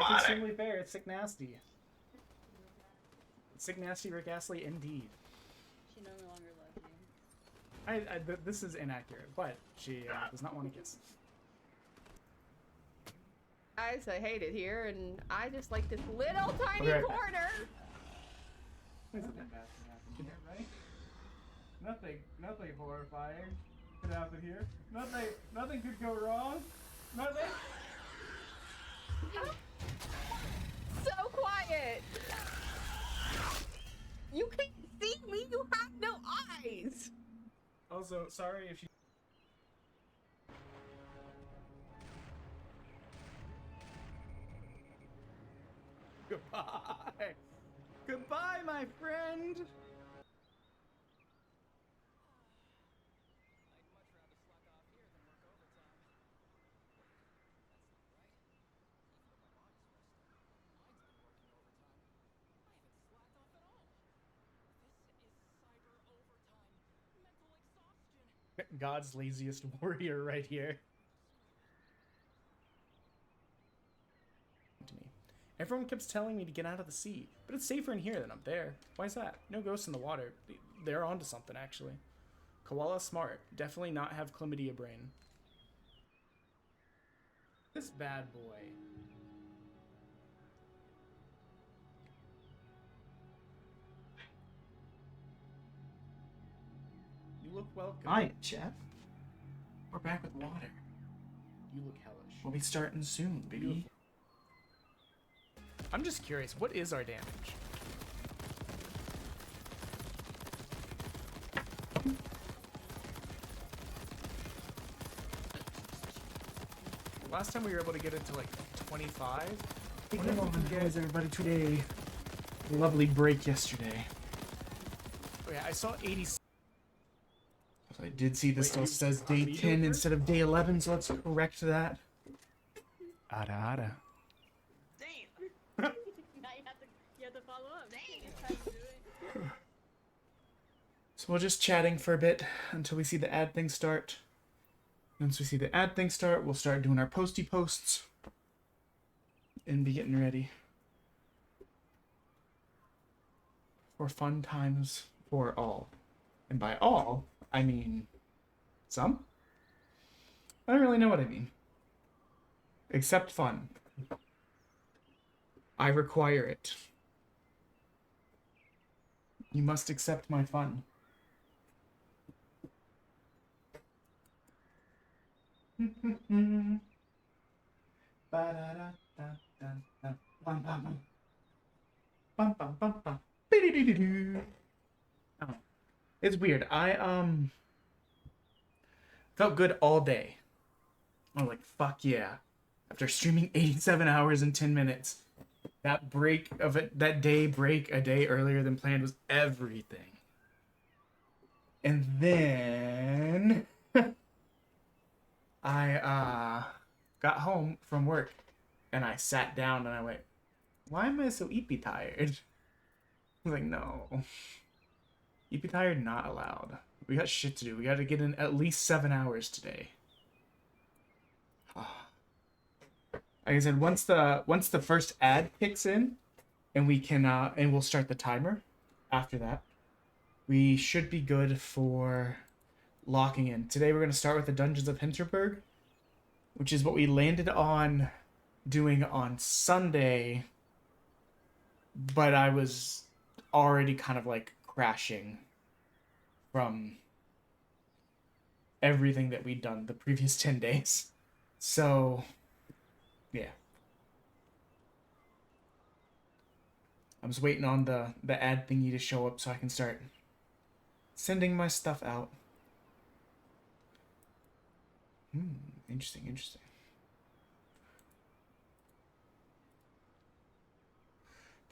That's extremely fair. It's sick nasty. Sick nasty Rick Astley indeed. She no longer loves you. This is inaccurate, but she does not want to kiss. Guys, I hate it here, and I just like this little tiny corner. Isn't that bad to happen here, right? Nothing horrifying could happen here. Nothing could go wrong. Nothing. So quiet. You can't see me. You have no eyes. Also, sorry if you. Goodbye. Goodbye, my friend. God's laziest warrior right here. To me. Everyone keeps telling me to get out of the sea, but it's safer in here than up there. Why is that? No ghosts in the water. They're onto something, actually. Koala smart. Definitely not have chlamydia brain. This bad boy. You look welcome. Hi, Chef. We're back with water. You look hellish. We'll be starting soon, baby. Beautiful. I'm just curious, what is our damage? Last time we were able to get it to like 25. How is everybody today? Lovely break yesterday. Oh yeah, I saw 80. I did see this still says day 10 instead of day 11, so let's correct that. Ada ada. Damn. Now you have to follow up. Damn. So we're just chatting for a bit until we see the ad thing start. Once we see the ad thing start, we'll start doing our posty posts and be getting ready for fun times for all. And by all, I mean some. I don't really know what I mean. Except fun. I require it. You must accept my fun. It's weird. I felt good all day. I was like, fuck yeah. After streaming 87 hours and 10 minutes, that break of it, that day break a day earlier than planned was everything. And then I got home from work and I sat down and I went, why am I so eepy tired? I was like, no. Eepy tired, not allowed. We got shit to do. We got to get in at least 7 hours today. Like I said, once the first ad kicks in, and we can and we'll start the timer. After that, we should be good for locking in. Today we're gonna start with the Dungeons of Hinterberg, which is what we landed on doing on Sunday. But I was already kind of like crashing from everything that we'd done the previous 10 days. So, yeah. I was waiting on the ad thingy to show up so I can start sending my stuff out. Interesting.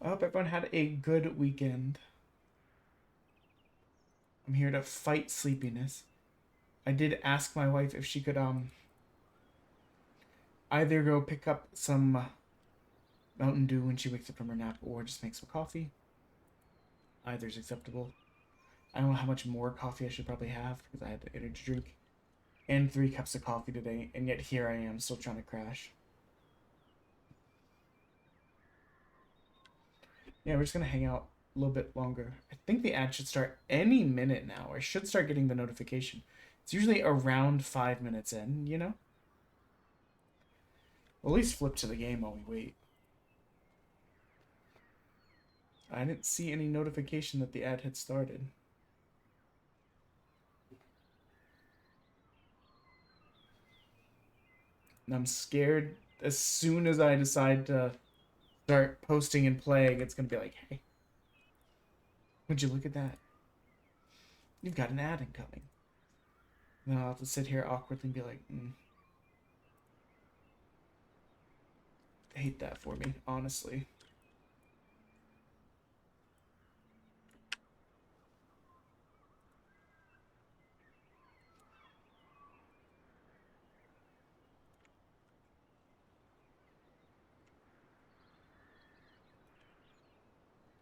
I hope everyone had a good weekend. I'm here to fight sleepiness. I did ask my wife if she could either go pick up some Mountain Dew when she wakes up from her nap or just make some coffee. Either's acceptable. I don't know how much more coffee I should probably have because I had the energy drink and 3 cups of coffee today, and yet here I am still trying to crash. Yeah, we're just gonna hang out a little bit longer. I think the ad should start any minute now. I should start getting the notification. It's usually around 5 minutes in, you know? We'll at least flip to the game while we wait. I didn't see any notification that the ad had started. And I'm scared as soon as I decide to start posting and playing, it's going to be like, hey, would you look at that? You've got an ad incoming. And then I'll have to sit here awkwardly and be like, I hate that for me, honestly.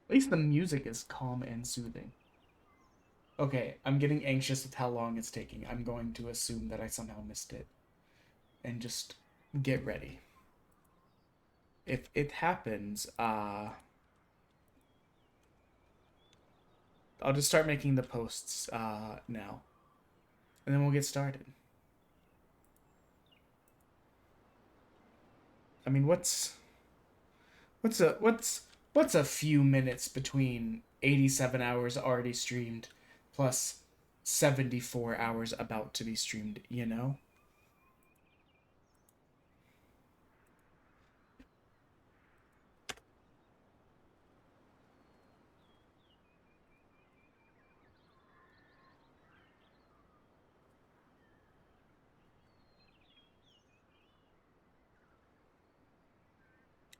At least the music is calm and soothing. Okay, I'm getting anxious with how long it's taking. I'm going to assume that I somehow missed it. And just get ready. If it happens, I'll just start making the posts now. And then we'll get started. I mean, what's a few minutes between 87 hours already streamed plus 74 hours about to be streamed, you know?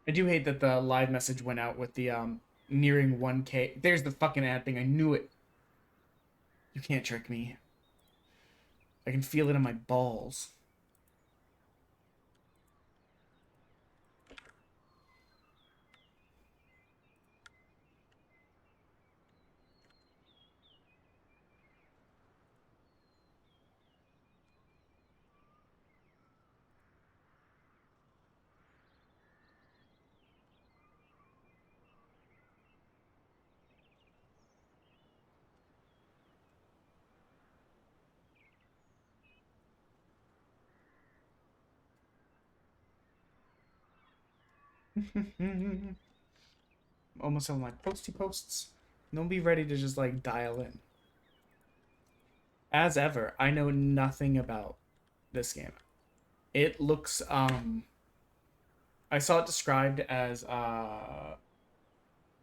I do hate that the live message went out with the nearing 1K. There's the fucking ad thing. I knew it. You can't trick me. I can feel it in my balls. Almost on my posty posts. Don't be ready to just like dial in. As ever, I know nothing about this game. It looks I saw it described as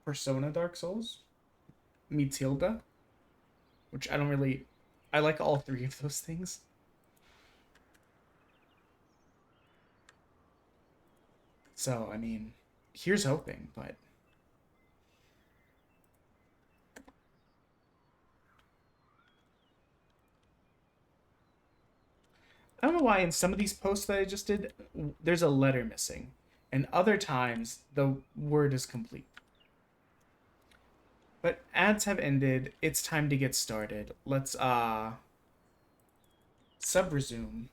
Persona Dark Souls meets Hilda, which I don't really I like all three of those things. So, I mean, here's hoping, but I don't know why in some of these posts that I just did, there's a letter missing. And other times, the word is complete. But ads have ended. It's time to get started. Let's, sub-resume.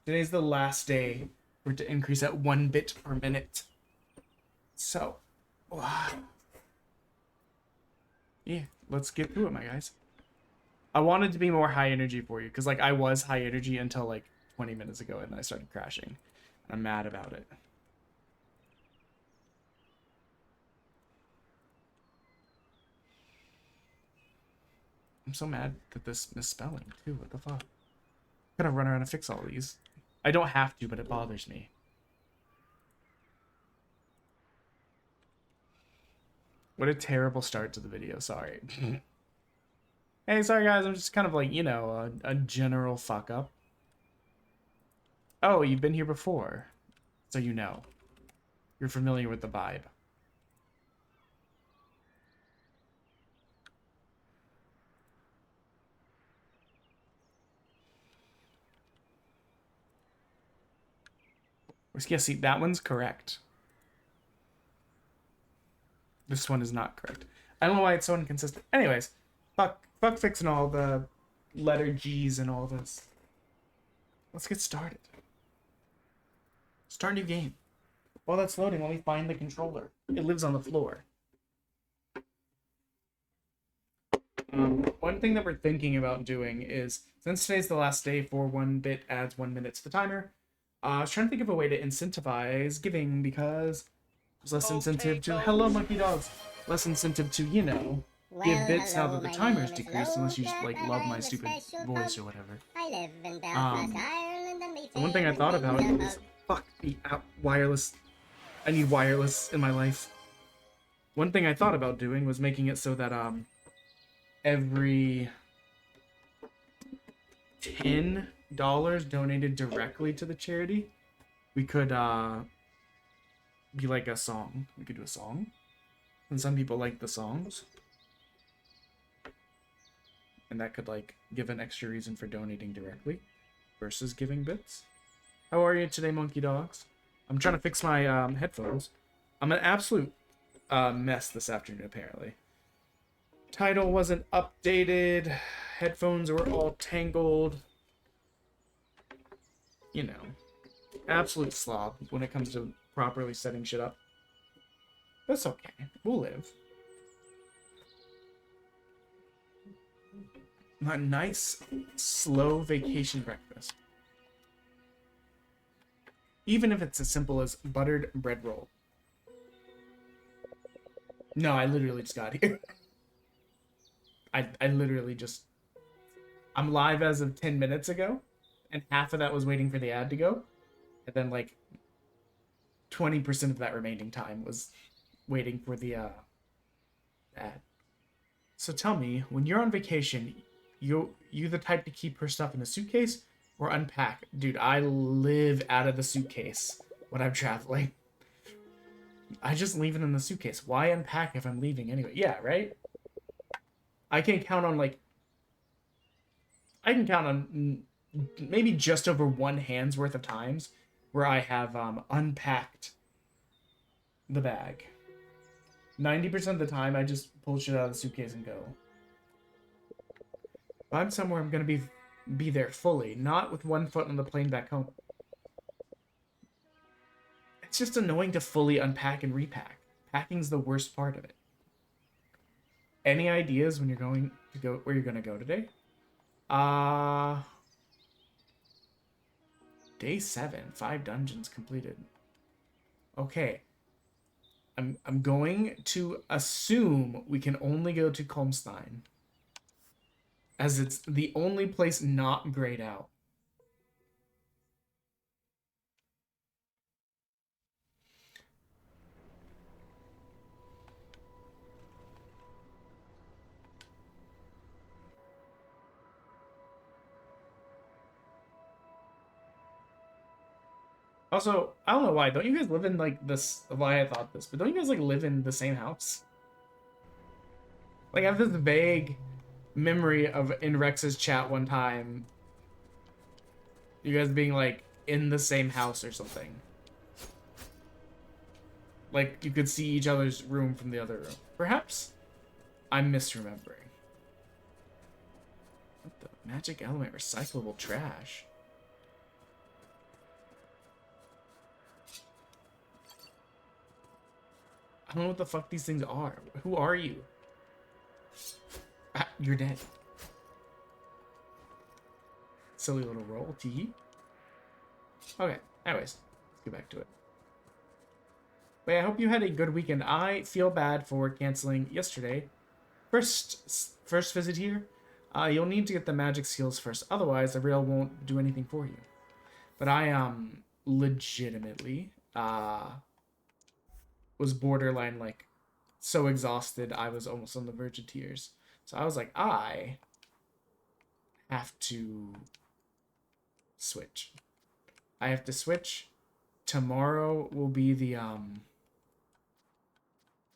Today's the last day for it to increase at 1 bit per minute. So, yeah, let's get through it, my guys. I wanted to be more high energy for you, because, like, I was high energy until, like, 20 minutes ago, and then I started crashing. I'm mad about it. I'm so mad that this misspelling, too. What the fuck? I'm gonna run around and fix all these. I don't have to, but it bothers me. What a terrible start to the video. Sorry. Hey, sorry guys. I'm just kind of like, you know, a general fuck up. Oh, you've been here before. So you know. You're familiar with the vibe. Yeah, see, that one's correct. This one is not correct. I don't know why it's so inconsistent. Anyways, fuck fixing all the letter G's and all this. Let's get started. Start a new game. While that's loading, let me find the controller. It lives on the floor. One thing that we're thinking about doing is, since today's the last day for 1 bit adds 1 minute to the timer, I was trying to think of a way to incentivize giving, because there's less incentive to, hello monkey dogs, less incentive to, you know, give bits now that the timer's decreased, unless you just, like, love my stupid voice or whatever. I live in Belfast, Ireland, and The one thing I thought about is, fuck the wireless. I need wireless in my life. One thing I thought about doing was making it so that, every $10 donated directly to the charity, we could be like a song. We could do a song, and some people like the songs, and that could like give an extra reason for donating directly versus giving bits. How are you today, monkey dogs? I'm trying to fix my headphones. I'm an absolute mess this afternoon, apparently. Title wasn't updated. Headphones were all tangled. You know, absolute slob when it comes to properly setting shit up. That's okay. We'll live. A nice, slow vacation breakfast. Even if it's as simple as buttered bread roll. No, I literally just got here. I literally just... I'm live as of 10 minutes ago, and half of that was waiting for the ad to go, and then, like, 20% of that remaining time was waiting for the ad. So tell me, when you're on vacation, you the type to keep her stuff in a suitcase or unpack? Dude, I live out of the suitcase when I'm traveling. I just leave it in the suitcase. Why unpack if I'm leaving anyway? Yeah, right? I can count on maybe just over one hand's worth of times where I have unpacked the bag. 90% of the time, I just pull shit out of the suitcase and go. If I'm somewhere, I'm gonna be there fully, not with one foot on the plane back home. It's just annoying to fully unpack and repack. Packing's the worst part of it. Any ideas when you're going to go where you're gonna go today? Day 7, 5 dungeons completed. Okay. I'm going to assume we can only go to Kolmstein, as it's the only place not grayed out. Also, I don't know why. Don't you guys live in, like, this... Why I thought this, but don't you guys, like, live in the same house? Like, I have this vague memory of, in Rex's chat one time, you guys being, like, in the same house or something. Like, you could see each other's room from the other room. Perhaps I'm misremembering. What the? Magic element, recyclable trash. I don't know what the fuck these things are. Who are you? Ah, you're dead. Silly little roll. Tee. Okay, anyways, let's get back to it. But yeah, I hope you had a good weekend. I feel bad for canceling yesterday. First visit here. You'll need to get the magic skills first. Otherwise, the rail won't do anything for you. But I legitimately was borderline, like, so exhausted I was almost on the verge of tears. So I was like, I have to switch. I have to switch. Tomorrow will be the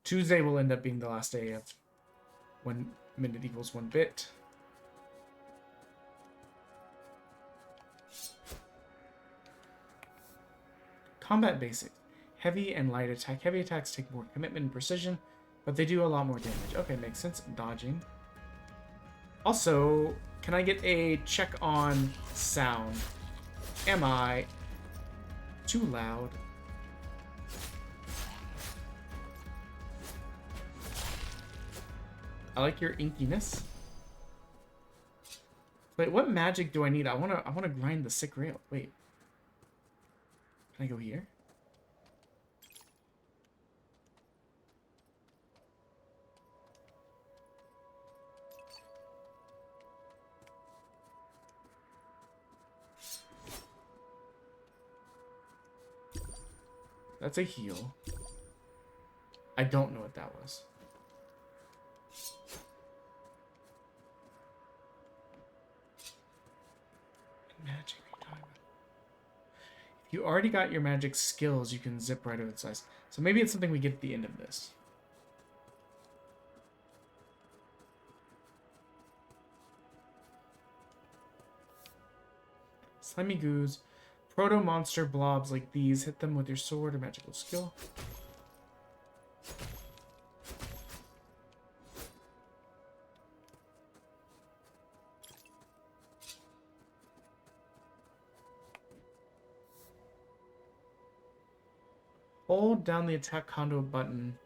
Tuesday will end up being the last day of 1 minute equals 1 bit. Combat basics. Heavy and light attack. Heavy attacks take more commitment and precision, but they do a lot more damage. Okay, makes sense. Dodging. Also, can I get a check on sound? Am I too loud? I like your inkiness. Wait, what magic do I need? I wanna grind the sick rail. Wait. Can I go here? That's a heal. I don't know what that was. Magic, what are you talking about? If you already got your magic skills, you can zip right over the size. So maybe it's something we get at the end of this. Slimy goos. Proto-monster blobs like these. Hit them with your sword or magical skill. Hold down the attack conduit button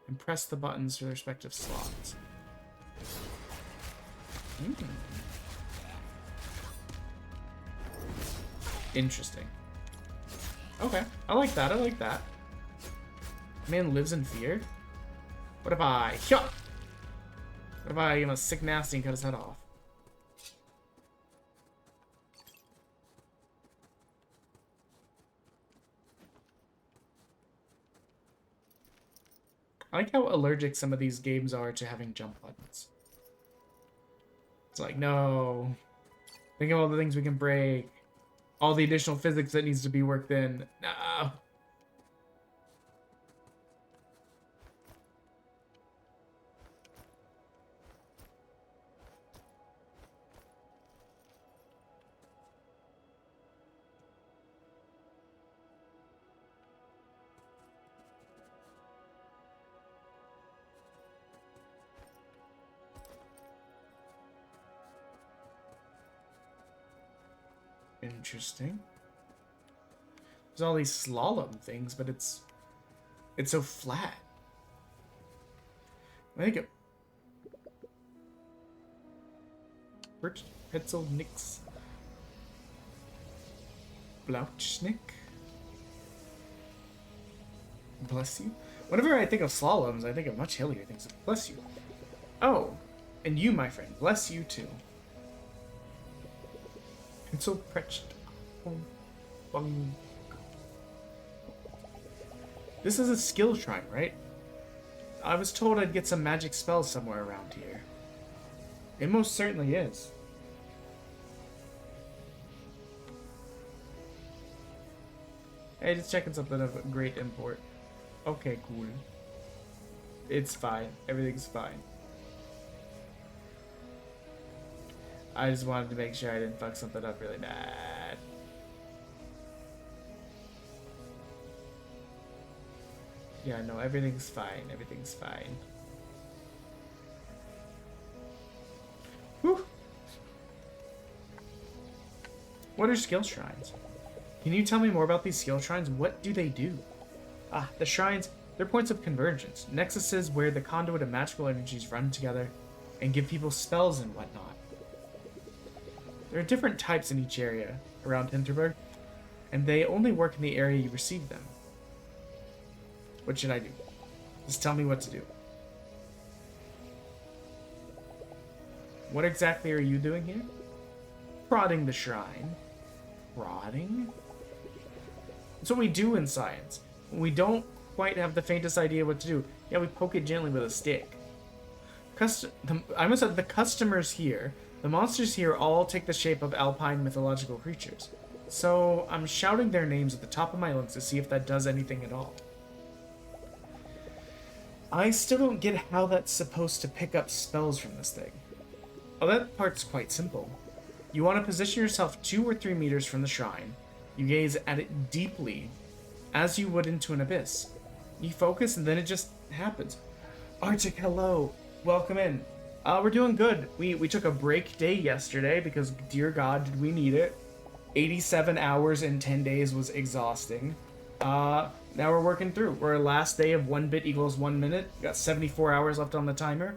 and press the buttons for their respective slots. Interesting. Okay, I like that, I like that. Man lives in fear? What if I... What if I give him a sick nasty and cut his head off? I like how allergic some of these games are to having jump buttons. It's like, no. Think of all the things we can break. All the additional physics that needs to be worked in. No. Interesting. There's all these slalom things, but it's so flat. I think it. Birch Petzel Nix Blauchnick. Bless you. Whenever I think of slaloms, I think of much hillier things. Bless you. Oh, and you, my friend. Bless you too. It's so pretched. This is a skill shrine, right? I was told I'd get some magic spells somewhere around here. It most certainly is. Hey, just checking something of great import. Okay, cool. It's fine. Everything's fine. I just wanted to make sure I didn't fuck something up really bad. Yeah, no, everything's fine. Everything's fine. Whew. What are skill shrines? Can you tell me more about these skill shrines? What do they do? Ah, the shrines, they're points of convergence. Nexuses where the conduit of magical energies run together and give people spells and whatnot. There are different types in each area around Hinterberg, and they only work in the area you receive them. What should I do? Just tell me what to do. What exactly are you doing here? Prodding the shrine. Prodding? That's what we do in science. When we don't quite have the faintest idea what to do, yeah, we poke it gently with a stick. I must have the customers here. The monsters here all take the shape of alpine mythological creatures. So I'm shouting their names at the top of my lungs to see if that does anything at all. I still don't get how that's supposed to pick up spells from this thing. Oh, that part's quite simple. You want to position yourself 2 or 3 meters from the shrine. You gaze at it deeply, as you would into an abyss. You focus and then it just happens. Arctic, hello. Welcome in. We're doing good. We took a break day yesterday because, dear God, did we need it. 87 hours in 10 days was exhausting. Now we're working through. We're our last day of 1 bit equals 1 minute. We got 74 hours left on the timer.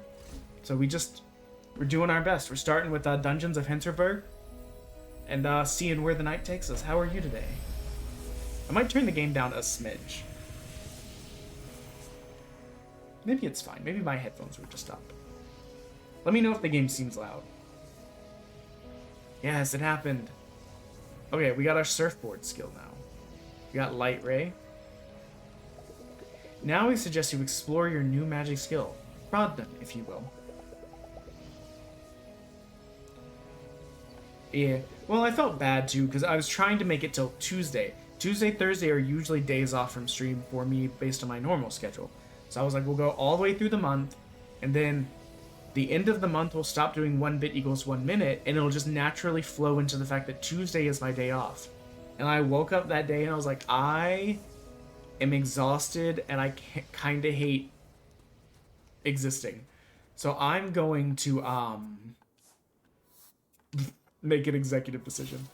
So we're doing our best. We're starting with Dungeons of Hinterberg and seeing where the night takes us. How are you today? I might turn the game down a smidge. Maybe it's fine. Maybe my headphones were just up. Let me know if the game seems loud. Yes, it happened. Okay, we got our surfboard skill now. We got Light Ray. Now we suggest you explore your new magic skill. Pradhan, if you will. Yeah, well, I felt bad too, because I was trying to make it till Tuesday. Tuesday, Thursday are usually days off from stream for me based on my normal schedule. So I was like, we'll go all the way through the month, and then the end of the month we'll stop doing 1 bit equals 1 minute, and it'll just naturally flow into the fact that Tuesday is my day off. And I woke up that day and I was like, I am exhausted and I kind of hate existing. So I'm going to make an executive decision.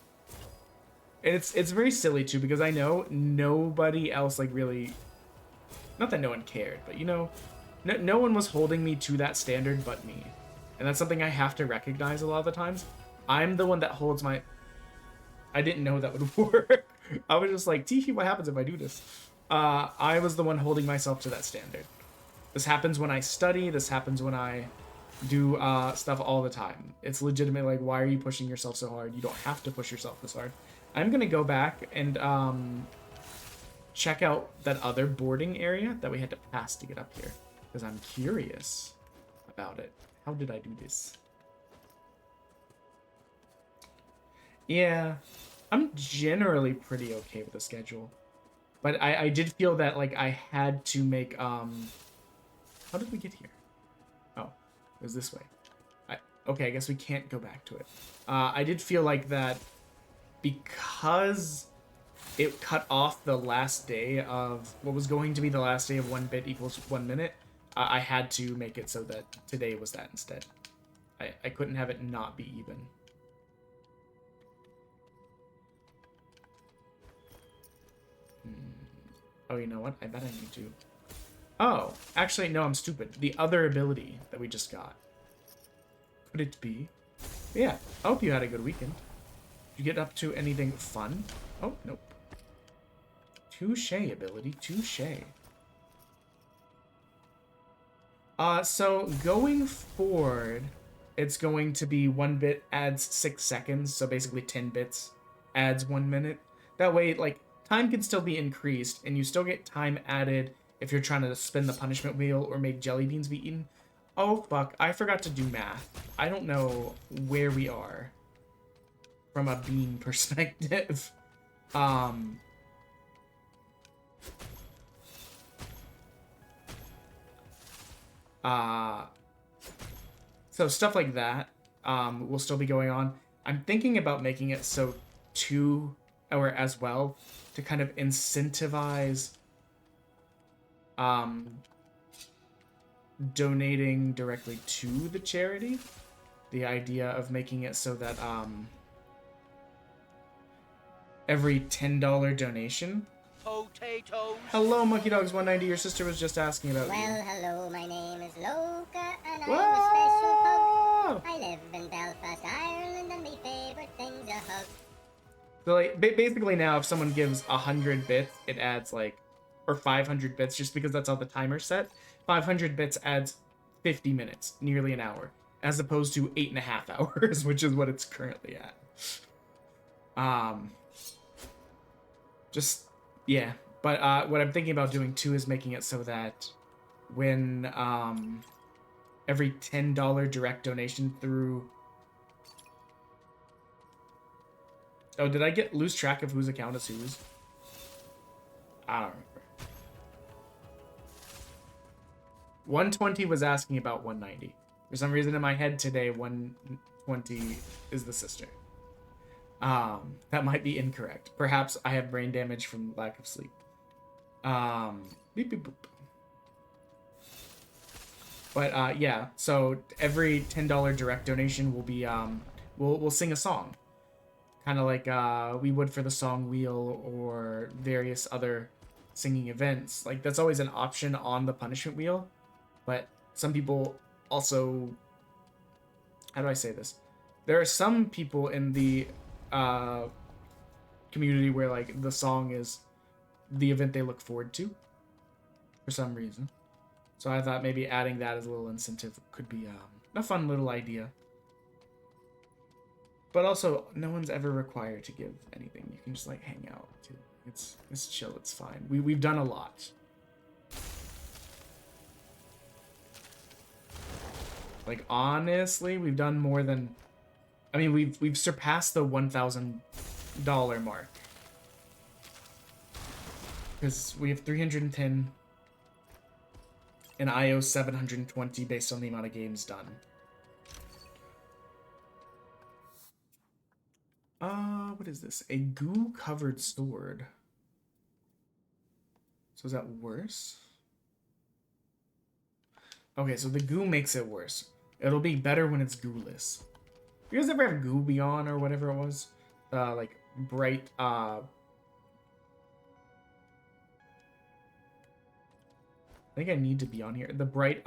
And it's very silly too, because I know nobody else like really, not that no one cared, but you know, no one was holding me to that standard but me. And that's something I have to recognize a lot of the times. I'm the one that holds my... I didn't know that would work. I was just like, tee, what happens if I do this? I was the one holding myself to that standard. This happens when I study. This happens when I do stuff all the time. It's legitimately like, why are you pushing yourself so hard? You don't have to push yourself this hard. I'm going to go back and check out that other boarding area that we had to pass to get up here. Because I'm curious about it. How did I do this? Yeah, I'm generally pretty okay with the schedule. But I did feel that, like, I had to make, How did we get here? Oh, it was this way. Okay, I guess we can't go back to it. I did feel like that because it cut off the last day of what was going to be the last day of 1 bit equals 1 minute. I had to make it so that today was that instead. I couldn't have it not be even. Oh, you know what? I bet I need to. Oh, actually, no, I'm stupid. The other ability that we just got. Could it be? Yeah, I hope you had a good weekend. Did you get up to anything fun? Oh, nope. Touche ability, touche. So going forward, it's going to be 1 bit adds 6 seconds, so basically 10 bits adds 1 minute. That way, like, time can still be increased, and you still get time added if you're trying to spin the punishment wheel or make jelly beans be eaten. Oh, fuck, I forgot to do math. I don't know where we are from a bean perspective. So stuff like that will still be going on. I'm thinking about making it so or as well to kind of incentivize donating directly to the charity. The idea of making it so that every $10 donation. Potatoes. Hello, Monkey Dogs 190. Your sister was just asking about you. Well, hello, my name is Loka, and Whoa! I'm a special pug. I live in Belfast, Ireland, and my favorite thing's a hug. So, like, basically now, if someone gives 100 bits, it adds, like, or 500 bits, just because that's how the timer's set. 500 bits adds 50 minutes, nearly an hour, as opposed to 8.5 hours, which is what it's currently at. Just, yeah. But what I'm thinking about doing, too, is making it so that when every $10 direct donation through... Oh, did I lose track of whose account is whose? I don't remember. 120 was asking about 190. For some reason in my head today, 120 is the sister. That might be incorrect. Perhaps I have brain damage from lack of sleep. Beep, beep, boop. But yeah, so every $10 direct donation will be we'll sing a song. Kind of like we would for the song wheel or various other singing events. Like, that's always an option on the punishment wheel, but some people also, how do I say this? There are some people in the community where like the song is the event they look forward to for some reason. So I thought maybe adding that as a little incentive could be a fun little idea. But also, no one's ever required to give anything. You can just like hang out too. It's chill. It's fine. We've done a lot. Like honestly, we've done more than. I mean, we've surpassed the $1,000 mark. Because we have 310 and I owe 720 based on the amount of games done. What is this? A goo-covered sword. So is that worse? Okay, so the goo makes it worse. It'll be better when it's gooless. You guys ever have goo beyond or whatever it was? Like bright, I think I need to be on here. The bright,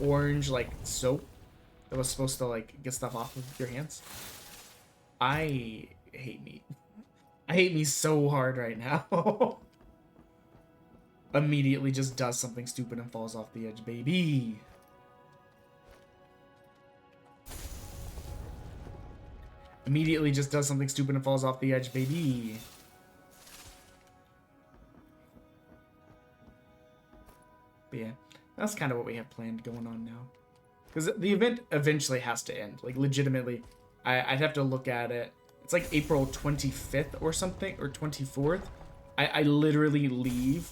orange, like, soap that was supposed to, like, get stuff off of your hands. I hate meat. I hate me so hard right now. Immediately just does something stupid and falls off the edge, baby. Immediately just does something stupid and falls off the edge, baby. But yeah, that's kind of what we have planned going on now. Because the event eventually has to end. Like, legitimately, I'd have to look at it. It's like April 25th or something, or 24th. I literally leave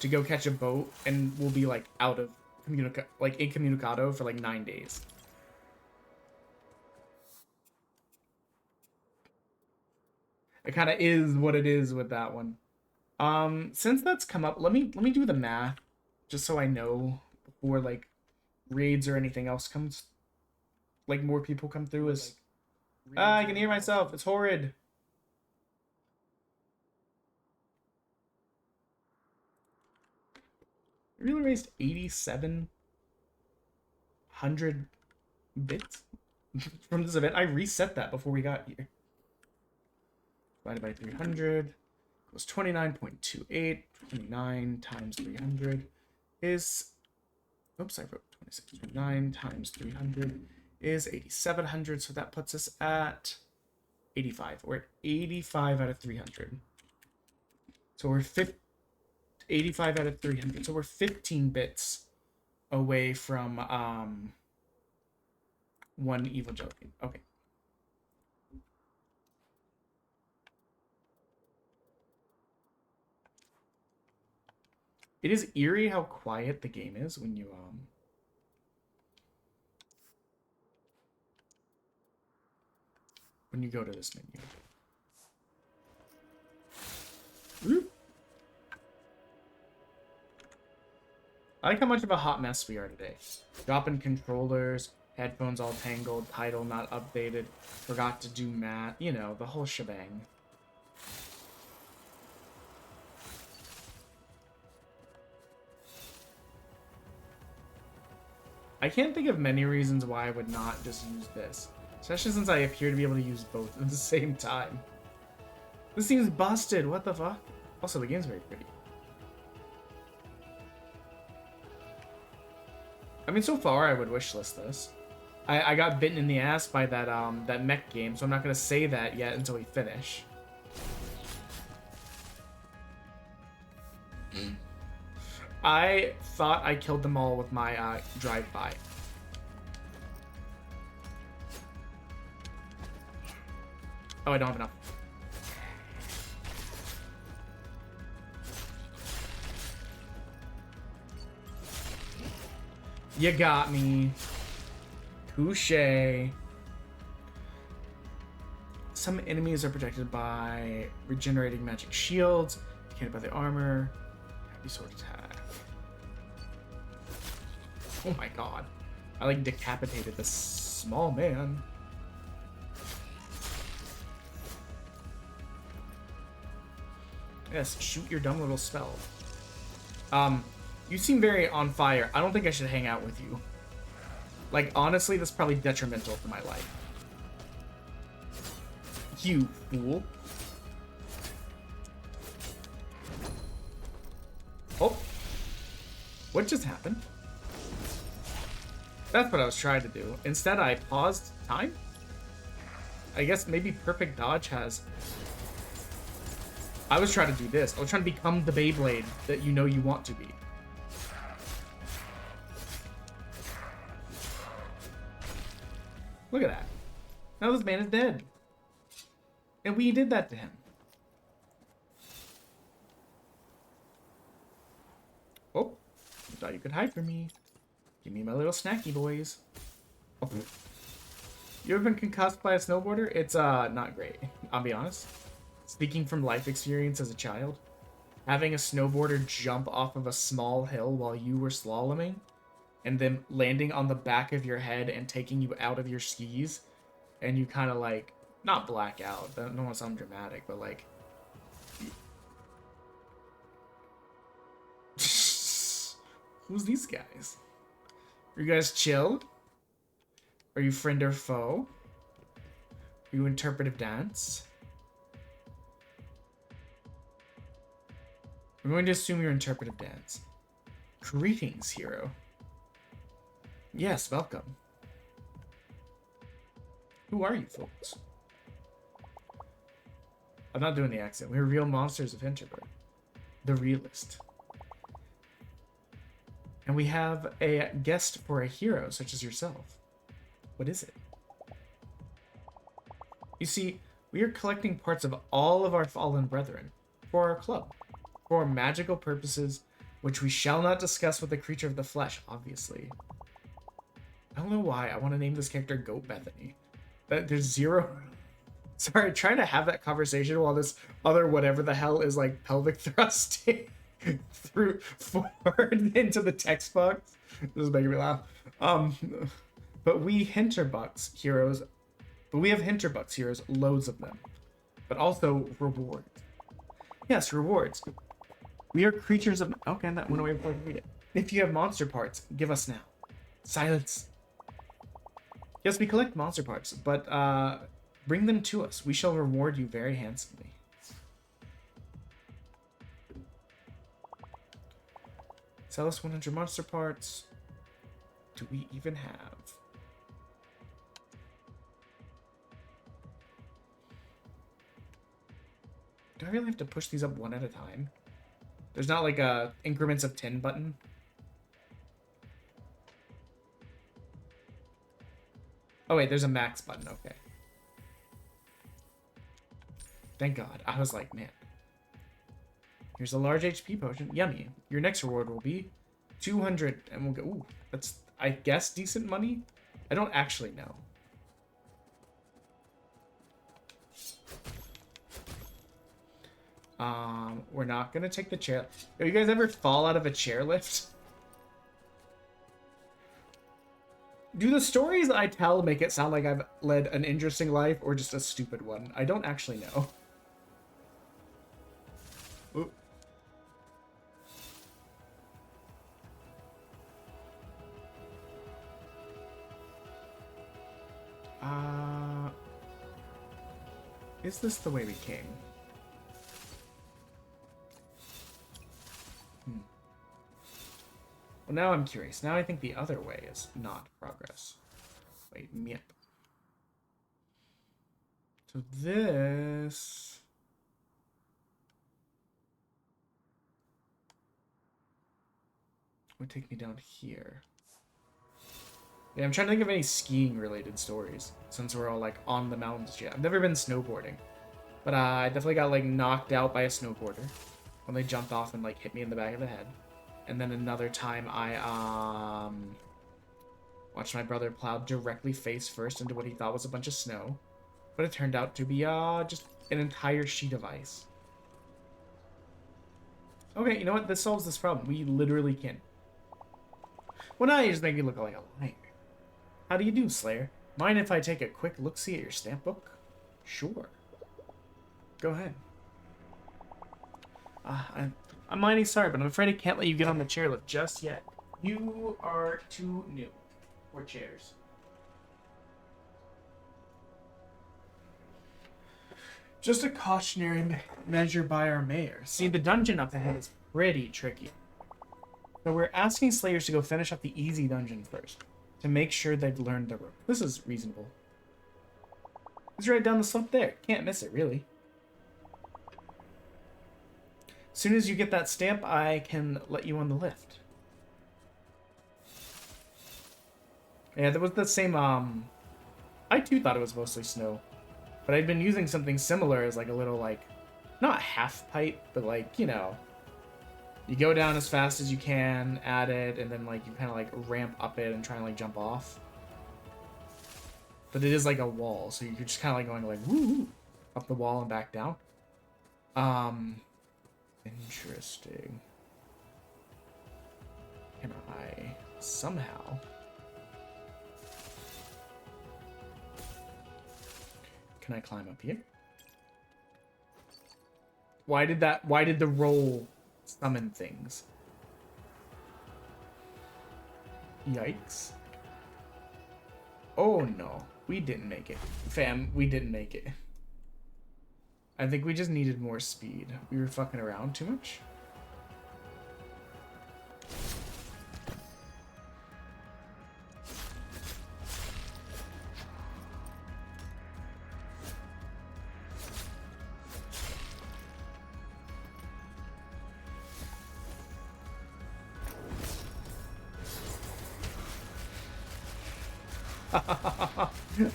to go catch a boat, and we'll be, like, out of incommunicado for, like, 9 days. It kind of is what it is with that one. Since that's come up, let me do the math, just so I know before like raids or anything else comes, like more people come through. As I can hear myself. It's horrid. I really raised 8,700 bits from this event. I reset that before we got here. Divided by 300 equals 29.28. 29 times 300 is, oops, I wrote 26. 29 times 300 is 8,700. So that puts us at 85. We're at 85 out of 300. So we're 85 out of 300. So we're 15 bits away from one evil jellybean. Okay. It is eerie how quiet the game is when you go to this menu. Whoop. I like how much of a hot mess we are today. Dropping controllers, headphones all tangled, title not updated, forgot to do math, you know, the whole shebang. I can't think of many reasons why I would not just use this. Especially since I appear to be able to use both at the same time. This seems busted, what the fuck? Also, the game's very pretty. I mean, so far I would wishlist this. I got bitten in the ass by that that mech game, so I'm not gonna say that yet until we finish. I thought I killed them all with my drive-by. Oh, I don't have enough. You got me. Touché. Some enemies are protected by regenerating magic shields, indicated by the armor. Heavy sword attack. Oh my god. I like decapitated this small man. Yes, shoot your dumb little spell. You seem very on fire. I don't think I should hang out with you. Like, honestly, that's probably detrimental to my life. You fool. Oh. What just happened? That's what I was trying to do. Instead, I paused time? I guess maybe perfect dodge has... I was trying to do this. I was trying to become the Beyblade that you know you want to be. Look at that. Now this man is dead. And we did that to him. Oh, I thought you could hide from me. Give me my little snacky boys. Oh. You ever been concussed by a snowboarder? It's not great, I'll be honest. Speaking from life experience as a child, having a snowboarder jump off of a small hill while you were slaloming, and then landing on the back of your head and taking you out of your skis, and you kind of like, not black out, I don't want to sound dramatic, but like... Who's these guys? Are you guys chill? Are you friend or foe? Are you interpretive dance? I'm going to assume you're interpretive dance. Greetings, hero. Yes, welcome. Who are you folks? I'm not doing the accent. We're real monsters of Hinterberg. The realist. And we have a guest for a hero such as yourself. What is it? You see, we are collecting parts of all of our fallen brethren for our club, for magical purposes, which we shall not discuss with the creature of the flesh, obviously. I don't know why I want to name this character Goat Bethany. There's zero... Sorry, trying to have that conversation while this other whatever the hell is like pelvic thrusting through forward into the text box. This is making me laugh. But we Hinterbucks heroes, loads of them. But also rewards. Yes, rewards. We are creatures of... Okay, that went away before I could read it. If you have monster parts, give us now. Silence. Yes, we collect monster parts, but bring them to us. We shall reward you very handsomely. Sell us 100 monster parts. Do we even have... Do I really have to push these up one at a time? There's not like a increments of 10 button? Oh wait, there's a max button, okay. Thank God. I was like, man. Here's a large HP potion. Yummy. Your next reward will be 200, and we'll go... Ooh, that's, I guess, decent money? I don't actually know. We're not gonna take the chair. Have you guys ever fall out of a chairlift? Do the stories I tell make it sound like I've led an interesting life or just a stupid one? I don't actually know. Ooh. Is this the way we came? Well, now I'm curious. Now I think the other way is not progress. Wait, yep. So this... would take me down here. Yeah, I'm trying to think of any skiing related stories since we're all like on the mountains yet. I've never been snowboarding, but I definitely got like knocked out by a snowboarder when they jumped off and like hit me in the back of the head. And then another time I watched my brother plow directly face first into what he thought was a bunch of snow, but it turned out to be just an entire sheet of ice. Okay, you know what? This solves this problem. We literally can't. Well, now you just make me look like a liar. How do you do, Slayer? Mind if I take a quick look-see at your stamp book? Sure. Go ahead. I'm mighty sorry, but I'm afraid I can't let you get on the chairlift just yet. You are too new. or chairs. Just a cautionary measure by our mayor. See, the dungeon up ahead is pretty tricky. So we're asking Slayers to go finish up the easy dungeon first, to make sure they've learned the rope. This is reasonable. It's right down the slope there. Can't miss it, really. As soon as you get that stamp, I can let you on the lift. Yeah, there was the same, I too thought it was mostly snow. But I'd been using something similar as like a little, like, not half pipe, but like, you know, you go down as fast as you can, add it, and then like you kind of like ramp up it and try and like jump off. But it is like a wall, so you're just kind of like going like woo up the wall and back down. Interesting. Can I somehow? Can I climb up here? Why did the roll summon things? Yikes. Oh no, we didn't make it. Fam, we didn't make it. I think we just needed more speed. We were fucking around too much.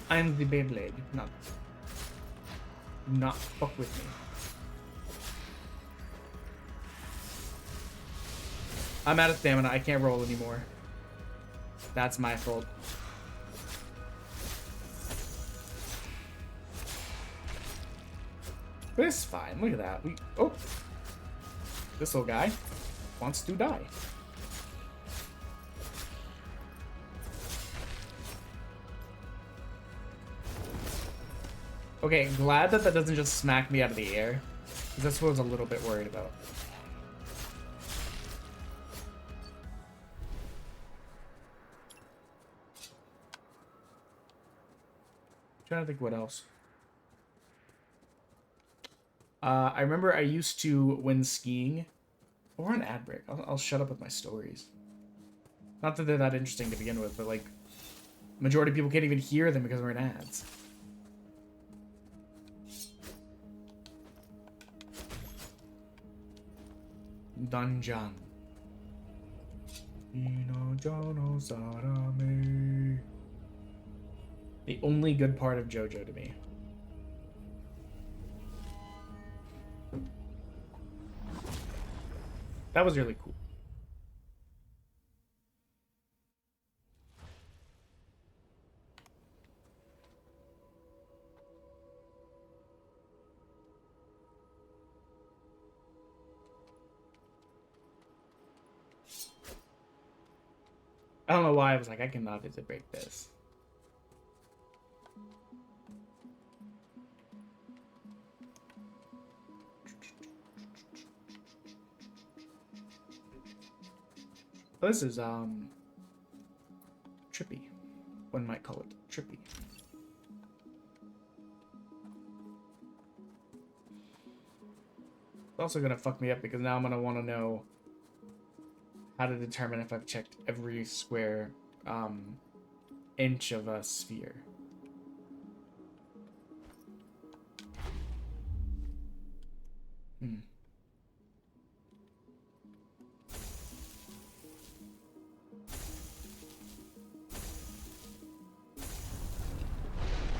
I'm the Beyblade. Not fuck with me. I'm out of stamina. I can't roll anymore. That's my fault. But it's fine. Look at that. This little guy wants to die. Okay, glad that that doesn't just smack me out of the air. Because that's what I was a little bit worried about. Trying to think what else. I remember I used to, when skiing... Oh, we're on ad break. I'll shut up with my stories. Not that they're that interesting to begin with, but like... Majority of people can't even hear them because we're in ads. Dungeon. The only good part of JoJo to me. That was really cool. I don't know why I was like, I cannot visit break this. This is trippy. One might call it trippy. It's also gonna fuck me up because now I'm gonna want to know how to determine if I've checked every square inch of a sphere.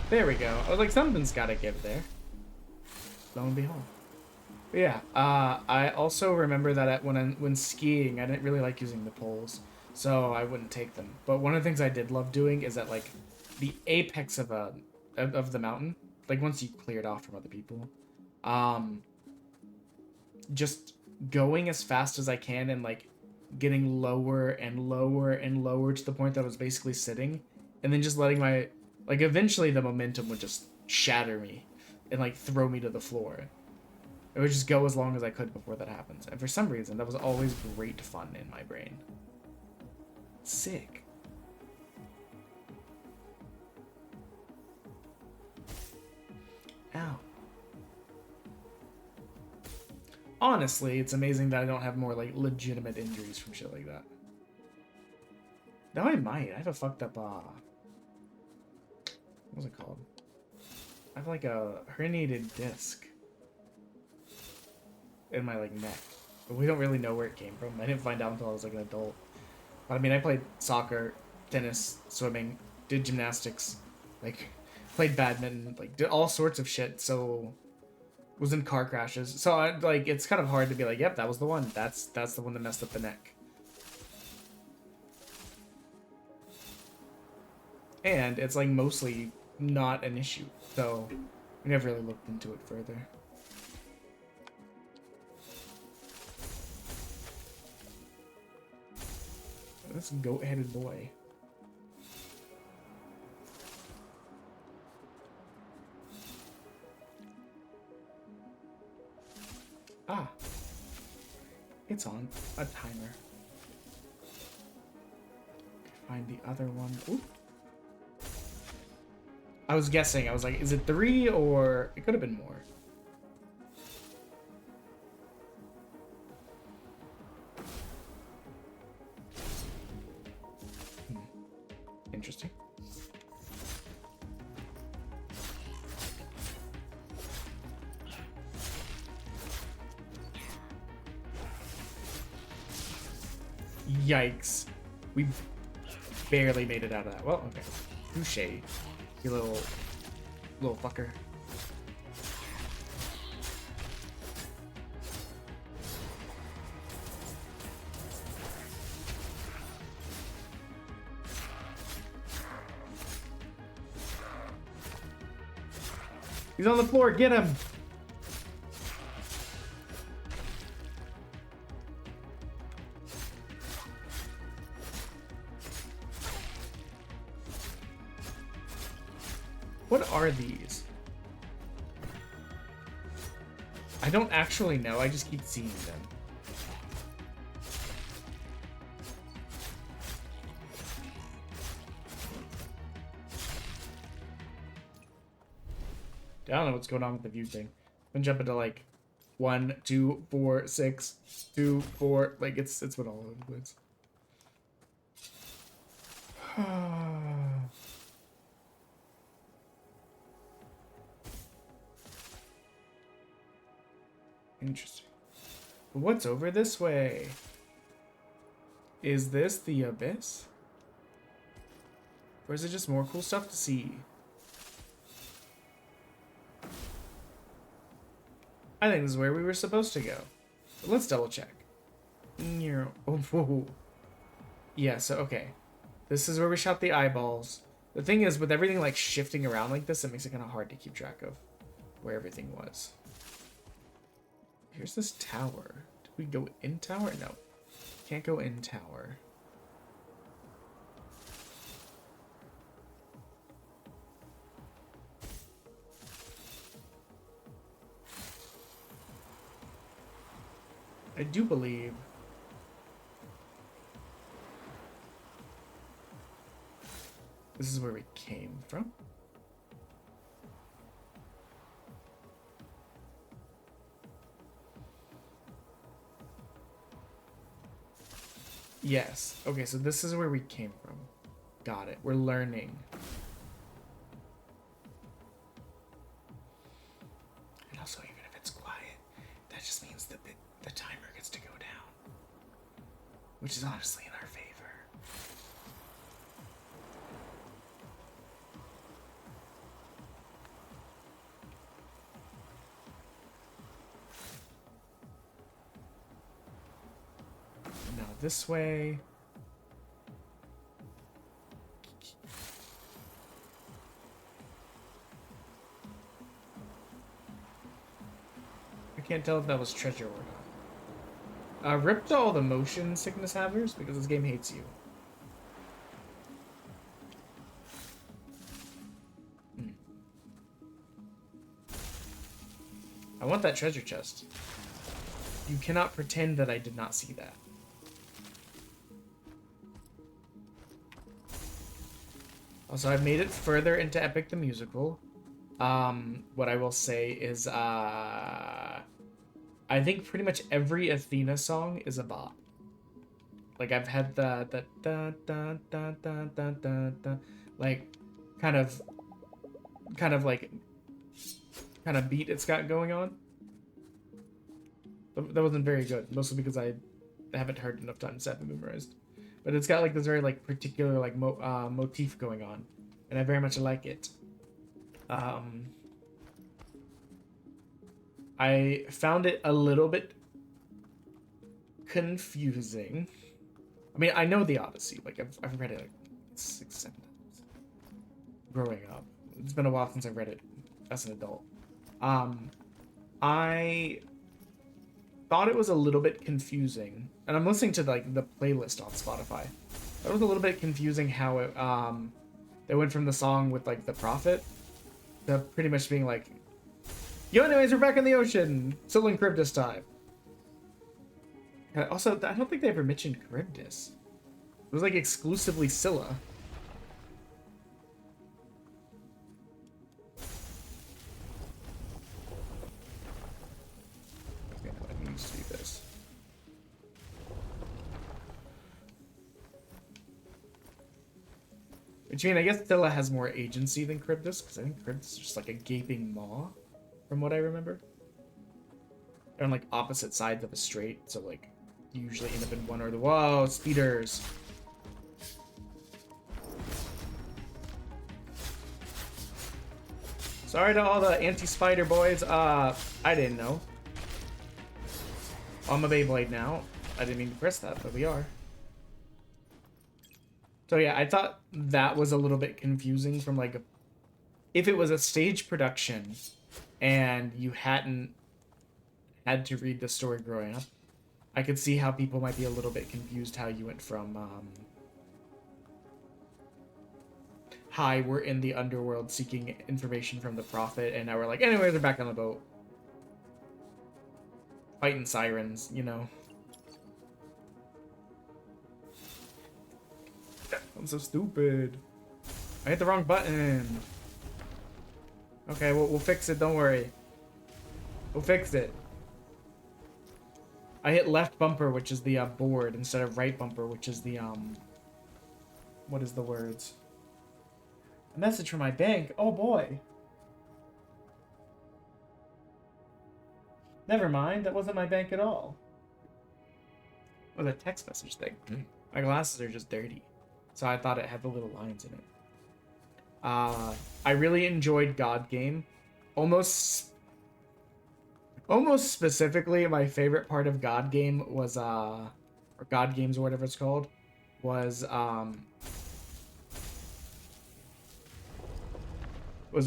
There we go. I was like, something's gotta give there. Lo and behold. But yeah, I also remember that when skiing, I didn't really like using the poles, so I wouldn't take them. But one of the things I did love doing is that like the apex of the mountain, like once you clear it off from other people, just going as fast as I can and like getting lower and lower and lower to the point that I was basically sitting, and then just letting my like eventually the momentum would just shatter me and like throw me to the floor. It would just go as long as I could before that happens. And for some reason, that was always great fun in my brain. Sick. Ow. Honestly, it's amazing that I don't have more, like, legitimate injuries from shit like that. No, I might. I have a fucked up, what's it called? I have, like, a herniated disc in my, like, neck. But we don't really know where it came from. I didn't find out until I was, like, an adult. But, I mean, I played soccer, tennis, swimming, did gymnastics, like, played badminton, like, did all sorts of shit, so... was in car crashes. So, like, it's kind of hard to be like, yep, that was the one. That's the one that messed up the neck. And it's, like, mostly not an issue. So, we never really looked into it further. This goat-headed boy. Ah. It's on a timer. Find the other one. Ooh. I was guessing. I was like, is it 3 or... It could have been more. Interesting. Yikes. We barely made it out of that. Well, okay. Touche. You little fucker. He's on the floor. Get him. What are these? I don't actually know. I just keep seeing them. I don't know what's going on with the view thing. I'm gonna jump into like 1, 2, 4, 6, 2, 4. Like it's what all over the place. Interesting. What's over this way? Is this the abyss? Or is it just more cool stuff to see? I think this is where we were supposed to go. But let's double check. Oh, whoa. Yeah, so, okay. This is where we shot the eyeballs. The thing is, with everything, like, shifting around like this, it makes it kind of hard to keep track of where everything was. Here's this tower. Did we go in tower? No. Can't go in tower. I do believe this is where we came from. Yes. Okay, so this is where we came from. Got it. We're learning. And also, even if it's quiet, that just means that the timer gets to go down. Which is honestly in our favor. Now this way. I can't tell if that was treasure or not. Rip to all the motion sickness havers because this game hates you. I want that treasure chest. You cannot pretend that I did not see that. Also, I've made it further into Epic the Musical. what I will say is I think pretty much every Athena song is a bop. Like I've had the da da da da da da da, like kind of beat it's got going on. That wasn't very good, mostly because I haven't heard enough times to have it memorized. But it's got like this very like particular like motif going on, and I very much like it. I found it a little bit confusing. I mean, I know the Odyssey. Like I've read it like 6-7 times growing up. It's been a while since I've read it as an adult. I thought it was a little bit confusing, and I'm listening to like the playlist on Spotify. It was a little bit confusing how it they went from the song with like the prophet to pretty much being like, yo, anyways, we're back in the ocean, still in Charybdis time. Also, I don't think they ever mentioned Charybdis. It was like exclusively Scylla. Okay, I need to do this. Which, I mean, I guess Scylla has more agency than Charybdis, because I think Charybdis is just like a gaping maw, from what I remember. They're on like opposite sides of a strait, so like you usually end up in one or the— whoa, speeders. Sorry to all the anti-spider boys. I didn't know. I'm a Beyblade now. I didn't mean to press that, but we are. So yeah, I thought that was a little bit confusing from like if it was a stage production and you hadn't had to read the story growing up, I could see how people might be a little bit confused how you went from hi, we're in the underworld seeking information from the prophet, and now we're like, anyway, they're back on the boat. Fighting sirens, you know. I'm so stupid. I hit the wrong button. Okay, we'll fix it, don't worry. We'll fix it. I hit left bumper, which is the board, instead of right bumper, which is the what is the words? A message from my bank. Oh boy. Never mind, that wasn't my bank at all. It was a text message thing. My glasses are just dirty, so I thought it had the little lines in it. I really enjoyed God Game. Almost specifically, my favorite part of God Game was or God Games or whatever it's called was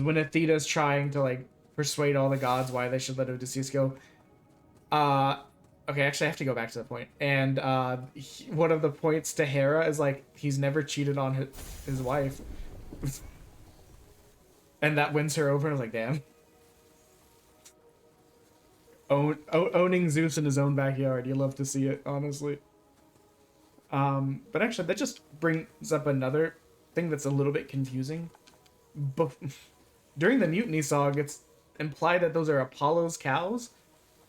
when Athena's trying to like persuade all the gods why they should let Odysseus go. Okay, actually I have to go back to the point. And one of the points to Hera is like he's never cheated on his wife. And that wins her over. I was like, damn. Owning Zeus in his own backyard. You love to see it, honestly. But actually, that just brings up another thing that's a little bit confusing. During the Mutiny Song, it's implied that those are Apollo's cows.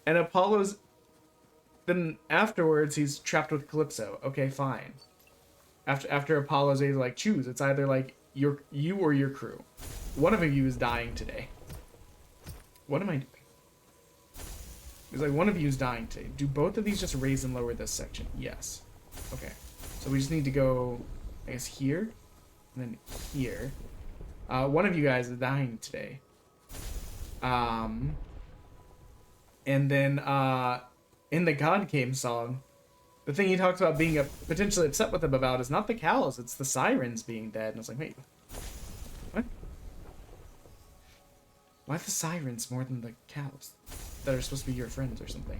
And Apollo's... Then afterwards, he's trapped with Calypso. Okay, fine. After Apollo's able to, like, choose. It's either, like, you or your crew. One of you is dying today. What am I doing? It's like one of you is dying today. Do both of these just raise and lower this section? Yes. Okay. So we just need to go, I guess, here. And then here. One of you guys is dying today. And then in the God Game song, the thing he talks about being potentially upset with him about is not the cows, it's the sirens being dead. And I was like, wait, what? Why the sirens more than the cows that are supposed to be your friends or something?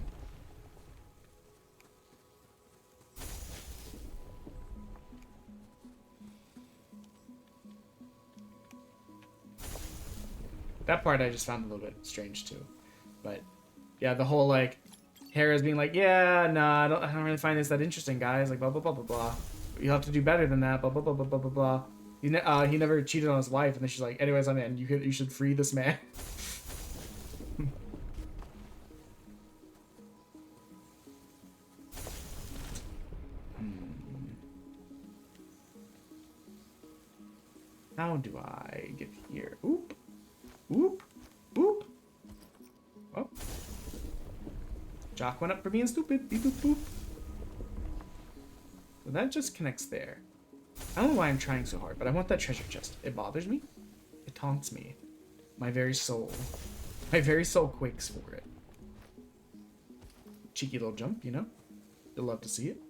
That part I just found a little bit strange too. But yeah, the whole like Hera's being like, yeah, nah, I don't really find this that interesting, guys. Like blah blah blah blah blah. You'll have to do better than that. Blah blah blah blah blah blah blah. He never cheated on his wife, and then she's like, anyways, I'm in. You should free this man. How do I get here? Oop. Oop. Oop. Oh. Jock went up for being stupid. Beep boop boop. So that just connects there. I don't know why I'm trying so hard, but I want that treasure chest. It bothers me. It taunts me. My very soul. My very soul quakes for it. Cheeky little jump, you know? You'll love to see it.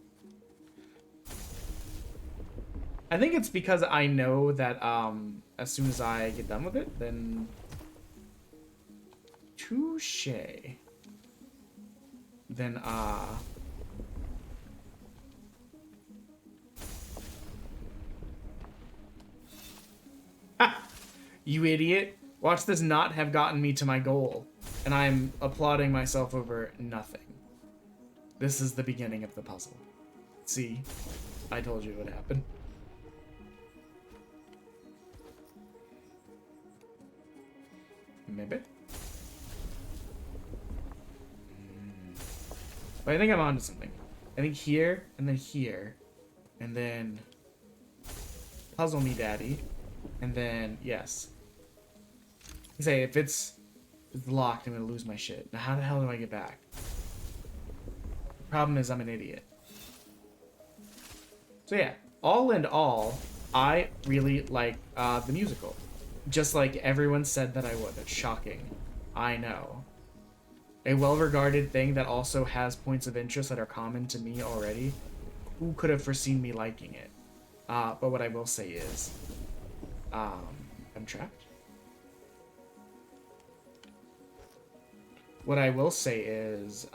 I think it's because I know that as soon as I get done with it, then touche. Then you idiot. Watch this not have gotten me to my goal, and I'm applauding myself over nothing. This is the beginning of the puzzle. See? I told you it would happen. Maybe. But I think I'm onto something. I think here, and then puzzle me, daddy, and then yes. Say if it's locked, I'm gonna lose my shit. Now how the hell do I get back? The problem is I'm an idiot. So yeah, all in all, I really like the musical. Just like everyone said that I would. That's shocking. I know. A well-regarded thing that also has points of interest that are common to me already. Who could have foreseen me liking it? But what I will say is, I'm trapped. What I will say is,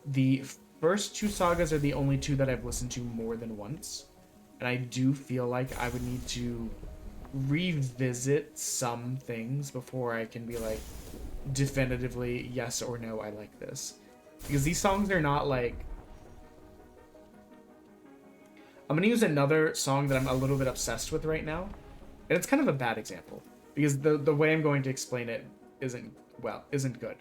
the first two sagas are the only two that I've listened to more than once. And I do feel like I would need to revisit some things before I can be like definitively yes or no, I like this. Because these songs are not like... I'm gonna use another song that I'm a little bit obsessed with right now. And it's kind of a bad example. Because the way I'm going to explain it isn't good.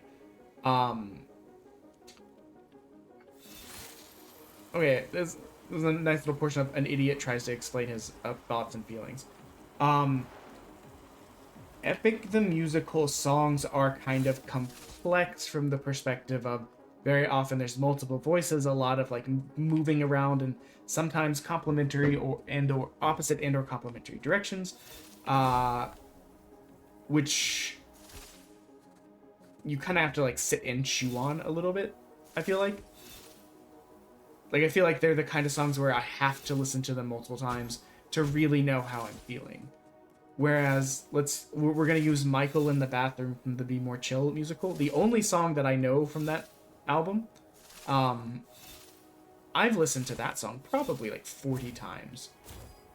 Okay, there's a nice little portion of an idiot tries to explain his thoughts and feelings. Epic the musical songs are kind of complex from the perspective of very often there's multiple voices, a lot of like moving around, and sometimes complementary or opposite and or complementary directions, which you kind of have to like sit and chew on a little bit. I feel like I feel like they're the kind of songs where I have to listen to them multiple times to really know how I'm feeling. Whereas we're gonna use Michael in the Bathroom from the Be More Chill musical. The only song that I know from that album, I've listened to that song probably like 40 times.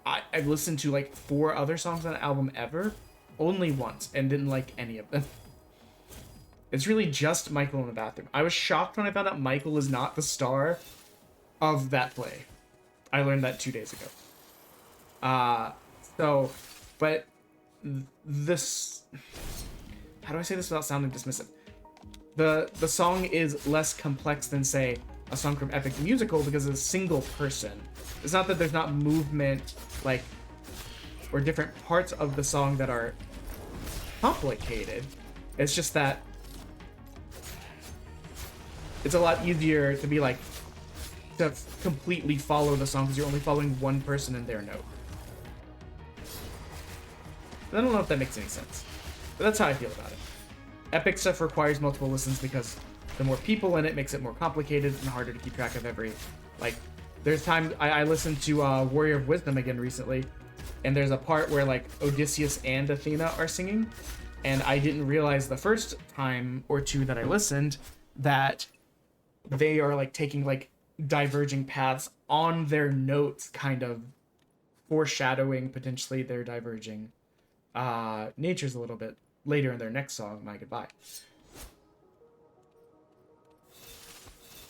I've listened to like 4 other songs on the album ever, only once, and didn't like any of them. It's really just Michael in the Bathroom. I was shocked when I found out Michael is not the star of that play. I learned that 2 days ago. But this, how do I say this without sounding dismissive? The song is less complex than, say, a song from Epic the Musical because it's a single person. It's not that there's not movement, like, or different parts of the song that are complicated. It's just that it's a lot easier to be like, to completely follow the song because you're only following one person and their note. I don't know if that makes any sense, but that's how I feel about it. Epic stuff requires multiple listens because the more people in it makes it more complicated and harder to keep track of every, like, there's times I listened to Warrior of Wisdom again recently, and there's a part where like Odysseus and Athena are singing, and I didn't realize the first time or two that I listened that they are like taking like diverging paths on their notes, kind of foreshadowing potentially their diverging natures a little bit later in their next song, My Goodbye.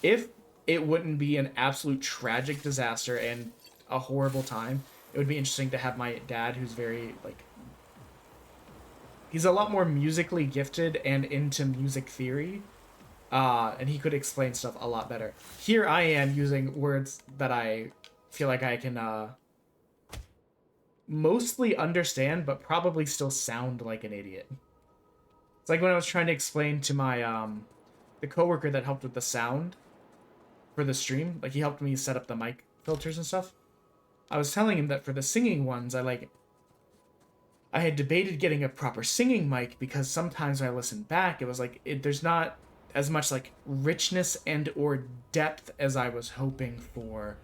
If it wouldn't be an absolute tragic disaster and a horrible time it would be interesting to have my dad, who's very, like, he's a lot more musically gifted and into music theory, and he could explain stuff a lot better. Here I am using words that I feel like I can mostly understand, but probably still sound like an idiot. It's like when I was trying to explain to my the coworker that helped with the sound for the stream. Like, he helped me set up the mic filters and stuff. I was telling him that for the singing ones, I had debated getting a proper singing mic because sometimes when I listen back, it was like there's not as much like richness and or depth as I was hoping for.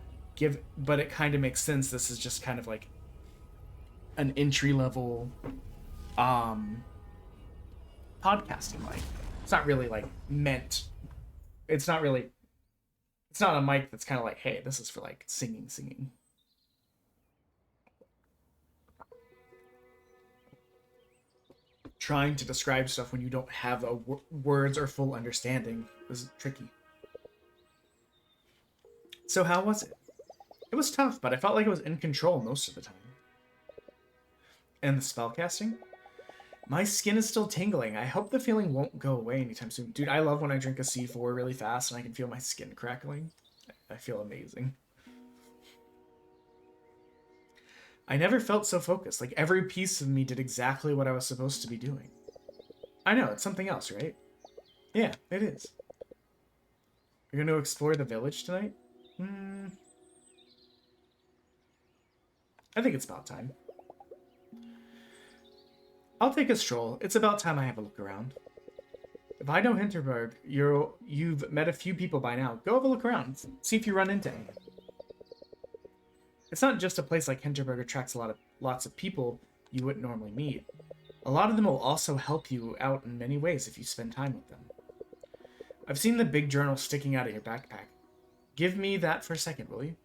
But it kind of makes sense. This is just kind of like an entry level podcasting mic. It's not really like meant. It's not a mic that's kind of like, hey, this is for like singing. Trying to describe stuff when you don't have words or full understanding is tricky. So how was it? It was tough, but I felt like I was in control most of the time. And the spellcasting? My skin is still tingling. I hope the feeling won't go away anytime soon. Dude, I love when I drink a C4 really fast and I can feel my skin crackling. I feel amazing. I never felt so focused. Like, every piece of me did exactly what I was supposed to be doing. I know, it's something else, right? Yeah, it is. You're going to explore the village tonight? I think it's about time. I'll take a stroll. It's about time I have a look around. If I know Hinterberg, you've met a few people by now. Go have a look around. See if you run into anyone. It's not just a place like Hinterberg attracts lots of people you wouldn't normally meet. A lot of them will also help you out in many ways if you spend time with them. I've seen the big journal sticking out of your backpack. Give me that for a second, will you?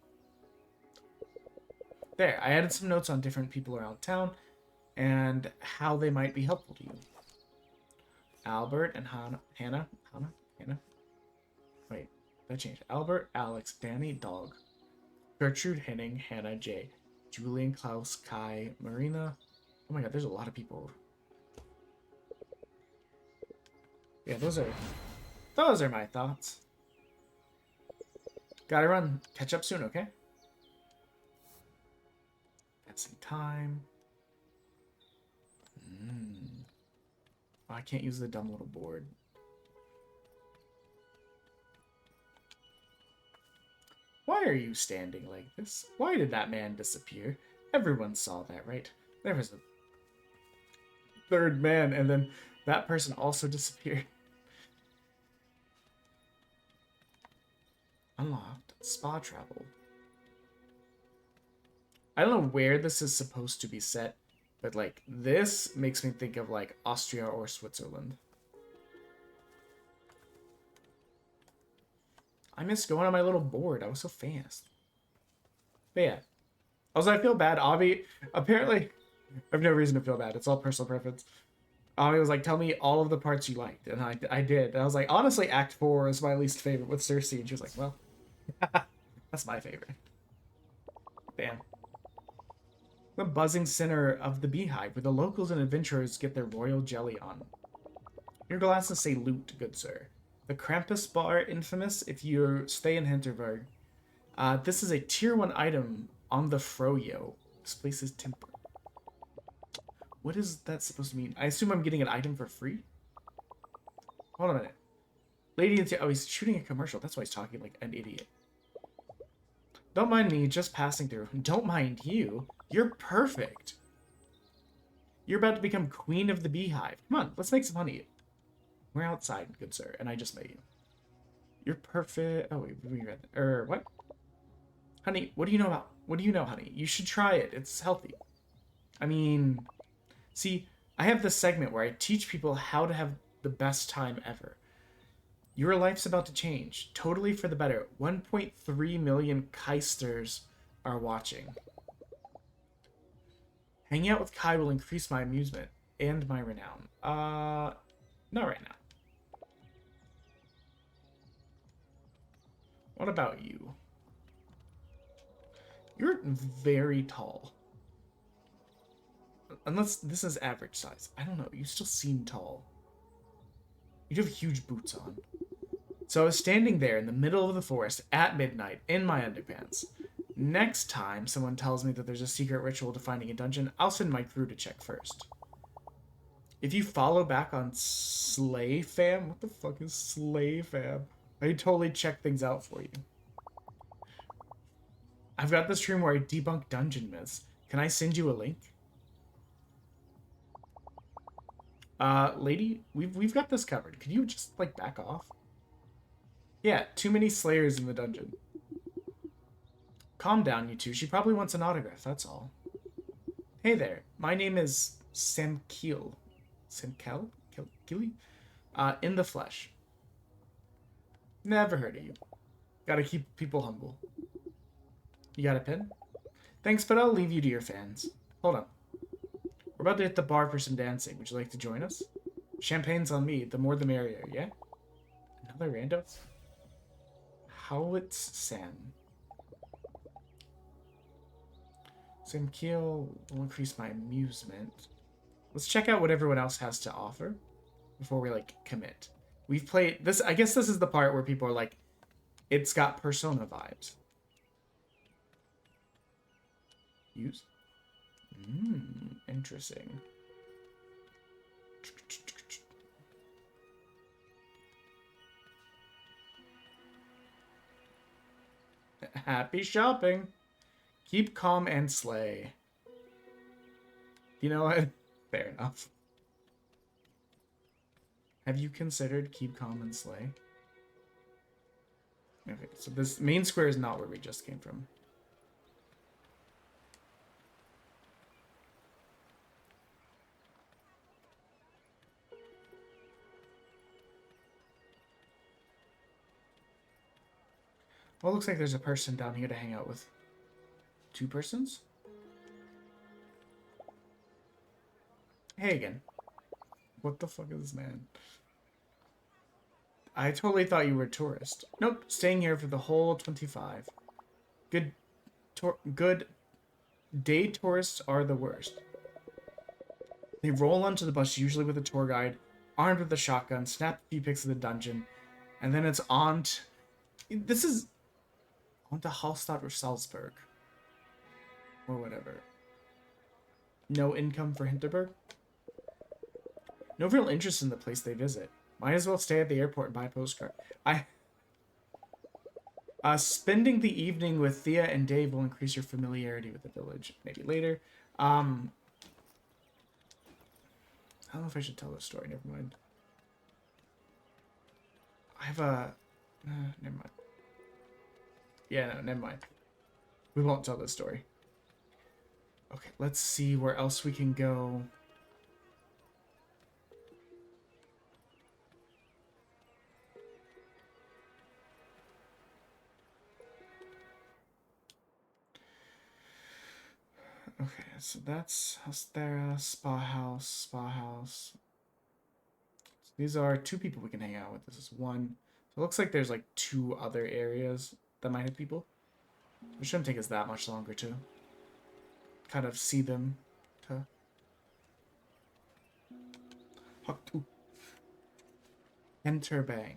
There, I added some notes on different people around town and how they might be helpful to you. Albert and Hannah. Wait, that changed. Albert, Alex, Danny, Dog. Gertrude, Henning, Hannah, Jay. Julian, Klaus, Kai, Marina. Oh my god, there's a lot of people. Yeah, those are my thoughts. Gotta run. Catch up soon, okay? Passing time. Oh, I can't use the dumb little board. Why are you standing like this? Why did that man disappear? Everyone saw that, right? There was a third man, and then that person also disappeared. Unlocked. Spa travel. I don't know where this is supposed to be set, but like this makes me think of like Austria or Switzerland. I missed going on my little board. I was so fast. But yeah. Also, I feel bad. Avi, apparently, I have no reason to feel bad. It's all personal preference. Avi was like, tell me all of the parts you liked. And I did. And I was like, honestly, Act 4 is my least favorite with Cersei. And she was like, well, that's my favorite. Damn. The buzzing center of the beehive, where the locals and adventurers get their royal jelly on. Your glasses say loot, good sir. The Krampus bar, infamous if you stay in Hinterberg. This is a tier 1 item on the Froyo. This place is tempered. What is that supposed to mean? I assume I'm getting an item for free? Hold on a minute. Lady, oh, he's shooting a commercial. That's why he's talking like an idiot. Don't mind me, just passing through. Don't mind you. You're perfect. You're about to become queen of the beehive. Come on, let's make some honey. We're outside, good sir, and I just met you. You're perfect. Oh, wait, we read that. What? Honey, what do you know about? What do you know, honey? You should try it. It's healthy. I mean, see, I have this segment where I teach people how to have the best time ever. Your life's about to change, totally for the better. 1.3 million Keisters are watching. Hanging out with Kai will increase my amusement and my renown. Not right now. What about you? You're very tall. Unless this is average size. I don't know. You still seem tall. You have huge boots on. So I was standing there in the middle of the forest at midnight in my underpants. Next time someone tells me that there's a secret ritual to finding a dungeon, I'll send my crew to check first. If you follow back on Slay Fam, what the fuck is Slay Fam? I totally check things out for you. I've got this stream where I debunk dungeon myths. Can I send you a link? Lady, we've got this covered. Could you just, like, back off? Yeah, too many slayers in the dungeon. Calm down, you two. She probably wants an autograph, that's all. Hey there. My name is Samkeel. Samkel? Kili? In the flesh. Never heard of you. Gotta keep people humble. You got a pen? Thanks, but I'll leave you to your fans. Hold on. We're about to hit the bar for some dancing. Would you like to join us? Champagne's on me. The more the merrier, yeah? Another rando? Howitz Sam. Samkeel will increase my amusement. Let's check out what everyone else has to offer before we, like, commit. We've played this. I guess this is the part where people are like, it's got Persona vibes. Use? Interesting. Happy shopping. Keep calm and slay. You know what? Fair enough. Have you considered keep calm and slay? Okay, so this main square is not where we just came from. Well, it looks like there's a person down here to hang out with. 2 persons? Hey again. What the fuck is this man? I totally thought you were a tourist. Nope, staying here for the whole 25. Good day tourists are the worst. They roll onto the bus, usually with a tour guide, armed with a shotgun, snap a few pics of the dungeon, and then it's on to... This is... on to Hallstatt or Salzburg. Or whatever. No income for Hinterberg? No real interest in the place they visit. Might as well stay at the airport and buy a postcard. Spending the evening with Thea and Dave will increase your familiarity with the village. Maybe later. I don't know if I should tell this story. Never mind. I have a... never mind. Yeah, no, never mind. We won't tell this story. Okay, let's see where else we can go. Okay, so that's Hostera, Spa House. So these are 2 people we can hang out with. This is 1. So it looks like there's like 2 other areas that might have people. It shouldn't take us that much longer to kind of see them. Hinterberg.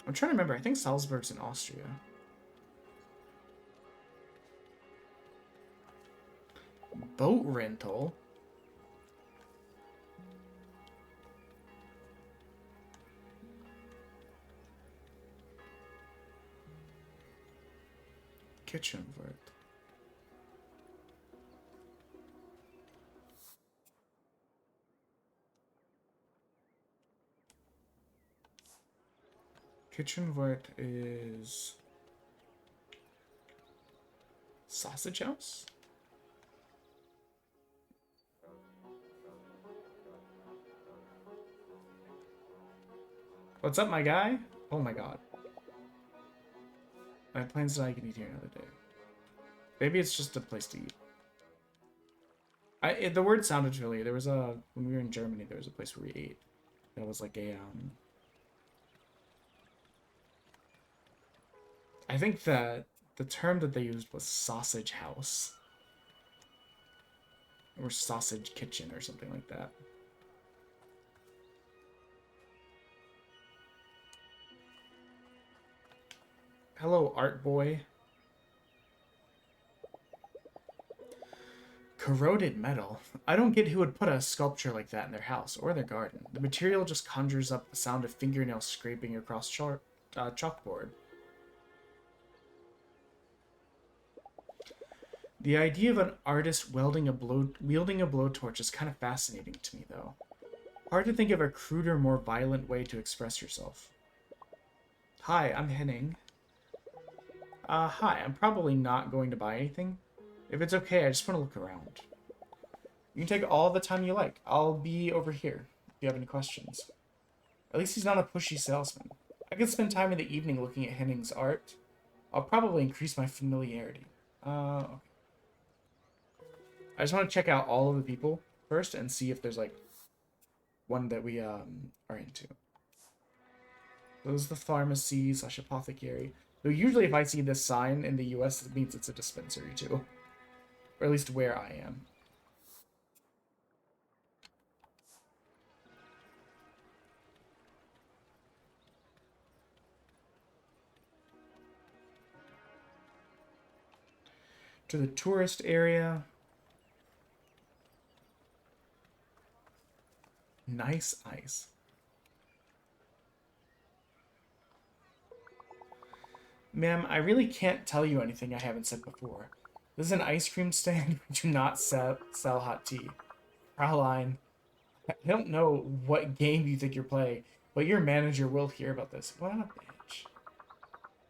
I'm trying to remember. I think Salzburg's in Austria. Boat rental. Kitchen work. Kitchen work is Sausage House? What's up, my guy? Oh my god. I have plans that I can eat here another day. Maybe it's just a place to eat. The word sounded familiar. There was a... When we were in Germany, there was a place where we ate. That was like a, I think that the term that they used was sausage house. Or sausage kitchen or something like that. Hello, art boy. Corroded metal? I don't get who would put a sculpture like that in their house or their garden. The material just conjures up the sound of fingernails scraping across chalkboard. The idea of an artist wielding a blowtorch is kind of fascinating to me, though. Hard to think of a cruder, more violent way to express yourself. Hi, I'm Henning. Hi, I'm probably not going to buy anything. If it's okay, I just want to look around. You can take all the time you like. I'll be over here if you have any questions. At least he's not a pushy salesman. I could spend time in the evening looking at Henning's art. I'll probably increase my familiarity. Okay. I just want to check out all of the people first and see if there's, like, one that we are into. Those are the pharmacy / apothecary. Though usually if I see this sign in the US, it means it's a dispensary too. Or at least where I am. To the tourist area. Nice ice. Ma'am, I really can't tell you anything I haven't said before. This is an ice cream stand. We do not sell hot tea. Fraulein, I don't know what game you think you're playing, but your manager will hear about this. What a bitch.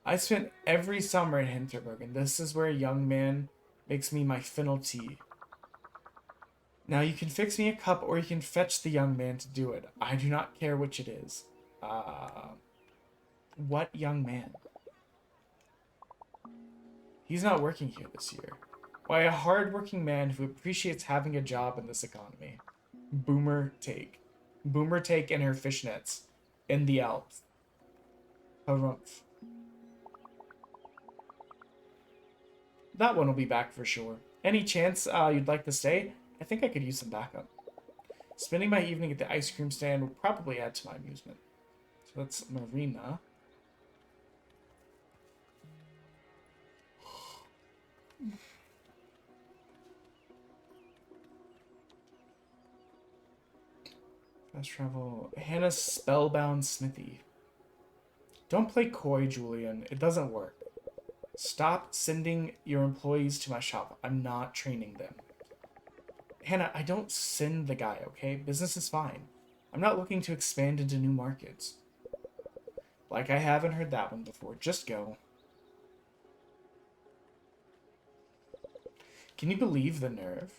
I spent every summer in Hinterberg, and this is where a young man makes me my fennel tea. Now you can fix me a cup, or you can fetch the young man to do it. I do not care which it is. What young man? He's not working here this year. Why, a hard-working man who appreciates having a job in this economy. Boomer Take. Boomer Take and her fishnets. In the Alps. Harumph. That one will be back for sure. Any chance you'd like to stay? I think I could use some backup. Spending my evening at the ice cream stand will probably add to my amusement. So that's Marina. Fast travel. Hannah's spellbound smithy. Don't play coy, Julian. It doesn't work. Stop sending your employees to my shop. I'm not training them. Hannah, I don't send the guy, okay? Business is fine. I'm not looking to expand into new markets. Like, I haven't heard that one before. Just go. Can you believe the nerve?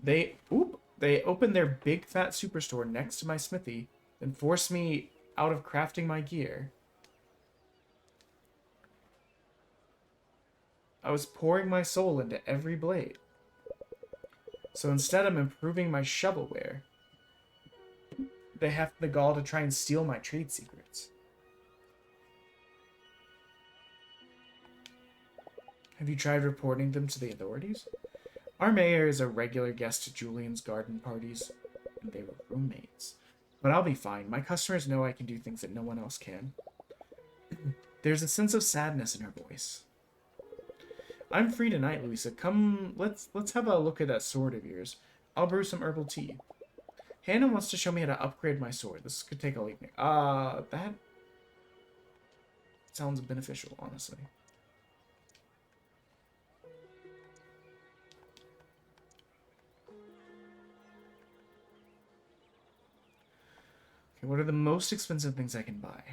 They opened their big fat superstore next to my smithy, then forced me out of crafting my gear. I was pouring my soul into every blade. So instead of improving my shovelware, they have the gall to try and steal my trade secrets. Have you tried reporting them to the authorities? Our mayor is a regular guest to Julian's garden parties, and they were roommates. But I'll be fine. My customers know I can do things that no one else can. There's a sense of sadness in her voice. I'm free tonight, Louisa. Come, let's have a look at that sword of yours. I'll brew some herbal tea. Hannah wants to show me how to upgrade my sword. This could take all evening. That sounds beneficial, honestly. Okay, what are the most expensive things I can buy?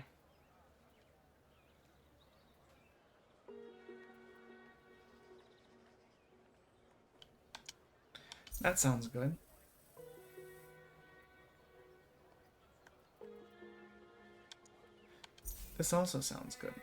That sounds good. This also sounds good.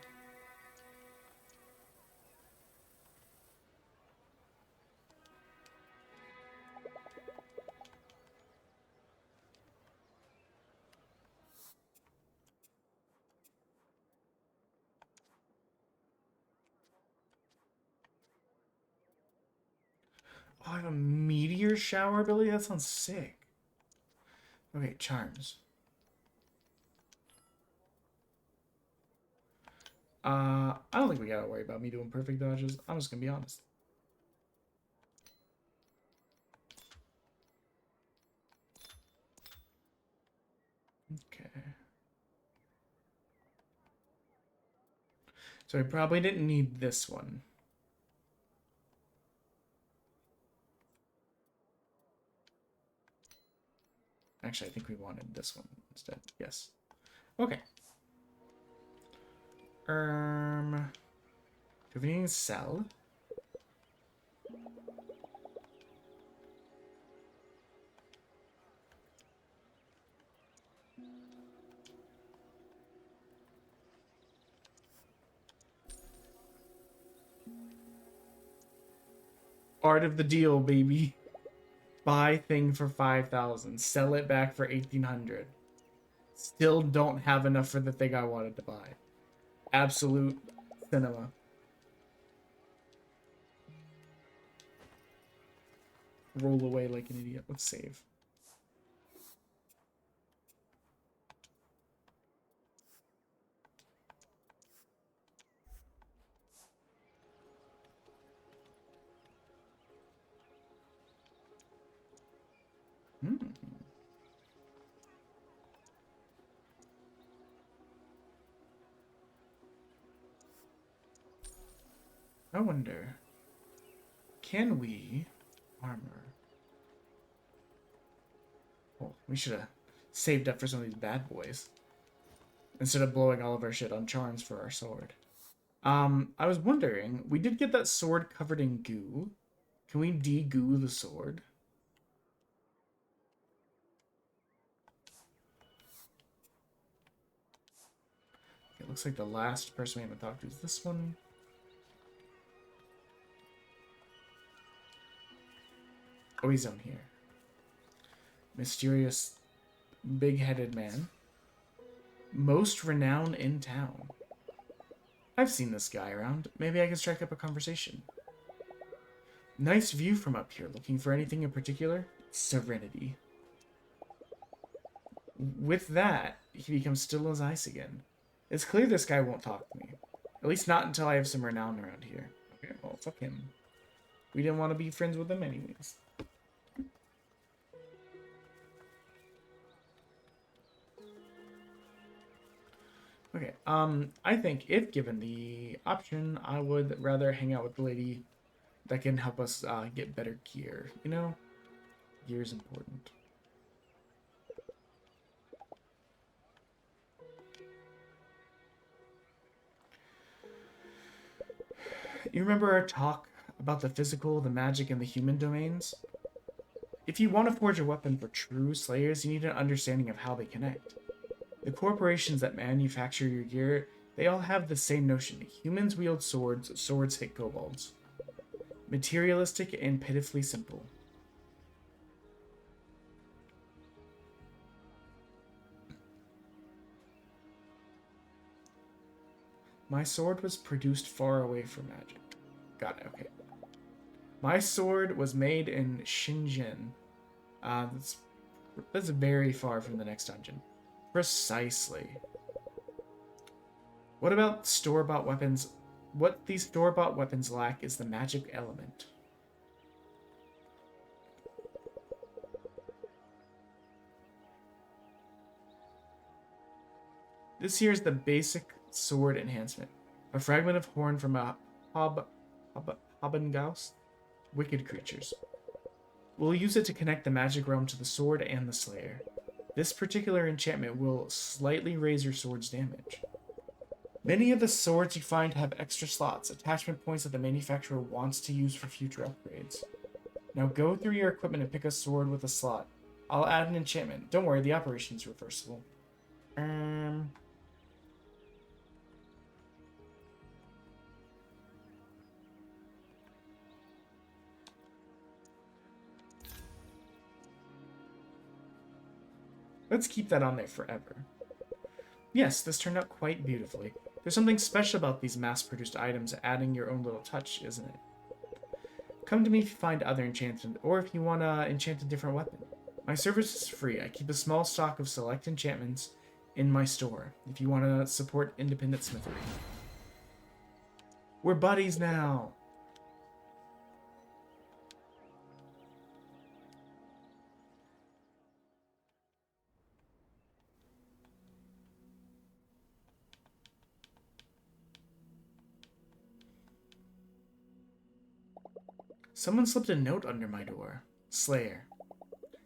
Oh, I have a meteor shower ability? That sounds sick. Okay, charms. I don't think we gotta worry about me doing perfect dodges. I'm just gonna be honest. Okay. So I probably didn't need this one. Actually, I think we wanted this one instead. Yes. Okay. Do we need to sell? Part of the deal, baby. Buy thing for 5,000. Sell it back for 1,800. Still don't have enough for the thing I wanted to buy. Absolute cinema. Roll away like an idiot. Let's save. I wonder, can we armor? Oh, we should have saved up for some of these bad boys instead of blowing all of our shit on charms for our sword. I was wondering, we did get that sword covered in goo. Can we de-goo the sword? It looks like the last person we haven't talked to is this one. Oh, he's down here. Mysterious, big-headed man. Most renowned in town. I've seen this guy around. Maybe I can strike up a conversation. Nice view from up here. Looking for anything in particular? Serenity. With that, he becomes still as ice again. It's clear this guy won't talk to me. At least not until I have some renown around here. Okay, well, fuck him. We didn't want to be friends with him anyways. Okay, I think if given the option, I would rather hang out with the lady that can help us get better gear. You know, gear is important. You remember our talk about the physical, the magic, and the human domains? If you want to forge a weapon for true slayers, you need an understanding of how they connect. The corporations that manufacture your gear, they all have the same notion. Humans wield swords, swords hit kobolds. Materialistic and pitifully simple. My sword was produced far away from magic. Got it, okay. My sword was made in Shenzhen. That's very far from the next dungeon. Precisely. What about store-bought weapons? What these store-bought weapons lack is the magic element. This here is the basic sword enhancement. A fragment of horn from a Habengaus. Wicked creatures. We'll use it to connect the magic realm to the sword and the slayer. This particular enchantment will slightly raise your sword's damage. Many of the swords you find have extra slots, attachment points that the manufacturer wants to use for future upgrades. Now go through your equipment and pick a sword with a slot. I'll add an enchantment. Don't worry, the operation is reversible. Let's keep that on there forever. Yes, this turned out quite beautifully. There's something special about these mass-produced items, adding your own little touch, isn't it? Come to me if you find other enchantment, or if you want to enchant a different weapon. My service is free. I keep a small stock of select enchantments in my store, if you want to support independent smithery. We're buddies now! Someone slipped a note under my door. Slayer.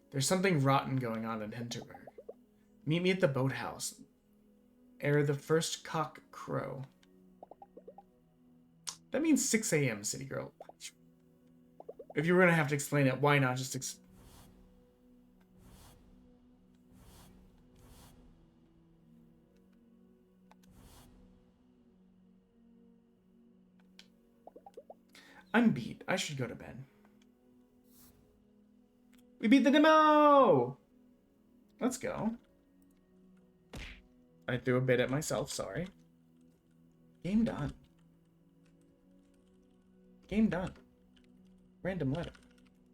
There's something rotten going on in Hinterberg. Meet me at the boathouse. Ere the first cock crow. That means 6 a.m., city girl. If you were gonna have to explain it, why not just I'm beat. I should go to bed. We beat the demo! Let's go. I threw a bit at myself, sorry. Game done. Game done. Random letter.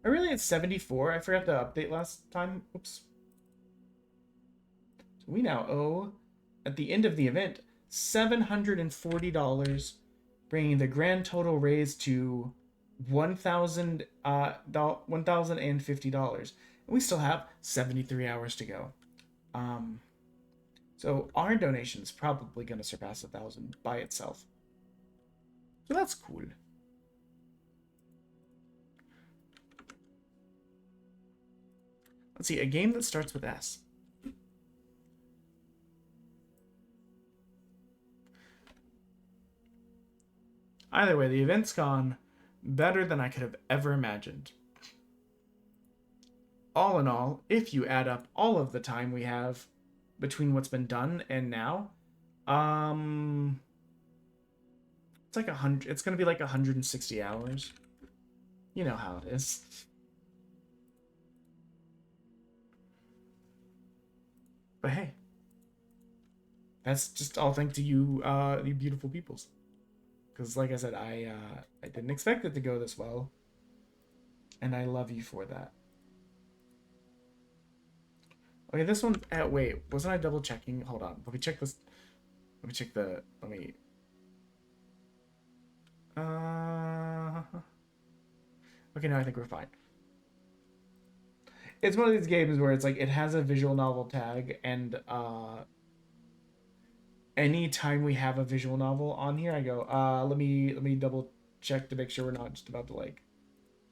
I really at 74. I forgot to update last time. Oops. So we now owe, at the end of the event, $740, bringing the grand total raised to $1,050. And we still have 73 hours to go. So our donation is probably going to surpass 1,000 by itself. So that's cool. Let's see, a game that starts with S. Either way, the event's gone better than I could have ever imagined. All in all, if you add up all of the time we have between what's been done and now, it's like 100. It's gonna be like 160 hours. You know how it is. But hey, that's just all thanks to you, you beautiful peoples. Because like I said, I didn't expect it to go this well, and I love you for that. Okay, this one. Wait, wasn't I double checking? Hold on. Let me check this. Let me check the. Let me. Okay, no, I think we're fine. It's one of these games where it's like it has a visual novel tag, and anytime we have a visual novel on here, I go, let me double check to make sure we're not just about to like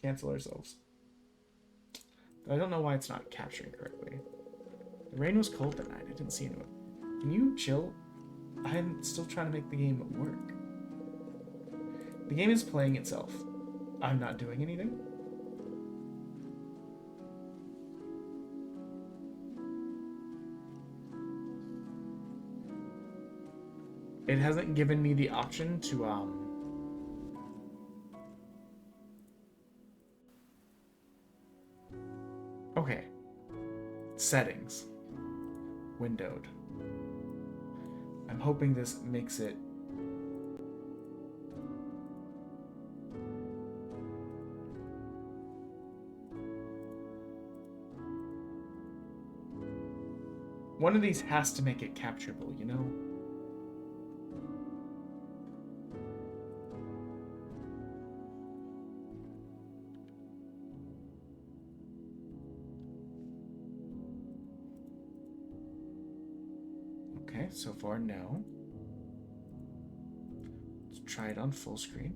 cancel ourselves. But I don't know why it's not capturing correctly. The rain was cold that night. I didn't see anyone. Can you chill? I'm still trying to make the game work. The game is playing itself. I'm not doing anything. It hasn't given me the option to, Okay. Settings. Windowed. I'm hoping this makes it... One of these has to make it capturable, you know? Okay, so far, no. Let's try it on full screen.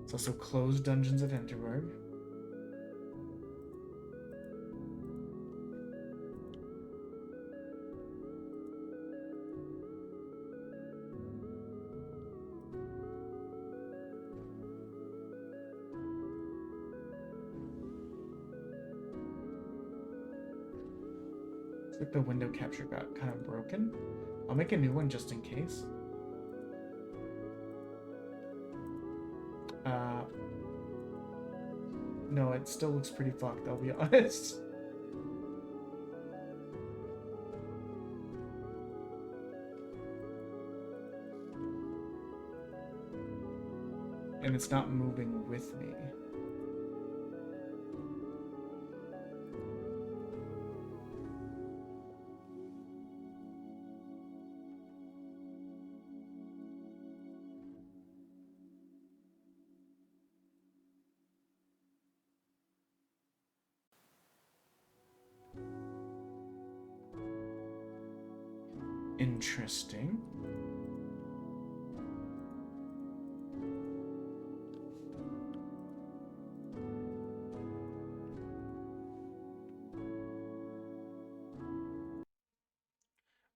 It's also closed Dungeons of Hinterberg. It's like the window capture got kind of broken. I'll make a new one just in case. No, it still looks pretty fucked, I'll be honest. and it's not moving with me. Interesting.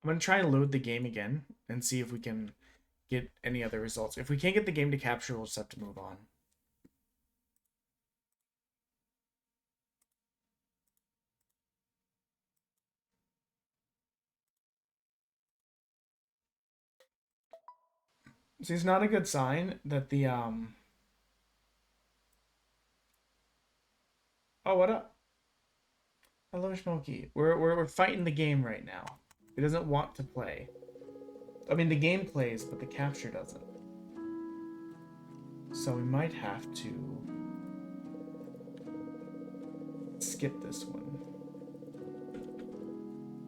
I'm going to try and load the game again and see if we can get any other results. If we can't get the game to capture, we'll just have to move on. See, it's not a good sign that the Oh, what up? Hello, Smokey. We're fighting the game right now. It doesn't want to play. I mean, the game plays, but the capture doesn't. So we might have to skip this one.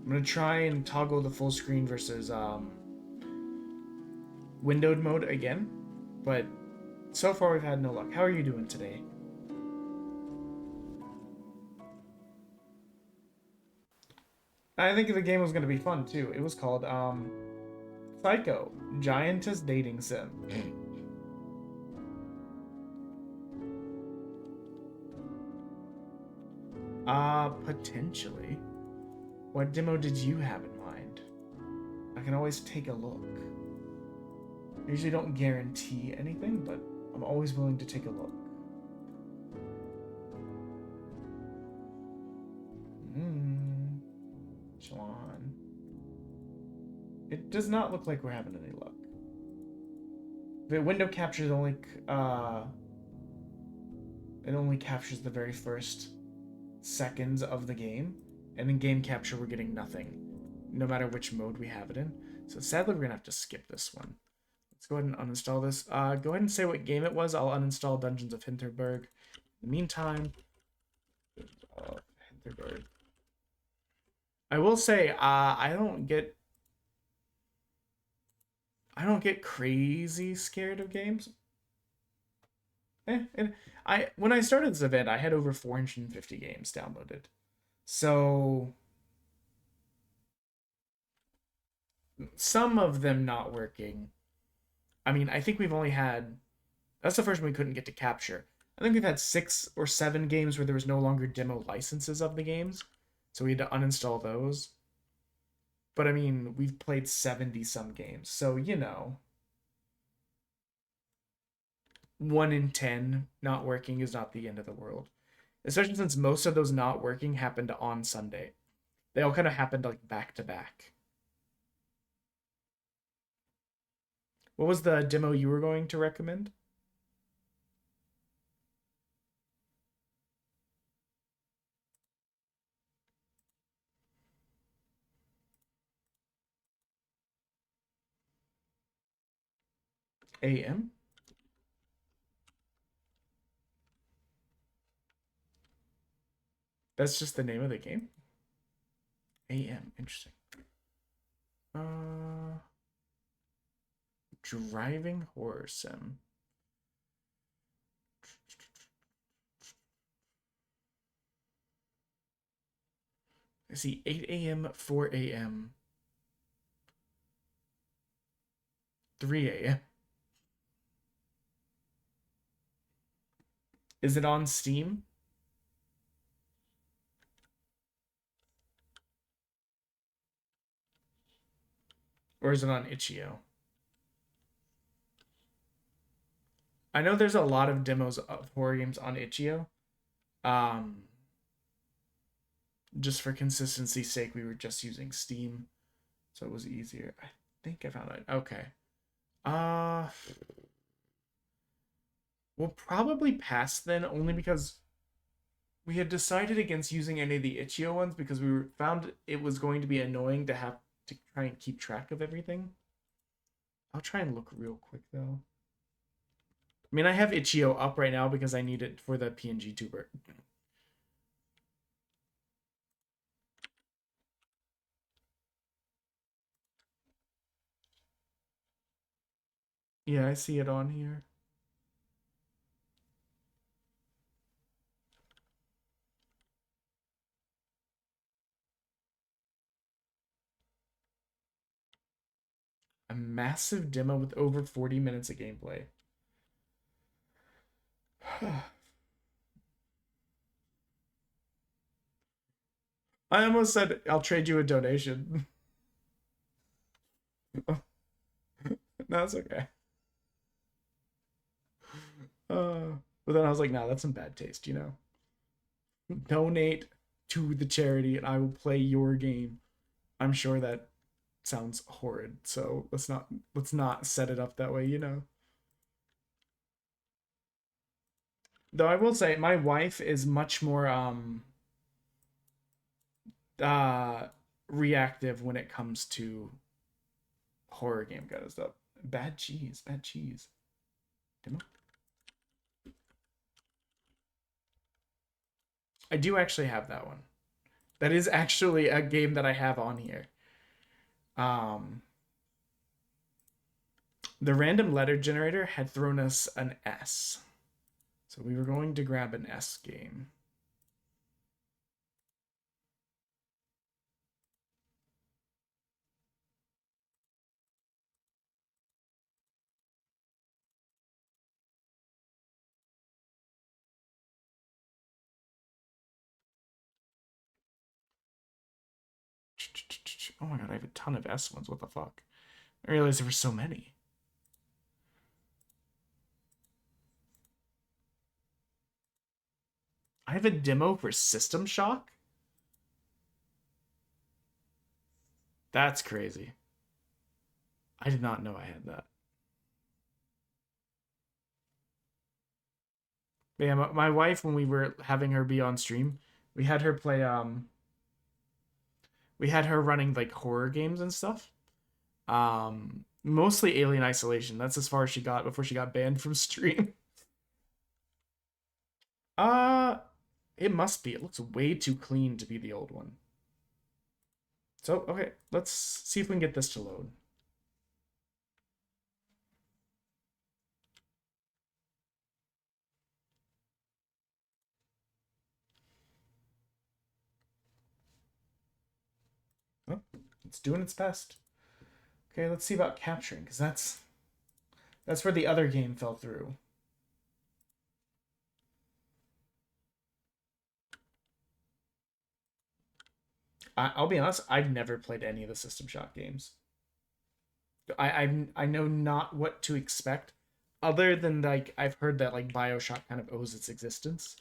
I'm gonna try and toggle the full screen versus windowed mode again, but so far we've had no luck. How are you doing today? I think the game was gonna be fun too. It was called Psycho Giantess Dating Sim. Potentially. What demo did you have in mind? I can always take a look. I usually don't guarantee anything, but I'm always willing to take a look. Shalon. It does not look like we're having any luck. The window captures only it only captures the very first seconds of the game, and in game capture we're getting nothing, no matter which mode we have it in. So sadly we're gonna have to skip this one. Let's go ahead and uninstall this. Go ahead and say what game it was. I'll uninstall Dungeons of Hinterberg. In the meantime, Hinterberg. I will say, I don't get crazy scared of games. And when I started this event, I had over 450 games downloaded. So some of them not working. I mean, I think we've only had, that's the first one we couldn't get to capture. I think we've had 6 or 7 games where there was no longer demo licenses of the games. So we had to uninstall those. But I mean, we've played 70 some games. So, you know, 1 in 10 not working is not the end of the world. Especially since most of those not working happened on Sunday. They all kind of happened like back to back. What was the demo you were going to recommend? AM? That's just the name of the game? AM, interesting. Driving horror sim. I see 8 a.m., 4 a.m., 3 a.m. Is it on Steam? Or is it on itch.io? I know there's a lot of demos of horror games on itch.io. Just for consistency's sake, we were just using Steam, so it was easier. I think I found it. Okay. We'll probably pass then, only because we had decided against using any of the itch.io ones because we found it was going to be annoying to have to try and keep track of everything. I'll try and look real quick though. I mean, I have Itch.io up right now because I need it for the PNG tuber. Yeah, I see it on here. A massive demo with over 40 minutes of gameplay. I almost said I'll trade you a donation. No, it's okay. But then I was like, nah, that's some bad taste, you know? Donate to the charity and I will play your game. I'm sure that sounds horrid, so let's not set it up that way, you know? Though I will say my wife is much more reactive when it comes to horror game kind of stuff. Bad cheese. Demo? I do actually have that one. That is actually a game that I have on here. The random letter generator had thrown us an S. So we were going to grab an S game. Oh my god, I have a ton of S ones. What the fuck? I realized there were so many. I have a demo for System Shock? That's crazy. I did not know I had that. But yeah, my wife, when we were having her be on stream, we had her play, we had her running, like, horror games and stuff. Mostly Alien Isolation. That's as far as she got before she got banned from stream. It must be. It looks way too clean to be the old one. So, okay, let's see if we can get this to load. Oh, it's doing its best. Okay, let's see about capturing, because that's where the other game fell through. I'll be honest, I've never played any of the System Shock games. I know not what to expect, other than, like, I've heard that, like, BioShock kind of owes its existence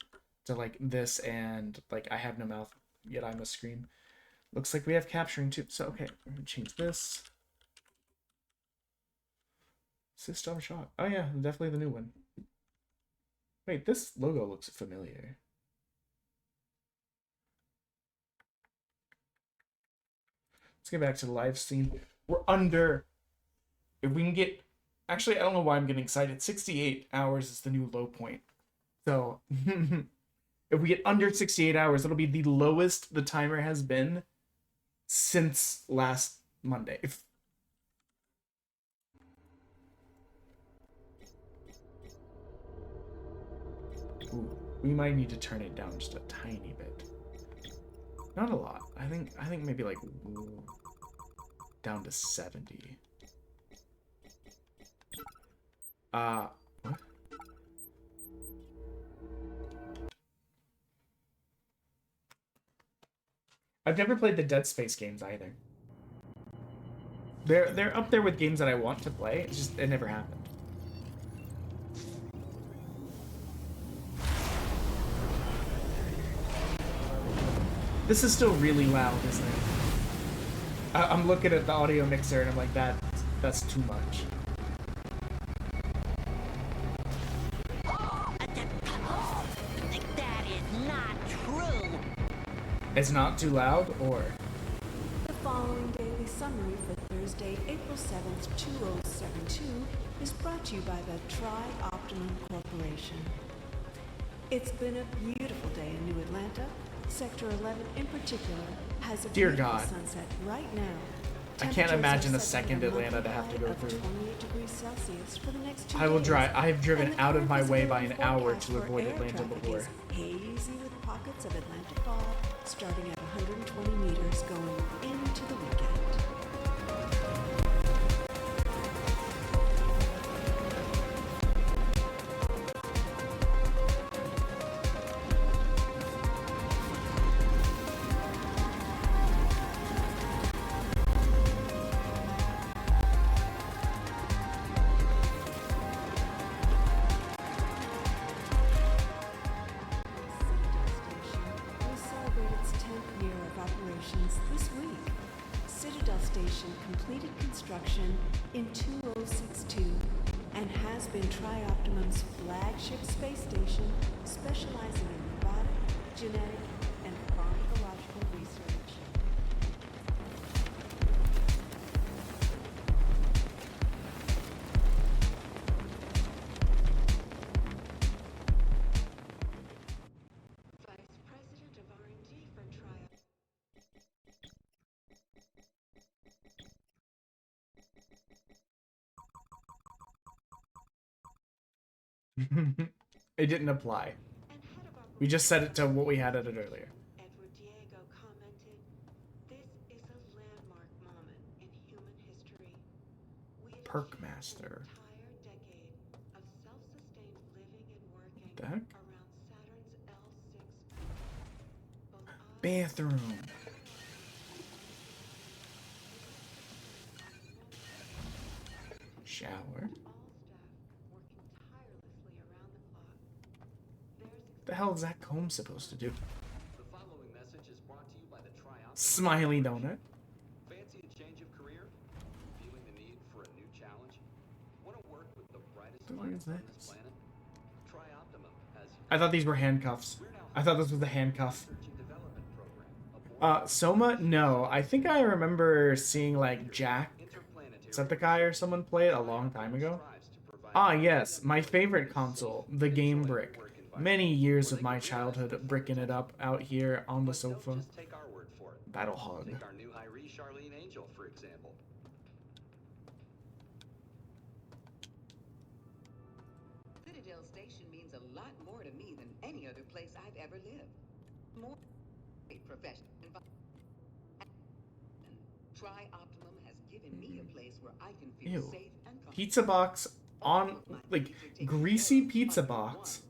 to, like, this and, like, I have no mouth, yet I must scream. Looks like we have capturing too. So, okay, I'm gonna change this. System Shock. Oh yeah, definitely the new one. Wait, this logo looks familiar. Let's get back to the live scene. We're under. If we can get. Actually, I don't know why I'm getting excited. 68 hours is the new low point. So, if we get under 68 hours, it'll be the lowest the timer has been since last Monday. Ooh, we might need to turn it down just a tiny bit. Not a lot. I think maybe like down to 70. What? I've never played the Dead Space games either. They're up there with games that I want to play. It's just it never happened. This is still really loud, isn't it? I'm looking at the audio mixer and I'm like, that's too much. That is not true. It's not too loud, or? The following daily summary for Thursday, April 7th, 2072 is brought to you by the Tri-Op Optimum Corporation. It's been a beautiful day in New Atlanta. Sector 11 in particular has a Dear beautiful God. sunset right now. I can't Temperatures imagine are a set second at a Atlanta to monthly have to go high of through. 28 degrees Celsius for the next 2 I will days. drive. I have driven And the out of current my way by an visibility hour forecast to for avoid air Atlanta traffic before. is hazy with pockets of Atlantic fog starting at 120 meters going into the weekend. Will celebrate its 10th year of operations this week. Citadel Station completed construction in 2062 and has been Tri-Optimum's flagship space station specializing in robotic, genetic, and pharmacological research. Vice President of R&D for Tri-Optimum. It didn't apply. And head of We just set it to what we had at it earlier. Edward Diego commented, "This is a landmark moment in human history. We have Perk achieved Master. an entire decade of self-sustained living and working The heck? around Saturn's L6 both I Bathroom. Shower. all staff working tirelessly around the clock. There's The hell is that comb supposed to do? The following message is brought to you by the Tri-Optimum. Smiley donut. Fancy a change of career? Feeling the need for a new challenge? Want to work with the brightest What minds is on this? this planet? Tri-Optimum has I thought these were handcuffs. I thought this was the handcuff. research and development program. Soma? No. I think I remember seeing, like, Jack Septiceye or someone play it a long time ago. Ah, yes. My favorite console, the Game Brick. Many years of my childhood bricking it up out here on the sofa. Just take our word for it. Battle Hog. Take our new Hiree Charlene Angel, for example. Citadel Station means a lot more to me than any other place I've ever lived. More professional. Tri-Optimum has given me a place where I can feel Ew. safe and comfortable. Pizza box on, like, greasy pizza box.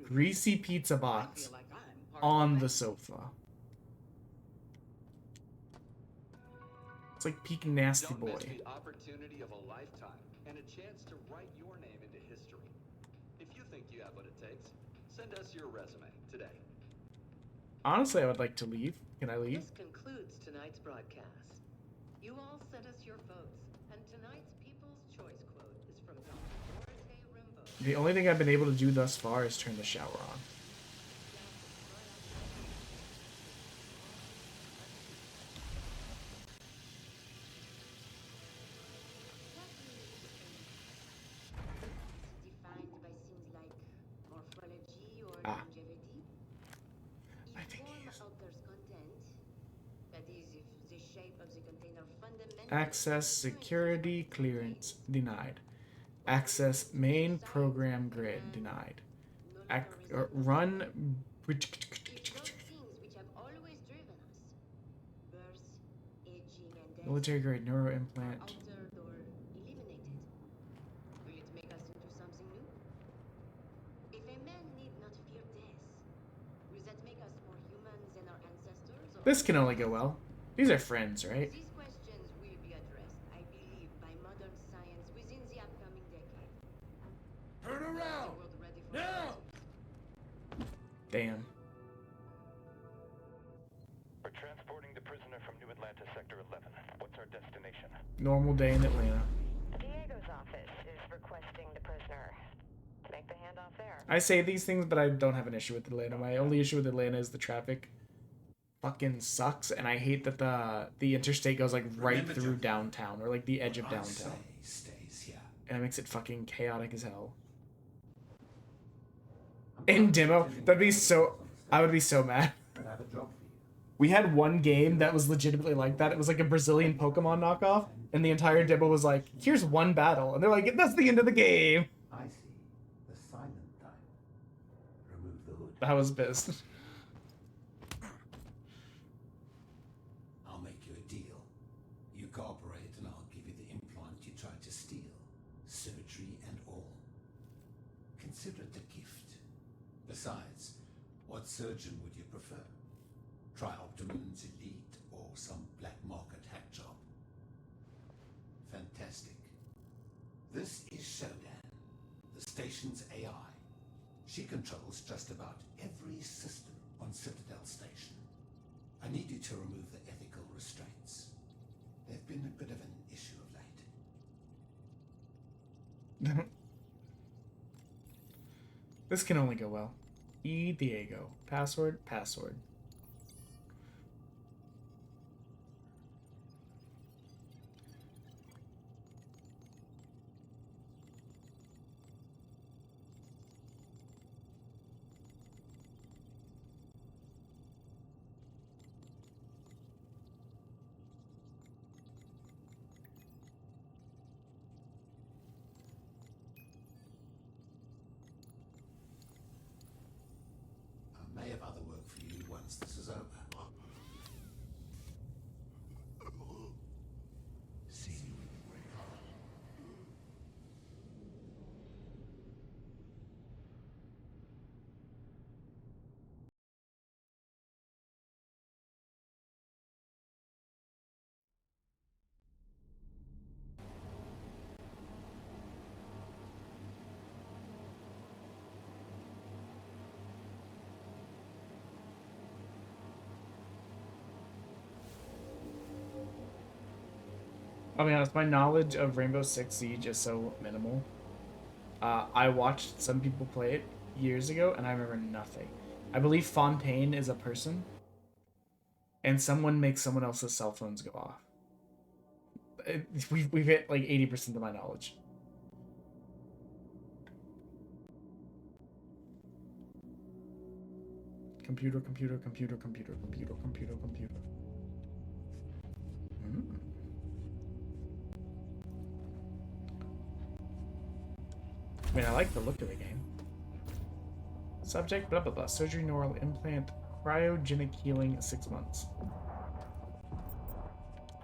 Greasy pizza box on the sofa. It's like peak nasty Don't miss boy. the opportunity of a lifetime and a chance to write your name into history. If you think you have what it takes, send us your resume today. Honestly, I would like to leave. Can I leave? This concludes tonight's broadcast. You all sent us your votes, and tonight's People's Choice quote is from Dr. Dorothy Rimbaud. The only thing I've been able to do thus far is turn the shower on. Defined by things like morphology or Ah. longevity. I If think form he is. alters content, that is, if the shape of the container fundamentally Access security clearance denied. Access main program grid denied. Run. if those things which have always driven us, birth, aging, and death, Military grade neuro are implant. altered or eliminated, will it make us into something new? If a man need not fear death, will that make us more human than our ancestors? Or This can only go well. These are friends, right? These questions will be addressed, I believe, by modern science within the upcoming decade. Turn around! The world ready for Now! Damn. We're transporting the prisoner from New Atlanta, Sector 11. What's our destination? Normal day in Atlanta. Diego's office is requesting the prisoner. Make the handoff there. I say these things, but I don't have an issue with Atlanta. My only issue with Atlanta is the traffic fucking sucks, and I hate that the interstate goes like right through downtown or like the edge of downtown. Stays here. And it makes it fucking chaotic as hell. In demo, that'd be so. I would be so mad. We had one game that was legitimately like that. It was like a Brazilian Pokemon knockoff, and the entire demo was like, "Here's one battle," and they're like, "That's the end of the game." I see. The silent time. Remove the hood. I was pissed. I'll make you a deal. You cooperate and I'll give you the implant you tried to steal. Surgery and all. Consider it a gift. Besides, what surgeon would you prefer? Trioptiman's elite or some black market hack job? Fantastic. This is Shodan, the station's AI. She controls just about every system on Citadel Station. I need you to remove the ethical restraints. They've been a bit of an issue of late. This can only go well. Diego. Password, password. I may have other work for you once this is over. See you. I'll be honest, my knowledge of Rainbow Six Siege is so minimal. I watched some people play it years ago, and I remember nothing. I believe Fontaine is a person, and someone makes someone else's cell phones go off. We've hit like 80% of my knowledge. Computer. I mean, I like the look of the game. Subject, blah, blah, blah. Surgery, neural implant, cryogenic healing, 6 months.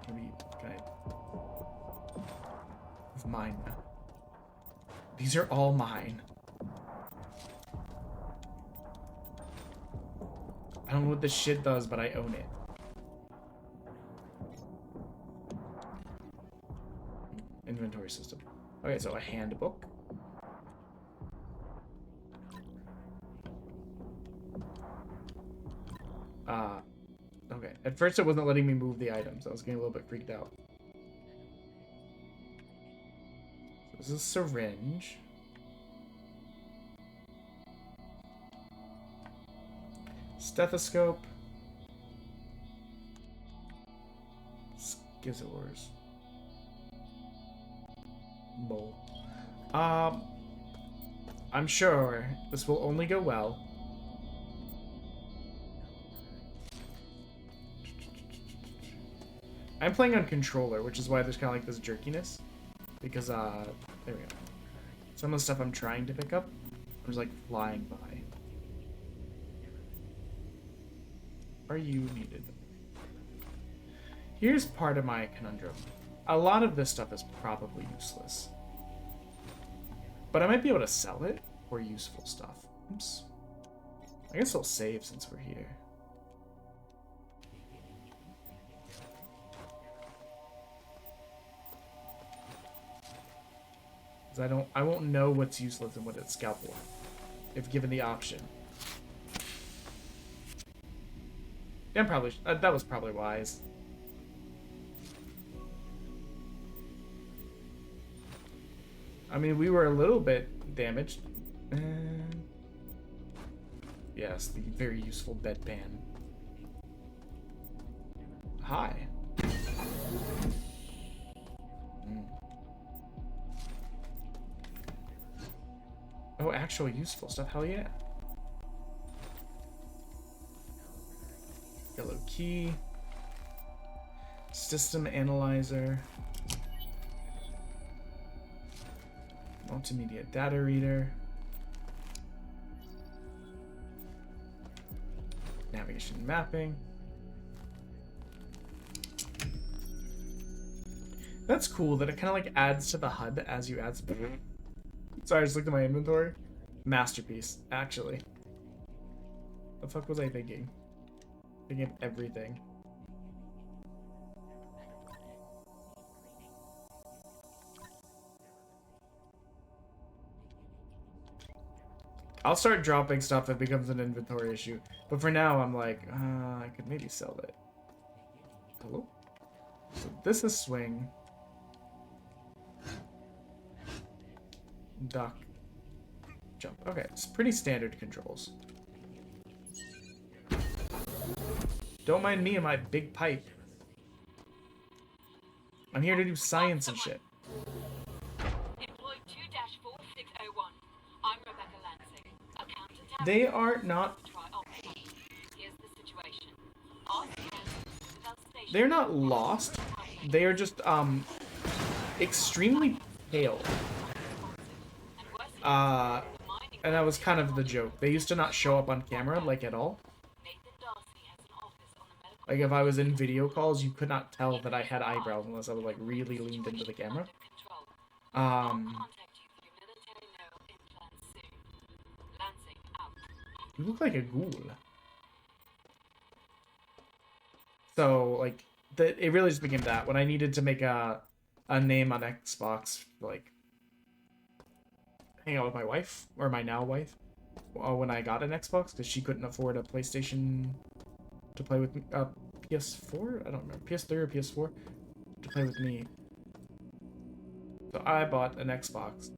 Maybe, can I... It's mine now. These are all mine. I don't know what this shit does, but I own it. Inventory system. Okay, so a handbook. Okay. At first it wasn't letting me move the items. I was getting a little bit freaked out. So this is a syringe. Stethoscope. Schizours. Bowl. I'm sure this will only go well. I'm playing on controller, which is why there's kind of like this jerkiness. Because, there we go. Some of the stuff I'm trying to pick up, I'm just like flying by. Are you needed? Here's part of my conundrum. A lot of this stuff is probably useless. But I might be able to sell it for useful stuff. Oops. I guess I'll save since we're here. I won't know what's useless and what it's scalpable if given the option. Yeah, probably that was probably wise. I mean, we were a little bit damaged. Yes, the very useful bedpan. Hi. Oh, actual useful stuff. Hell yeah. Yellow key. System analyzer. Multimedia data reader. Navigation mapping. That's cool that it kind of like adds to the HUD as you add stuff. Sorry, I just looked at my inventory. Masterpiece, actually. The fuck was I thinking? Thinking of everything. I'll start dropping stuff that becomes an inventory issue. But for now, I'm like, I could maybe sell it. Hello? So this is swing. Duck. Jump. Okay, it's pretty standard controls. Don't mind me and my big pipe. I'm here to do science and shit. They are not... They're not lost. They are just, extremely pale. And that was kind of the joke. They used to not show up on camera, like, at all. Like, if I was in video calls, you could not tell that I had eyebrows unless I was, like, really leaned into the camera. You look like a ghoul. So, like, it really just became that. When I needed to make a name on Xbox, like, hang out with my wife, or my now wife, when I got an Xbox, because she couldn't afford a PlayStation to play with me, PS4? I don't remember, PS3 or PS4 to play with me. So I bought an Xbox.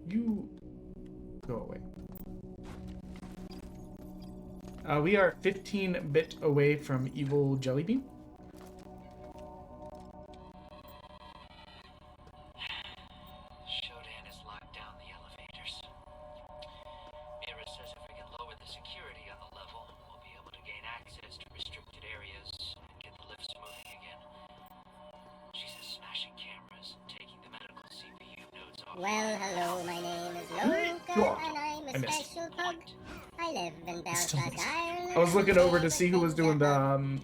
You go away. We are 15-bit away from evil Jelly Bean. Well, hello, my name is Loka, and I'm a special pug. I live in Belfast, Ireland. I was looking over to see who was doing the,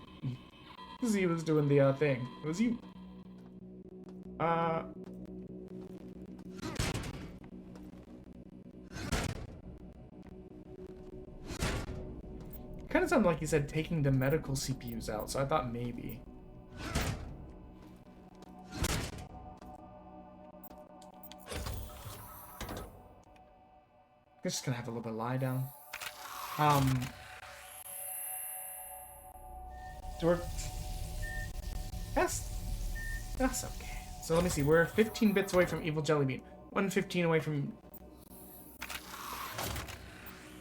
he was doing the, thing. It was you. Kind of sounded like he said taking the medical CPUs out, so I thought maybe. I'm just gonna have a little bit of lie down. That's okay. So let me see. We're 15 bits away from evil Jelly Bean. 115 away from.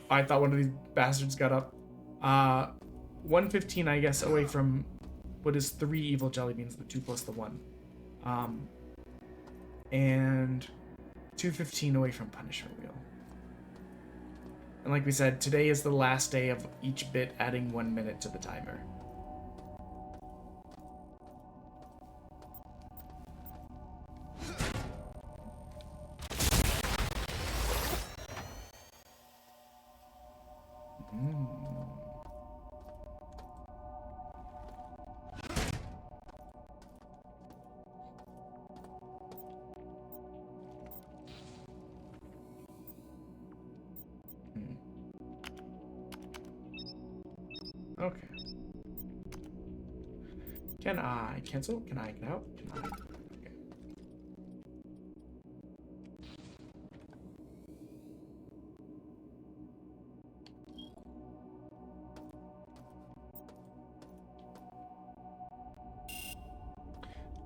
I thought one of these bastards got up. 115, I guess, away from what is 3 evil Jelly Beans, the 2 plus the 1. And 215 away from Punishment Wheel. And like we said, today is the last day of each bit adding 1 minute to the timer. Okay. Can I cancel? Can I get out? Can I? Okay.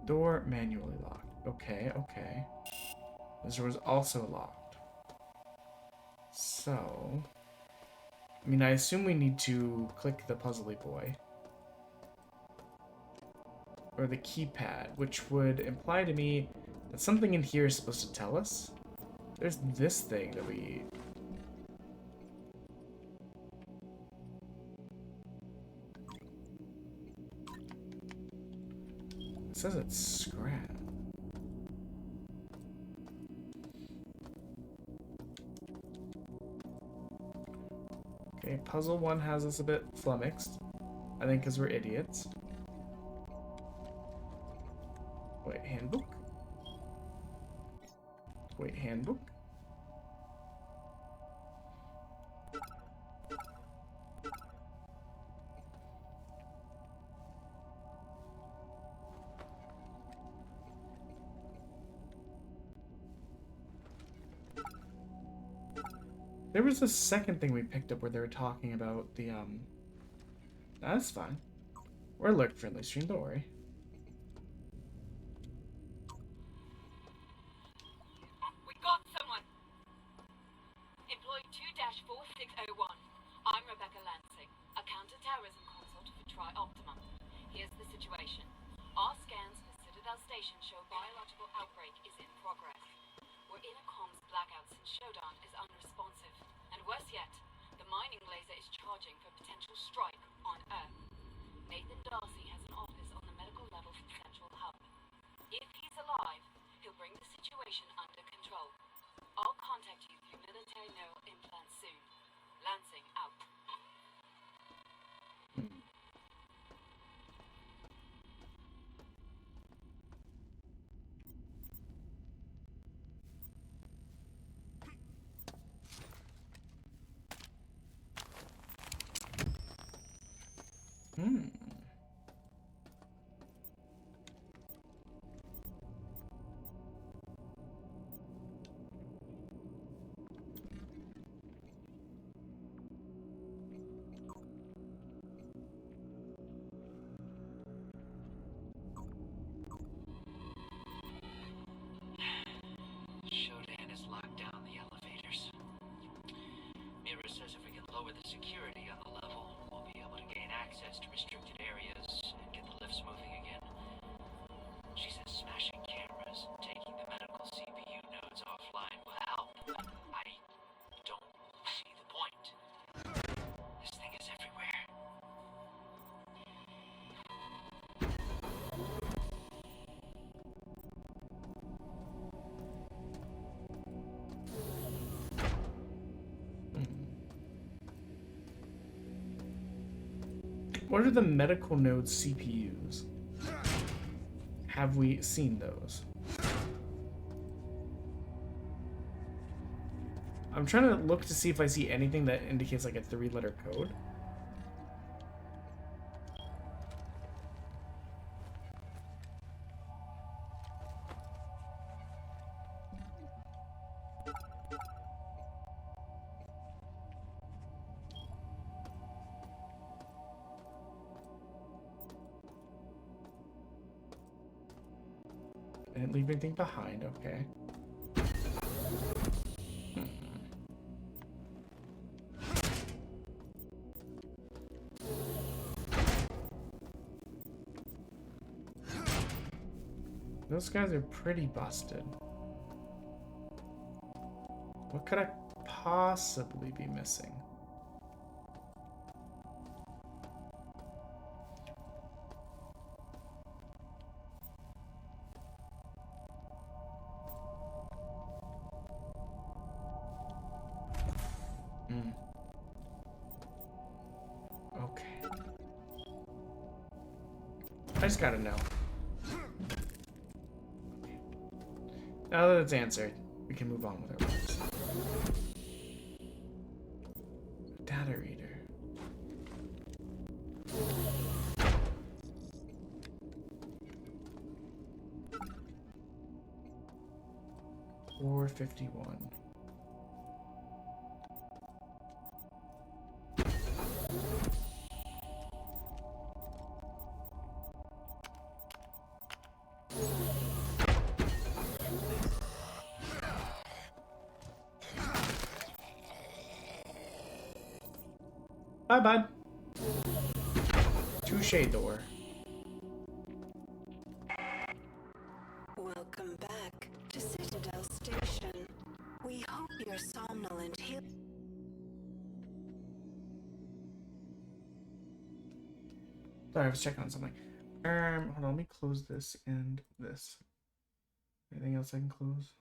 Door manually locked. Okay, okay. This door was also locked. So... I mean, I assume we need to click the puzzly boy. Or the keypad, which would imply to me that something in here is supposed to tell us. There's this thing that we... says it's scrap. Okay, puzzle 1 has us a bit flummoxed. I think because we're idiots. Wait, handbook? Wait, handbook? There was a second thing we picked up where they were talking about the, That's fine. We're alert friendly stream, don't worry. We got someone! Employee 2-4601. I'm Rebecca Lansing, a counter-terrorism consult for Tri-Optimum. Here's the situation. Our scans for Citadel Station show biological outbreak is in progress. We're in a comms blackout since Shodan is unresponsive. And worse yet, the mining laser is charging for potential strike on Earth. Nathan Darcy has an office on the medical level from Central Hub. If he's alive, he'll bring the situation under control. I'll contact you through military neural implants soon. Lansing out. Shodan has locked down the elevators. Mira says if we can lower the security on the level, we'll be able to gain access to restricted areas and get the lifts moving again. She says smashing cameras and taking the medical CPU nodes offline will help, but I don't see the point. This thing is everywhere. What are the medical node CPUs? Have we seen those? I'm trying to look to see if I see anything that indicates like a 3-letter code. I didn't leave anything behind, okay. Those guys are pretty busted. What could I possibly be missing? Okay. I just gotta know. Now that it's answered, we can move on with our lives. Data reader. Or 51. Bye, bud. Touche door. Welcome back to Citadel Station. We hope you're somnolent here. Sorry, I was checking on something. Hold on, let me close this and this. Anything else I can close?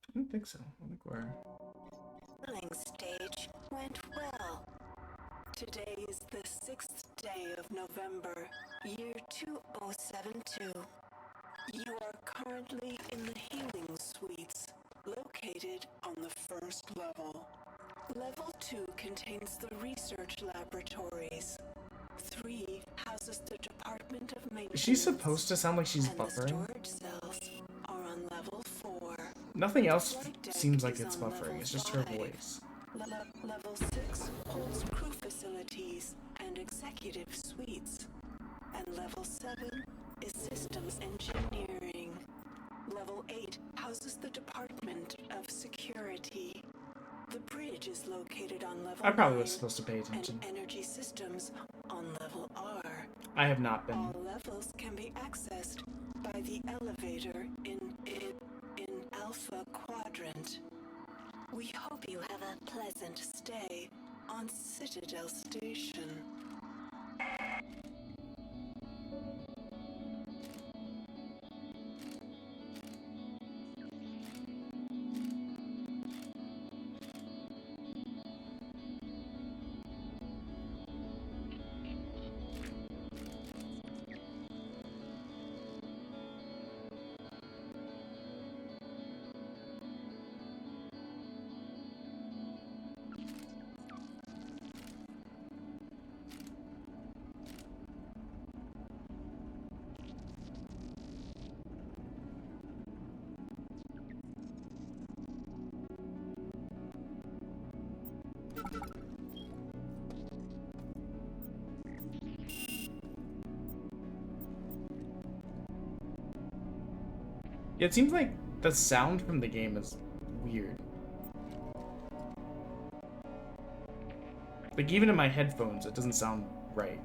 I don't think so. I think we're... Filling stage went well. Today is the 6th day of November, year 2072. You are currently in the healing suites, located on the first level. Level 2 contains the research laboratories. 3 houses the Department of Maintenance. Is she supposed to sound like she's and buffering? The storage cells are on level 4. Nothing else Flight deck seems like is it's on buffering. level It's just her 5. voice. Level 6 holds crew facilities and executive suites. And level 7 is systems engineering. Level 8 houses the Department of Security. The bridge is located on level I probably 9, was supposed to pay attention. and energy systems on level R. I have not been. All levels can be accessed by the elevator in Alpha Quadrant. We hope you have a pleasant stay on Citadel Station. Yeah, it seems like the sound from the game is weird. Like, even in my headphones, it doesn't sound right.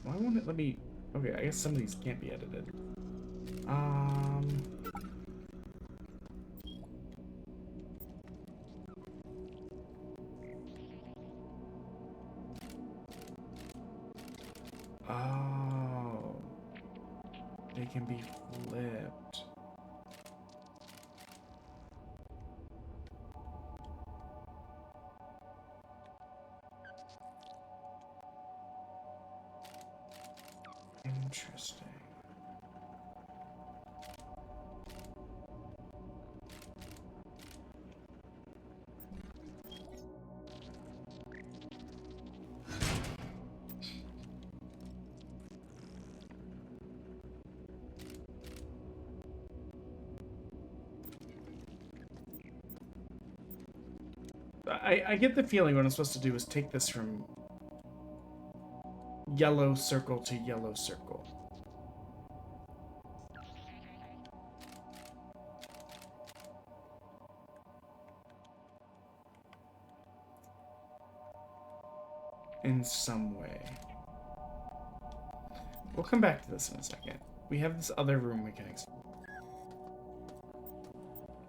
Why won't it let me... Okay, I guess some of these can't be edited. Oh. They can be flipped. Interesting. I get the feeling what I'm supposed to do is take this from yellow circle to yellow circle. In some way. We'll come back to this in a second. We have this other room we can explore.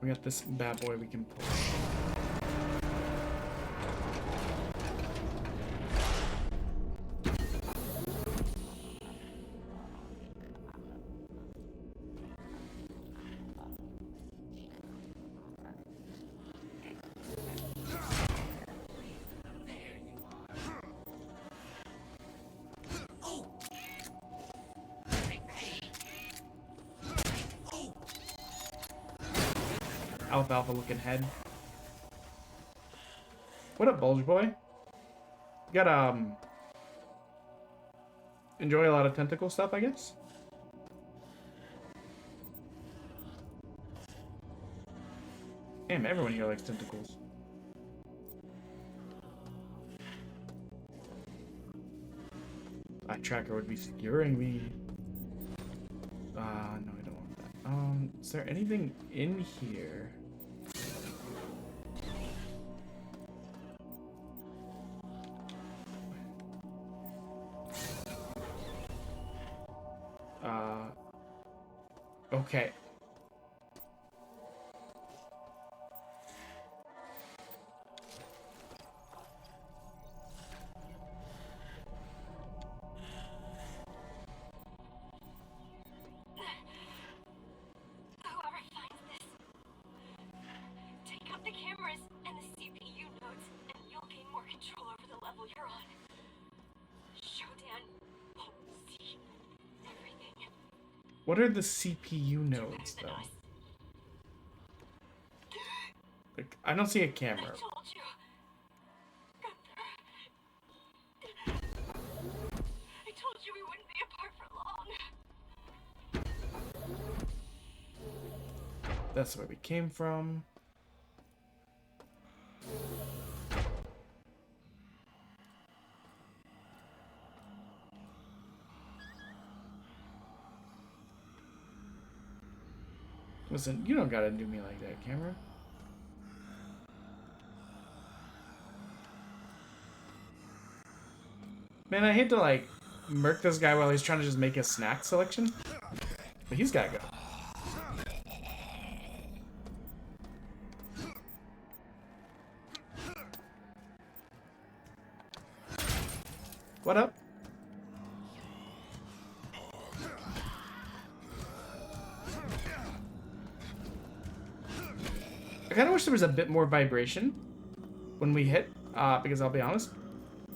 We got this bad boy we can pull. Alfalfa looking head. What up, Bulge Boy? You gotta enjoy a lot of tentacle stuff, I guess? Damn, everyone here likes tentacles. That tracker would be securing me. No, I don't want that. Is there anything in here Okay. Whoever finds this, take out the cameras and the CPU nodes, and you'll gain more control over the level you're on. Shodan won't see everything. What are the CPU nodes, though? Like, I don't see a camera. I told you. I told you we wouldn't be apart for long. That's where we came from. Listen, you don't gotta do me like that, camera. Man, I hate to, like, murk this guy while he's trying to just make a snack selection. But he's gotta go. What up? I kind of wish there was a bit more vibration when we hit, because I'll be honest,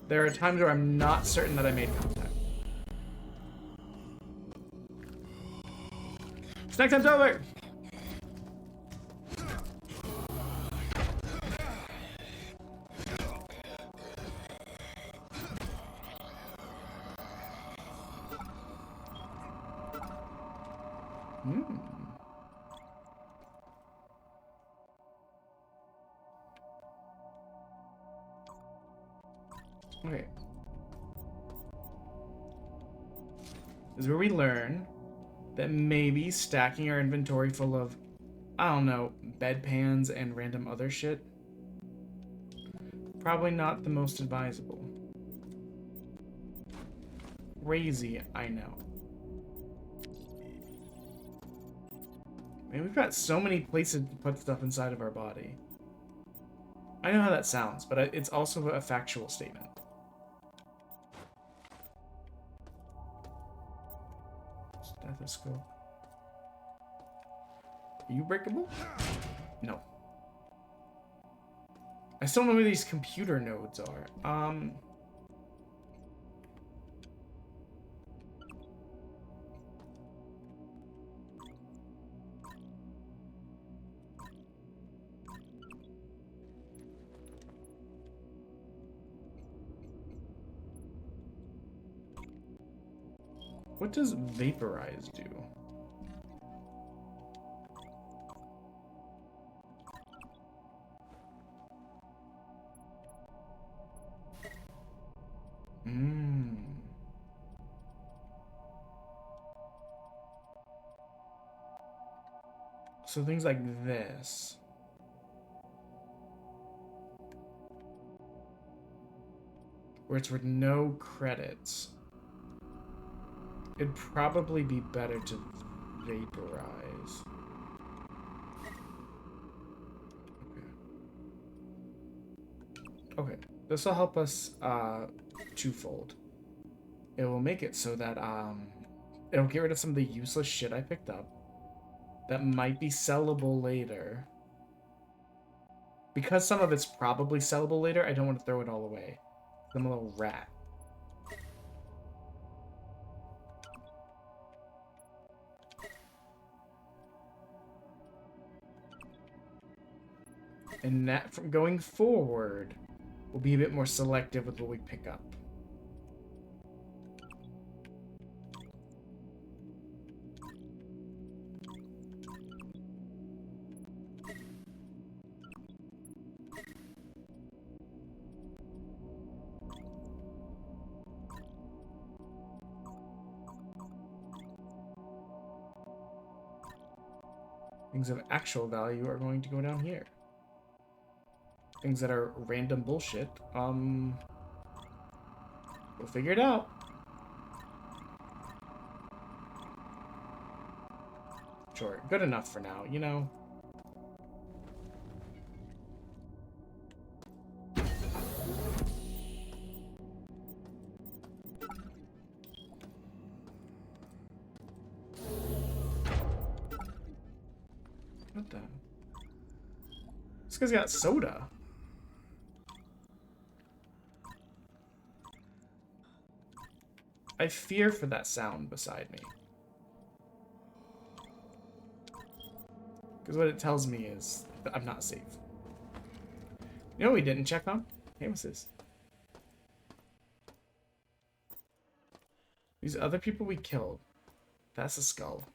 there are times where I'm not certain that I made contact. Snack time's over! Okay. This is where we learn that maybe stacking our inventory full of, I don't know, bedpans and random other shit, probably not the most advisable. Crazy, I know. Man, we've got so many places to put stuff inside of our body. I know how that sounds, but it's also a factual statement. Stethoscope. Are you breakable? No. I still don't know where these computer nodes are. What does vaporize do? So things like this. Where it's with no credits. It'd probably be better to vaporize. Okay. This will help us twofold. It will make it so that it'll get rid of some of the useless shit I picked up that might be sellable later. Because some of it's probably sellable later, I don't want to throw it all away. I'm a little rat. And that, from going forward, we'll be a bit more selective with what we pick up. Things of actual value are going to go down here. Things that are random bullshit, we'll figure it out. Sure, good enough for now, you know? What the? This guy's got soda. I fear for that sound beside me. Because what it tells me is that I'm not safe. You know what we didn't check on? Hey, what's this? These other people we killed. That's a skull.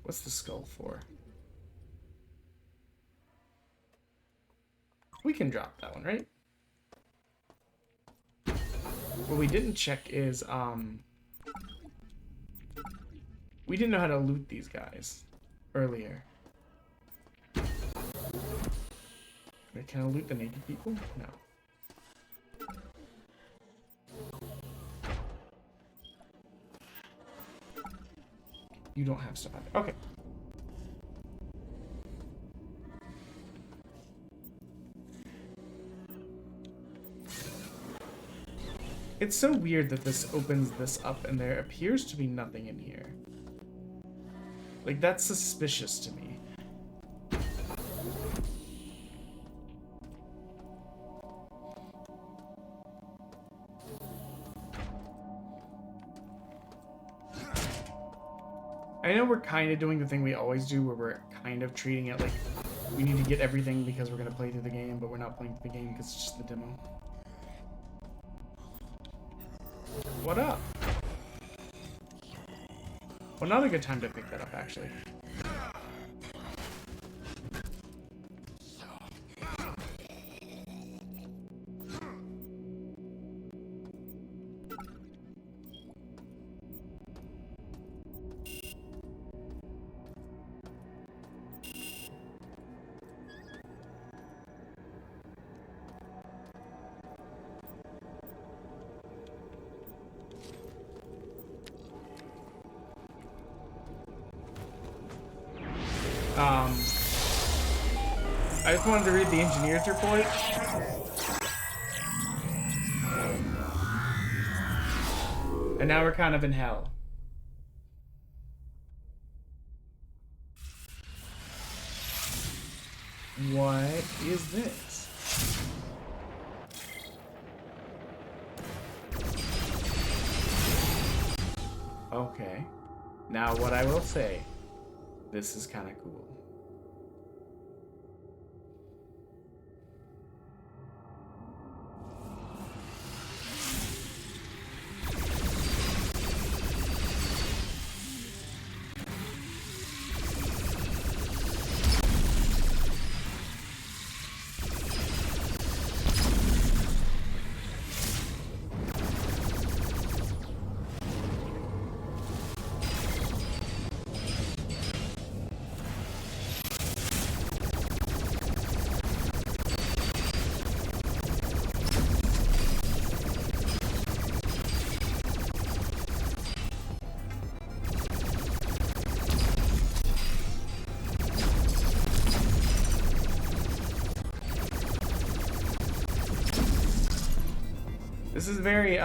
What's the skull for? We can drop that one, right? What we didn't check is, we didn't know how to loot these guys earlier. Wait, can I loot the naked people? No. You don't have stuff on there. Okay. It's so weird that this opens this up and there appears to be nothing in here. Like, that's suspicious to me. I know we're kind of doing the thing we always do where we're kind of treating it like we need to get everything because we're going to play through the game, but we're not playing through the game because it's just the demo. What up? Well, not a good time to pick that up, actually. I just wanted to read the engineer's report. And now we're kind of in hell. What is this? Okay. Now what I will say, this is kind of cool. This is very,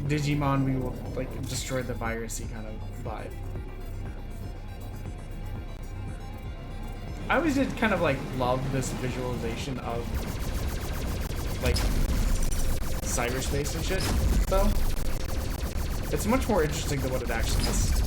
Digimon, we will, like, destroy the virusy kind of vibe. I always did kind of, like, love this visualization of, like, cyberspace and shit, though. It's much more interesting than what it actually is.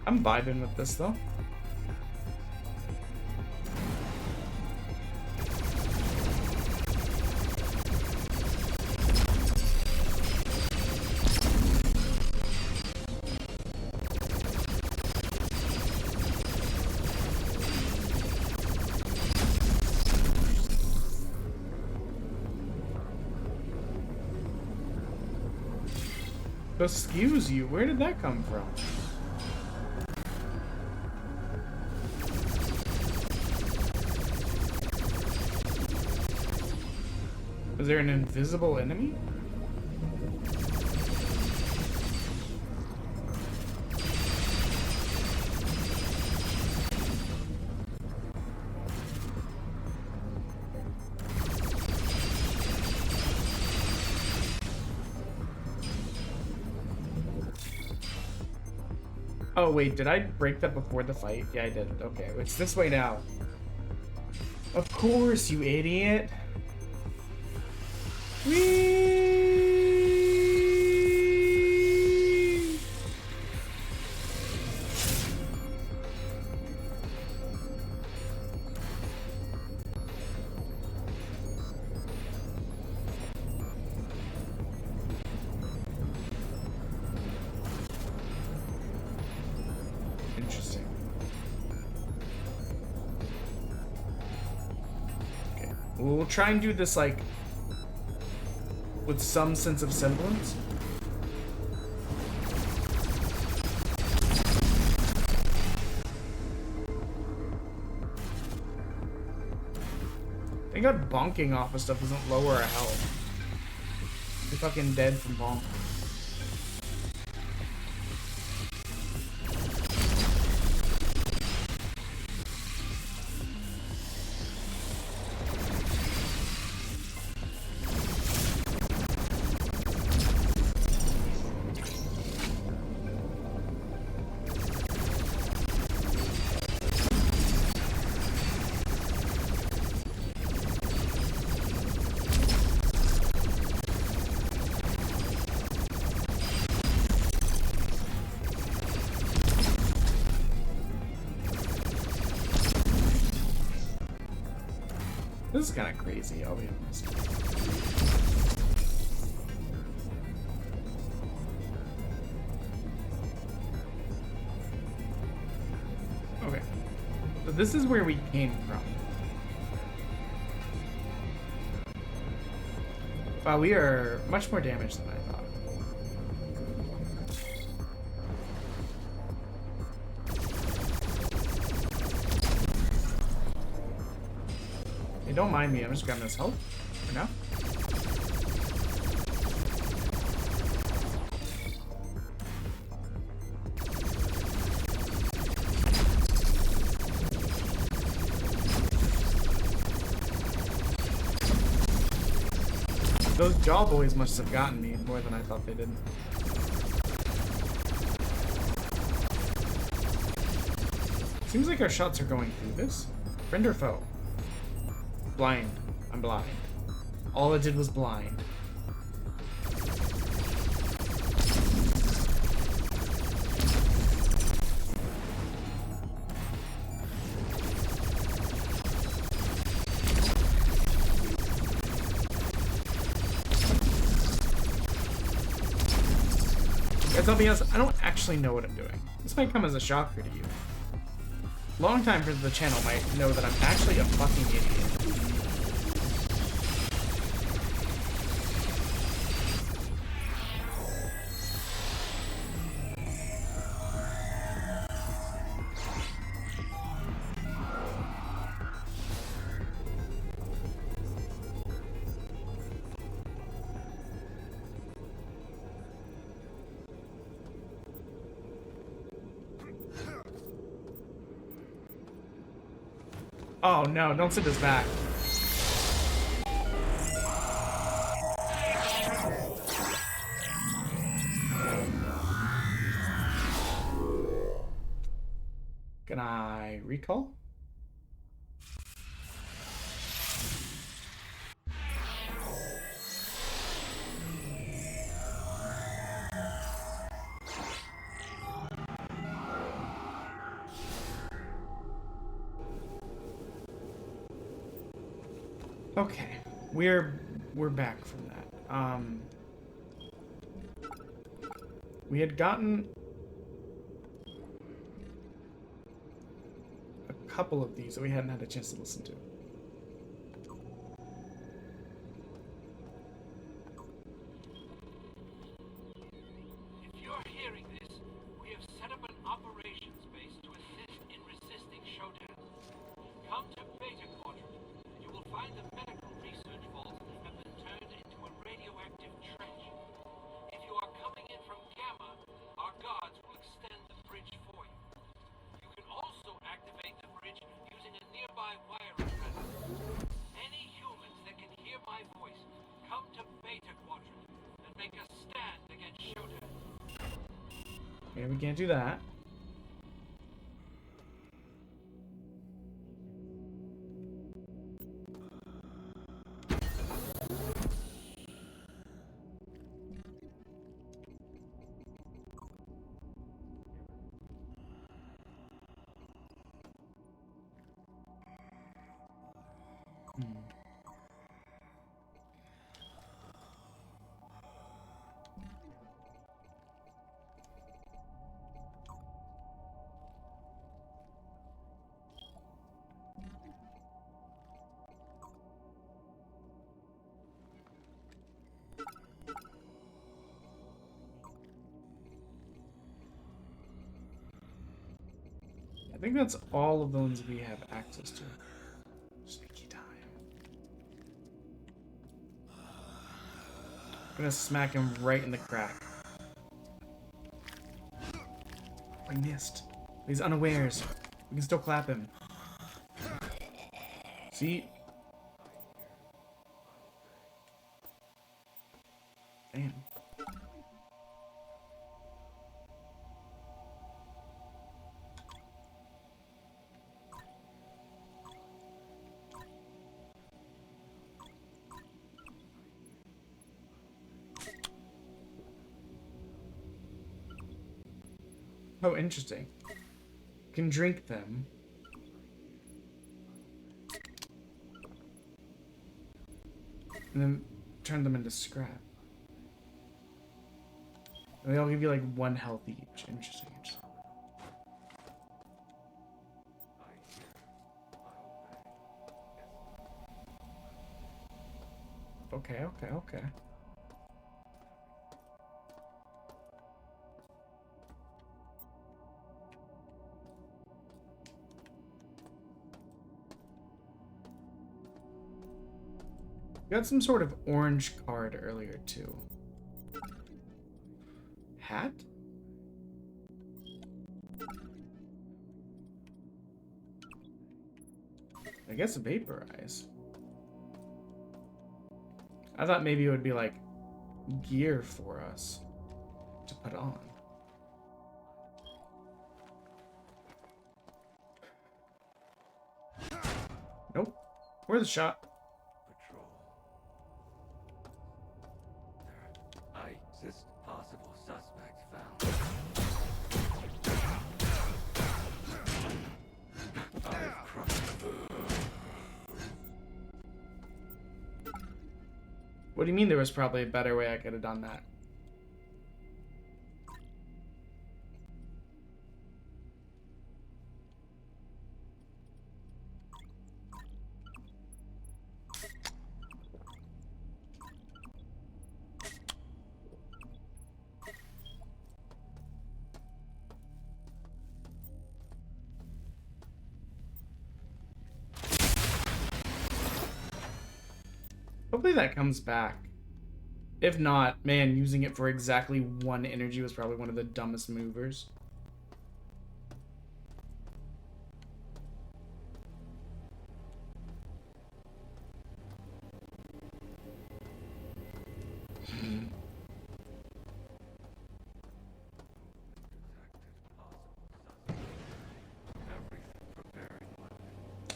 I'm vibing with this though. Excuse you, where did that come from? Is there an invisible enemy? Oh wait, did I break that before the fight? Yeah, I did. Okay, it's this way now. Of course, you idiot. Whee! Interesting. Okay, we'll try and do this like with some sense of semblance. Thank God bonking off of stuff doesn't lower our health. You're fucking dead from bonk. This is kind of crazy, I'll be honest. Okay. So this is where we came from. Wow, we are much more damaged than I thought. Don't mind me, I'm just grabbing this health for now. Those jaw boys must have gotten me more than I thought they did. Seems like our shots are going through this. Friend or foe? Blind. I'm blind. All it did was blind. Guys, I'll be honest, I don't actually know what I'm doing. This might come as a shocker to you. Long-time friends of the channel might know that I'm actually a fucking idiot. Oh no, don't send us back. Can I recall? Okay, we're back from that. We had gotten a couple of these that we hadn't had a chance to listen to. If you're hearing this, we have set up an operations base to assist in resisting Shodan. Come to Beta Quadrant, and you will find the medical research vaults have been turned into a radioactive trench. If you are coming in from Gamma, our guards will extend the bridge for you. You can also activate the bridge using a nearby wiring resonance. Any humans that can hear my voice, come to Beta Quadrant and make a stand against Shodan. Okay, we can't do that. I think that's all of the ones we have access to. Sneaky time. I'm gonna smack him right in the crack. I missed. He's unawares. We can still clap him. See? Damn. Oh, interesting. Can drink them. And then turn them into scrap. And they all give you like 1 health each. Interesting, interesting. Okay, okay, okay. Got some sort of orange card earlier too. Hat? I guess vaporize. I thought maybe it would be like gear for us to put on. Nope. Where's the shot? Nicest possible suspect found. I've crushed. What do you mean there was probably a better way I could have done that? Hopefully that comes back. If not, man, using it for exactly 1 energy was probably one of the dumbest movers.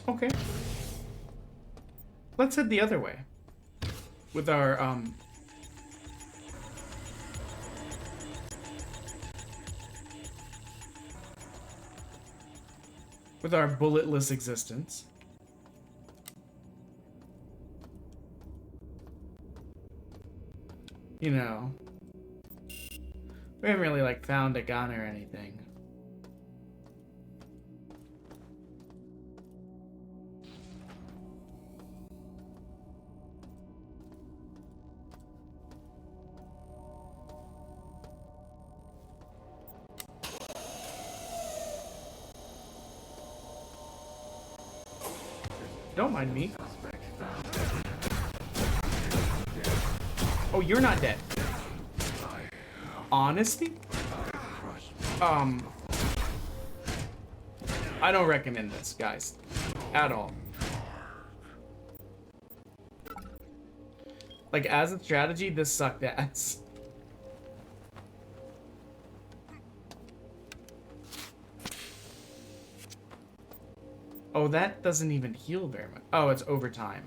Okay. Let's head the other way. With our, with our bulletless existence. you know, we haven't really like found a gun or anything. Don't mind me. Oh, you're not dead. Honesty? I don't recommend this, guys. At all. Like, as a strategy, this sucked ass. Oh, that doesn't even heal very much. Oh, it's overtime.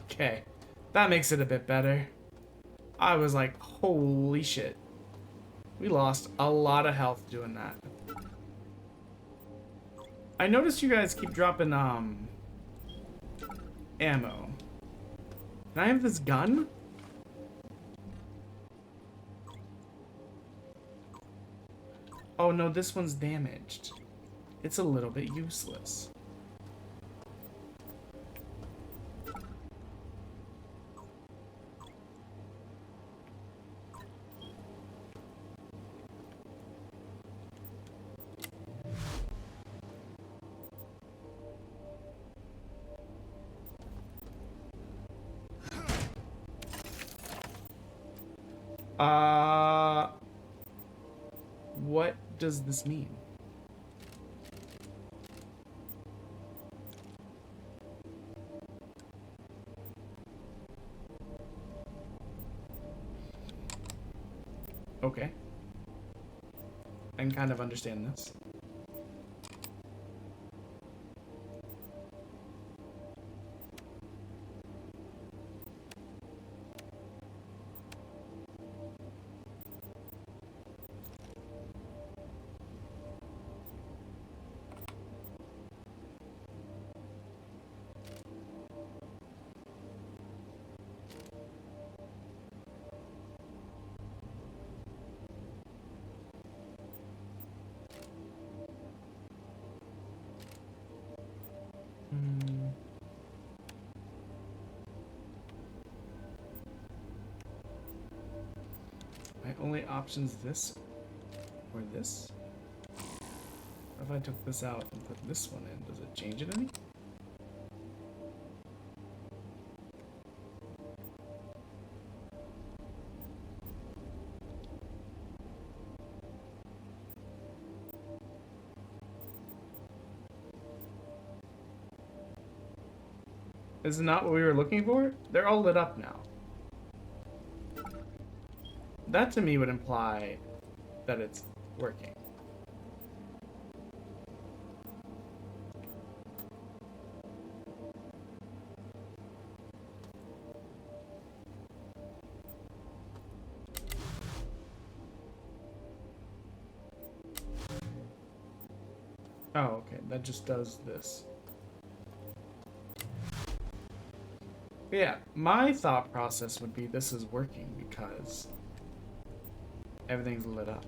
Okay. That makes it a bit better. I was like, holy shit. We lost a lot of health doing that. I noticed you guys keep dropping, ammo. Can I have this gun? Oh no, this one's damaged. It's a little bit useless. What does this mean? Okay. I can kind of understand this. My only option's this or this. If I took this out and put this one in, does it change it any? Is it not what we were looking for? They're all lit up now. That to me would imply that it's working. Oh, okay. That just does this. Yeah, my thought process would be this is working because everything's lit up.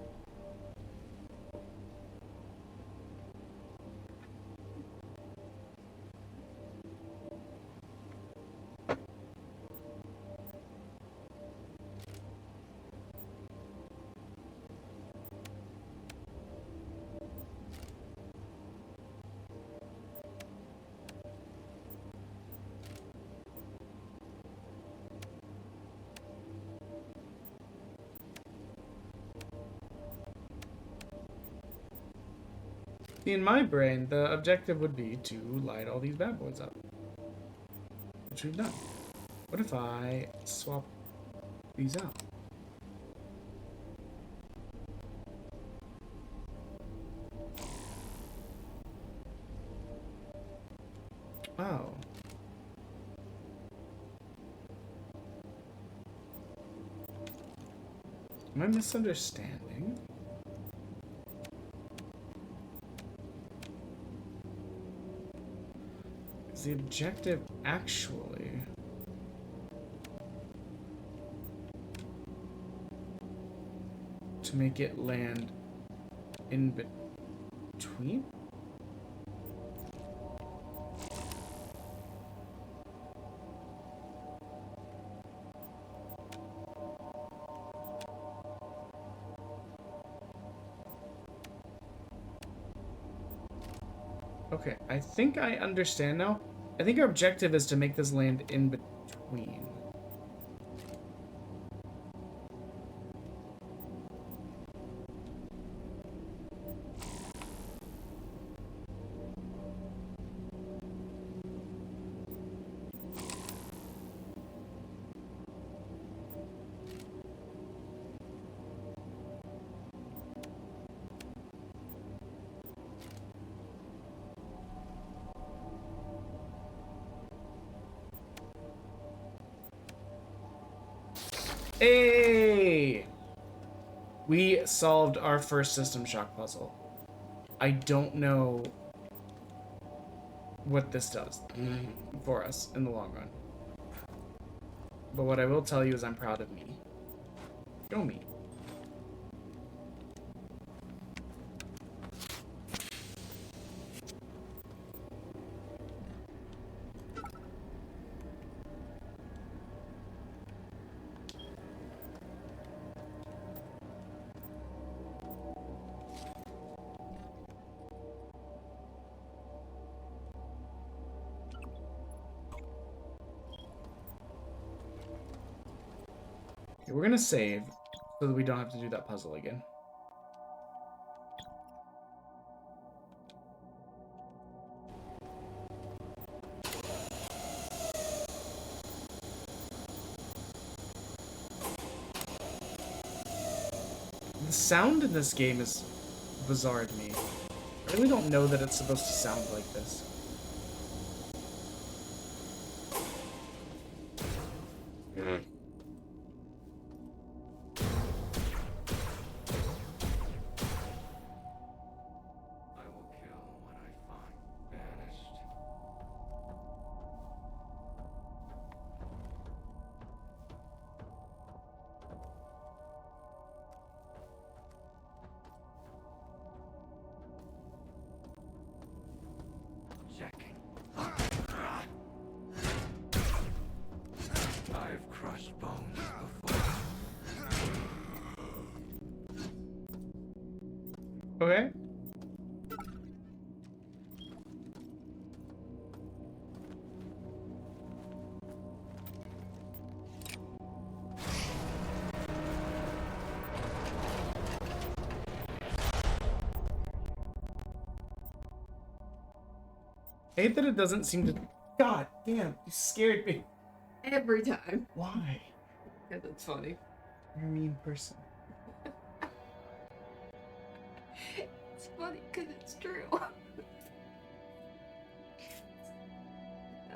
In my brain, the objective would be to light all these bad boys up. Which we've done. What if I swap these out? Oh. Am I misunderstanding? The objective actually to make it land in between? Okay, I think I understand now. I think our objective is to make this land in between. Hey! We solved our first System Shock puzzle. I don't know what this does for us in the long run. But what I will tell you is I'm proud of me. Go me. Okay, we're gonna save so that we don't have to do that puzzle again. The sound in this game is bizarre to me. I really don't know that it's supposed to sound like this. I've crushed bones before. Okay. I hate that it doesn't seem to... God damn, you scared me. Every time. Why? Because it's funny. You're a mean person. It's funny because it's true.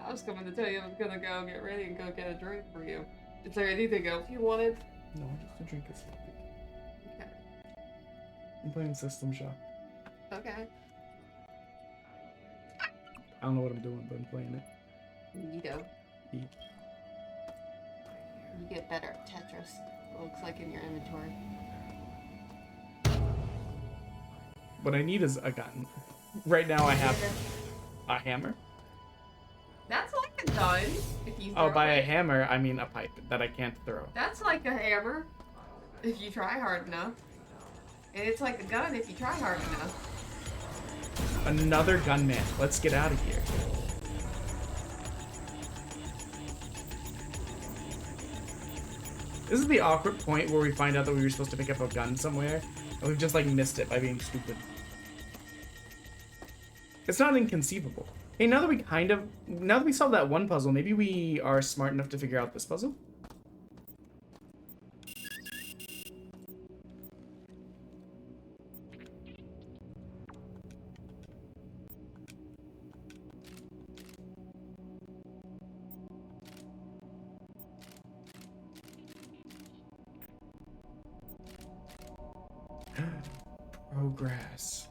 I was coming to tell you I was gonna go get ready and go get a drink for you. Is there anything else you wanted? No, just a drink is something. Okay. I'm playing System Shock. Okay. I don't know what I'm doing, but I'm playing it. Neato. Eat. You get better at Tetris. It looks like in your inventory. What I need is a gun. Right now I have a hammer. That's like a gun. If you Oh, throw by a it. hammer, I mean a pipe that I can't throw. That's like a hammer. If you try hard enough. And it's like a gun if you try hard enough. Another gunman. Let's get out of here. This is the awkward point where we find out that we were supposed to pick up a gun somewhere, and we've just like missed it by being stupid. It's not inconceivable. Hey, now that we solved that one puzzle, maybe we are smart enough to figure out this puzzle? Progress.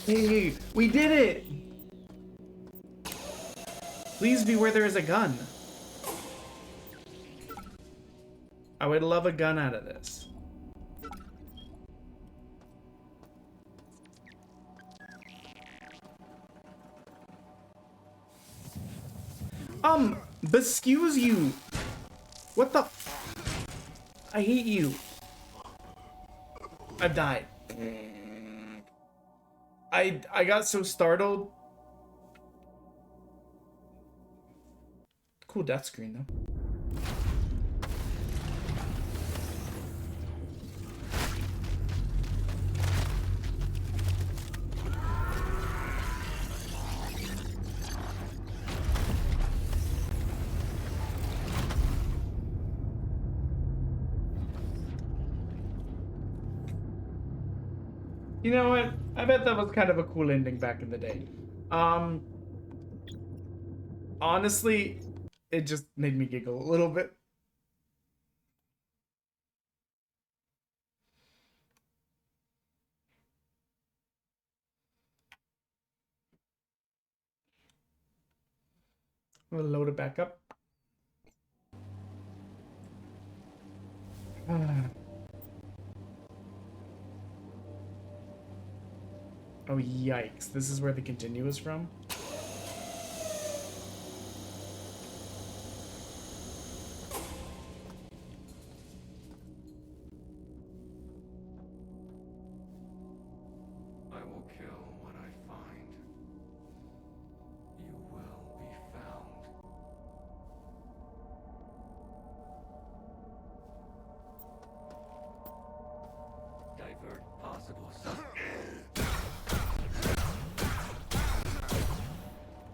Hey, we did it! Please be where there is a gun. I would love a gun out of this. Excuse you. What the? I hate you. I've died. I got so startled. Cool death screen though. You know what? I bet that was kind of a cool ending back in the day. Honestly, it just made me giggle a little bit. We'll load it back up. Oh, yikes. This is where the continue is from? I will kill what I find. You will be found. Divert possible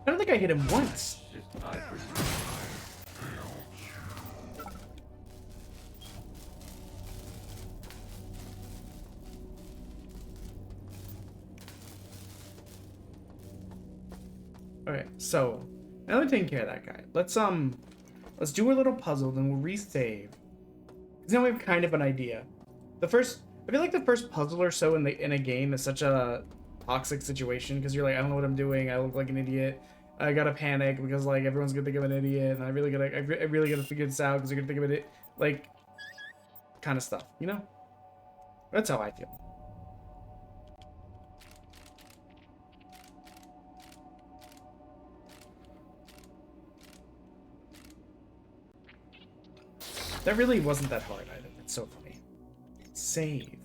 I don't think I hit him once. Okay, so now we're taking care of that guy. Let's do a little puzzle, then we'll resave. Because now we have kind of an idea. I feel like the first puzzle or so in a game is such a toxic situation because you're like, I don't know what I'm doing. I look like an idiot. I gotta panic because like everyone's gonna think I'm an idiot, and I really gotta figure this out because they're gonna think of it like kind of stuff, you know? That's how I feel. That really wasn't that hard either. That's so funny. Save.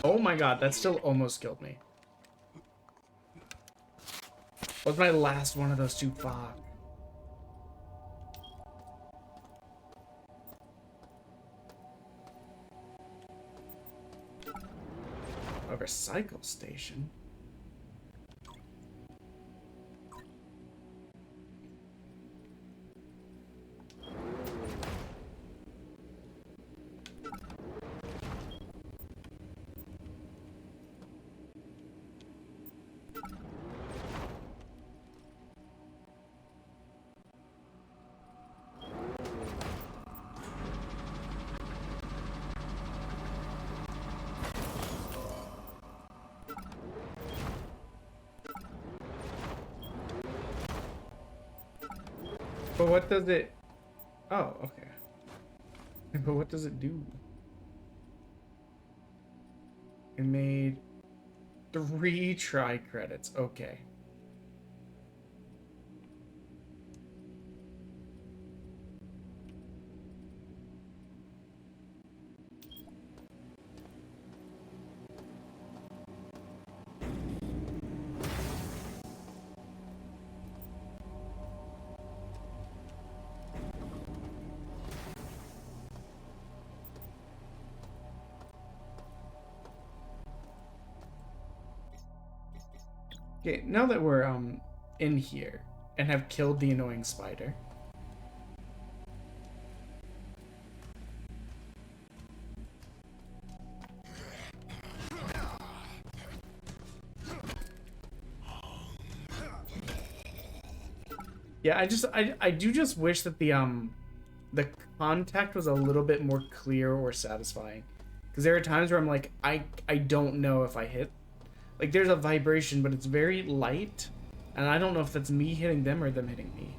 Oh my god, that still almost killed me. What's my last one of those two? Fuck. A recycle station? But what does it... Oh, okay. But what does it do? It made 3 try credits. Okay. Okay, now that we're in here and have killed the annoying spider. Yeah, I do just wish that the contact was a little bit more clear or satisfying. Because there are times where I'm like, I don't know if I hit. Like, there's a vibration, but it's very light. And I don't know if that's me hitting them or them hitting me.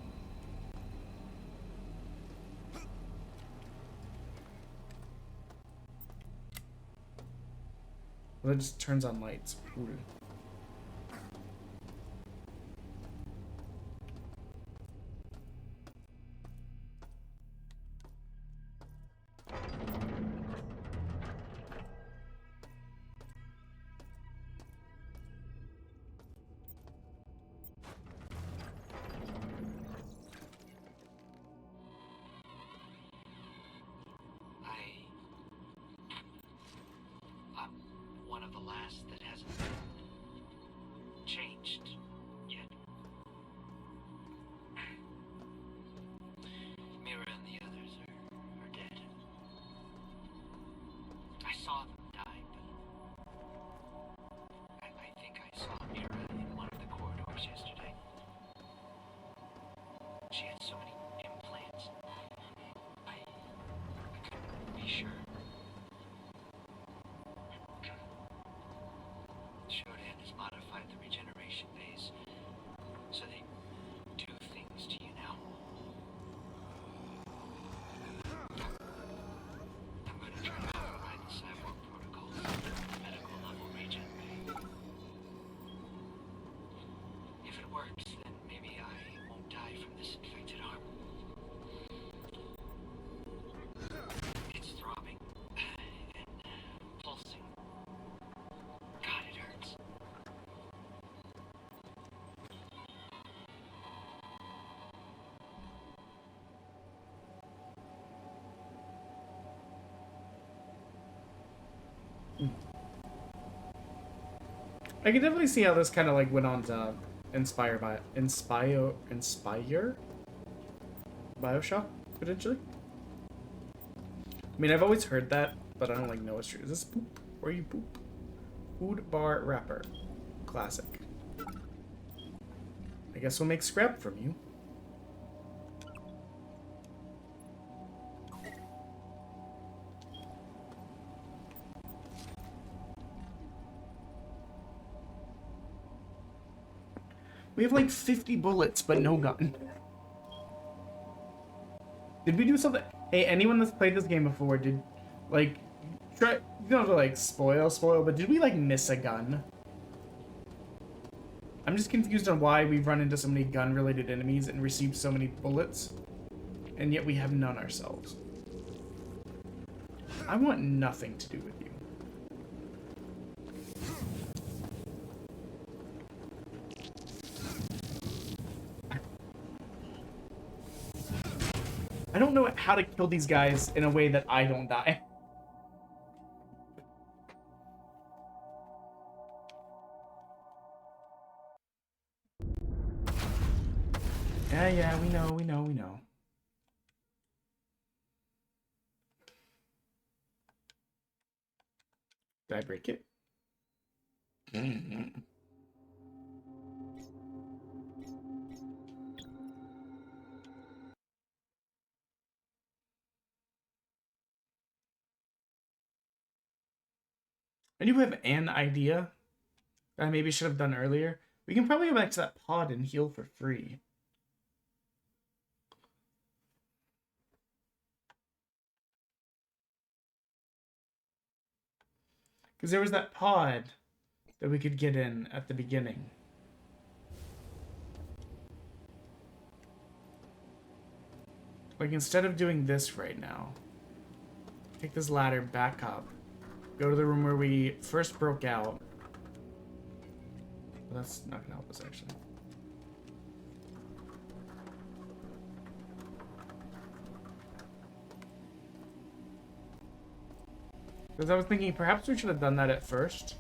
Well, it just turns on lights. Ooh. I'm one of the last that hasn't changed yet. Mira and the others are dead. I saw them die, but I think I saw Mira in one of the corridors yesterday. She had so many implants. I couldn't be sure. Shodan has modified the regeneration phase so they do things to you now. I'm going to try to override the cyborg protocols at the medical level regen bay. If it works, then maybe I won't die from this infected arm. It's throbbing and pulsing. God, it hurts. I can definitely see how this kind of like went on to inspire Bioshock, potentially. I mean, I've always heard that, but I don't like know it's true. Is this poop? Where you poop? Food bar wrapper. Classic. I guess we'll make scrap from you. We have like 50 bullets, but no gun. Did we do something? Hey, anyone that's played this game before, did, like, try, you don't have to, like, spoil, but did we, like, miss a gun? I'm just confused on why we've run into so many gun-related enemies and received so many bullets, and yet we have none ourselves. I want nothing to do with you. I don't know how to kill these guys in a way that I don't die. Yeah, we know. Did I break it? I do have an idea that I maybe should have done earlier. We can probably go back to that pod and heal for free. Because there was that pod that we could get in at the beginning. Like, instead of doing this right now, take this ladder back up. Go to the room where we first broke out. Well, that's not gonna help us, actually. Because I was thinking perhaps we should have done that at first.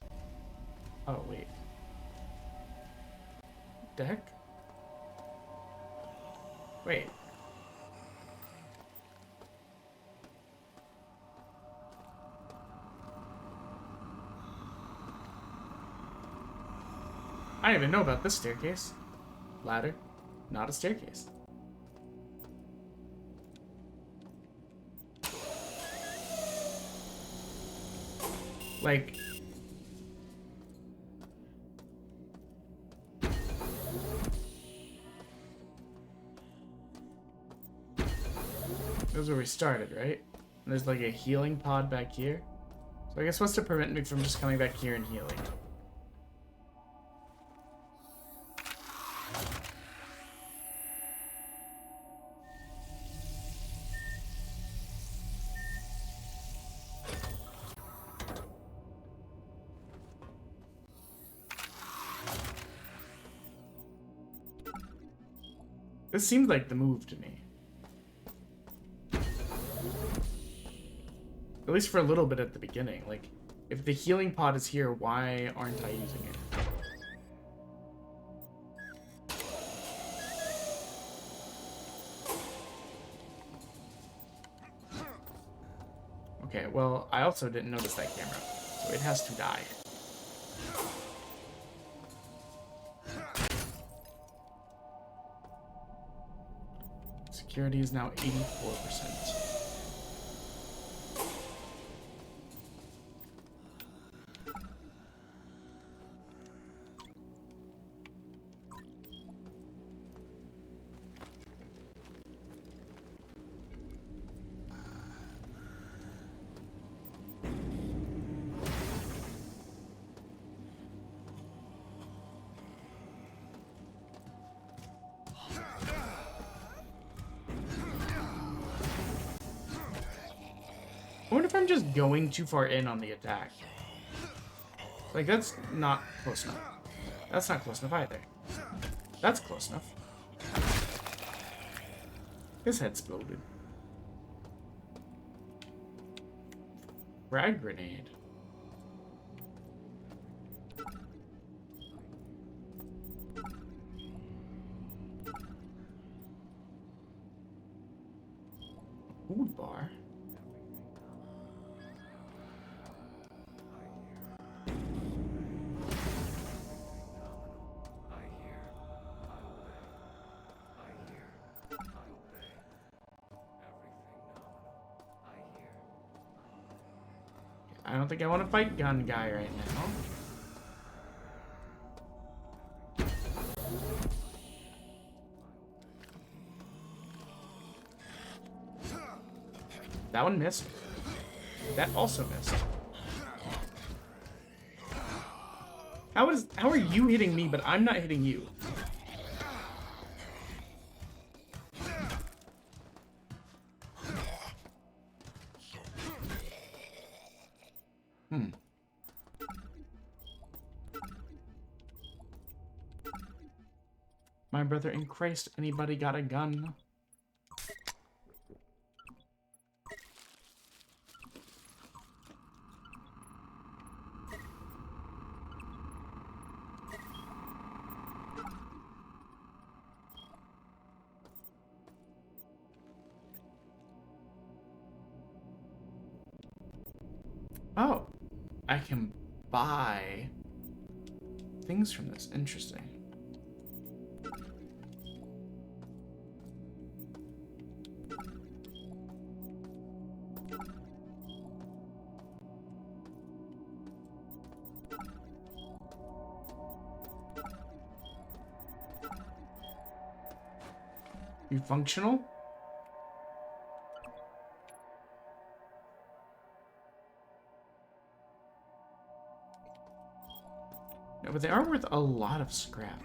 Oh, wait. Deck? Wait. I didn't even know about this staircase. Ladder, not a staircase. Like, this is where we started, right? And there's like a healing pod back here. So I guess what's to prevent me from just coming back here and healing? This seemed like the move to me. At least for a little bit at the beginning. Like, if the healing pod is here, why aren't I using it? Okay, well, I also didn't notice that camera, so it has to die. Security is now 84%. I wonder if I'm just going too far in on the attack. Like, that's not close enough. That's not close enough either. That's close enough. His head exploded. Frag grenade. Food bar. I don't think I want to fight gun guy right now. That one missed. That also missed. How are you hitting me, but I'm not hitting you? My brother in Christ, anybody got a gun? Oh, I can buy things from this. Interesting. You functional? No, but they are worth a lot of scrap.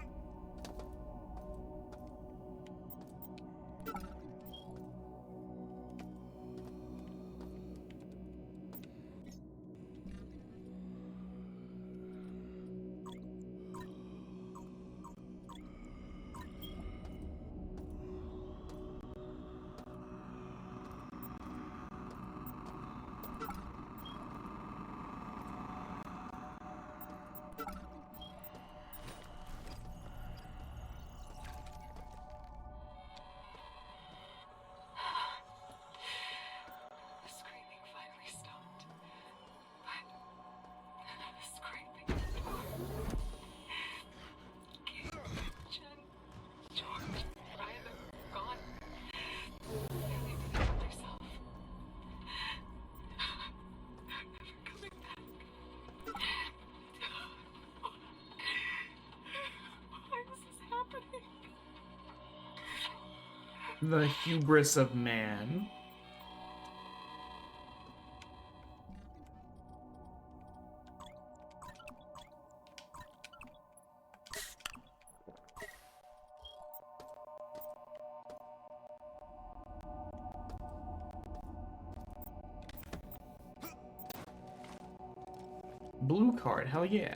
The hubris of man. Blue card, hell yeah.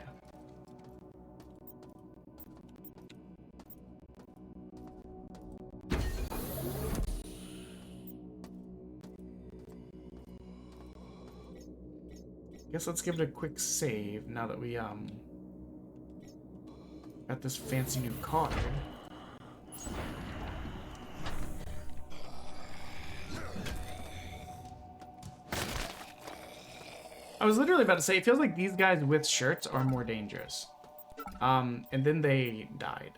Guess let's give it a quick save now that we got this fancy new card. I was literally about to say, it feels like these guys with shirts are more dangerous. And then they died.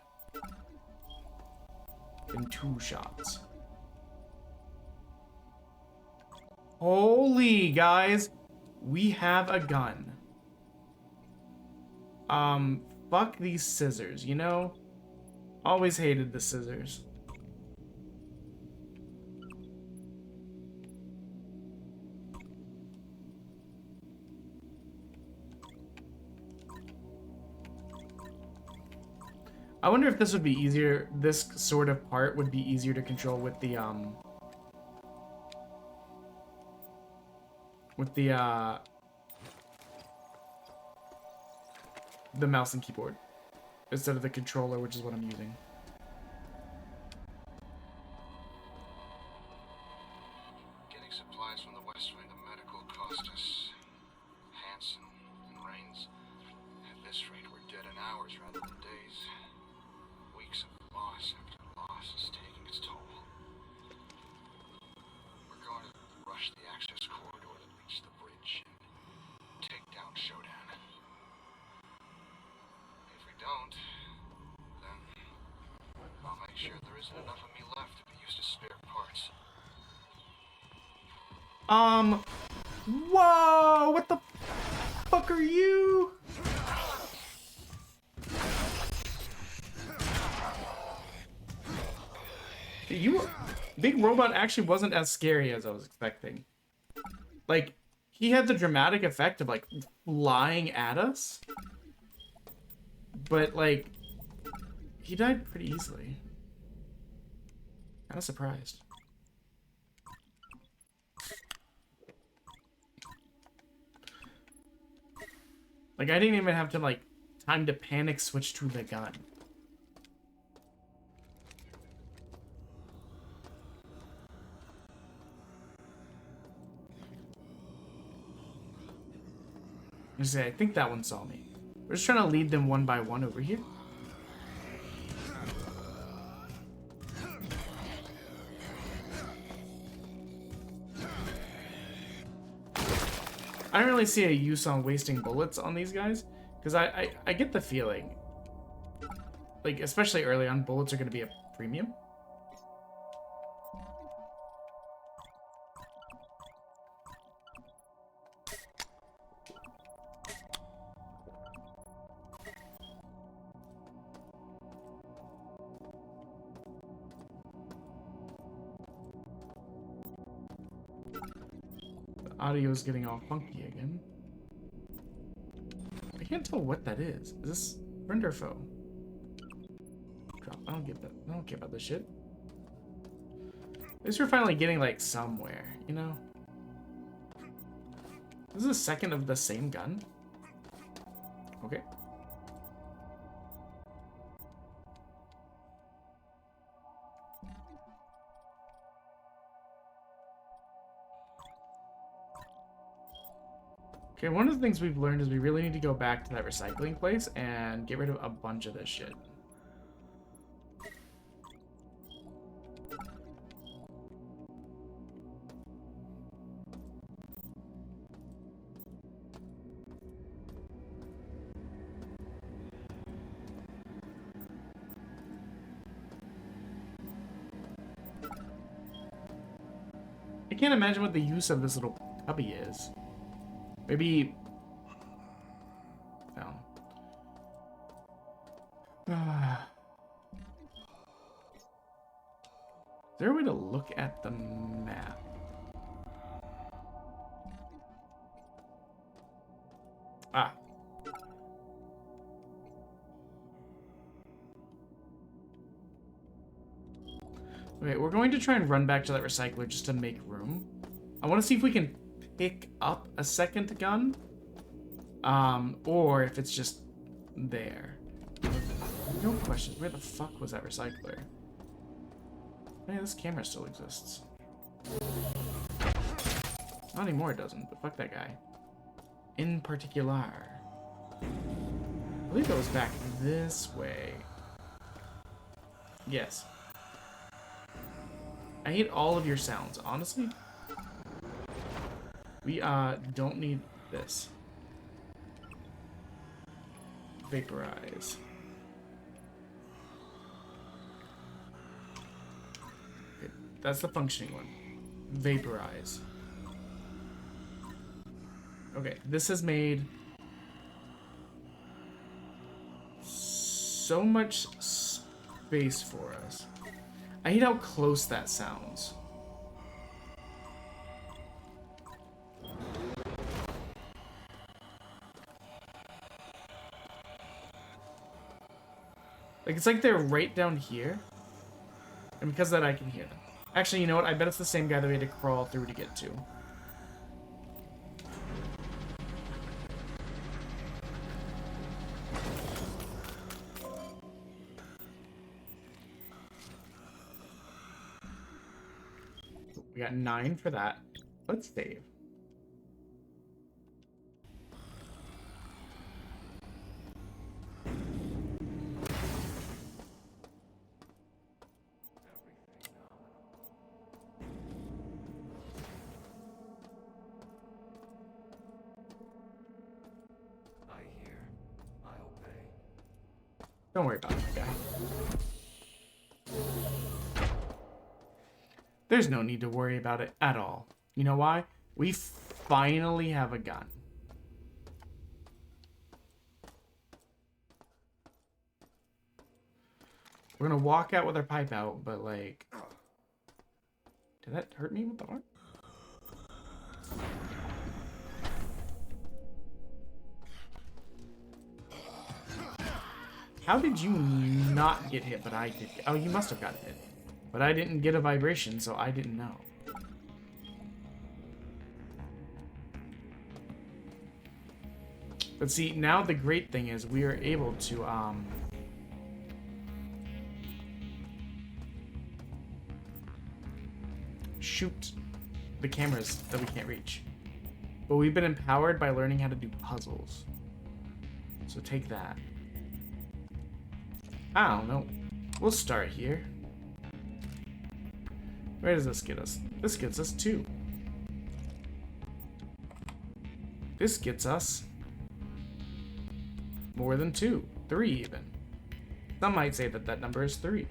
In 2 shots. Holy, guys. We have a gun. Fuck these scissors, you know? Always hated the scissors. I wonder if this would be easier, this sort of part would be easier to control with the mouse and keyboard instead of the controller, which is what I'm using. Getting supplies from the West Wing of Medical cost us Hansen and Rains. At this rate, we're dead in hours rather than days. Weeks of loss after loss is taking its toll. We're going to rush the access corridor that leads to the bridge and take down Shodan. If we don't, then I'll make sure there isn't enough of me left to be used as spare parts. Whoa, what the fuck are you? Big Robot actually wasn't as scary as I was expecting. Like, he had the dramatic effect of, like, flying at us. But, like, he died pretty easily. Kinda surprised. Like, I didn't even have to, like, time to panic switch to the gun. I think that one saw me. We're just trying to lead them one by one over here. I don't really see a use on wasting bullets on these guys, because I get the feeling, like, especially early on, bullets are going to be a premium. Audio is getting all funky again. I can't tell what that is. Is this friend or foe? Drop. I don't get that. I don't care about this shit. At least we're finally getting, like, somewhere, you know? This is a second of the same gun. Okay. Okay, one of the things we've learned is we really need to go back to that recycling place and get rid of a bunch of this shit. I can't imagine what the use of this little cubby is. Maybe... No. there a way to look at the map? Ah. Okay, we're going to try and run back to that recycler just to make room. I want to see if we can pick up a second gun. Or if it's just there. No questions. Where the fuck was that recycler? Hey, this camera still exists. Not anymore, it doesn't, but fuck that guy. In particular. I believe it was back this way. Yes. I hate all of your sounds, honestly. We, don't need this. Vaporize. Okay, that's the functioning one. Vaporize. Okay, this has made so much space for us. I hate how close that sounds. Like, it's like they're right down here. And because of that, I can hear them. Actually, you know what? I bet it's the same guy that we had to crawl through to get to. We got 9 for that. Let's save. Don't worry about that guy. There's no need to worry about it at all. You know why? We finally have a gun. We're gonna walk out with our pipe out, but like... Did that hurt me with the arm? How did you not get hit, but I did? Oh, you must have got hit. But I didn't get a vibration, so I didn't know. But see, now the great thing is we are able to, shoot the cameras that we can't reach. But we've been empowered by learning how to do puzzles. So take that. I don't know. We'll start here. Where does this get us? This gets us 2. This gets us more than 2. 3 even. Some might say that that number is 3.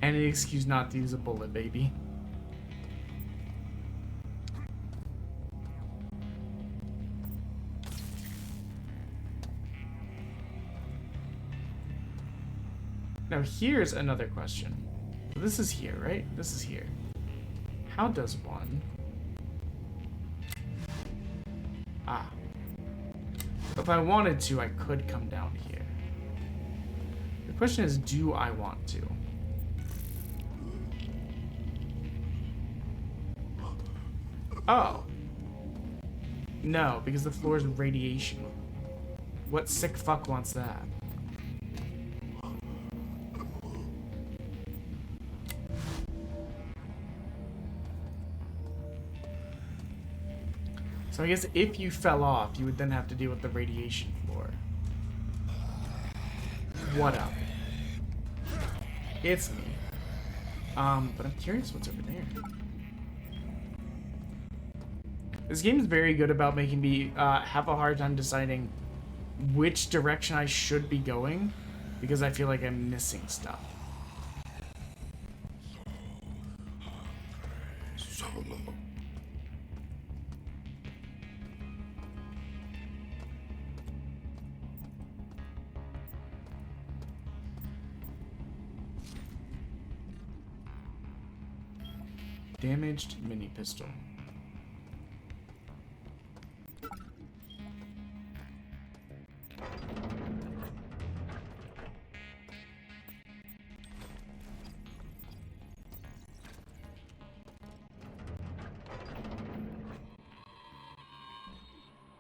Any excuse not to use a bullet, baby. Now here's another question. So this is here, right? This is here. How does one... Ah. If I wanted to, I could come down here. The question is, do I want to? Oh. No, because the floor is radiation. What sick fuck wants that? So I guess if you fell off, you would then have to deal with the radiation floor. What up? It's me. But I'm curious what's over there. This game is very good about making me have a hard time deciding which direction I should be going because I feel like I'm missing stuff. Solo. Damaged mini pistol.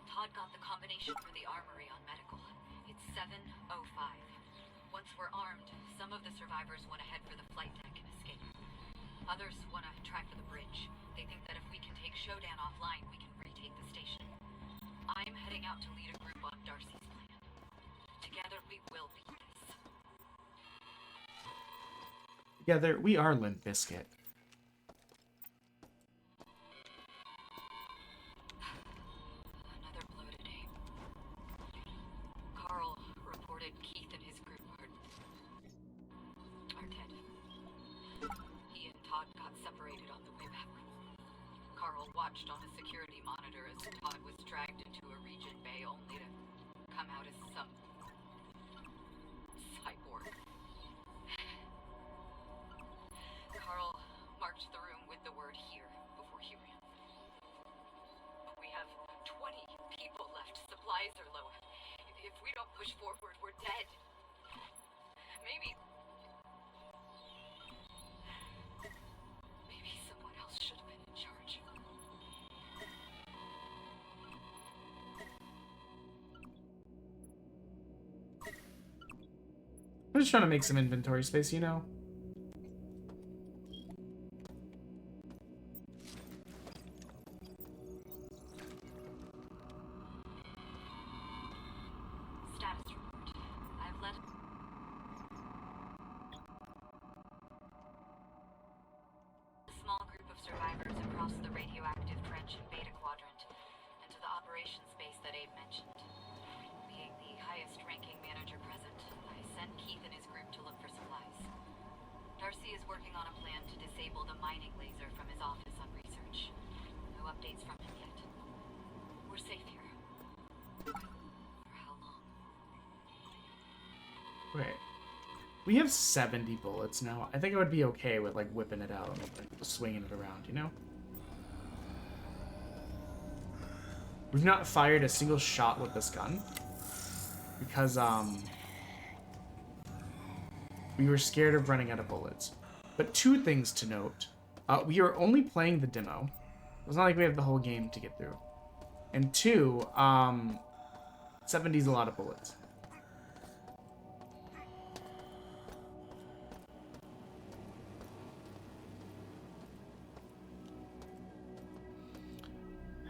Todd got the combination for the armory on medical. It's 7:05. Once we're armed, some of the survivors want to head for the flight deck and escape. Others want to track for the bridge. They think that if we can take Shodan offline, we can retake the station. I'm heading out to lead a group on Darcy's plan. Together we will beat this. Together, we are Limp Bizkit. Another blow today. Carl reported Keith and his group are dead. He and Todd got separated on the way back. Carl watched on a security monitor as Todd was dragged into a region bay only to come out as some cyborg. Carl marked the room with the word "here" before he ran. We have 20 people left. Supplies are low. If we don't push forward, we're dead. Maybe someone else should have been in charge. I'm just trying to make some inventory space, you know? Status report. I've led a small group of survivors across the radioactive trench in Beta Quadrant and to the operations base that Abe mentioned. Being the highest-ranking manager present, I sent Keith and his group to look for supplies. Darcy is working on a plan to disable the mining laser from his office on research. No updates from him yet. We're safe here. For how long? Wait. We have 70 bullets now. I think I would be okay with, like, whipping it out and, like, swinging it around, you know? We've not fired a single shot with this gun. Because, we were scared of running out of bullets. But two things to note. We are only playing the demo. It's not like we have the whole game to get through. And two, 70 is a lot of bullets.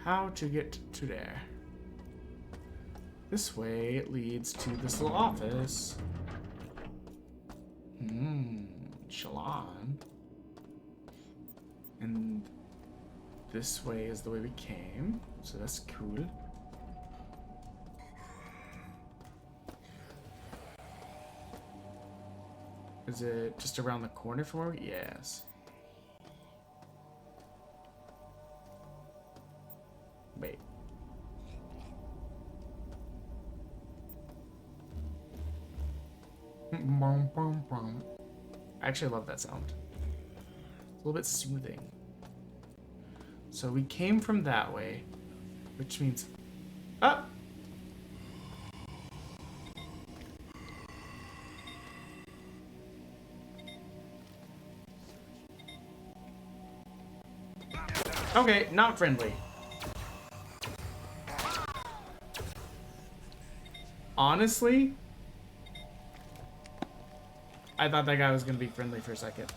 How to get to there? This way leads to this little office. Shalon. And this way is the way we came, so that's cool. Is it just around the corner from where we? Yes. Wait. I actually love that sound. It's a little bit soothing. So we came from that way, which means... Ah! Okay, not friendly. Honestly, I thought that guy was gonna be friendly for a second.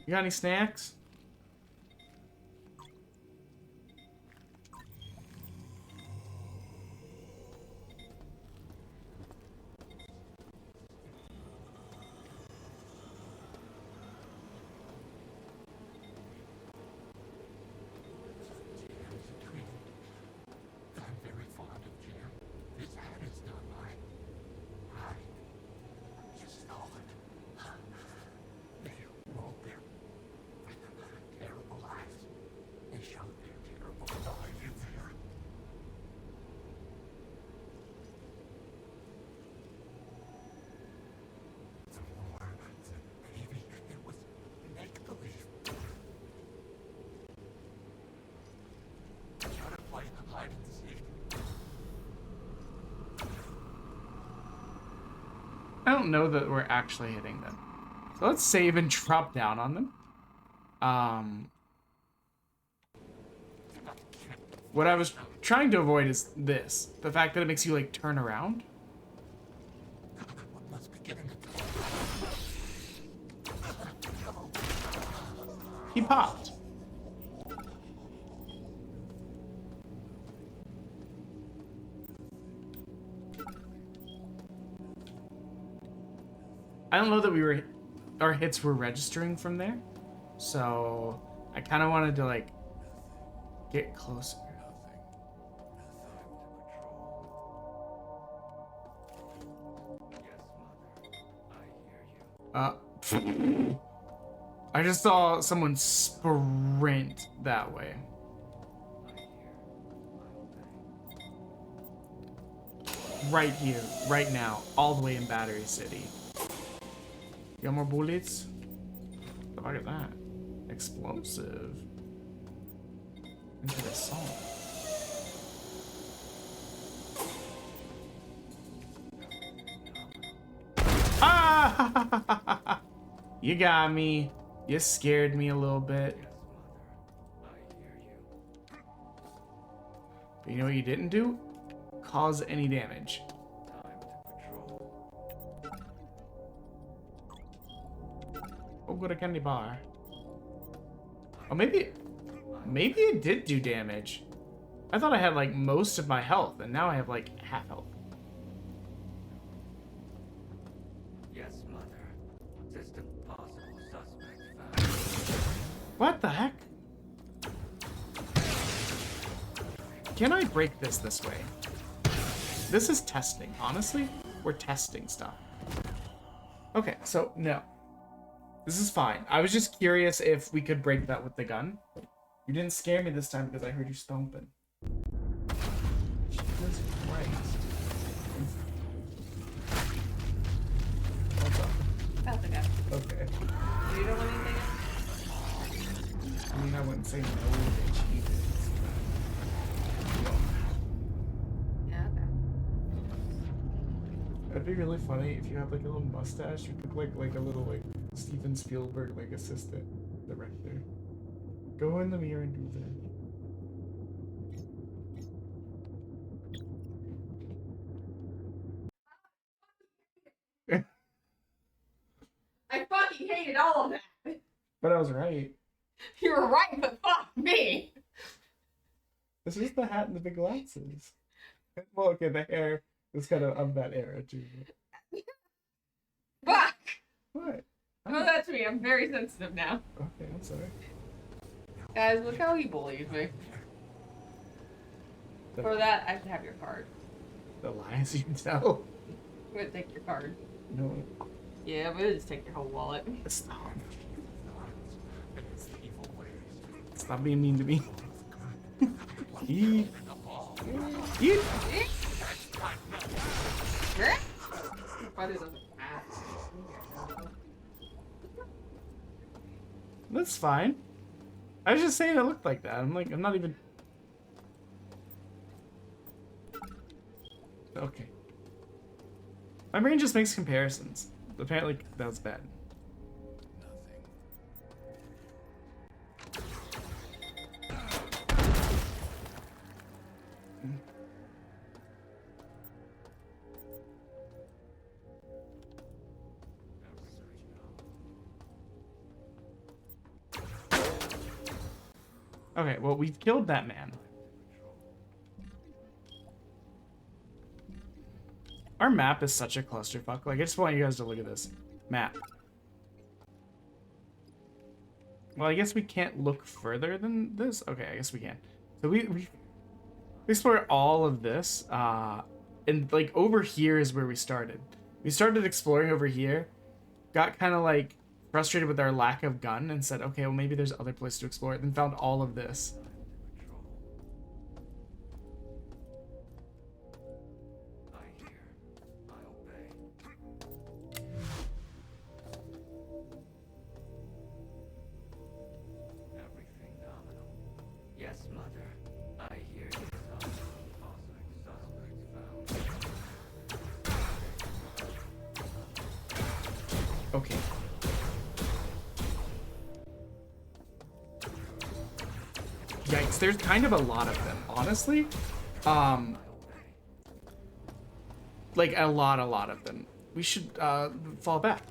You got any snacks? don't know that we're actually hitting them. So let's save and drop down on them. What I was trying to avoid is this. The fact that it makes you, like, turn around. He popped. I don't know that our hits were registering from there. So I kind of wanted to, like, get closer. I just saw someone sprint that way. Right here, right now, all the way in Battery City. You got more bullets? Look at that. Explosive. Into the song. Ah! You got me. You scared me a little bit. But you know what you didn't do? Cause any damage. Oh, go to candy bar. Oh, maybe it did do damage. I thought I had, like, most of my health, and now I have, like, half health. Yes, Mother. System possible suspect found. What the heck? Can I break this way? This is testing. Honestly, we're testing stuff. Okay, so no. This is fine. I was just curious if we could break that with the gun. You didn't scare me this time because I heard you stomping. Jesus Christ. What's up? That's okay. Okay. You don't want anything? I mean, I wouldn't say no to achievements. Yeah, okay. That'd be really funny if you had like a little mustache. You look like a little like Steven Spielberg like assistant director. Go in the mirror and do that. I fucking hated all of that. But I was right. You were right, but fuck me. This is the hat and the big glasses. Well, okay, the hair is kind of that era too. Fuck. What? No, that's me. I'm very sensitive now. Okay, I'm sorry. Guys, look how he bullied me. For that, I have to have your card. The lies you tell. I'm gonna take your card. No. Yeah, I'm gonna just take your whole wallet. Stop. Stop being mean to me. Eat. Eat. That's fine. I was just saying it looked like that. I'm not even... Okay. My brain just makes comparisons. Apparently that was bad. Okay, well, we've killed that man. Our map is such a clusterfuck. Like, I just want you guys to look at this map. Well, I guess we can't look further than this. Okay, I guess we can. So we explored all of this. And, like, over here is where we started. We started exploring over here. Got kind of, like, frustrated with our lack of gun and said, okay, well, maybe there's other places to explore. Then found all of this. Yes, Mother. I hear you. Suspect found. Yikes, there's kind of a lot of them, honestly. Like a lot of them. We should fall back.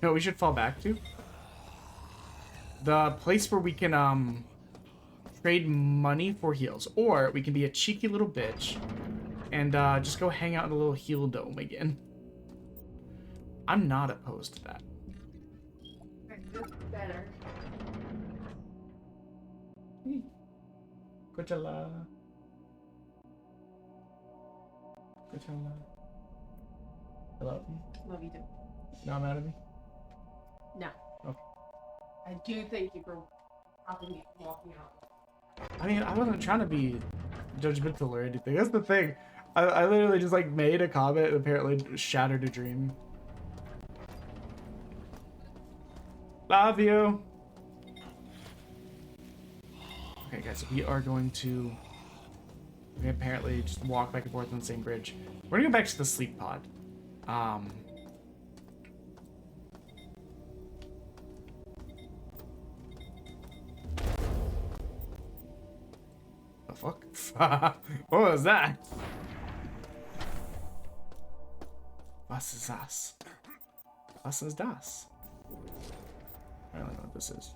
No, we should fall back to the place where we can trade money for heals, or we can be a cheeky little bitch and just go hang out in a little heal dome again. I'm not opposed to that. That's better. Coachella. Coachella. Hello? Love you too. Not mad at me? No. Okay. I do thank you for helping me walking out. I mean, I wasn't trying to be judgmental or anything. That's the thing. I literally just like made a comment and apparently shattered a dream. Love you. Okay, guys, we are going to apparently just walk back and forth on the same bridge. We're gonna go back to the sleep pod. The fuck? What was that? Was ist das? Was ist das? I don't know what this is.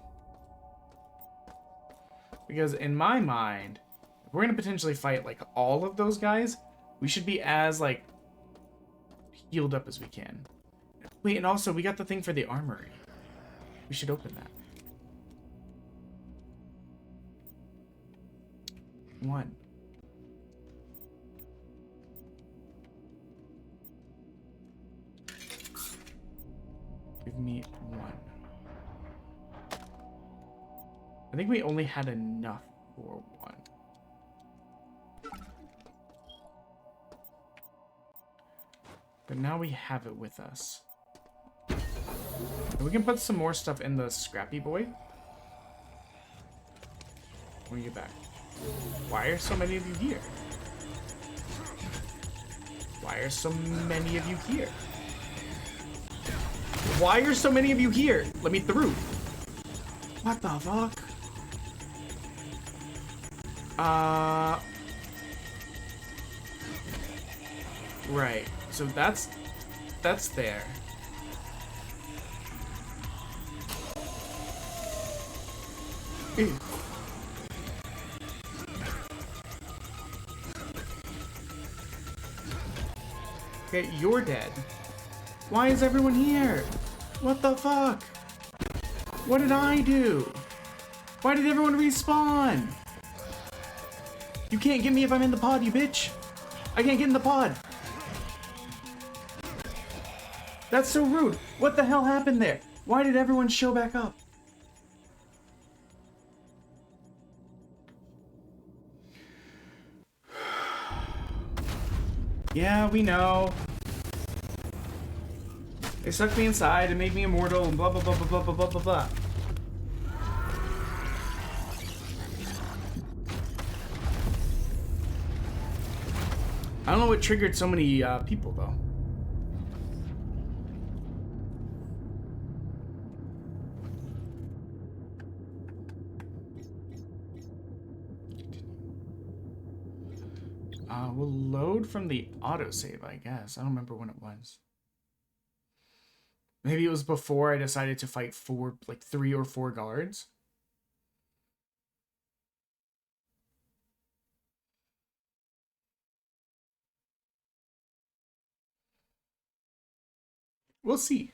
Because in my mind, if we're gonna potentially fight like all of those guys, we should be as like healed up as we can. Wait, and also we got the thing for the armory. We should open that. One. Give me one. I think we only had enough for one. But now we have it with us. And we can put some more stuff in the Scrappy Boy when we get back. Why are so many of you here? Why are so many of you here? Why are so many of you here? Let me through. What the fuck? Right. So that's there. Ew. Okay, you're dead. Why is everyone here? What the fuck? What did I do? Why did everyone respawn? You can't get me if I'm in the pod, you bitch. I can't get in the pod. That's so rude. What the hell happened there? Why did everyone show back up? Yeah, we know. They sucked me inside and made me immortal and blah blah blah blah blah blah blah blah blah. I don't know what triggered so many people though. We'll load from the autosave, I guess. I don't remember when it was. Maybe it was before I decided to fight like 3 or 4 guards. We'll see.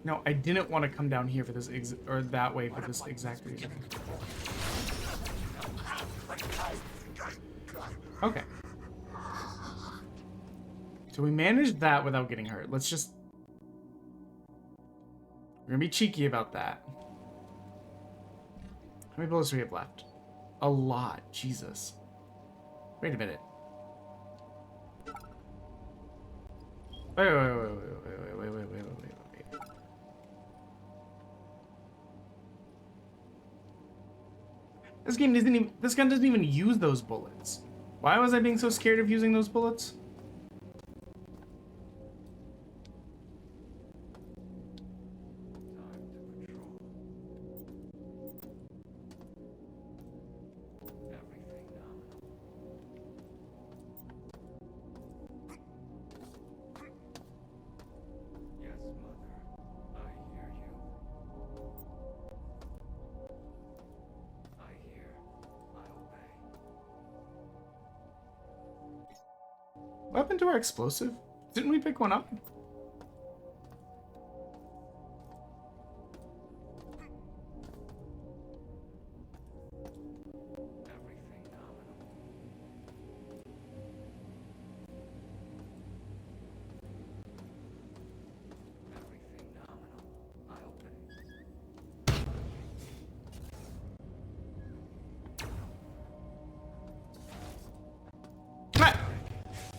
No, I didn't want to come down here for this or that way for this exact reason. Okay. So we managed that without getting hurt. Let's just... We're gonna be cheeky about that. How many bullets do we have left? A lot. Jesus. Wait a minute. Wait. This game doesn't even, this gun doesn't even use those bullets. Why was I being so scared of using those bullets? What happened to our explosive? Didn't we pick one up?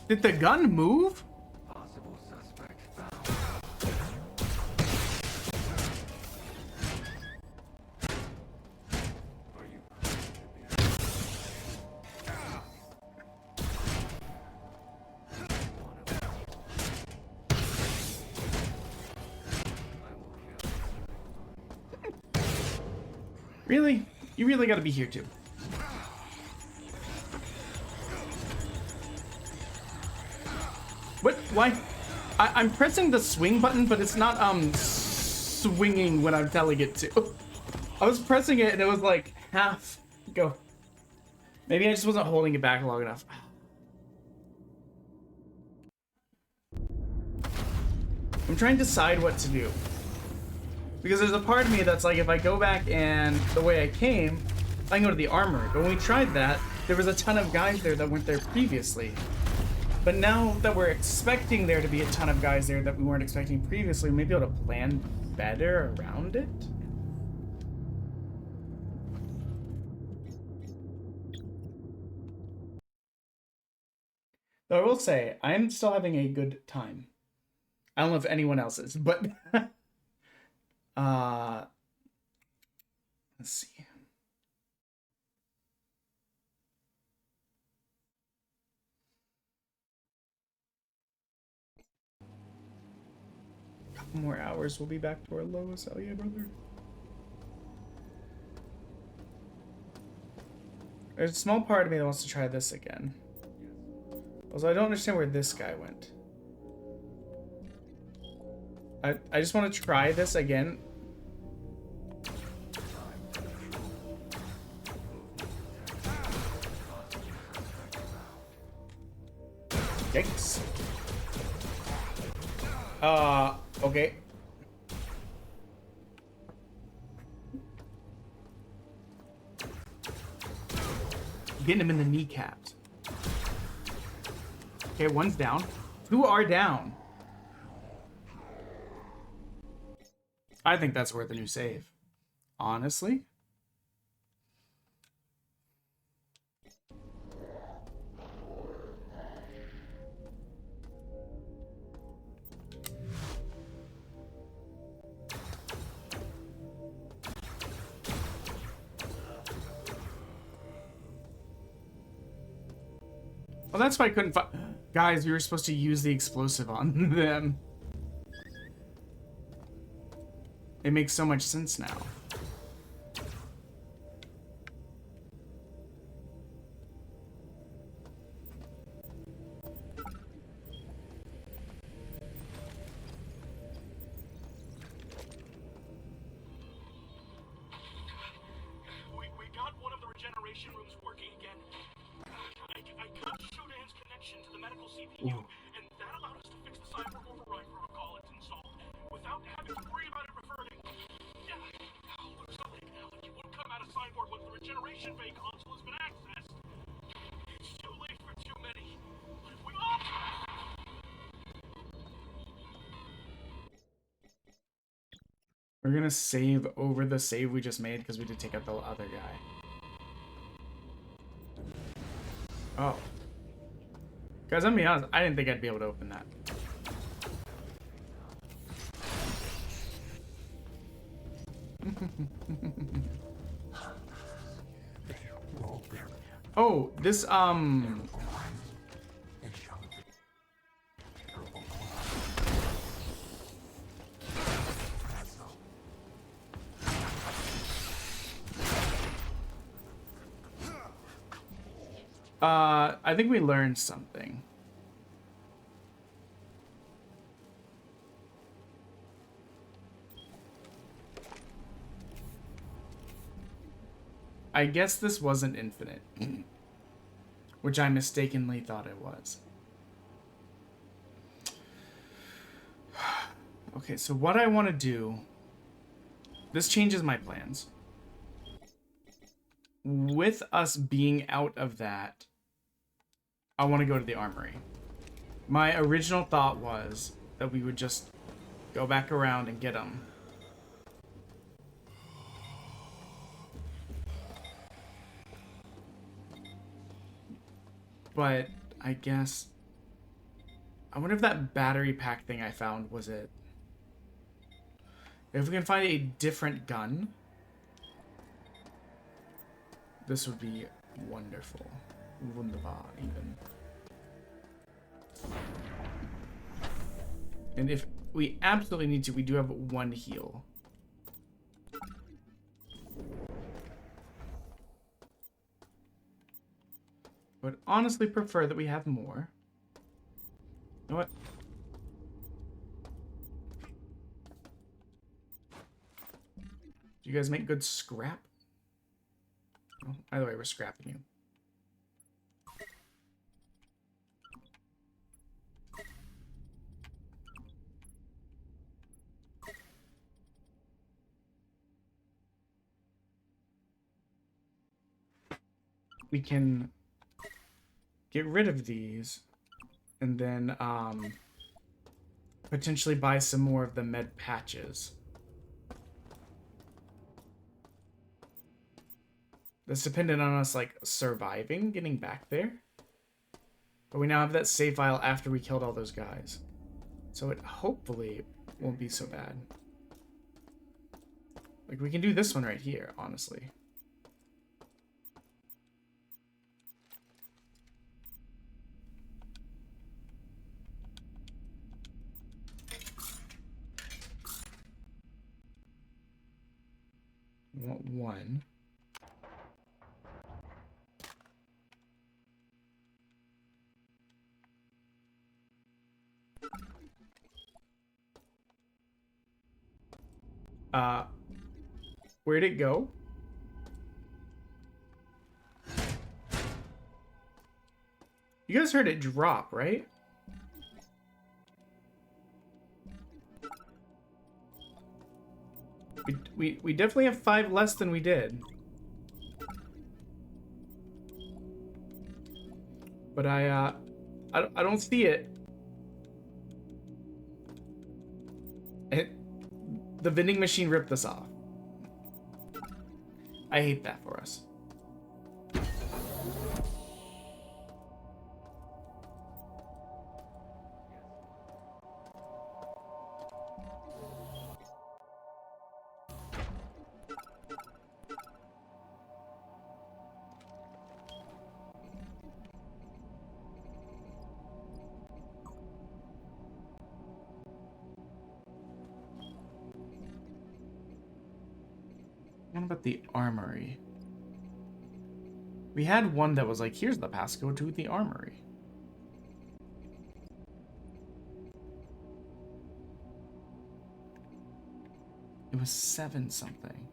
Did the gun move? Possible suspect found. Are you Really? You really gotta be here too. What? Why? I'm pressing the swing button, but it's not swinging when I'm telling it to. I was pressing it and it was like half go. Maybe I just wasn't holding it back long enough. I'm trying to decide what to do. Because there's a part of me that's like, if I go back and the way I came, I can go to the armory. But when we tried that, there was a ton of guys there that weren't there previously. But now that we're expecting there to be a ton of guys there that we weren't expecting previously, we may be able to plan better around it. Though I will say, I'm still having a good time. I don't know if anyone else is, but let's see. Couple more hours, we'll be back to our lowest. Oh yeah, brother. There's a small part of me that wants to try this again. Also, I don't understand where this guy went. I just want to try this again. Yikes. Okay. Getting him in the kneecaps. Okay, one's down. Two are down. I think that's worth a new save. Honestly. Well, that's why I couldn't find... Guys, we were supposed to use the explosive on them. It makes so much sense now. We got one of the regeneration rooms working again. I cut Shudan's connection to the medical CPU, and that allowed us to fix the cyber override protocol it's installed without having to worry about it reverting. Yeah, looks like it won't come out of sideboard once the regeneration bay console has been accessed. It's too late for too many. But if we We're gonna save over the save we just made because we did take out the other guy. Oh. Guys, I'm gonna be honest, I didn't think I'd be able to open that. Oh, this, I think we learned something. I guess this wasn't infinite, which I mistakenly thought it was. Okay, so what I want to do, this changes my plans. With us being out of that, I want to go to the armory. My original thought was that we would just go back around and get them. But I guess... I wonder if that battery pack thing I found was it. If we can find a different gun, this would be wonderful. Wunderbar, even. And if we absolutely need to, we do have one heal. But honestly prefer that we have more. You know what? Do you guys make good scrap? Oh, either way, we're scrapping you. We can get rid of these and then potentially buy some more of the med patches. That's dependent on us like surviving, getting back there. But we now have that save file after we killed all those guys. So it hopefully won't be so bad. Like we can do this one right here, honestly. I want one. Where'd it go? You guys heard it drop, right? We definitely have 5 less than we did. But I don't see it. The vending machine ripped us off. I hate that for us. What about the armory? We had one that was like, here's the passcode to the armory. It was 7 something.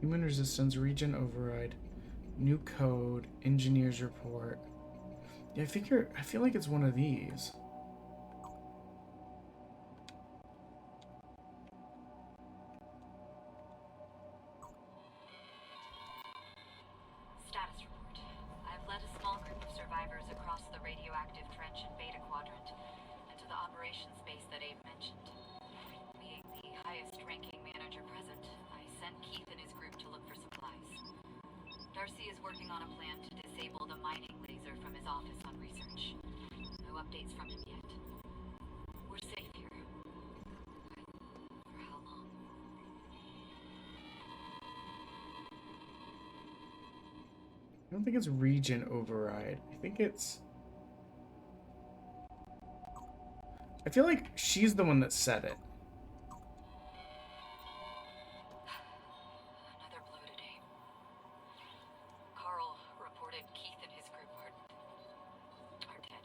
Human resistance, region override, new code, engineer's report. Yeah, I feel like it's one of these. survivors across the radioactive trench and Beta Quadrant, and to the operations base that Abe mentioned. Being the highest-ranking manager present, I sent Keith and his group to look for supplies. Darcy is working on a plan to disable the mining laser from his office on research. No updates from him yet. We're safe here. But for how long? I don't think it's region override. I think it's... I feel like she's the one that said it. Another blow today. Carl reported Keith and his group are dead.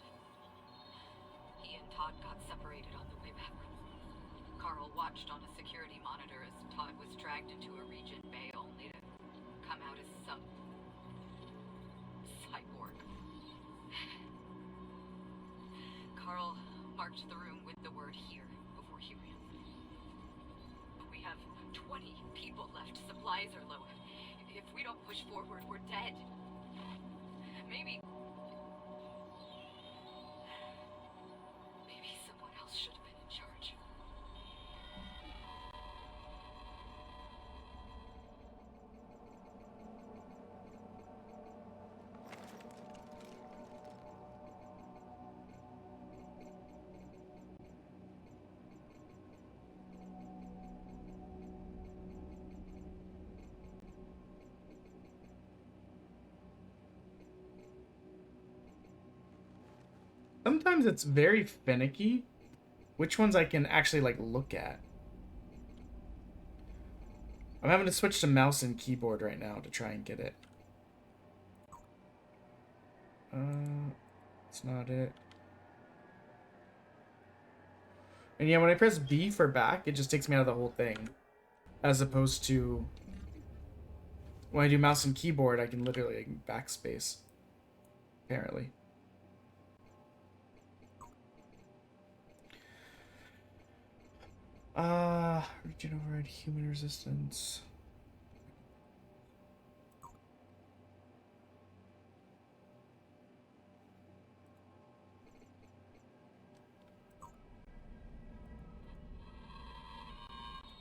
He and Todd got separated on the way back. Carl watched on a security monitor as Todd was dragged into a region bay only to come out as some cyborg. Carl marked the room with the word "here" before he ran. We have 20 people left. Supplies are low. If we don't push forward, we're dead. Maybe someone else should have been in charge. Sometimes it's very finicky which ones I can actually like look at. I'm having to switch to mouse and keyboard right now to try and get it. It's not it. And yeah, when I press B for back, it just takes me out of the whole thing. As opposed to when I do mouse and keyboard, I can literally like, backspace. Apparently. Region override, human resistance.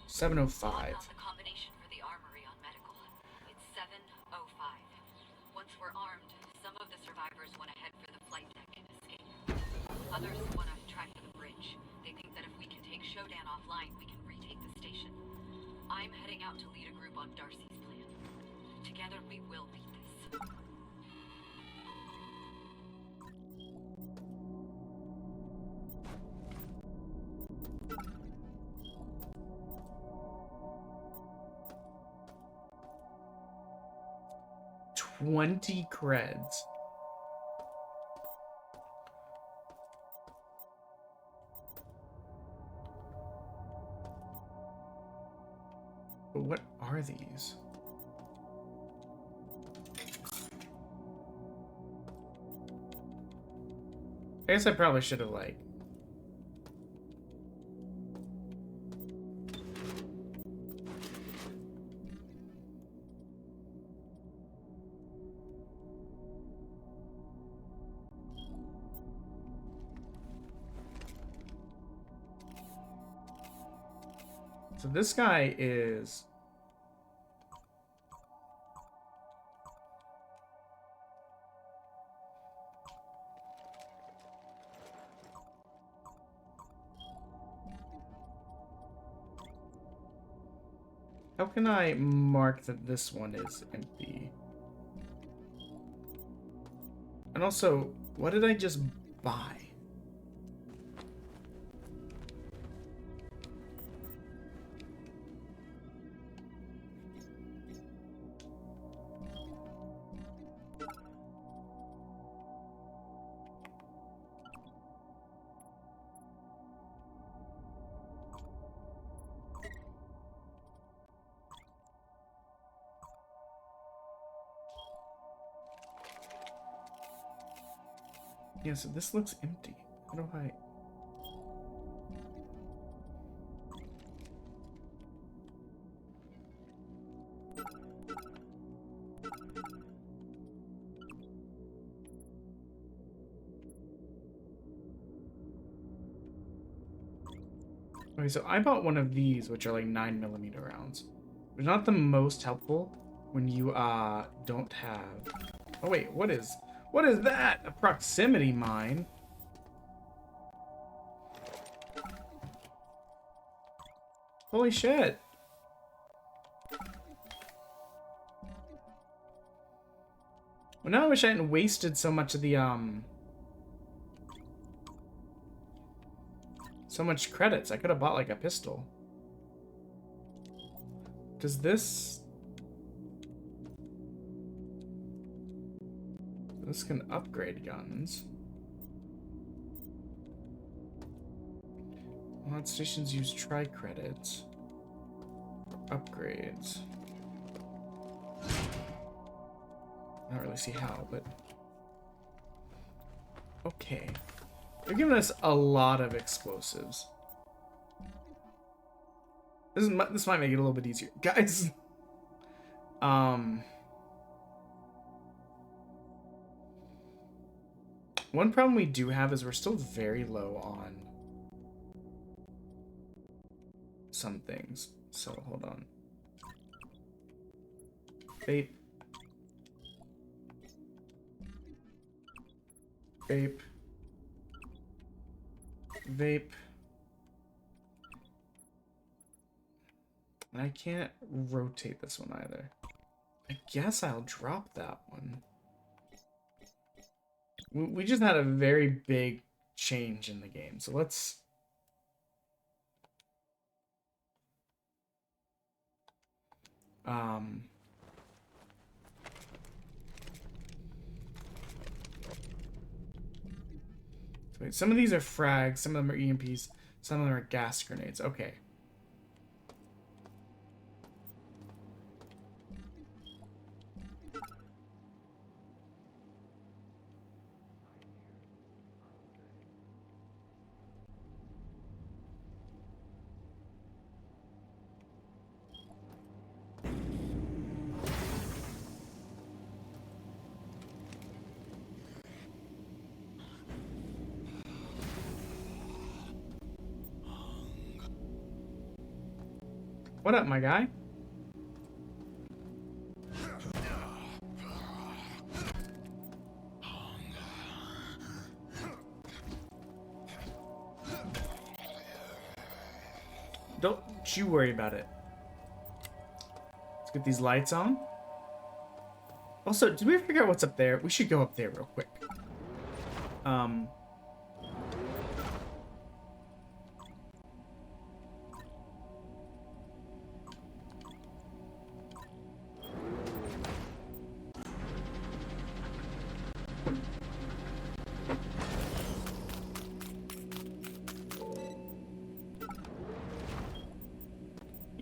$705. The combination for the armory on medical. It's 705. Once we're armed, some of the survivors went ahead for the flight deck and escape. Others want to try for the bridge. They think that if we can take Shodan offline, we can retake the station. I'm heading out to lead a group on Darcy's plan. Together we will beat this. $20 creds. But what are these? I guess I probably should have like So this guy is how can I mark that this one is empty? And also, what did I just buy? Yeah, so this looks empty. How do I... Okay, so I bought one of these, which are like 9mm rounds. They're not the most helpful when you don't have. Oh wait, what is that? A proximity mine? Holy shit! Well, now I wish I hadn't wasted so much of the so much credits. I could have bought like a pistol. Does this can upgrade guns? Mod stations use tri-credits. Upgrades. I don't really see how, but okay. They're giving us a lot of explosives. This might make it a little bit easier, guys. One problem we do have is we're still very low on some things. So hold on. Vape. Vape. Vape. And I can't rotate this one either. I guess I'll drop that one. We just had a very big change in the game. So let's... Wait, some of these are frags, some of them are EMPs, some of them are gas grenades. Okay. What up, my guy? Don't you worry about it. Let's get these lights on. Also, did we figure out what's up there? We should go up there real quick.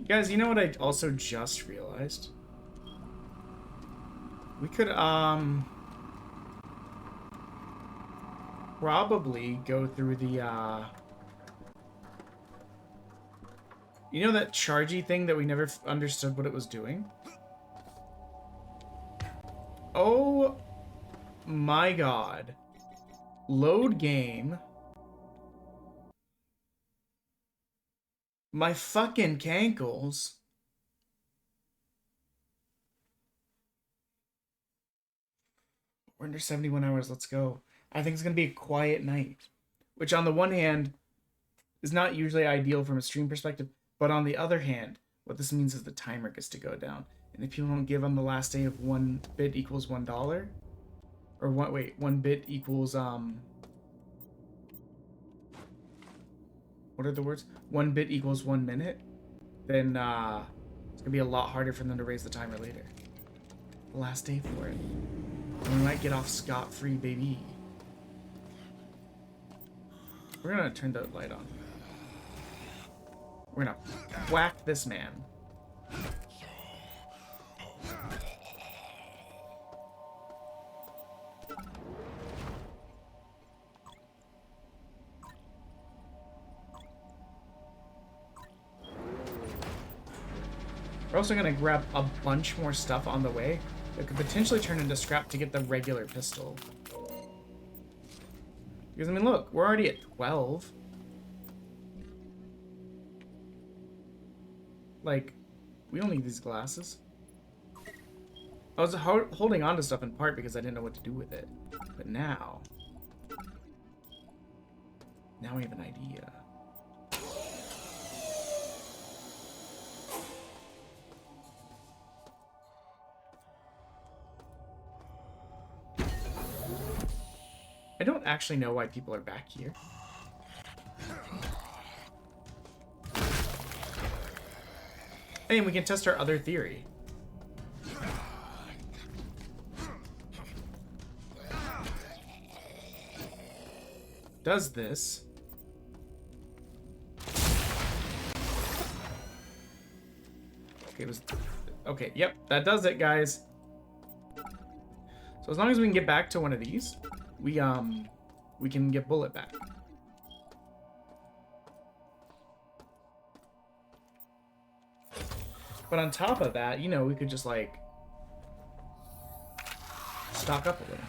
Guys, you know what I also just realized? We could, probably go through the, you know that chargy thing that we never understood what it was doing? Oh my god. Load game. My fucking cankles. We're under 71 hours. Let's go. I think it's going to be a quiet night. Which on the one hand is not usually ideal from a stream perspective. But on the other hand, what this means is the timer gets to go down. And if people don't give on the last day of 1 bit equals $1. Or wait, 1 bit equals what are the words? 1 bit equals 1 minute. Then it's gonna be a lot harder for them to raise the timer later. The last day for it. And we might get off scot-free, baby. We're gonna turn the light on. We're gonna whack this man. We're also gonna grab a bunch more stuff on the way that could potentially turn into scrap to get the regular pistol. Because, I mean, look, we're already at 12. Like, we don't need these glasses. I was holding on to stuff in part because I didn't know what to do with it. But now we have an idea. I don't actually know why people are back here. Hey, and we can test our other theory. Does this okay, yep, that does it, guys. So as long as we can get back to one of these, we can get Bullet back. But on top of that, you know, we could just like stock up a little.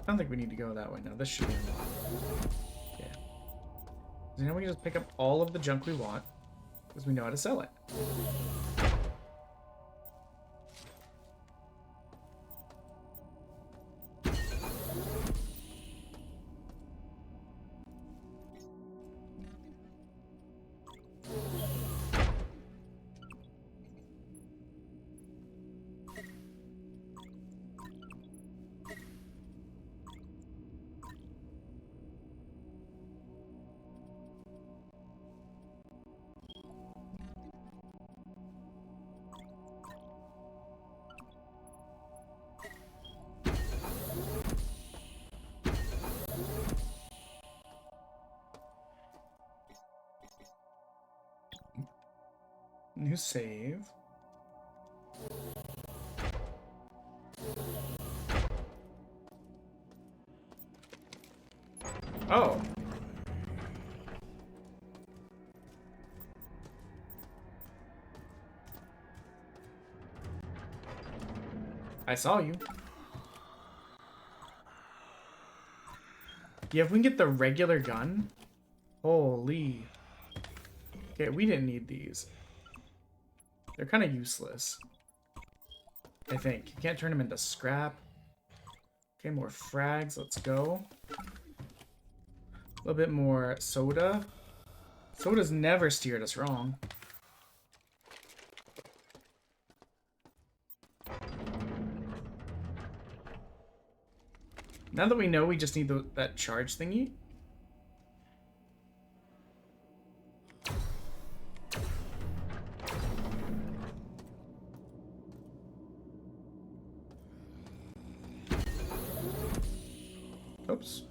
I don't think we need to go that way now. This should be unlocked. Yeah. So now we can just pick up all of the junk we want because we know how to sell it. New save. Oh. I saw you. Yeah, if we can get the regular gun. Holy. Okay, we didn't need these. They're kind of useless. I think. You can't turn them into scrap. Okay, more frags. Let's go. A little bit more soda. Soda's never steered us wrong. Now that we know we just need that charge thingy. Oops.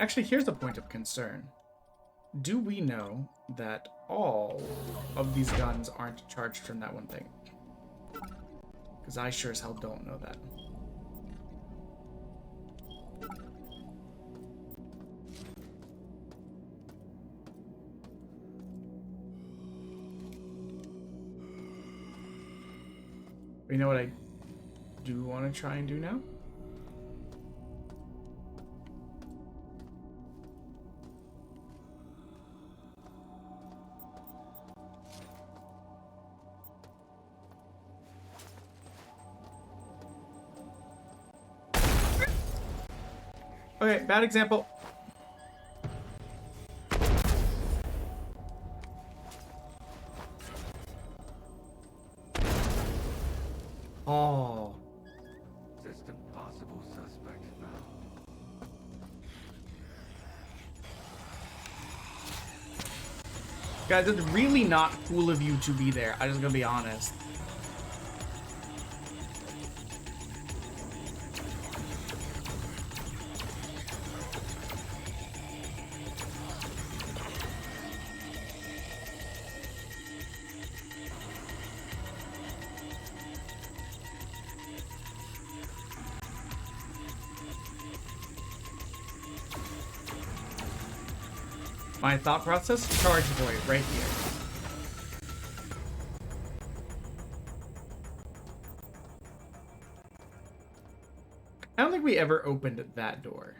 Actually, here's a point of concern. Do we know that all of these guns aren't charged from that one thing? Because I sure as hell don't know that. You know what I do want to try and do now? Okay, bad example. Oh. Just impossible suspect now. Guys, it's really not cool of you to be there. I'm just gonna be honest. My thought process, charge void right here. I don't think we ever opened that door.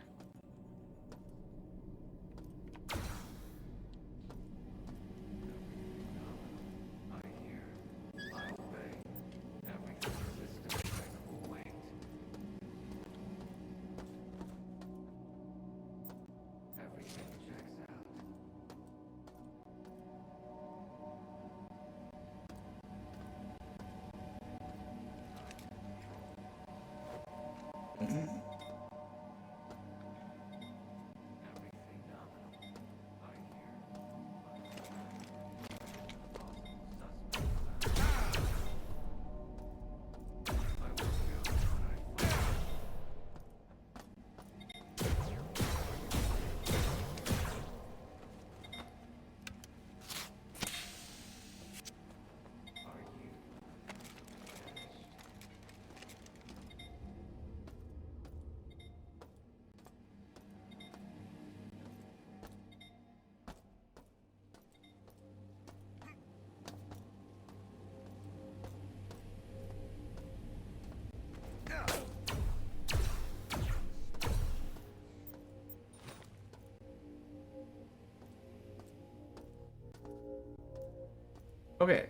Okay.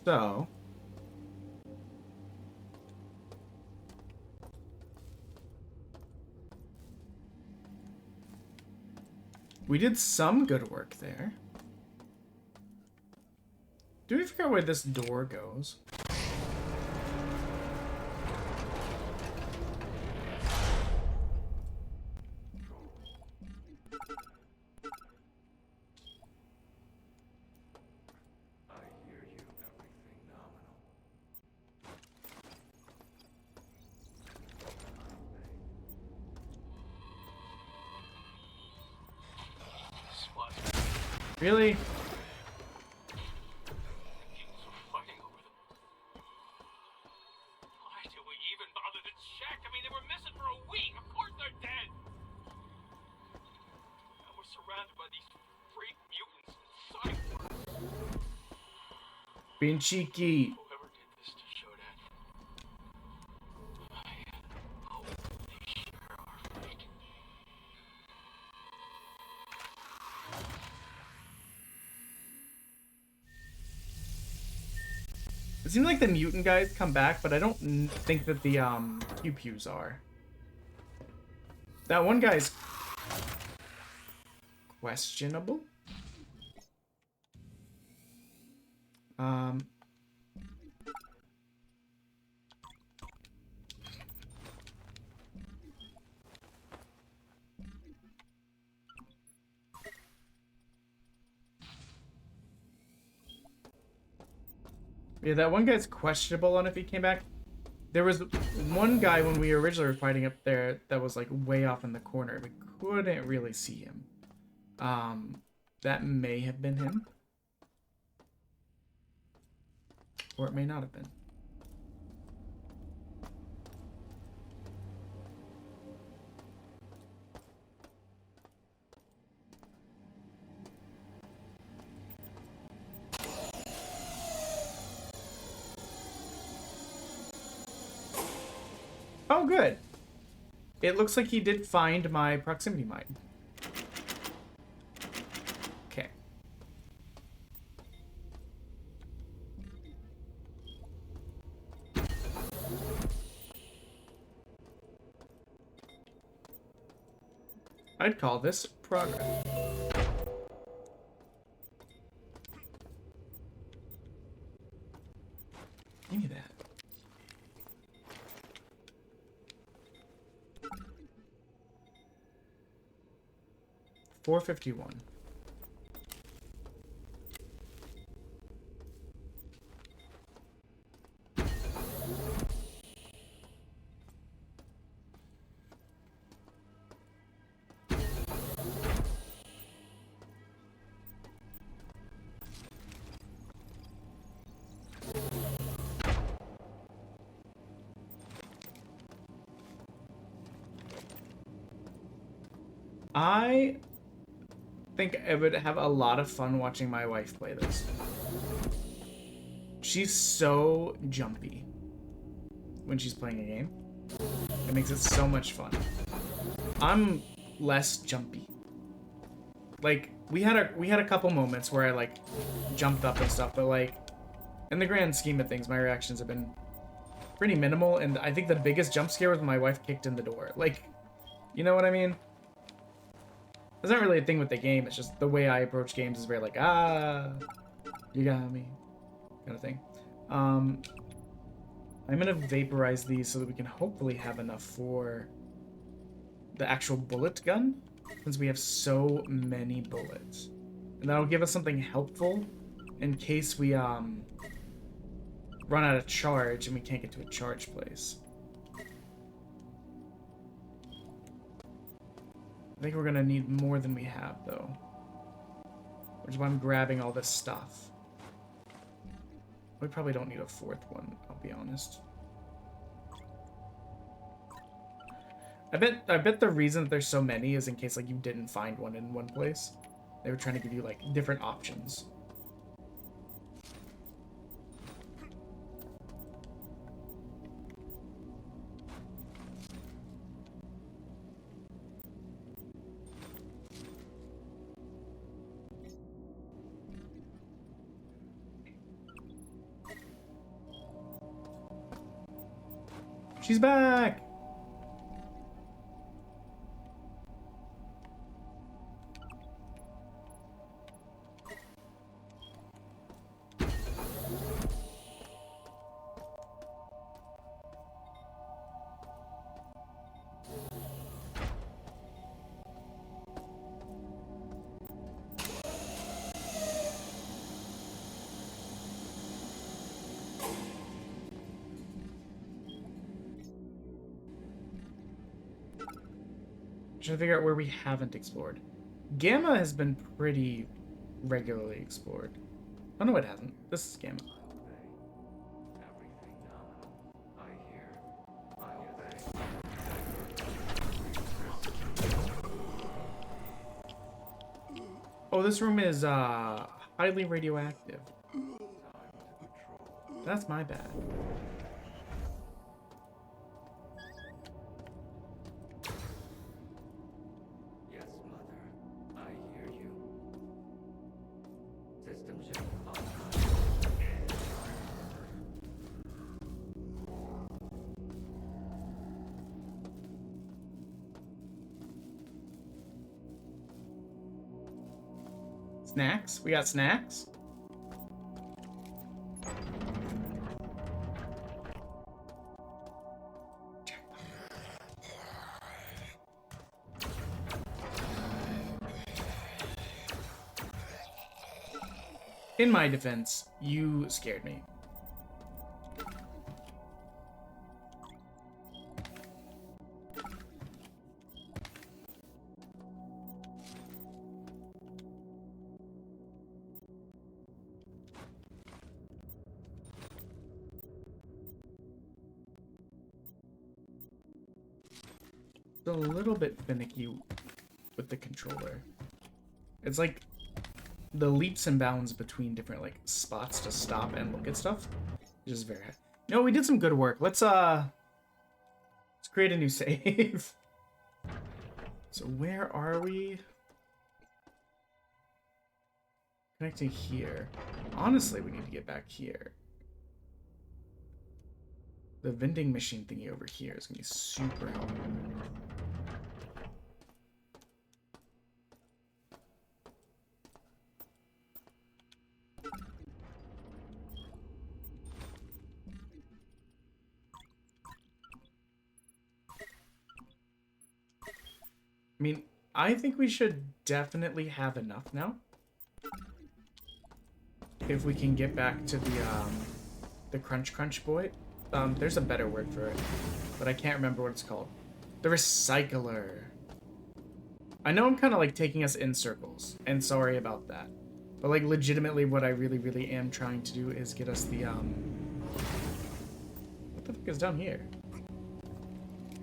So. We did some good work there. Do we figure out where this door goes? Really? Why do we even bother to check? I mean, they were missing for a week. Of course they're dead. And we're surrounded by these freak mutants and cyborgs. Being cheeky. Whoever did this to Shodan, I hope they sure are right. It seems like the mutant guys come back, but I don't think that the pew-pews are. That one guy's questionable. Yeah, that one guy's questionable on if he came back. There was one guy when we originally were fighting up there that was like way off in the corner. We couldn't really see him. That may have been him. Or it may not have been. Oh, good. It looks like he did find my proximity mine. Okay. I'd call this progress. Give me that. $451. I think I would have a lot of fun watching my wife play this. She's so jumpy when she's playing a game. It makes it so much fun. I'm less jumpy. Like, we had a couple moments where I like jumped up and stuff, but like in the grand scheme of things, my reactions have been pretty minimal, and I think the biggest jump scare was when my wife kicked in the door. Like, you know what I mean? It's not really a thing with the game, it's just the way I approach games is very like, ah, you got me, kind of thing. I'm gonna vaporize these so that we can hopefully have enough for the actual bullet gun, since we have so many bullets. And that'll give us something helpful in case we run out of charge and we can't get to a charge place. I think we're gonna need more than we have, though. Which is why I'm grabbing all this stuff. We probably don't need a fourth one, I'll be honest. I bet the reason that there's so many is in case like you didn't find one in one place. They were trying to give you like different options. She's back! Trying to figure out where we haven't explored. Gamma has been pretty regularly explored. Oh no, it hasn't. This is Gamma. Oh, this room is highly radioactive. That's my bad. Snacks? We got snacks? In my defense, you scared me. A little bit finicky with the controller. It's like the leaps and bounds between different like spots to stop and look at stuff is just very high. You know, we did some good work. Let's create a new save. So where are we? Connecting here. Honestly, we need to get back here. The vending machine thingy over here is gonna be super helpful. I mean, I think we should definitely have enough now. If we can get back to the crunch boy. There's a better word for it, but I can't remember what it's called. The recycler. I know I'm kind of like taking us in circles, and sorry about that. But like legitimately what I really am trying to do is get us the what the fuck is down here?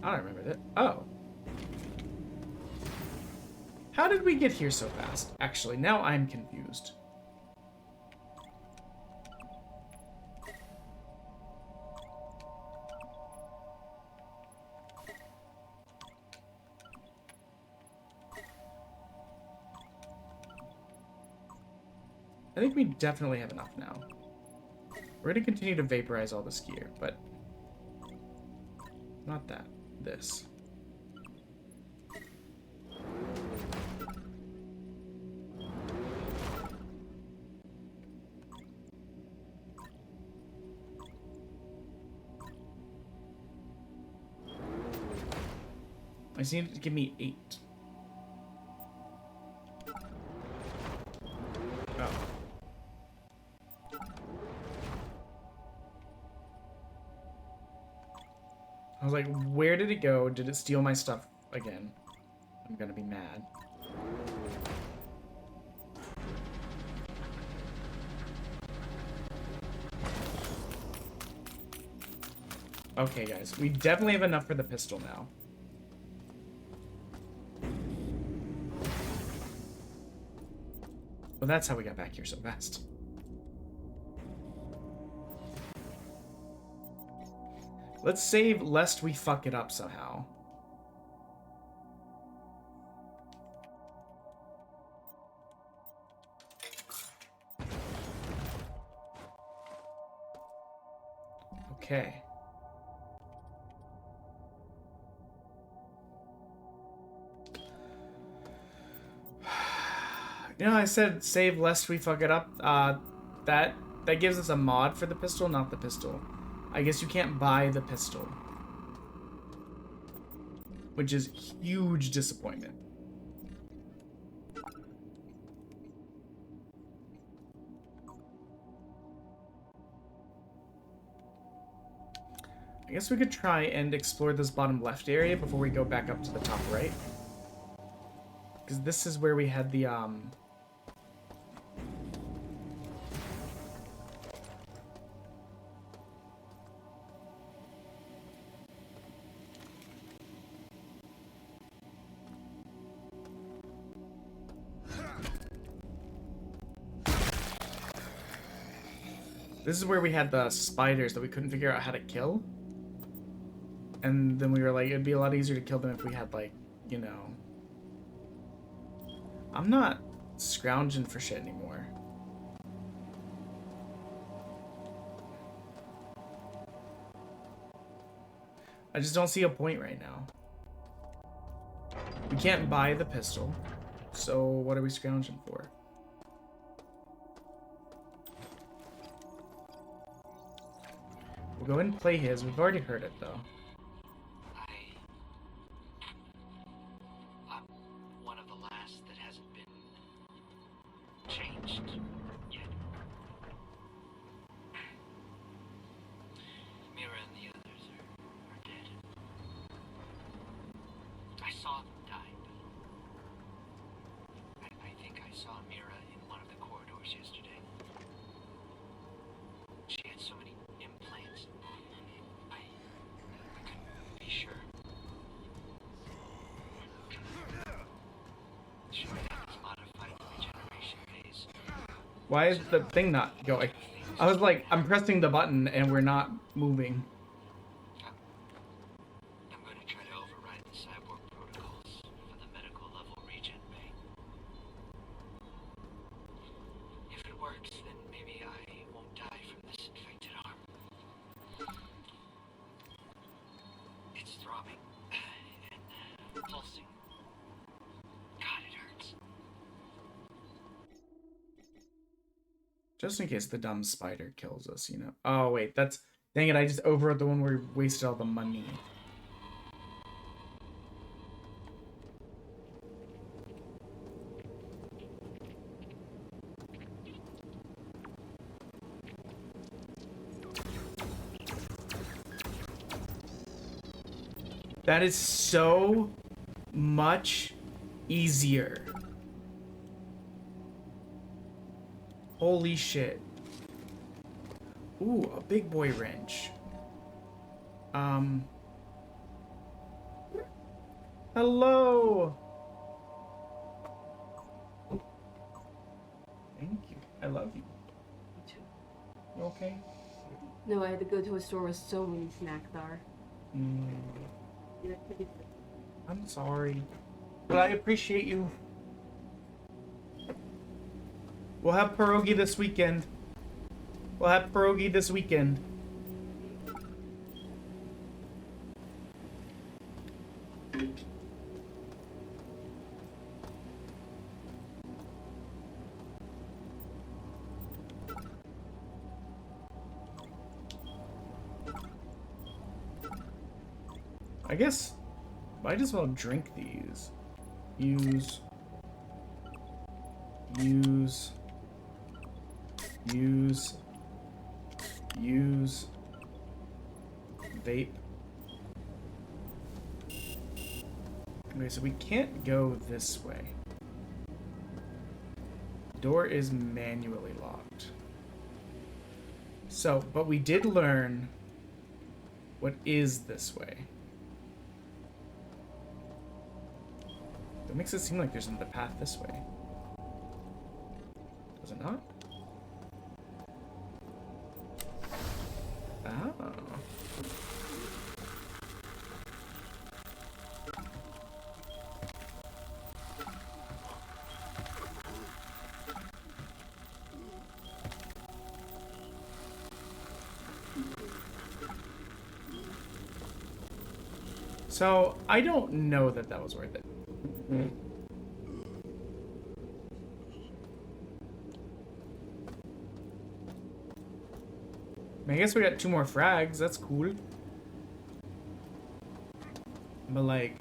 I don't remember that. Oh. How did we get here so fast? Actually, now I'm confused. I think we definitely have enough now. We're going to continue to vaporize all this gear, but not that. This. I just need it to give me 8. Oh. I was like, where did it go? Did it steal my stuff again? I'm gonna be mad. Okay, guys. We definitely have enough for the pistol now. Well, that's how we got back here so fast. Let's save lest we fuck it up somehow. Okay. You know, I said save lest we fuck it up. That gives us a mod for the pistol, not the pistol. I guess you can't buy the pistol, which is huge disappointment. I guess we could try and explore this bottom left area before we go back up to the top right. Because this is where we had the, This is where we had the spiders that we couldn't figure out how to kill. And then we were like, it'd be a lot easier to kill them if we had, like, you know... I'm not scrounging for shit anymore. I just don't see a point right now. We can't buy the pistol, so what are we scrounging for? We'll go ahead and play his. We've already heard it, though. I'm one of the last that hasn't been changed yet. Mira and the others are dead. I saw them die, but I think I saw Mira in one of the corridors yesterday. She had so many implants. I couldn't be sure. She might have this modified regeneration phase. Why is the thing not going? I was like, I'm pressing the button and we're not moving. I'm going to try to override the cyborg protocols for the medical level regen bay. If it works, then maybe I won't die from this infected arm. It's throbbing and pulsing. God, it hurts. Just in case the dumb spider kills us, you know. Oh, wait, that's... Dang it, I just overwrote the one where we wasted all the money. That is so much easier. Holy shit. Ooh, a big boy wrench. Hello. Thank you. I love you. You okay? No, I had to go to a store with so many snacks are. I'm sorry. But I appreciate you. We'll have pierogi this weekend. We'll have pierogi this weekend. I guess might as well drink these. Use. Vape. Okay, so we can't go this way. Door is manually locked. So, but we did learn what is this way. That makes it seem like there's another path this way. Does it not? Oh. So, I don't know that that was worth it. I guess we got 2 more frags. That's cool. But like,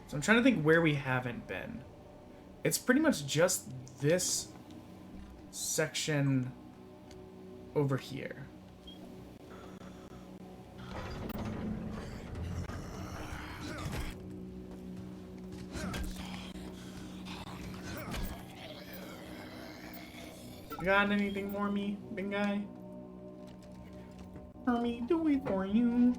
so I'm trying to think where we haven't been. It's pretty much just this section over here. You got anything for me, big guy? For me, do it for you.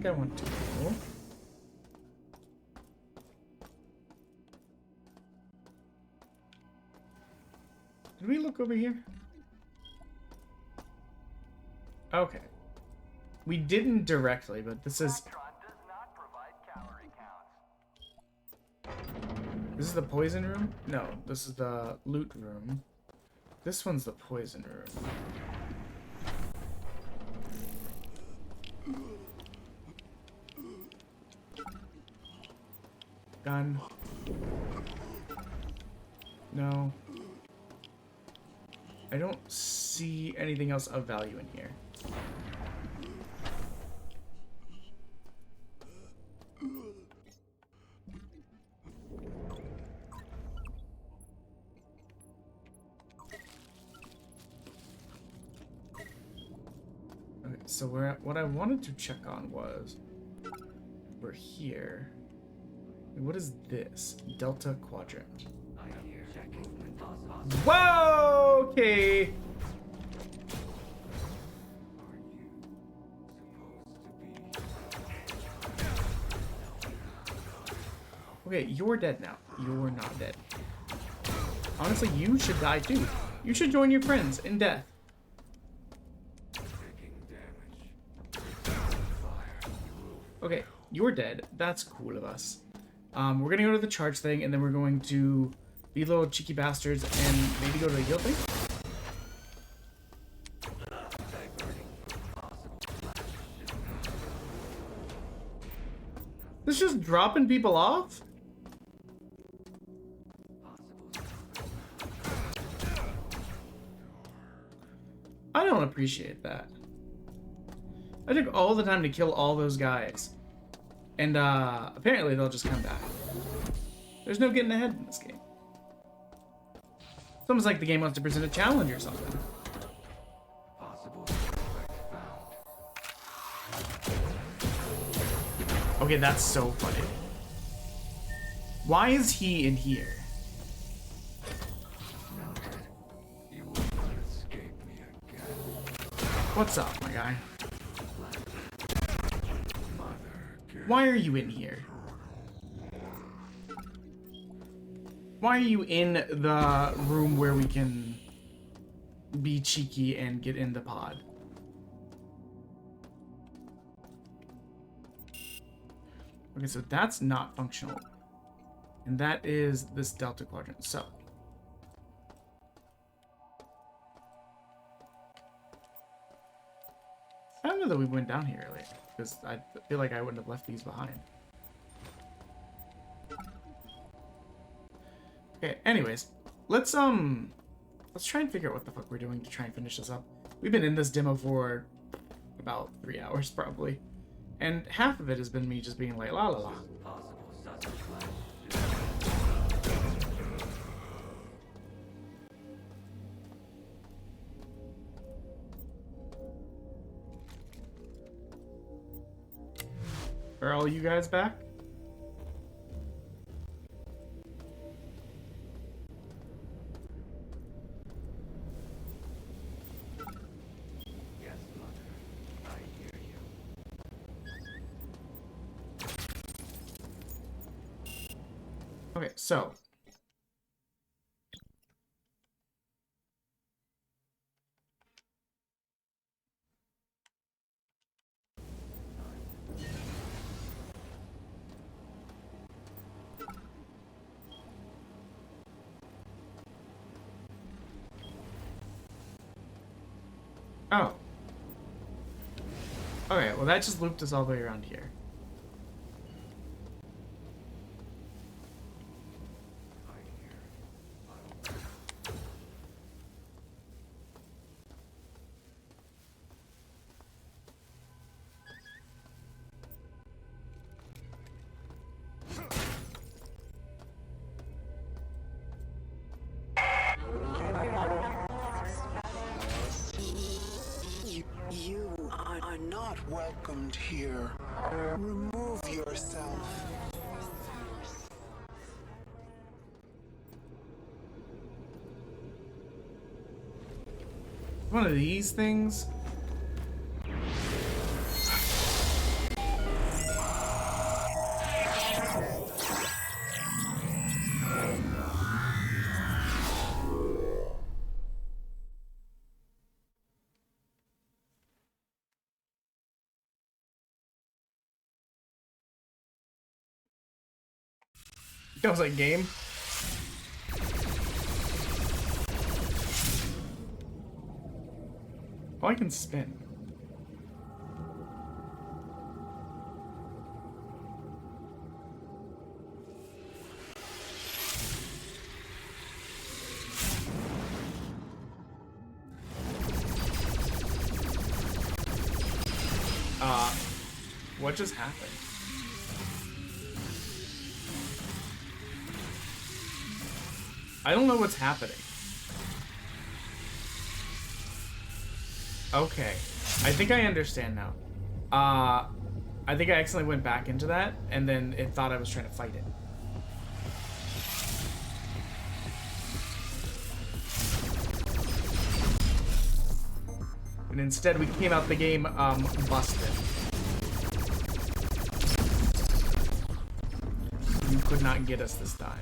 I want to go. Did we look over here? Okay. We didn't directly, but this is... This is the poison room? No, this is the loot room. This one's the poison room. Gun. No. I don't see anything else of value in here. Okay, so what I wanted to check on was we're here. What is this? Delta Quadrant. Whoa! Okay. Okay, you're dead now. You're not dead. Honestly, you should die too. You should join your friends in death. Okay, you're dead. That's cool of us. We're gonna go to the charge thing, and then we're going to be little cheeky bastards and maybe go to the heal thing. This is just dropping people off? don't appreciate that. I took all the time to kill all those guys. And apparently they'll just come back. There's no getting ahead in this game. It's almost like the game wants to present a challenge or something. Okay, that's so funny. Why is he in here? What's up, my guy? Why are you in here? Why are you in the room where we can be cheeky and get in the pod? Okay, so that's not functional. And that is this Delta Quadrant. So. I don't know that we went down here earlier, because I feel like I wouldn't have left these behind. Okay, anyways, let's try and figure out what the fuck we're doing to try and finish this up. We've been in this demo for about 3 hours, probably. And half of it has been me just being like, la la la. Are all you guys back? Yes, Mother. I hear you. Okay, so. Oh. Okay, well that just looped us all the way around here. You are not welcomed here. Remove yourself. One of these things. That was like game. Oh, I can spin. What just happened? I don't know what's happening. Okay. I think I understand now. I think I accidentally went back into that, and then it thought I was trying to fight it. And instead we came out the game, busted. You could not get us this time.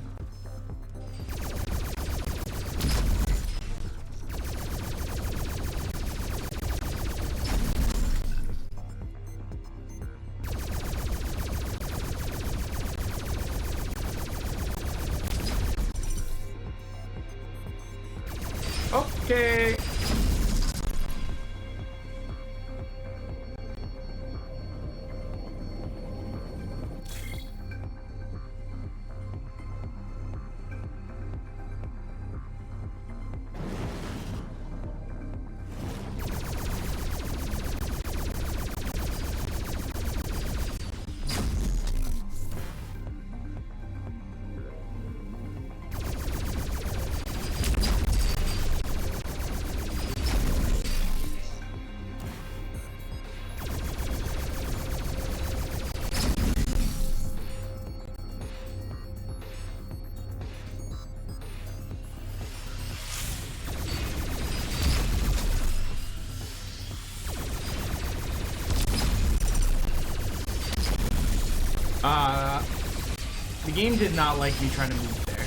Okay. The game did not like me trying to move there.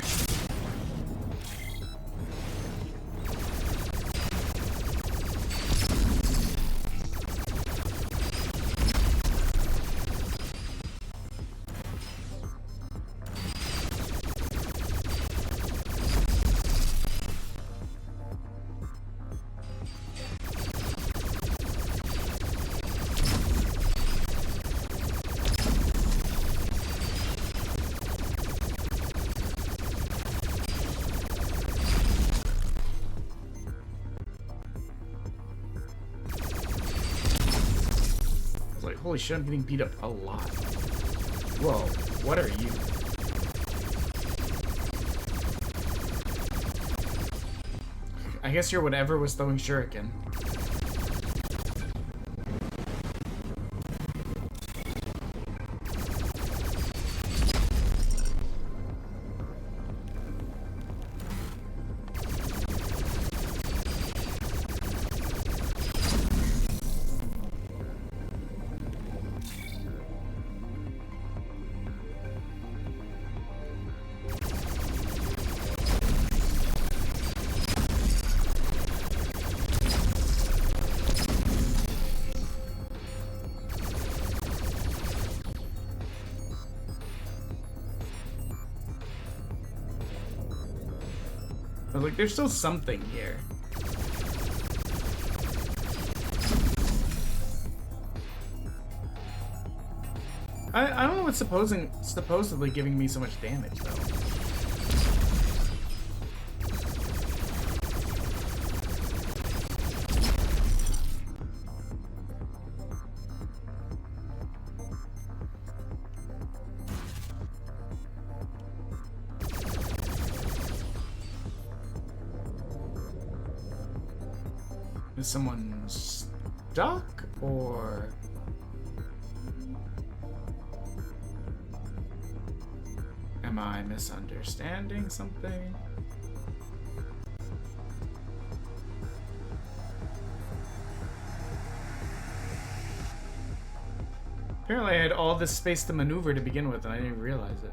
Holy shit, I'm getting beat up a lot. Whoa, what are you? I guess you're whatever was throwing shuriken. I was like, there's still something here. I don't know what's supposedly giving me so much damage though. Is someone stuck, or am I misunderstanding something? Apparently I had all this space to maneuver to begin with and I didn't realize it.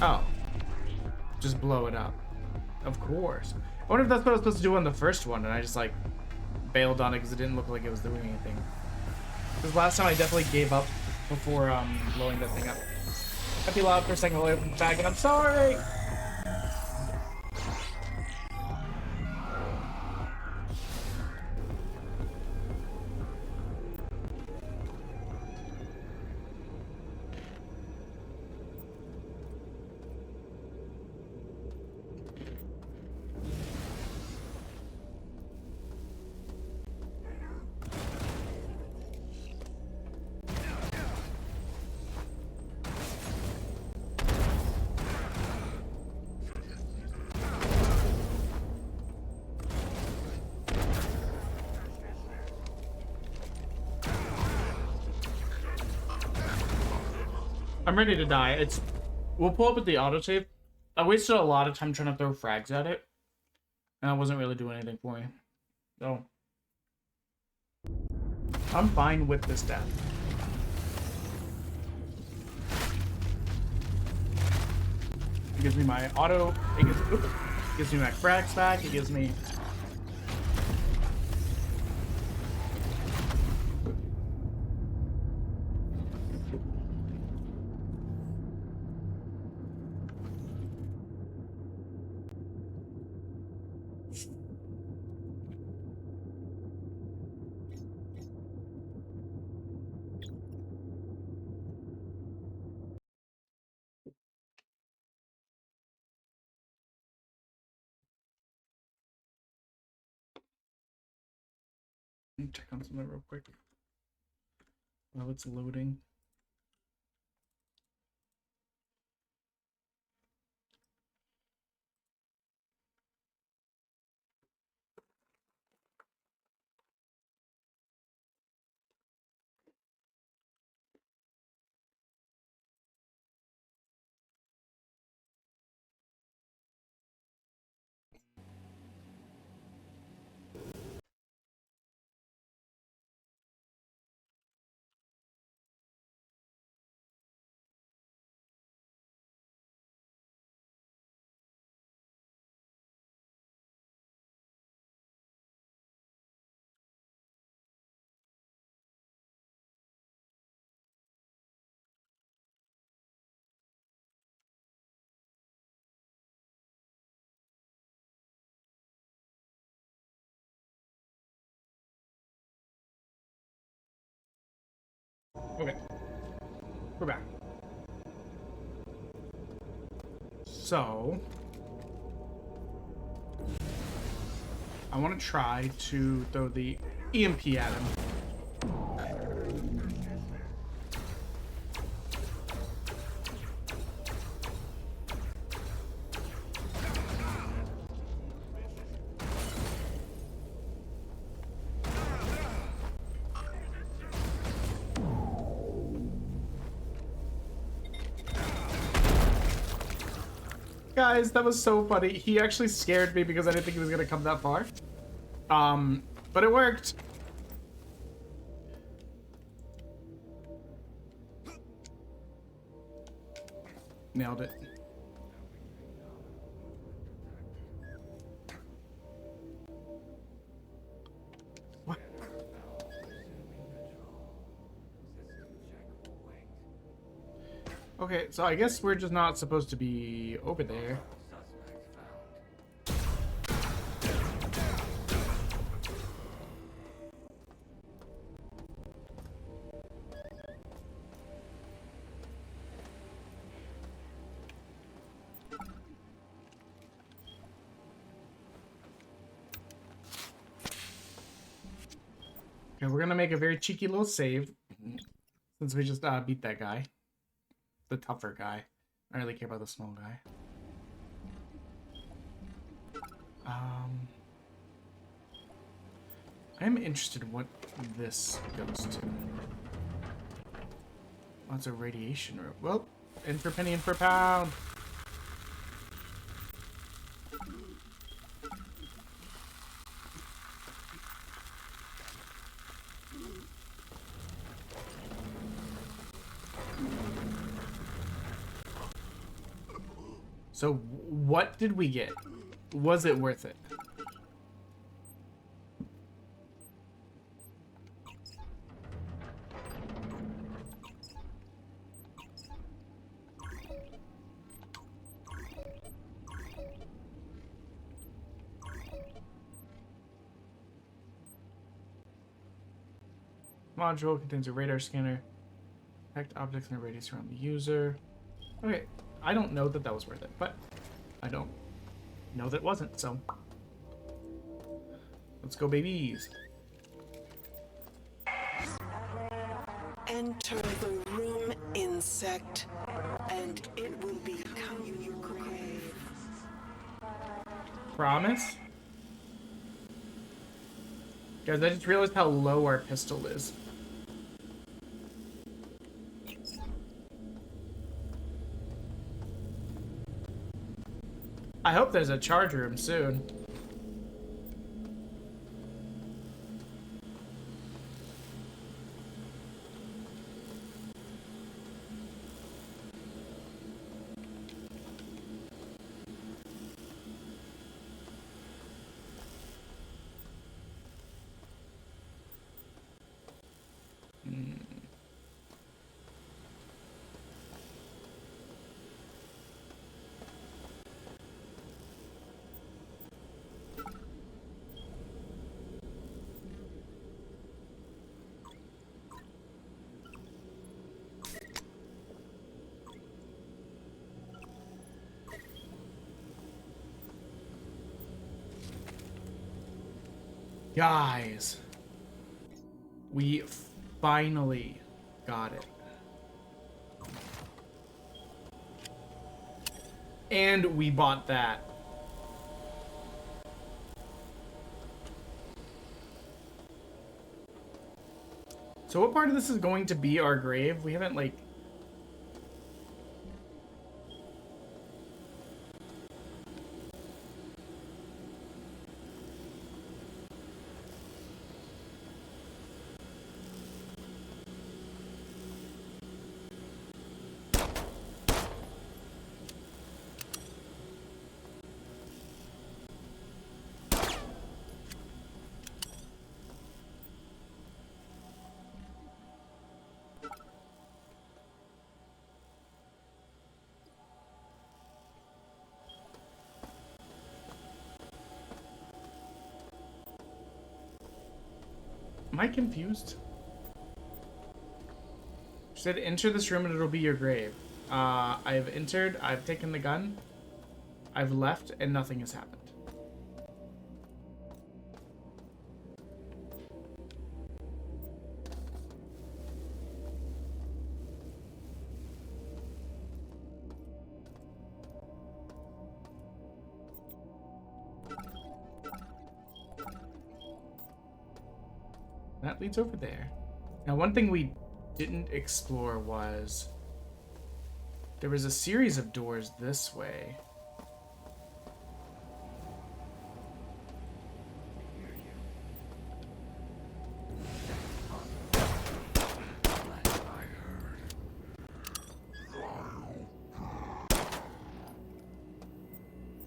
Oh. Just blow it up. Of course. I wonder if that's what I was supposed to do on the first one, and I just, like, bailed on it because it didn't look like it was doing anything. Because last time I definitely gave up before, blowing that thing up. I'd be loud for a second while I opened the bag, and I'm sorry! I'm ready to die. We'll pull up with the autosave. I wasted a lot of time trying to throw frags at it, and that wasn't really doing anything for me. So I'm fine with this death. It gives me my auto. It gives me my frags back. It gives me. Check on something real quick while it's loading. Okay. We're back. So I want to try to throw the EMP at him. Guys, that was so funny. He actually scared me because I didn't think he was gonna come that far. But it worked. Nailed it. What? Okay, so I guess we're just not supposed to be over there. Okay, we're gonna make a very cheeky little save since we just beat that guy. The tougher guy. I don't really care about the small guy. I'm interested in what this goes to. Oh, it's a radiation room. Well, in for penny, in for pound. So, what did we get? Was it worth it? Module contains a radar scanner. Detect objects in a radius around the user. Okay, I don't know that that was worth it, but I don't know that it wasn't, so. Let's go, babies. Enter the room, insect, and it will become your grave. Promise? Guys, I just realized how low our pistol is. I hope there's a charge room soon. Guys, we finally got it. And we bought that. So what part of this is going to be our grave? We haven't, like... Am I confused? She said, enter this room and it'll be your grave. I have entered, I've taken the gun, I've left, and nothing has happened. That leads over there. Now, one thing we didn't explore was there was a series of doors this way.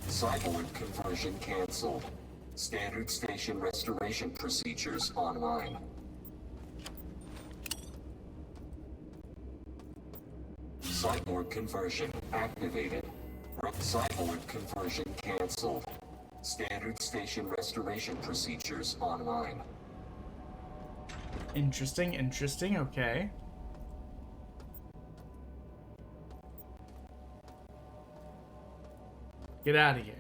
Cyborg conversion canceled. Standard station restoration procedures online. Cyborg conversion activated. Cyborg conversion canceled. Standard station restoration procedures online. Interesting, interesting, okay. Get out of here.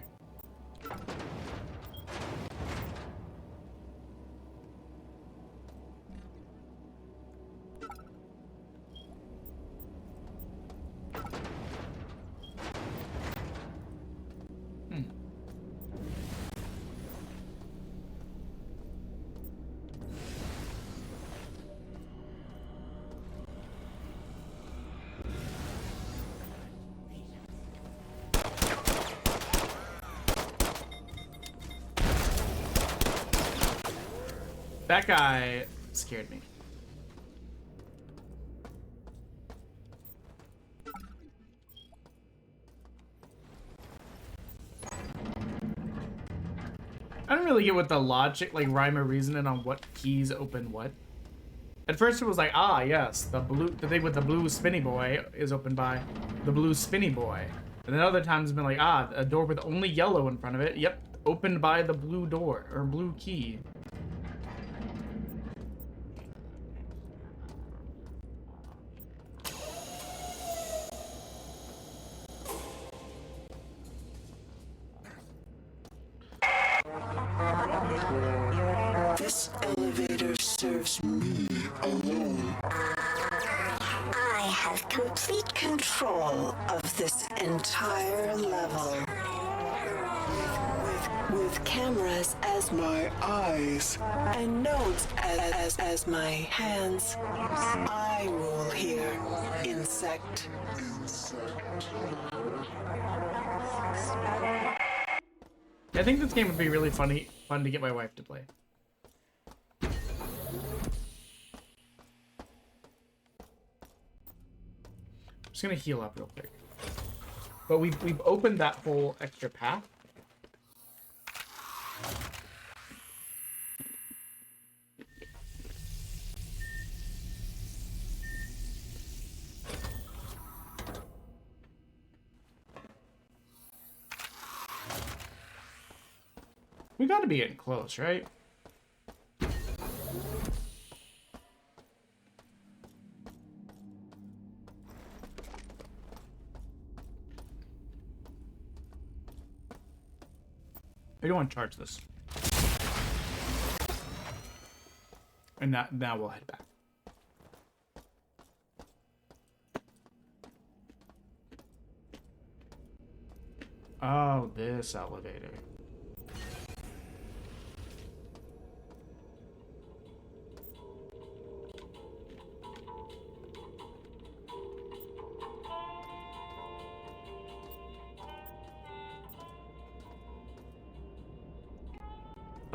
That guy scared me. I don't really get what the logic, like rhyme or reasoning on what keys open what. At first it was like, ah, yes, the thing with the blue spinny boy is opened by the blue spinny boy. And then other times it's been like, ah, a door with only yellow in front of it. Yep, opened by the blue door or blue key. This elevator serves me alone. I have complete control of this entire level. With cameras as my eyes and nodes as my hands, I rule here. Insect. I think this game would be really fun to get my wife to play. I'm just gonna heal up real quick. But we've opened that whole extra path. We gotta be getting close, right? I don't want to charge this. And now we'll head back. Oh, this elevator.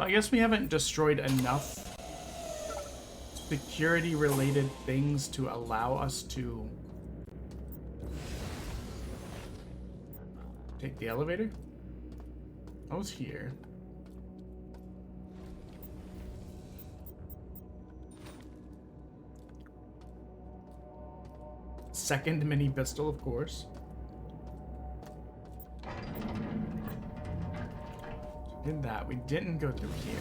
I guess we haven't destroyed enough security-related things to allow us to take the elevator. I was here. Second mini pistol, of course. Did that. We didn't go through here.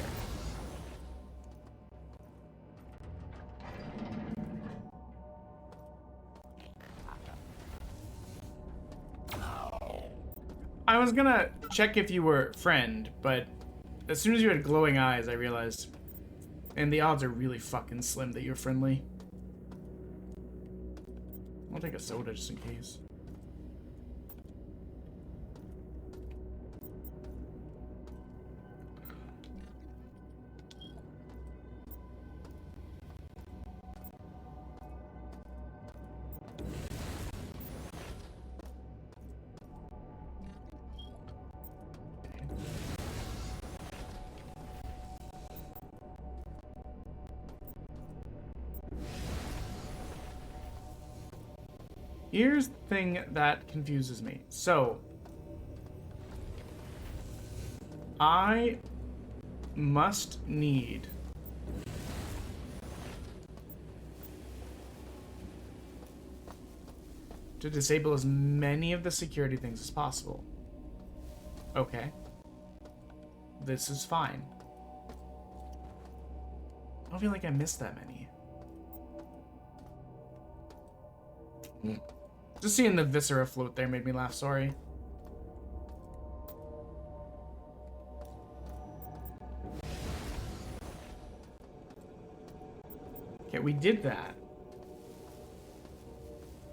I was gonna check if you were friend, but as soon as you had glowing eyes, I realized, and the odds are really fucking slim that you're friendly. I'll take a soda just in case. Here's the thing that confuses me. So, I must need to disable as many of the security things as possible. Okay. This is fine. I don't feel like I missed that many. Just seeing the viscera float there made me laugh, sorry. Okay, we did that.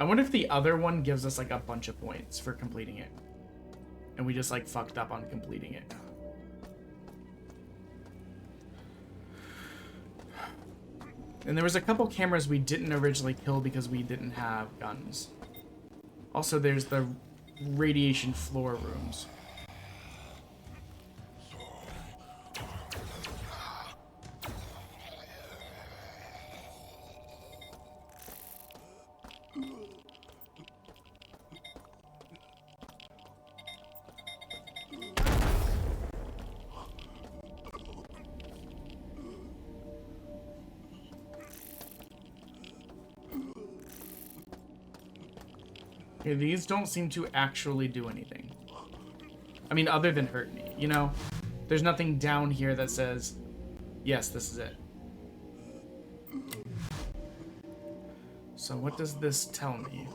I wonder if the other one gives us like a bunch of points for completing it. And we just like fucked up on completing it. And there was a couple cameras we didn't originally kill because we didn't have guns. Also, there's the radiation floor rooms. Okay, these don't seem to actually do anything. I mean, other than hurt me, you know? There's nothing down here that says, yes, this is it. So what does this tell me?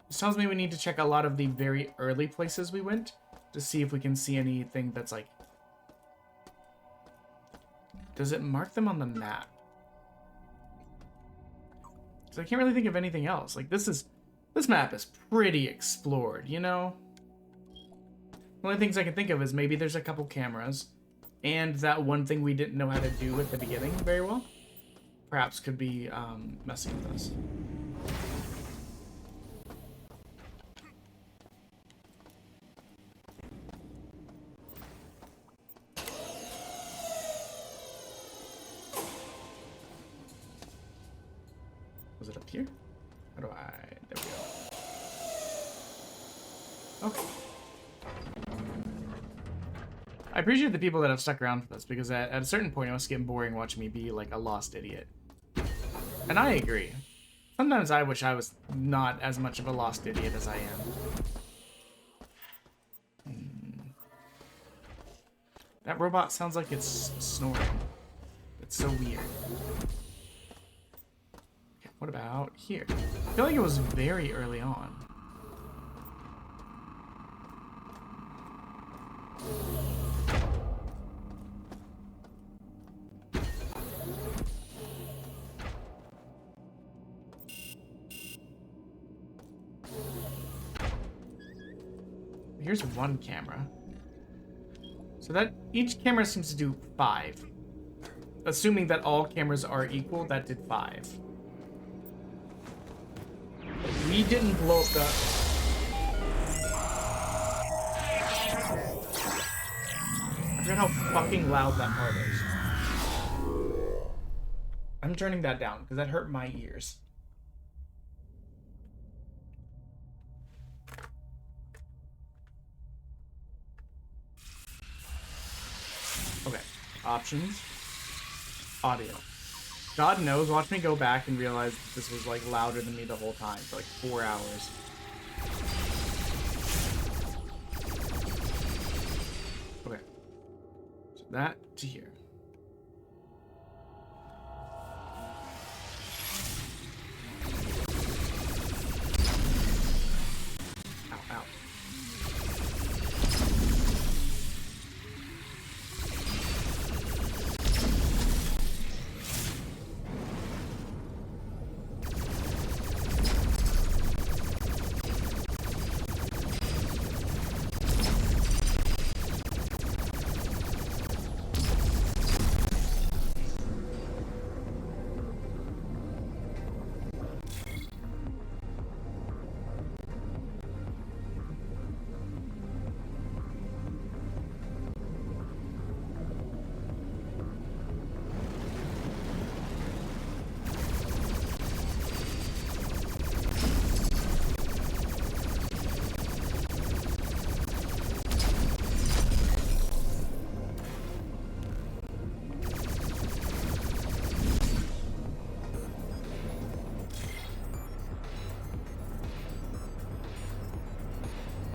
This tells me we need to check a lot of the very early places we went to see if we can see anything that's like... Does it mark them on the map? Because I can't really think of anything else. Like, this map is pretty explored, you know? The only things I can think of is maybe there's a couple cameras, and that one thing we didn't know how to do at the beginning very well. Perhaps could be messing with us. Was it up here? How do I... There we go. Okay. I appreciate the people that have stuck around for this, because at a certain point it was getting boring watching me be like a lost idiot. And I agree. Sometimes I wish I was not as much of a lost idiot as I am. That robot sounds like it's snoring. It's so weird. What about here? I feel like it was very early on. Here's one camera. So that each camera seems to do 5. Assuming that all cameras are equal, that did 5. We didn't blow up the... I forgot how fucking loud that part is. I'm turning that down because that hurt my ears. Okay, options, audio. God knows, watch me go back and realize that this was like louder than me the whole time for like 4 hours. Okay. So that to here.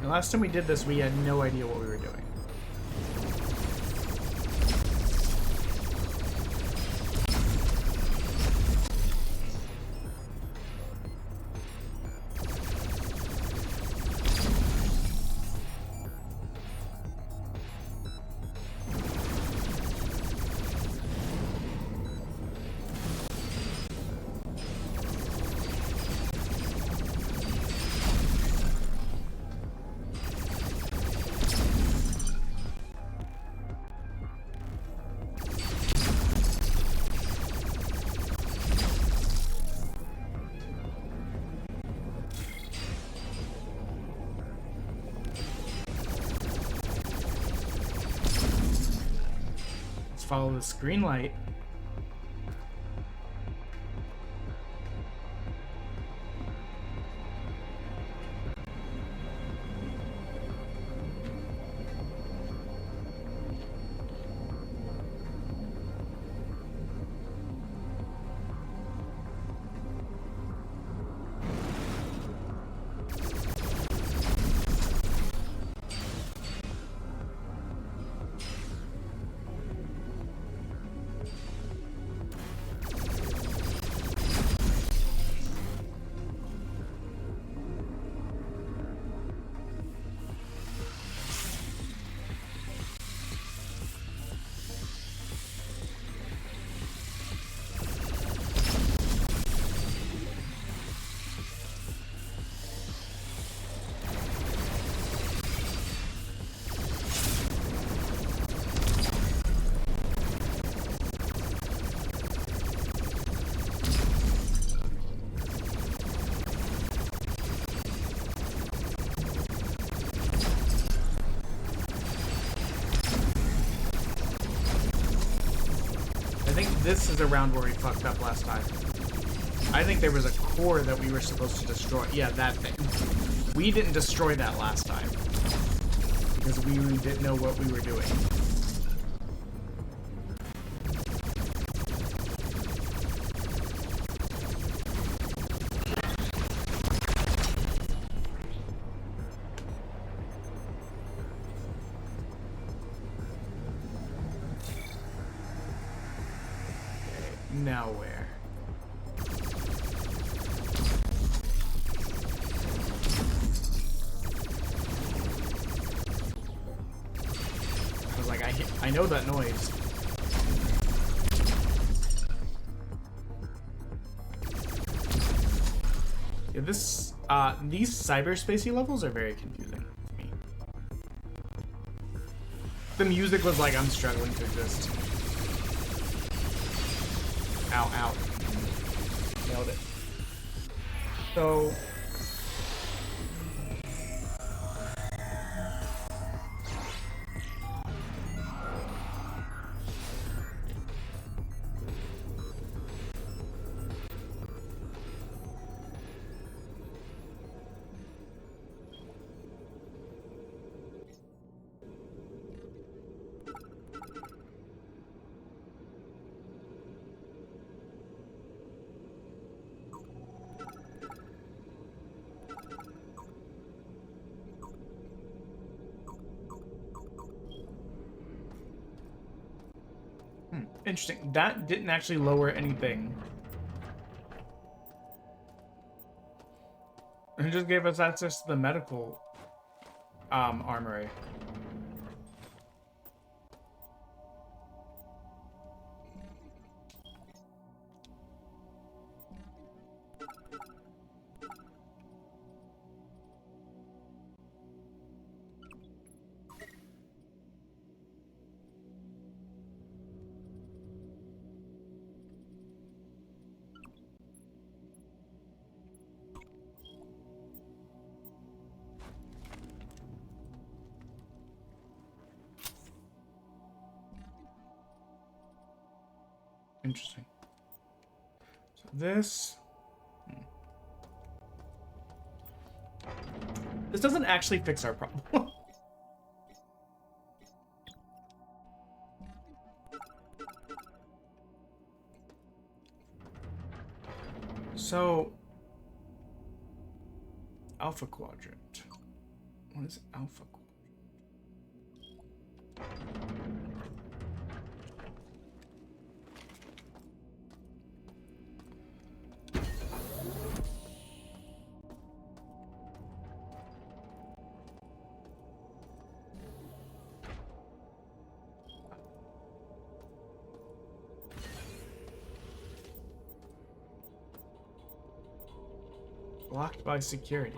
The last time we did this, we had no idea what we were doing. Follow this green light. This is around where we fucked up last time. I think there was a core that we were supposed to destroy. Yeah, that thing. We didn't destroy that last time. Because we didn't know what we were doing. Now where? I was like, I know that noise. Yeah, these cyberspacey levels are very confusing to me. The music was like, I'm struggling to exist. Ow, ow. Nailed it. So... Interesting. That didn't actually lower anything. It just gave us access to the medical armory. Interesting. So this... This doesn't actually fix our problem. So... Alpha Quadrant. What is alpha core? Blocked by security.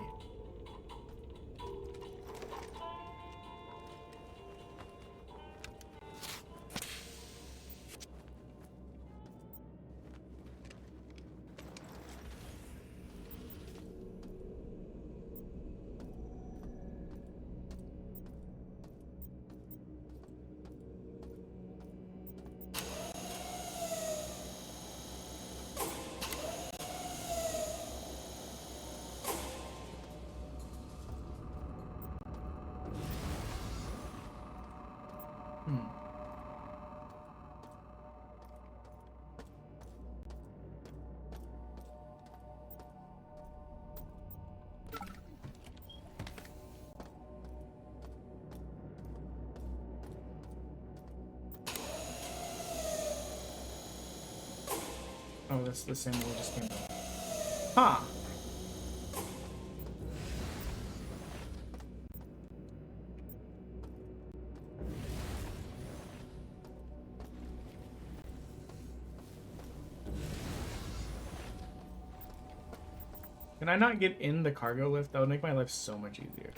Oh, that's the same one we just came up. Huh. Can I not get in the cargo lift? That would make my life so much easier.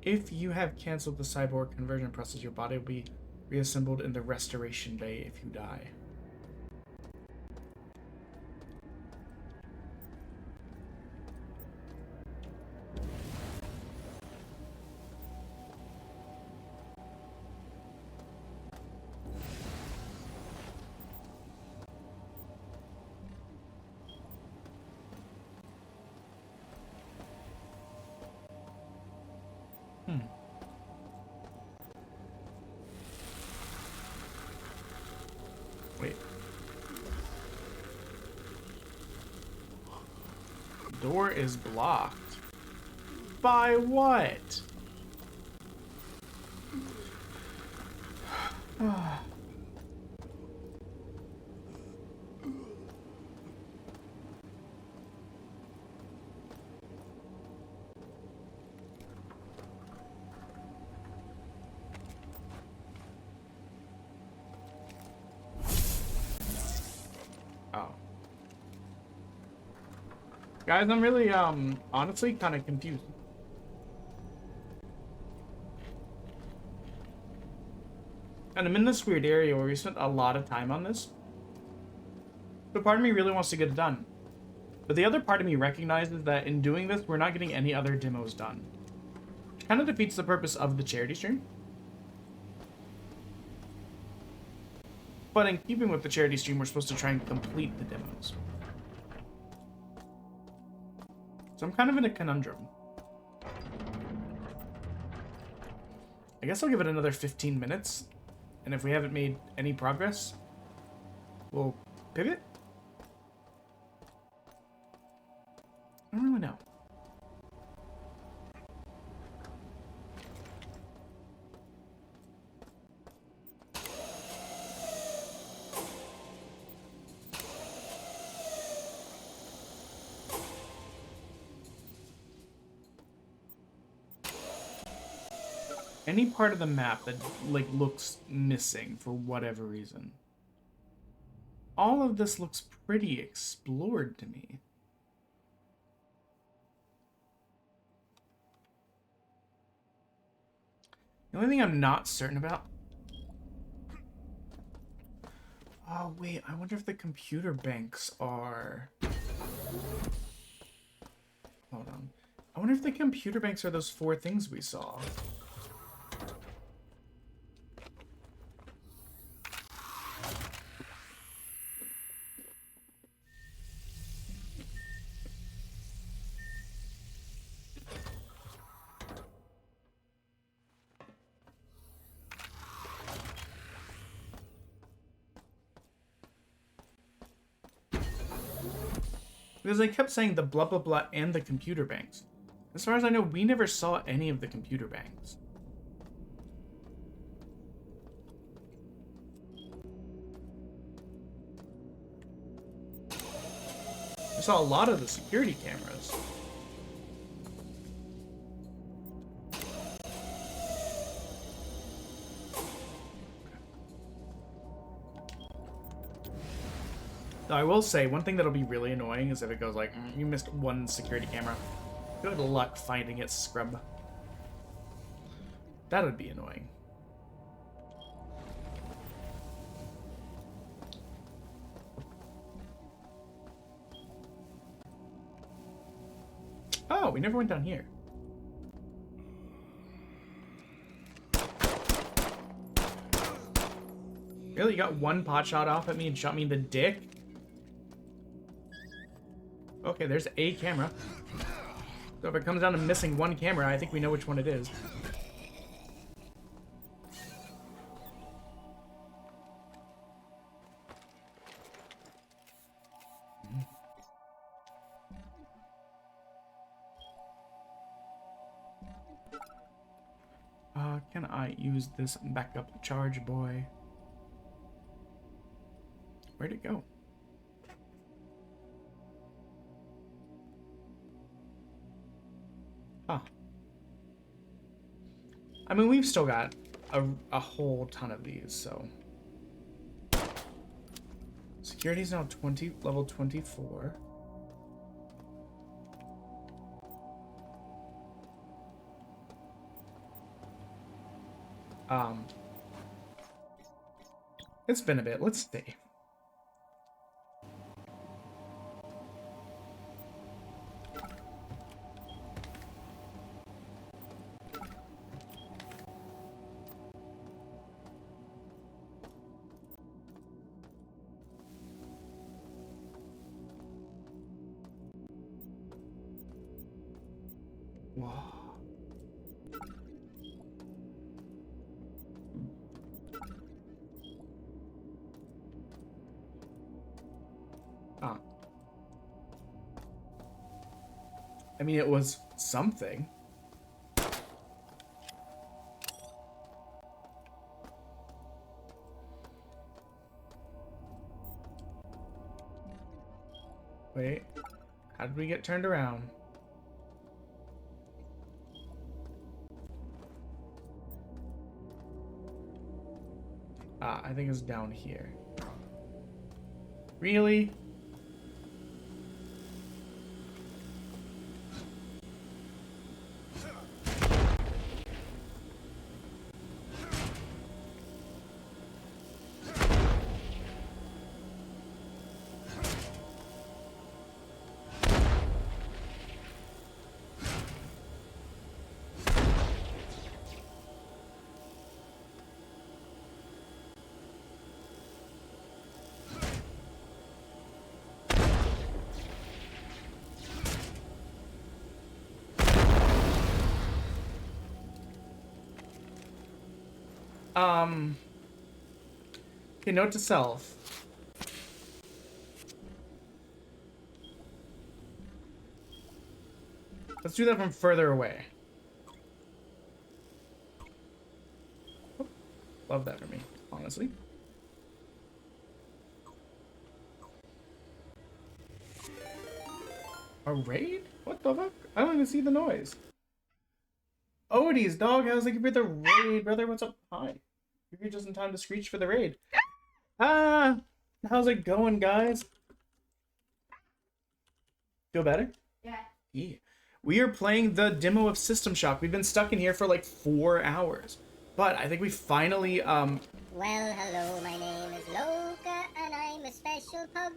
If you have canceled the cyborg conversion process, your body will be reassembled in the restoration bay if you die. Wait. Door is blocked. By what? Guys, I'm really, honestly kind of confused. And I'm in this weird area where we spent a lot of time on this. But part of me really wants to get it done. But the other part of me recognizes that in doing this, we're not getting any other demos done. Which kind of defeats the purpose of the charity stream. But in keeping with the charity stream, we're supposed to try and complete the demos. So I'm kind of in a conundrum. I guess I'll give it another 15 minutes. And if we haven't made any progress, we'll pivot? I don't really know. Any part of the map that, like, looks missing for whatever reason. All of this looks pretty explored to me. The only thing I'm not certain about... Oh, wait, I wonder if the computer banks are... Hold on. I wonder if the computer banks are those 4 things we saw. Because they kept saying the blah blah blah and the computer banks. As far as I know, we never saw any of the computer banks. I saw a lot of the security cameras. Now, I will say, one thing that'll be really annoying is if it goes like, you missed one security camera. Good luck finding it, scrub. That would be annoying. Oh, we never went down here. Really? You got one pot shot off at me and shot me in the dick? Okay, there's a camera. So if it comes down to missing one camera, I think we know which one it is. Can I use this backup charge, boy? Where'd it go? Huh. I mean, we've still got a whole ton of these, so. Security's now level 24. It's been a bit. Let's see. Wow. I mean, it was something. Wait, how did we get turned around? I think it's down here. Really? Okay, note to self. Let's do that from further away. Oh, love that for me, honestly. A raid? What the fuck? I don't even see the noise. Odie's dog, how's it for the raid, brother? What's up? Hi. You're just in time to screech for the raid. How's it going, guys? Feel better? Yeah. We are playing the demo of System Shock. We've been stuck in here for like 4 hours. But I think we finally, Well, hello, my name is Loka, and I'm a special pug.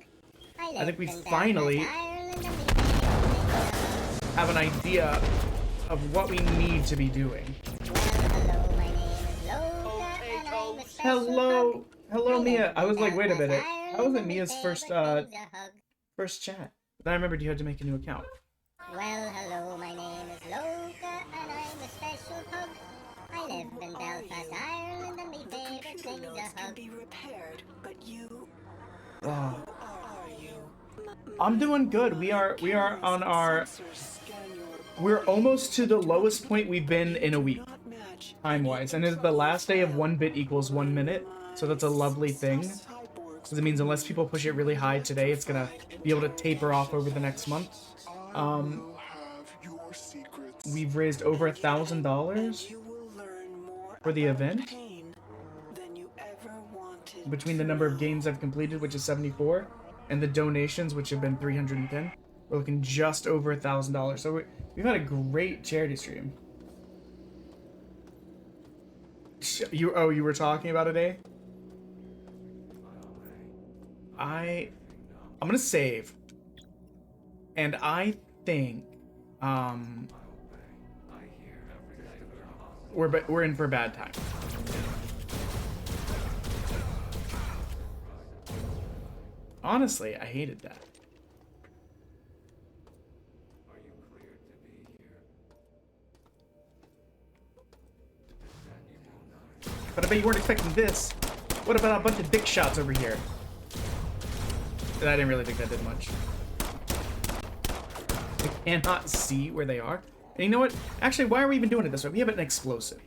I think we finally have an idea of what we need to be doing. Hello, Mia. I was like, wait a minute. That wasn't Mia's first chat. Then I remembered you had to make a new account. Well, hello, my name is Loka, and I'm a special pug. I live in Belfast, Ireland, and my favorite thing's a hug. Can be repaired, but you... Wow. Who are you? I'm doing good. We are on our... We're almost to the lowest point we've been in a week, time-wise. And it's the last day of 1 bit equals 1 minute. So that's a lovely thing. Because it means unless people push it really high today, it's going to be able to taper off over the next month. We've raised over $1,000 for the event. Between the number of games I've completed, which is 74, and the donations, which have been 310, we're looking just over $1,000. So we've had a great charity stream. You were talking about a day? I'm gonna save, and I think we're in for a bad time. Honestly, I hated that. But I bet you weren't expecting this. What about a bunch of dick shots over here? I didn't really think that did much. I cannot see where they are. And you know what? Actually, why are we even doing it this way? We have an explosive.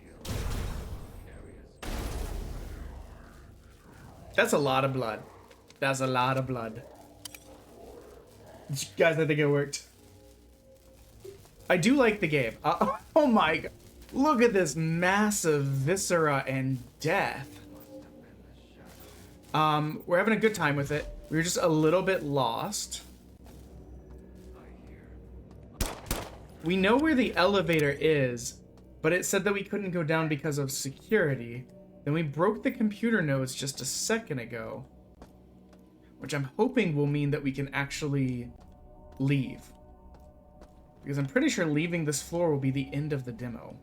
That's a lot of blood. That's a lot of blood. Guys, I think it worked. I do like the game. Oh my god. Look at this massive viscera and death. We're having a good time with it. We were just a little bit lost. We know where the elevator is, but it said that we couldn't go down because of security. Then we broke the computer nodes just a second ago, which I'm hoping will mean that we can actually leave. Because I'm pretty sure leaving this floor will be the end of the demo.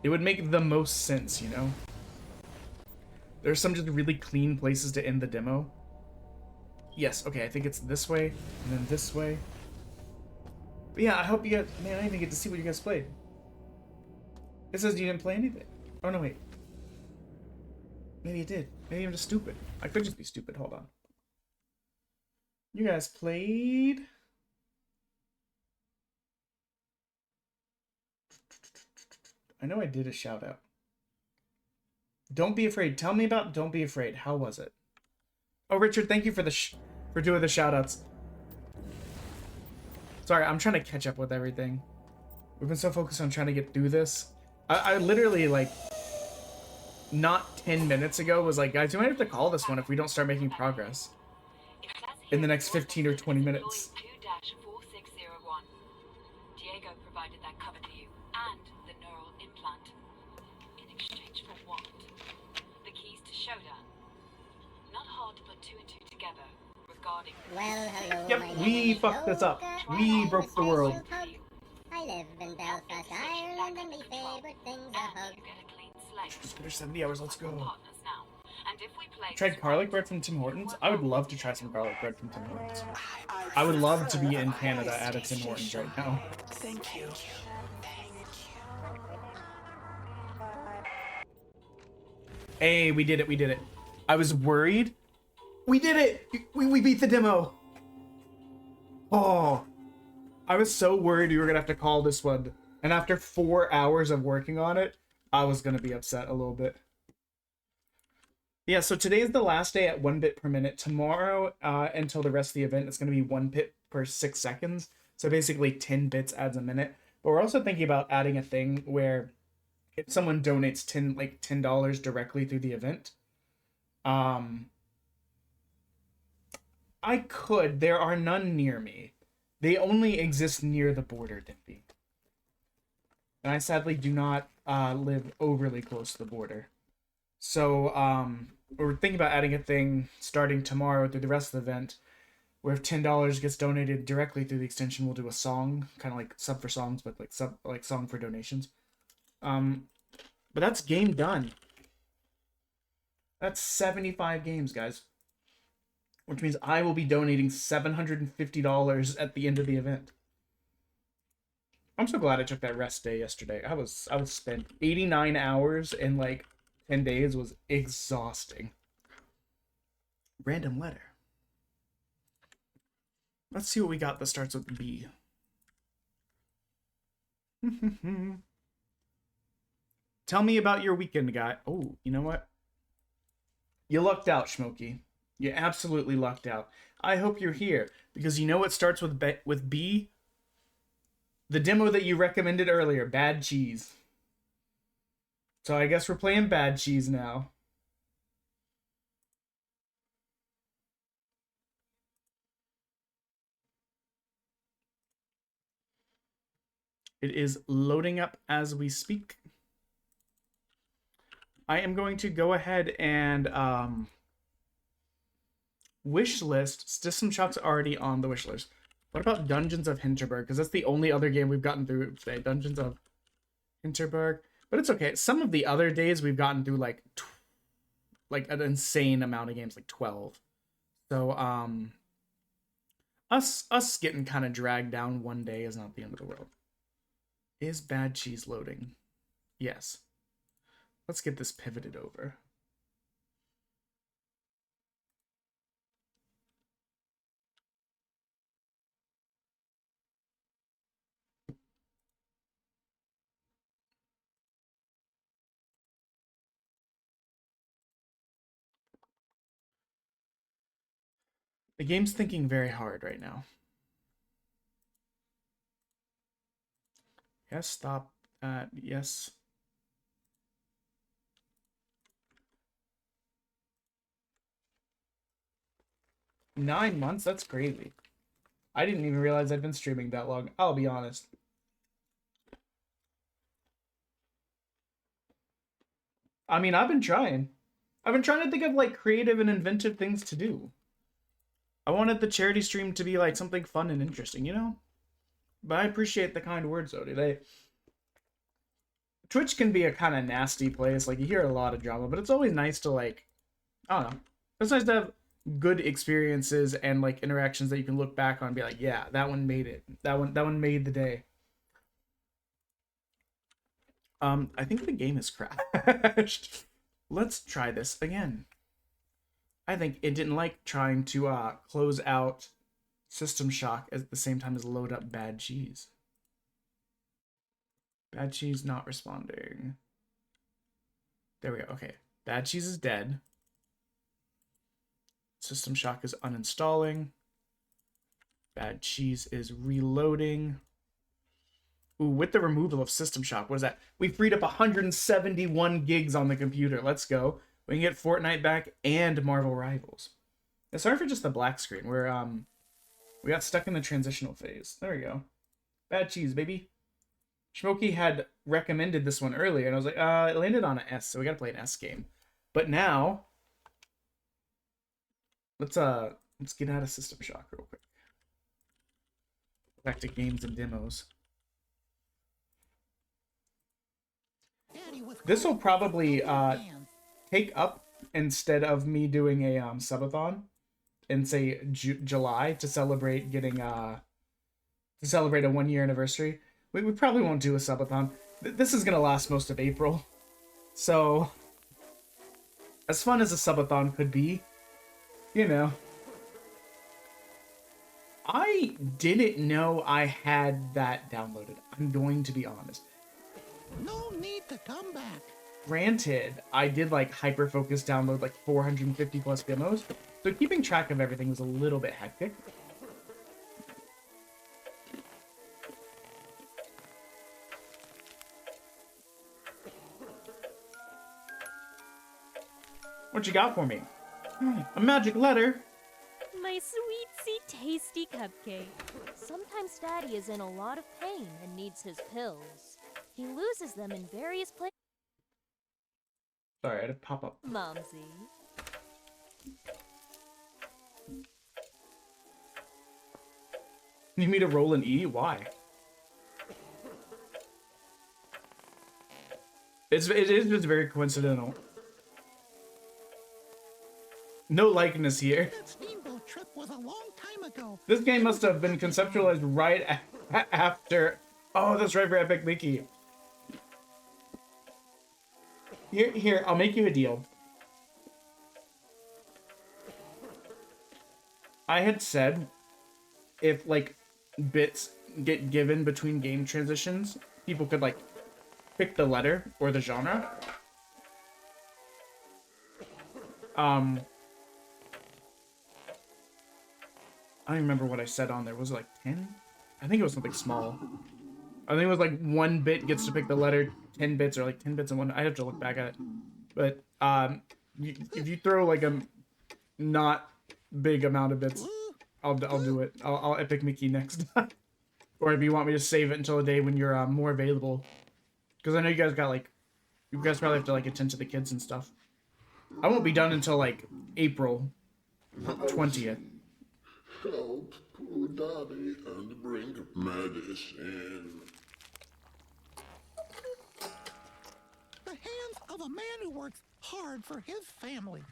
It would make the most sense, you know? There's some just really clean places to end the demo. Yes, okay, I think it's this way, and then this way. But yeah, I hope you guys... Man, I didn't even get to see what you guys played. It says you didn't play anything. Oh, no, wait. Maybe it did. Maybe I'm just stupid. I could just be stupid. Hold on. You guys played... I know I did a shout out. Don't Be Afraid. Tell me about Don't Be Afraid. How was it? Oh, Richard, thank you for for doing the shout outs. Sorry, I'm trying to catch up with everything. We've been so focused on trying to get through this. I literally, like, not 10 minutes ago was like, guys, you might have to call this one if we don't start making progress in the next 15 or 20 minutes. Diego provided that cover to you and the neural implant. In exchange for what? The keys to Showdown. Not hard to put two and two together regarding... Well, hello, yep, we fucked this up. We broke the world. I live in Belfast, Ireland, and my favorite thing's a hug. Just finished 70 hours, let's go. Tried garlic bread from Tim Hortons? I would love to try some garlic bread from Tim Hortons. I would love to be in Canada at a Tim Hortons right now. Thank you. Hey, we did it, we did it. I was worried. We did it! We beat the demo! Oh. I was so worried we were gonna have to call this one. And after 4 hours of working on it, I was gonna be upset a little bit. Yeah, so today is the last day at 1 bit per minute. Tomorrow, until the rest of the event, it's gonna be 1 bit per 6 seconds. So basically 10 bits adds a minute. But we're also thinking about adding a thing where if someone donates $10 directly through the event, I could. There are none near me. They only exist near the border, Dimpy. And I sadly do not live overly close to the border. So we're thinking about adding a thing starting tomorrow through the rest of the event, where if $10 gets donated directly through the extension, we'll do a song, kind of like sub for songs, but like song for donations. But that's game done. That's 75 games, guys. Which means I will be donating $750 at the end of the event. I'm so glad I took that rest day yesterday. I was spent 89 hours in like 10 days was exhausting. Random letter. Let's see what we got that starts with B. Tell me about your weekend, guy. Oh, you know what? You lucked out, Schmokey. You absolutely lucked out. I hope you're here, because you know what starts with B? The demo that you recommended earlier, Bad Cheese. So I guess we're playing Bad Cheese now. It is loading up as we speak. I am going to go ahead and wish list. System Shock's already on the wish list. What about Dungeons of Hinterberg? Because that's the only other game we've gotten through today. Dungeons of Hinterberg. But it's okay. Some of the other days we've gotten through like an insane amount of games, like 12. So us getting kind of dragged down one day is not the end of the world. Is Bad Cheese loading? Yes. Let's get this pivoted over. The game's thinking very hard right now. Yes, stop that. Yes. Nine months? That's crazy. I didn't even realize I'd been streaming that long. I'll be honest. I mean, I've been trying. I've been trying to think of like creative and inventive things to do. I wanted the charity stream to be like something fun and interesting, you know? But I appreciate the kind words, though. Twitch can be a kind of nasty place. Like, you hear a lot of drama, but it's always nice to, like, I don't know. It's nice to have good experiences and, like, interactions that you can look back on and be like, yeah, that one made it. That one made the day. I think the game is crashed. Let's try this again. I think it didn't like trying to close out System Shock at the same time as load up Bad Cheese. Bad Cheese not responding. There we go. Okay. Bad Cheese is dead. System Shock is uninstalling. Bad Cheese is reloading. Ooh, with the removal of System Shock, what is that? We freed up 171 gigs on the computer. Let's go. We can get Fortnite back and Marvel Rivals. Yeah, sorry for just the black screen. We got stuck in the transitional phase. There we go. Bad Cheese, baby. Schmokey had recommended this one earlier, and I was like, it landed on an S, so we gotta play an S game. But now, let's get out of System Shock real quick. Back to games and demos. This will probably take up instead of me doing a subathon in say July to celebrate getting to celebrate a 1-year anniversary. We probably won't do a subathon. This is gonna last most of April, so as fun as a subathon could be, you know. I didn't know I had that downloaded. I'm going to be honest. No need to come back. Granted, I did like hyper-focus download like 450 plus demos, so keeping track of everything was a little bit hectic. What you got for me? A magic letter? My sweet, tasty cupcake. Sometimes Daddy is in a lot of pain and needs his pills. He loses them in various places. Sorry, I had to pop up. Momsy. You need me to roll an E? Why? It is just very coincidental. No likeness here. That steamboat trip was a long time ago. This game must have been conceptualized right after. Oh, that's right for Epic Mickey. Here, I'll make you a deal. I had said if like bits get given between game transitions, people could like pick the letter or the genre. I don't even remember what I said on there. Was it like 10? I think it was something small. I think it was like 1 bit gets to pick the letter, 10 bits, or like 10 bits and one. I have to look back at it. But if you throw like a not big amount of bits, I'll do it. I'll epic Mickey next time. Or if you want me to save it until a day when you're more available, because I know you guys probably have to like attend to the kids and stuff. I won't be done until like April 20th. Help poor Daddy and bring medicine. The hands of a man who works hard for his family.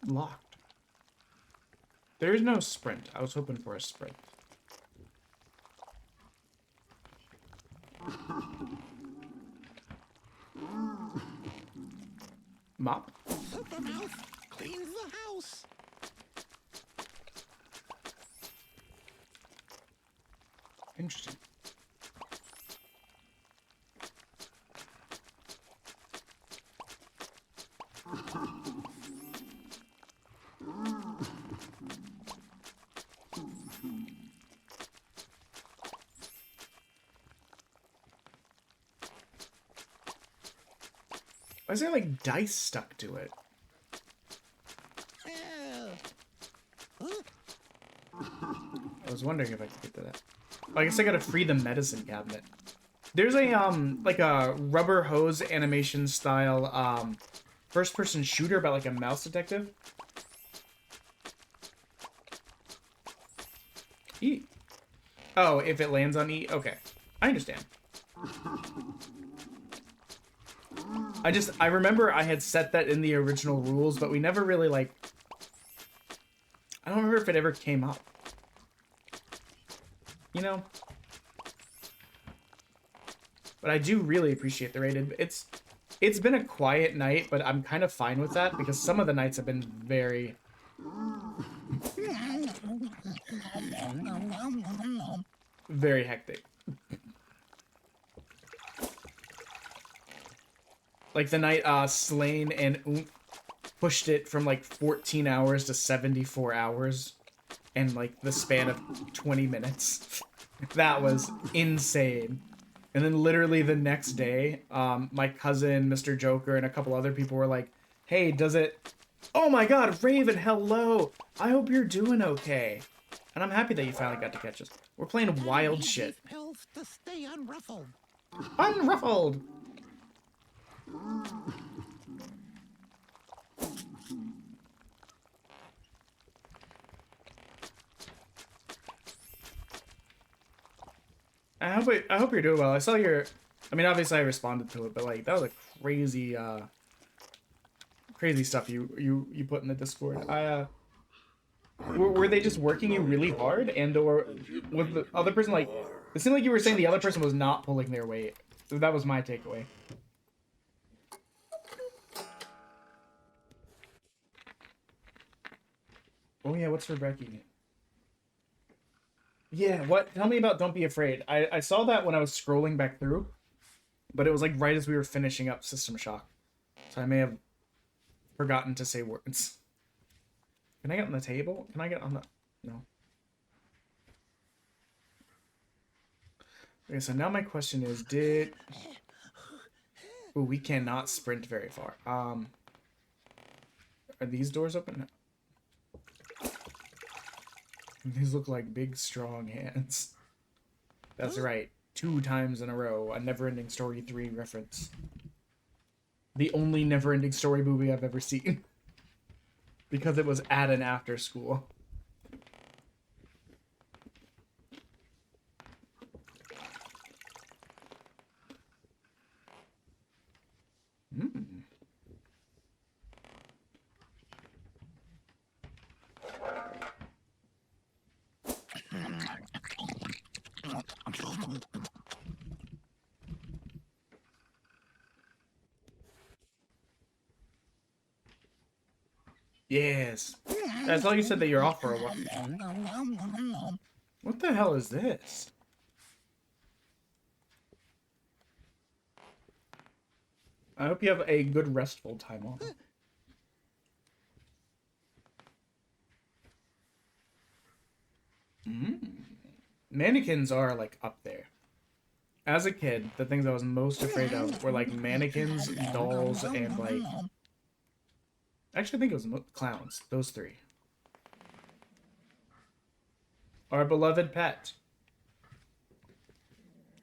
Locked. There is no sprint. I was hoping for a sprint. Mop. Supermouse cleans the house. Interesting. Why is there like dice stuck to it? I was wondering if I could get to that. I guess I gotta free the medicine cabinet. There's a like a rubber hose animation style first person shooter about like a mouse detective. E. Oh, if it lands on E? Okay. I understand. I remember I had set that in the original rules, but we never really like... I don't remember if it ever came up. You know? But I do really appreciate the rated. It's been a quiet night, but I'm kind of fine with that because some of the nights have been very... very hectic. Like the night Slane and Oomph pushed it from like 14 hours to 74 hours in like the span of 20 minutes. That was insane. And then literally the next day, my cousin, Mr. Joker, and a couple other people were like, hey, does it... Oh my god, Raven, hello! I hope you're doing okay. And I'm happy that you finally got to catch us. We're playing wild shit. Pills to stay unruffled. Unruffled! I hope you're doing well. I saw your... I mean, obviously I responded to it, but like, that was a crazy, crazy stuff you put in the Discord. Were they just working you really hard, and or was the other person like... It seemed like you were saying the other person was not pulling their weight. So that was my takeaway. Oh yeah, what's for Becky? Yeah, what? Tell me about Don't Be Afraid. I saw that when I was scrolling back through, but it was like right as we were finishing up System Shock. So I may have forgotten to say words. Can I get on the table? Can I get on the... No. Okay, so now my question is, did... Ooh, we cannot sprint very far. Are these doors open? These look like big, strong hands. That's right. 2 times in a row. A Neverending Story 3 reference. The only Neverending Story movie I've ever seen. Because it was at and after school. Mm. Yes. That's all you said that you're off for a while. What the hell is this? I hope you have a good restful time off. Mannequins are like up there. As a kid, the things I was most afraid of were like mannequins, dolls, and like... Actually, I think it was clowns. Those three. Our beloved pet.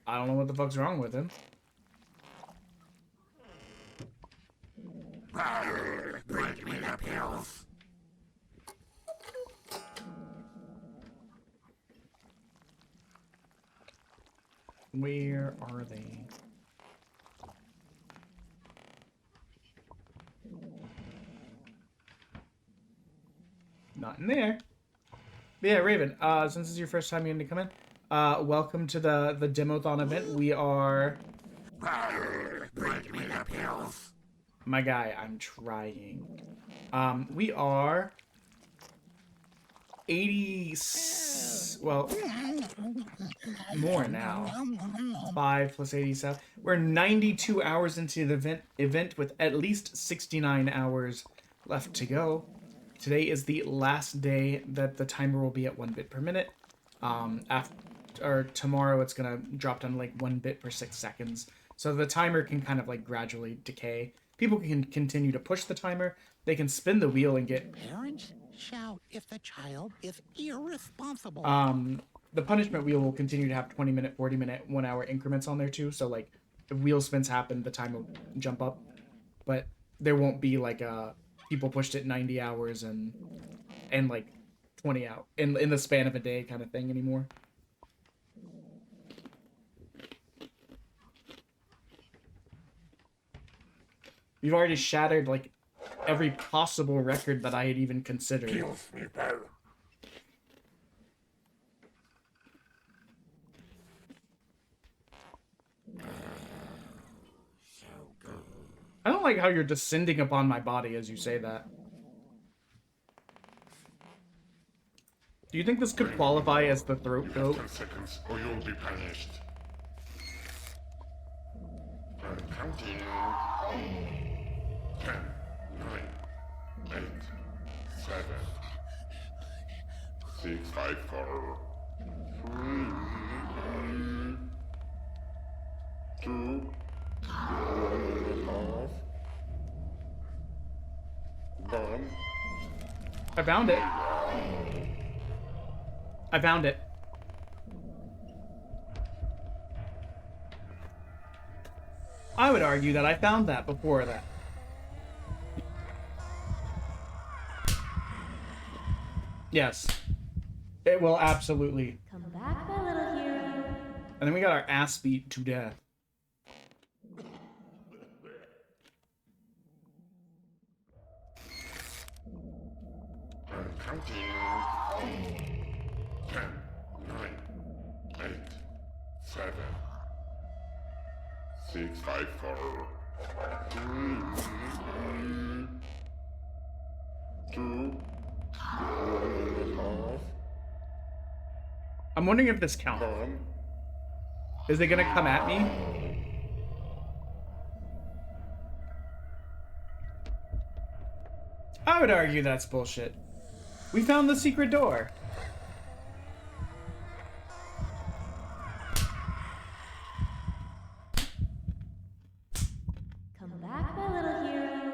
I don't know what the fuck's wrong with him. Bring me the pills. Where are they? Not in there. But yeah, Raven, since this is your first time getting to come in, welcome to the Demo-thon event. We are... Bring me the pills. My guy, I'm trying. We are 80... Well, more now. 5 plus 87. We're 92 hours into the event with at least 69 hours left to go. Today is the last day that the timer will be at 1 bit per minute. Tomorrow it's gonna drop down to like 1 bit per 6 seconds. So the timer can kind of like gradually decay. People can continue to push the timer. They can spin the wheel and get... Parents shout if the child is irresponsible. The punishment wheel will continue to have 20-minute, 40-minute, 1-hour increments on there too. So like if wheel spins happen, the time will jump up. But there won't be like people pushed it 90 hours and like 20 out in the span of a day kind of thing anymore. You've already shattered like every possible record that I had even considered. Kills me better. I don't like how you're descending upon my body as you say that. Do you think this could qualify as the throat goat? 10 seconds or you'll be punished. I'm counting. 10, 9, 8, 7, 6, 5, 4, 3, 2, 1. Done. I found it. I found it. I would argue that I found that before that. Yes. It will absolutely. Come back, my little hero. And then we got our ass beat to death. I'm counting. 10, 9, 8, 7, 6, 5, 4, 3, 2, 1. I'm wondering if this counts. Is it gonna come at me? I would argue that's bullshit. We found the secret door. Come back, my little hero.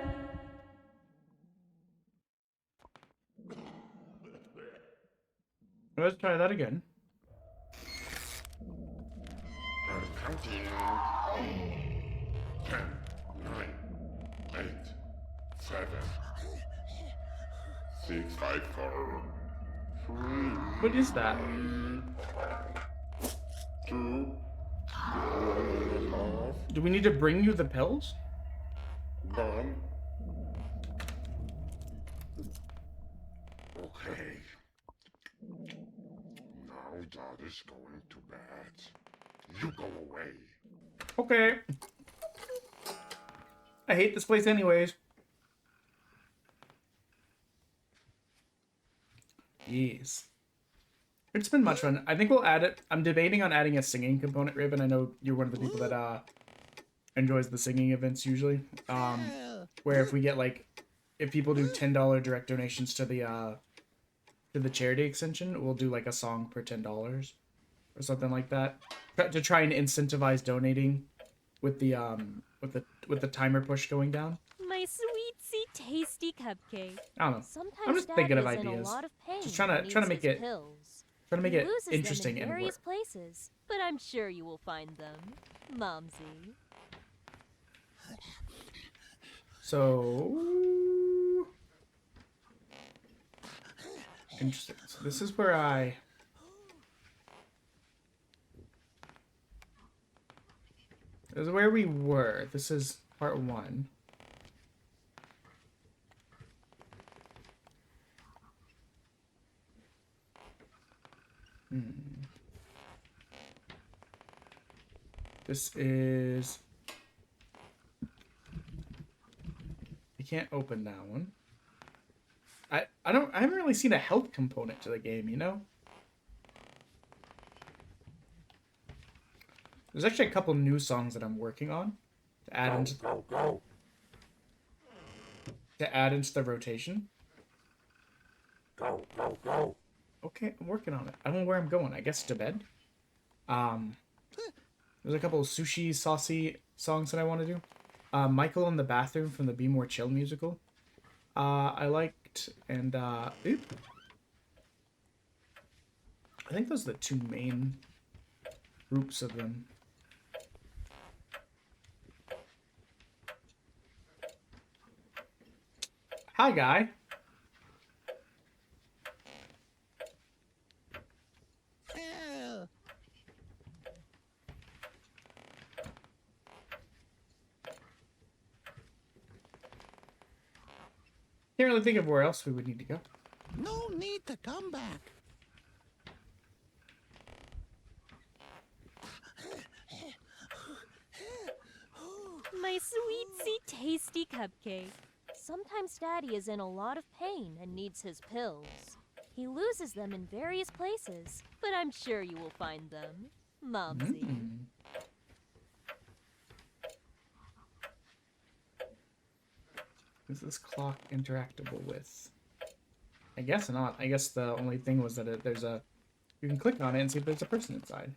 Let's try that again. I'm counting. 10, 9, 8, 7, 6, 5, 4, 3. What is that? 2, 1. Do we need to bring you the pills? Done. Okay. Now Dad is going to bed. You go away. Okay. I hate this place anyways. Jeez. It's been much fun. I think we'll add it. I'm debating on adding a singing component, Raven. I know you're one of the people that enjoys the singing events usually. Where if we get like, if people do $10 direct donations to the charity extension, we'll do like a song per $10 or something like that to try and incentivize donating with the timer push going down. My sweetsy tasty cupcake. I don't know. Sometimes I'm just Daddy thinking of is in a ideas. lot of pain Just and trying to needs make his it pills. trying to make He it loses interesting them in and various work. places, but I'm sure you will find them, Momsy. So interesting. So this is where this is where we were. This is part 1. This is... I can't open that one. I haven't really seen a health component to the game, you know? There's actually a couple new songs that I'm working on to add into to add into the rotation. Go, go, go. Okay, I'm working on it. I don't know where I'm going. I guess to bed. There's a couple of sushi saucy songs that I want to do. Michael in the Bathroom from the Be More Chill musical. I liked, and oop. I think those are the 2 main groups of them. Hi, guy. Can't really think of where else we would need to go. No need to come back. My sweetsy tasty cupcake. Sometimes Daddy is in a lot of pain and needs his pills. He loses them in various places, but I'm sure you will find them, Momsy. Is this clock interactable with? I guess not. I guess the only thing was that you can click on it and see if there's a person inside.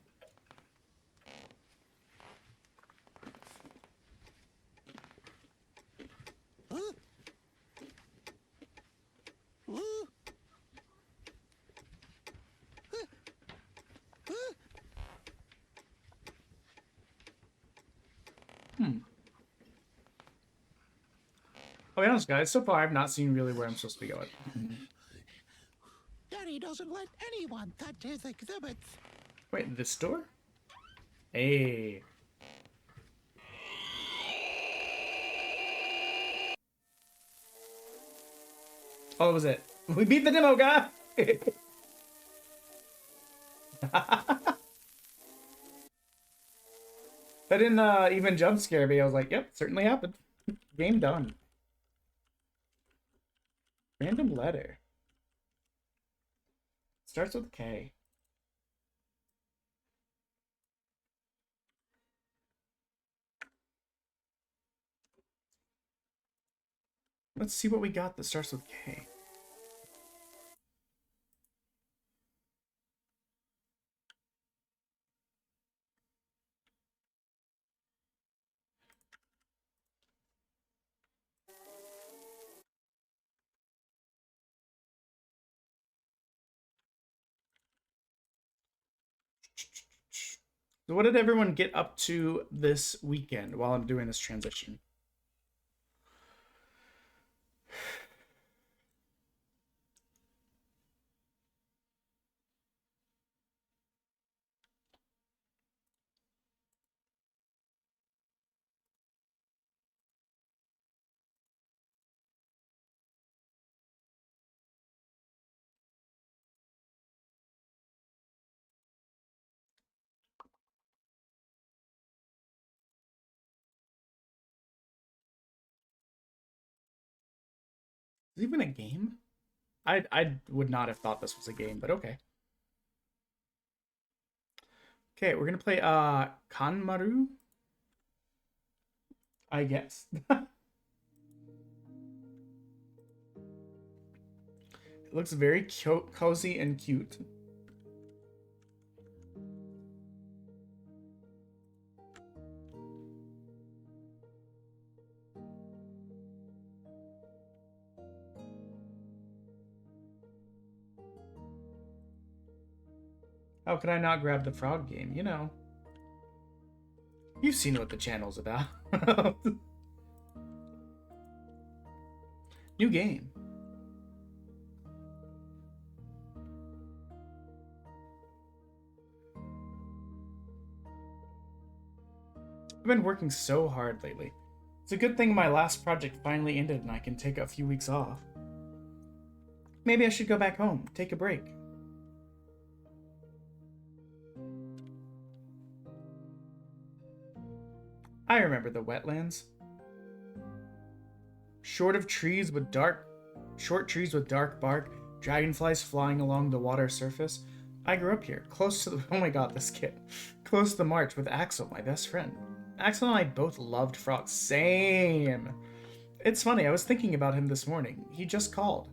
I'll be honest, guys. So far, I've not seen really where I'm supposed to be going. Daddy doesn't let anyone touch his exhibits. Wait, this door? Hey. Oh, that was it. We beat the demo guy. That didn't even jump scare me. I was like, yep, certainly happened. Game done. Random letter. Starts with K. Let's see what we got that starts with K. So what did everyone get up to this weekend while I'm doing this transition? Is it even a game? I would not have thought this was a game, but okay. Okay, we're gonna play Kameru, I guess. It looks very cozy and cute. How could I not grab the frog game? You know. You've seen what the channel's about. New game. I've been working so hard lately. It's a good thing my last project finally ended and I can take a few weeks off. Maybe I should go back home, take a break. I remember the wetlands. Short trees with dark bark, dragonflies flying along the water surface. I grew up here, close to the, oh my god, this kid. Close to the march with Axel, my best friend. Axel and I both loved frogs. Same. It's funny, I was thinking about him this morning. He just called.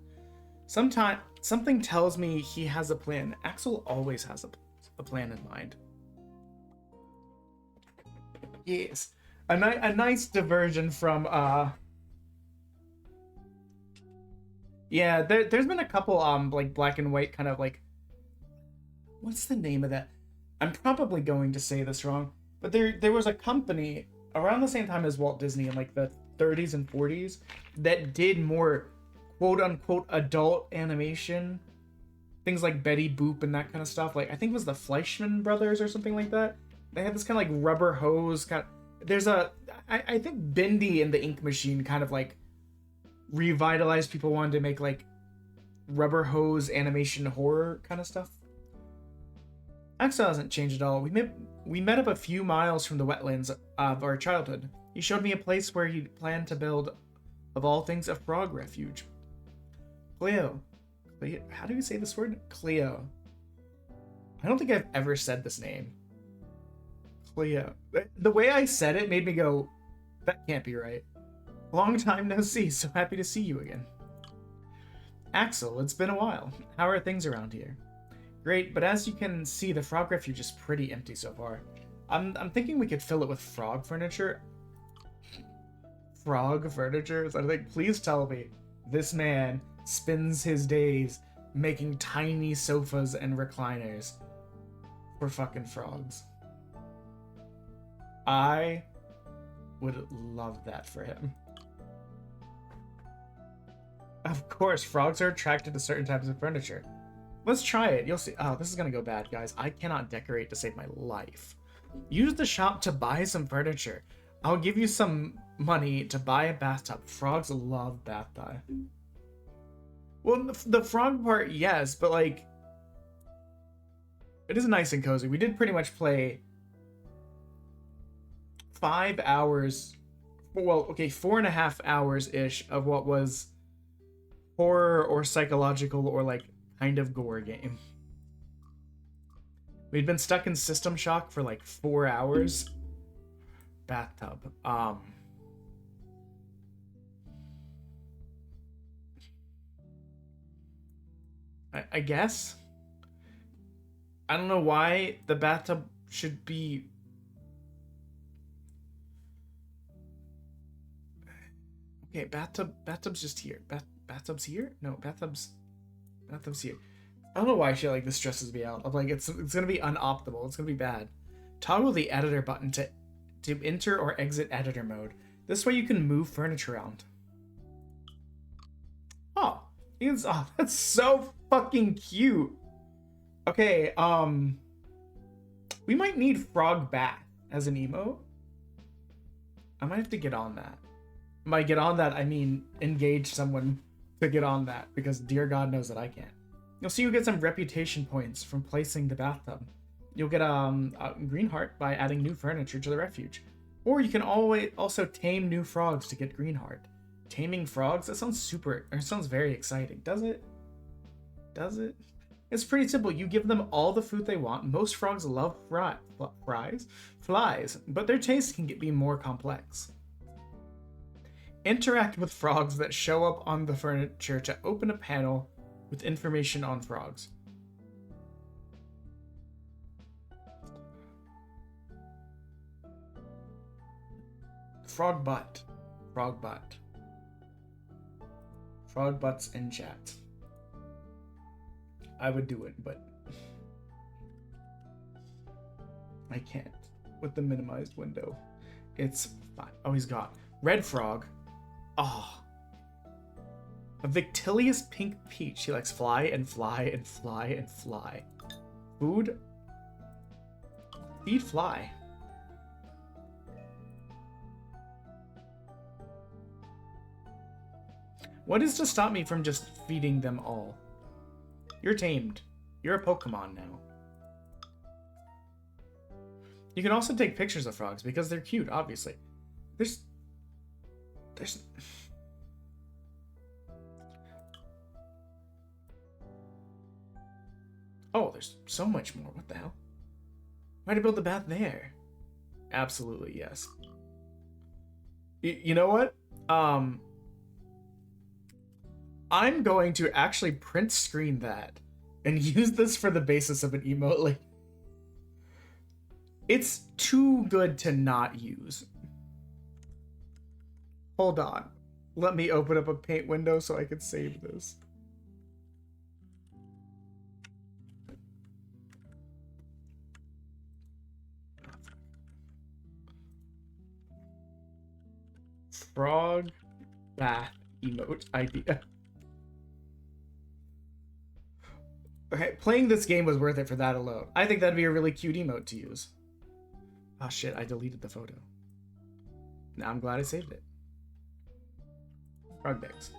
Something tells me he has a plan. Axel always has a plan in mind. Yes. A nice diversion from, yeah, there's been a couple, like, black and white kind of, like, what's the name of that? I'm probably going to say this wrong, but there was a company around the same time as Walt Disney in, like, the 30s and 40s that did more quote-unquote adult animation. Things like Betty Boop and that kind of stuff. Like, I think it was the Fleischman Brothers or something like that. They had this kind of, like, rubber hose kind of... There's I think Bendy and the Ink Machine kind of like revitalized people wanted to make like rubber hose animation horror kind of stuff. Axel hasn't changed at all. We met up a few miles from the wetlands of our childhood. He showed me a place where he planned to build, of all things, a frog refuge. Cleo. How do you say this word? Cleo. I don't think I've ever said this name. Cleo. The way I said it made me go, that can't be right. Long time no see, so happy to see you again. Axel, it's been a while. How are things around here? Great, but as you can see, the frog refuge is pretty empty so far. I'm thinking we could fill it with frog furniture. Frog furniture? So I think, please tell me this man spends his days making tiny sofas and recliners for fucking frogs. I would love that for him. Of course, frogs are attracted to certain types of furniture. Let's try it. You'll see. Oh, this is gonna go bad, guys. I cannot decorate to save my life. Use the shop to buy some furniture. I'll give you some money to buy a bathtub. Frogs love bathtub. Well, the frog part, yes, but like... It is nice and cozy. We did pretty much play 5 hours, well, okay, 4.5 hours-ish of what was horror or psychological or like kind of gore game. We'd been stuck in System Shock for like 4 hours. Bathtub. I guess. I don't know why the bathtub should be... Okay, bathtub's just here. Bathtub's here? No, bathtub's here. I don't know why shit like this stresses me out. I'm like, it's gonna be unoptimal. It's gonna be bad. Toggle the editor button to enter or exit editor mode. This way you can move furniture around. Oh, that's so fucking cute. Okay, we might need frog bath as an emote. I might have to get on that. By get on that, I mean engage someone to get on that, because dear God knows that I can't. You'll see you get some reputation points from placing the bathtub. You'll get a green heart by adding new furniture to the refuge. Or you can also tame new frogs to get green heart. Taming frogs? That sounds very exciting, does it? Does it? It's pretty simple. You give them all the food they want. Most frogs love flies, but their taste can be more complex. Interact with frogs that show up on the furniture to open a panel with information on frogs. Frog butt. Frog butt. Frog butts in chat. I would do it, but I can't with the minimized window. It's fine. Oh, he's got red frog. Oh, a Victilious pink peach. He likes fly and fly and fly and fly. Food. Feed fly. What is to stop me from just feeding them all? You're tamed. You're a Pokemon now. You can also take pictures of frogs because they're cute, obviously. There's... Oh, there's so much more. What the hell? Why'd I build the bath there? Absolutely, yes. You know what? I'm going to actually print screen that and use this for the basis of an emote. Like, it's too good to not use. Hold on. Let me open up a paint window so I can save this. Frog bath emote idea. Okay, playing this game was worth it for that alone. I think that'd be a really cute emote to use. Oh shit, I deleted the photo. Now I'm glad I saved it. Frog bags.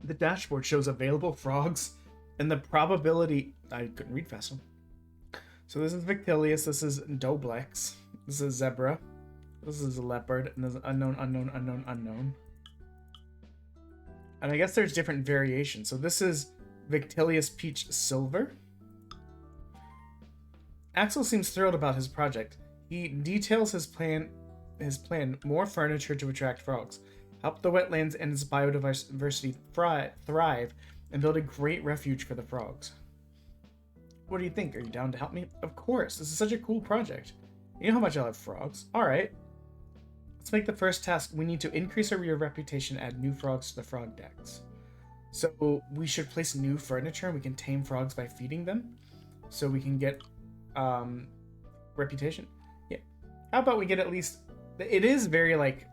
The dashboard shows available frogs and the probability... I couldn't read fast enough. So this is Victilious, this is Doblex, this is Zebra. This is a leopard, and there's unknown, unknown, unknown, unknown. And I guess there's different variations. So this is Victilious Peach Silver. Axel seems thrilled about his project. He details his plan, more furniture to attract frogs, help the wetlands and its biodiversity thrive, and build a great refuge for the frogs. What do you think? Are you down to help me? Of course, this is such a cool project. You know how much I love frogs. Alright. Let's make the first task. We need to increase our reputation, add new frogs to the frog decks. So we should place new furniture and we can tame frogs by feeding them. So we can get reputation. Yeah. How about we get at least... It is very like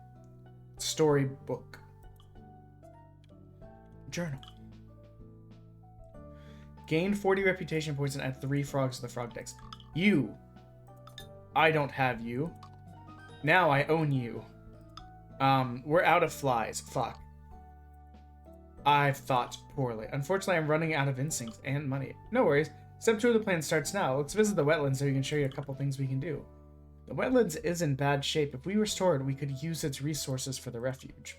storybook. Journal. Gain 40 reputation points and add 3 frogs to the frog decks. You. I don't have you. Now I own you. We're out of flies. Fuck. I've thought poorly. Unfortunately, I'm running out of instincts and money. No worries. Step 2 of the plan starts now. Let's visit the wetlands so we can show you a couple things we can do. The wetlands is in bad shape. If we restore it, we could use its resources for the refuge.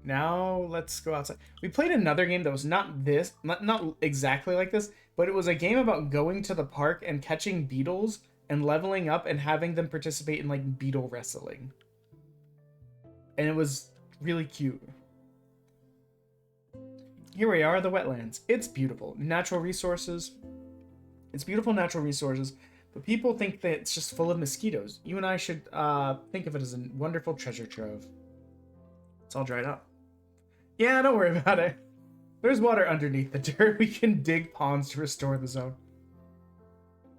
Now let's go outside. We played another game that was not this, not exactly like this, but it was a game about going to the park and catching beetles and leveling up and having them participate in like beetle wrestling. And it was really cute. Here we are, the wetlands. It's beautiful. Natural resources. It's beautiful natural resources, but people think that it's just full of mosquitoes. You and I should think of it as a wonderful treasure trove. It's all dried up. Yeah, don't worry about it. There's water underneath the dirt. We can dig ponds to restore the zone.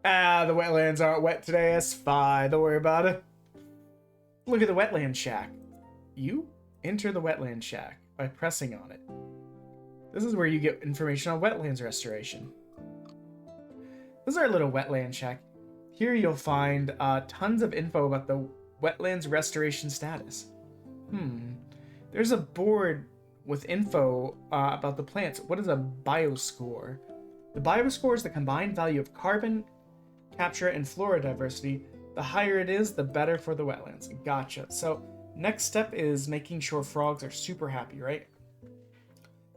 Ah, the wetlands aren't wet today. It's fine. Don't worry about it. Look at the wetland shack. You enter the wetland shack by pressing on it. This is where you get information on wetlands restoration. This is our little wetland shack. Here you'll find tons of info about the wetlands restoration status. There's a board with info about the plants. What is a bioscore? The bioscore is the combined value of carbon capture and flora diversity The higher it is, the better for the wetlands. Gotcha. So next step is making sure frogs are super happy, right?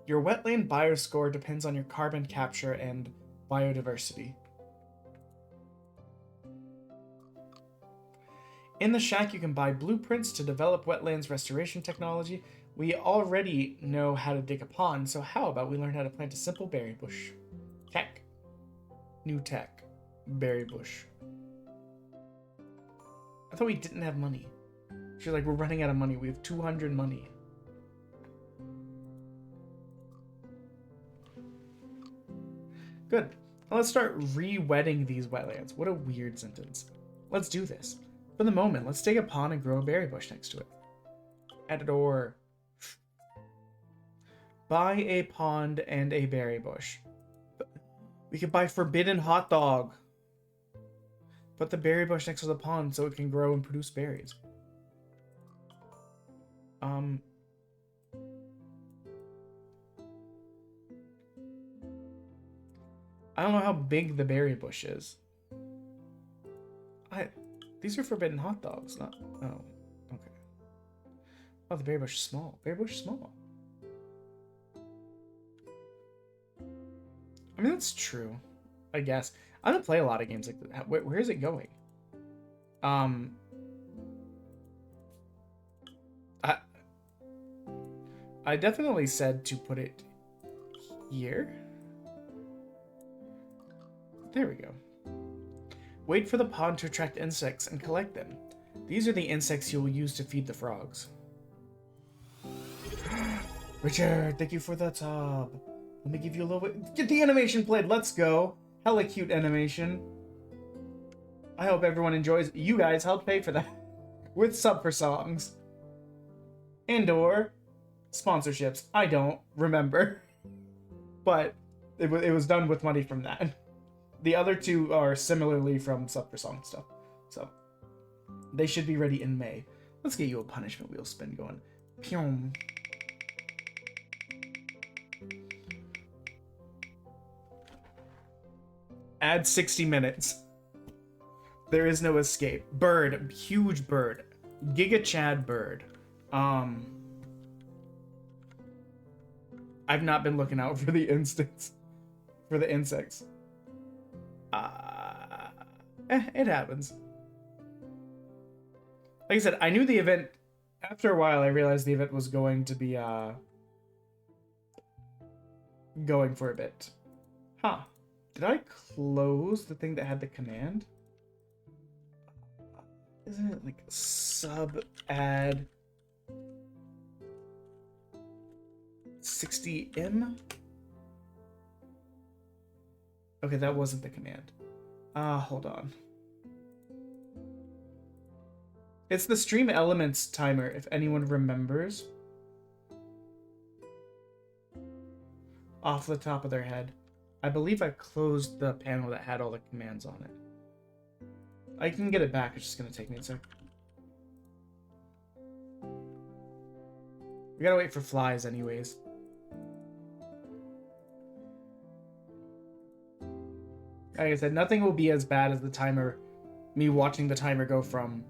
Your wetland bioscore depends on your carbon capture and biodiversity. In the shack, you can buy blueprints to develop wetlands restoration technology. We already know how to dig a pond, so how about we learn how to plant a simple berry bush? Tech. New tech. Berry bush. I thought we didn't have money. She's like, we're running out of money. We have 200 money. Good. Now let's start re-wetting these wetlands. What a weird sentence. Let's do this. For the moment, let's dig a pond and grow a berry bush next to it. Add a door. Buy a pond and a berry bush. We could buy forbidden hot dog. Put the berry bush next to the pond so it can grow and produce berries. I don't know how big the berry bush is. These are forbidden hot dogs, not... Oh, okay. Oh, the berry bush is small. Berry bush is small. I mean, that's true, I guess. I don't play a lot of games like that. Where is it going? I definitely said to put it here. There we go. Wait for the pond to attract insects and collect them. These are the insects you will use to feed the frogs. Richard, thank you for the tub. Let me give you a little bit. Get the animation played. Let's go. Hella cute animation. I hope everyone enjoys. You guys helped pay for that with sub for songs and/or sponsorships. I don't remember, but it was done with money from that. The other two are similarly from sub for song stuff, so they should be ready in May. Let's get you a punishment wheel spin going. Pew. Add 60 minutes. There is no escape. Bird. Huge bird. Giga Chad bird. I've not been looking out for the insects. It happens. Like I said, I knew the event. After a while, I realized the event was going to be going for a bit. Huh. Did I close the thing that had the command? Isn't it like sub add 60M? Okay, that wasn't the command. Hold on. It's the stream elements timer, if anyone remembers. Off the top of their head. I believe I closed the panel that had all the commands on it. I can get it back, it's just gonna take me a sec. We gotta wait for flies anyways. Like I said, nothing will be as bad as the timer, me watching the timer go from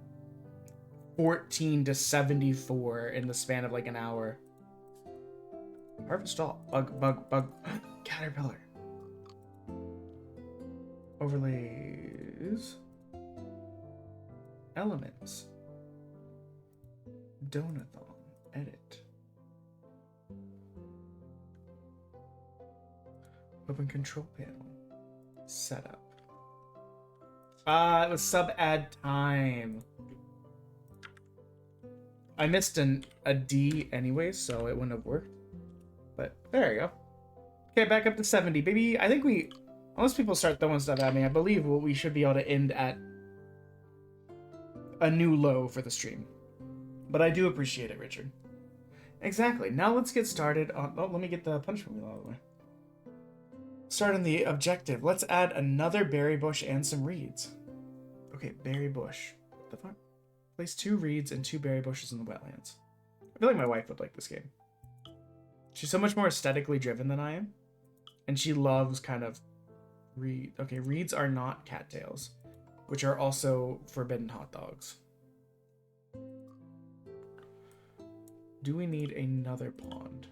14 to 74 in the span of like an hour. Harvest all. Bug. Caterpillar. Overlays. Elements. Demo-thon. Edit. Open control panel. Setup. It was sub add time. I missed a D anyways, so it wouldn't have worked. But there you go. Okay, back up to 70, baby. I think unless people start throwing stuff at me, I believe we should be able to end at a new low for the stream. But I do appreciate it, Richard. Exactly. Now let's get started on... Oh, let me get the punishment wheel out of the way. Start on the objective. Let's add another berry bush and some reeds. Okay, berry bush. What the fuck? Place 2 reeds and 2 berry bushes in the wetlands. I feel like my wife would like this game. She's so much more aesthetically driven than I am. And she loves kind of reed. Okay, reeds are not cattails. which are also forbidden hot dogs. Do we need another pond?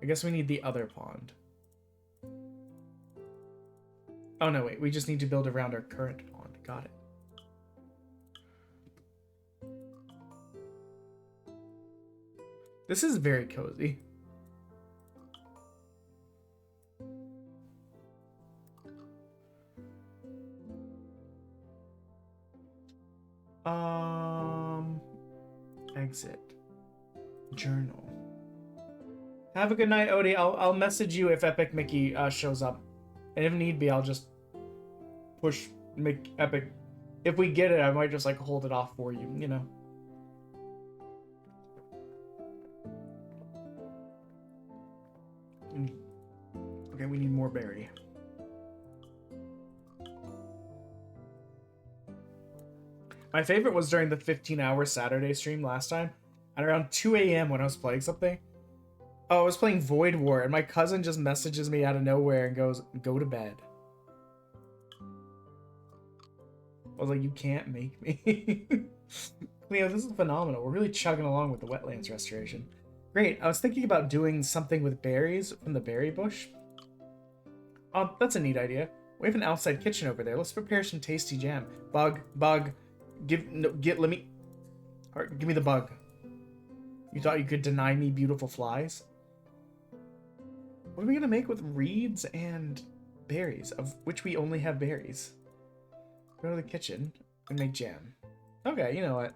I guess we need the other pond. Oh no, wait, we just need to build around our current pond. Got it. This is very cozy. Exit. Journal. Have a good night, Odie. I'll message you if Epic Mickey shows up. And if need be, I'll just push Epic. If we get it, I might just like hold it off for you, you know. Okay, we need more berry. My favorite was during the 15-hour Saturday stream last time. At around 2 a.m. when I was playing something. Oh, I was playing Void War, and my cousin just messages me out of nowhere and goes, "Go to bed." I was like, you can't make me. Leo, this is phenomenal. We're really chugging along with the wetlands restoration. Great. I was thinking about doing something with berries from the berry bush. Oh, that's a neat idea. We have an outside kitchen over there. Let's prepare some tasty jam. Bug. Give me the bug. You thought you could deny me beautiful flies? What are we gonna make with reeds and berries, of which we only have berries? Go to the kitchen and make jam. Okay, you know what?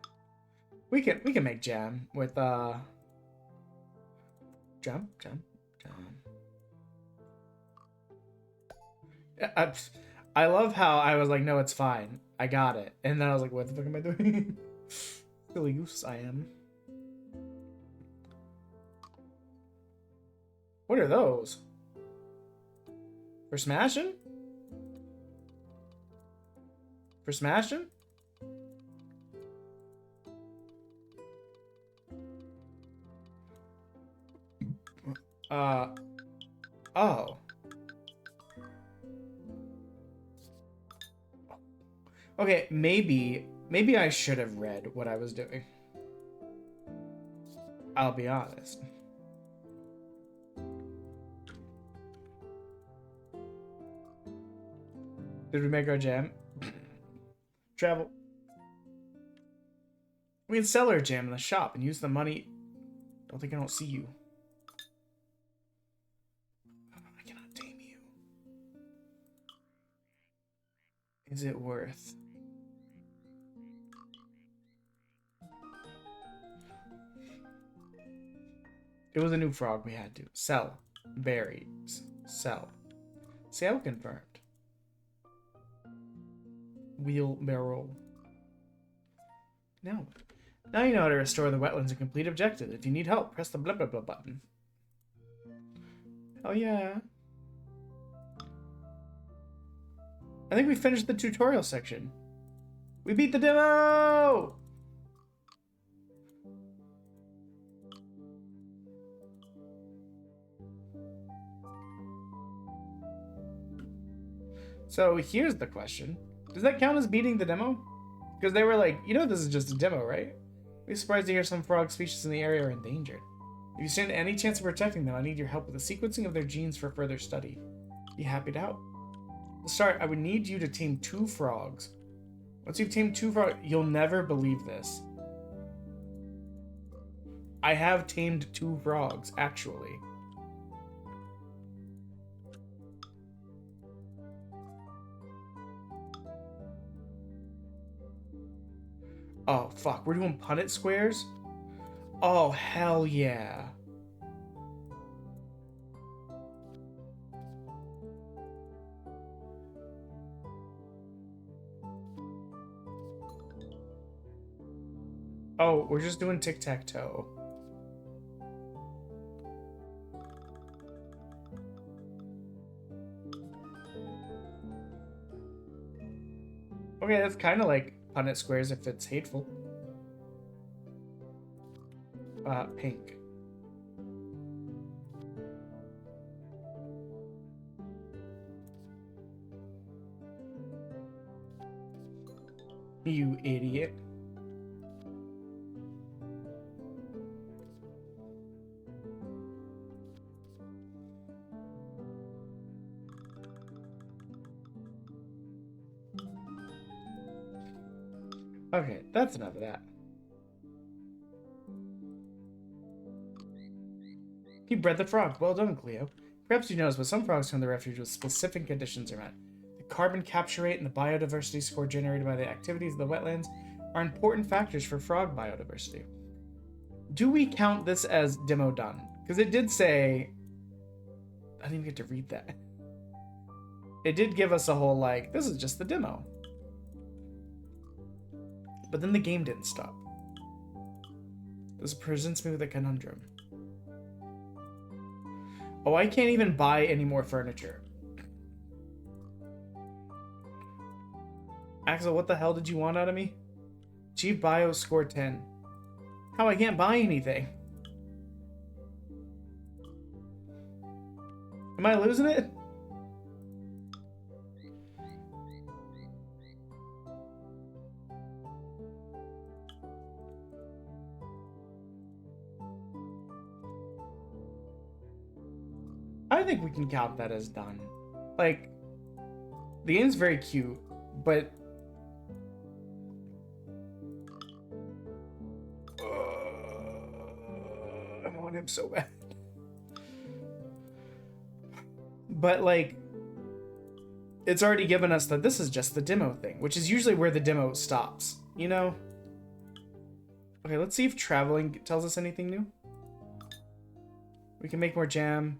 We can make jam with jam. I love how I was like, no, it's fine. I got it. And then I was like, what the fuck am I doing? Silly goose I am. What are those? For smashing? For smashing? Oh. Okay, maybe I should have read what I was doing. I'll be honest. Did we make our jam? Travel. We can sell our jam in the shop and use the money. Don't think I don't see you. I cannot tame you. Is it worth? It was a new frog we had to. Sell. Berries. Sell. Sale confirmed. Wheelbarrow. Now you know how to restore the wetlands and complete objective. If you need help, press the blah blah blah button. Oh yeah. I think we finished the tutorial section. We beat the demo! So here's the question. Does that count as beating the demo? Because they were like, you know this is just a demo, right? We're surprised to hear some frog species in the area are endangered. If you stand any chance of protecting them, I need your help with the sequencing of their genes for further study. Be happy to help. To start, I would need you to tame 2 frogs. Once you've tamed 2 frogs, you'll never believe this. I have tamed 2 frogs, actually. Oh, fuck. We're doing Punnett squares? Oh, hell yeah. Oh, we're just doing tic-tac-toe. Okay, that's kind of like Punnett squares if it's hateful. Pink. You idiot. Okay, that's enough of that. He bred the frog. Well done, Cleo. Perhaps you noticed, but some frogs come to the refuge with specific conditions are met. The carbon capture rate and the biodiversity score generated by the activities of the wetlands are important factors for frog biodiversity. Do we count this as demo done? Because it did say... I didn't even get to read that. It did give us a whole, like, this is just the demo. But then the game didn't stop. This presents me with a conundrum. Oh, I can't even buy any more furniture. Axel, what the hell did you want out of me? Achieve bio score 10. How I can't buy anything? Am I losing it? I think we can count that as done. Like, the game's very cute, but... I want him so bad. But, like, it's already given us that this is just the demo thing, which is usually where the demo stops, you know? Okay, let's see if traveling tells us anything new. We can make more jam.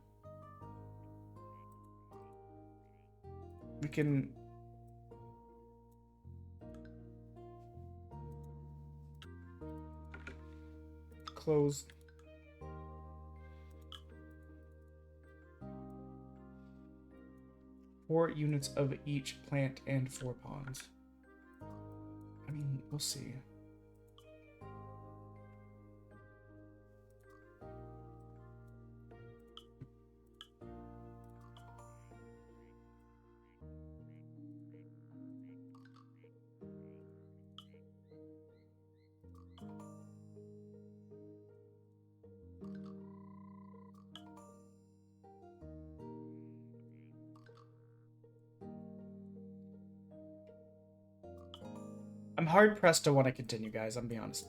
We can... close. Four units of each plant and 4 ponds. I mean, we'll see. I'm hard pressed to want to continue, guys. I'm being honest.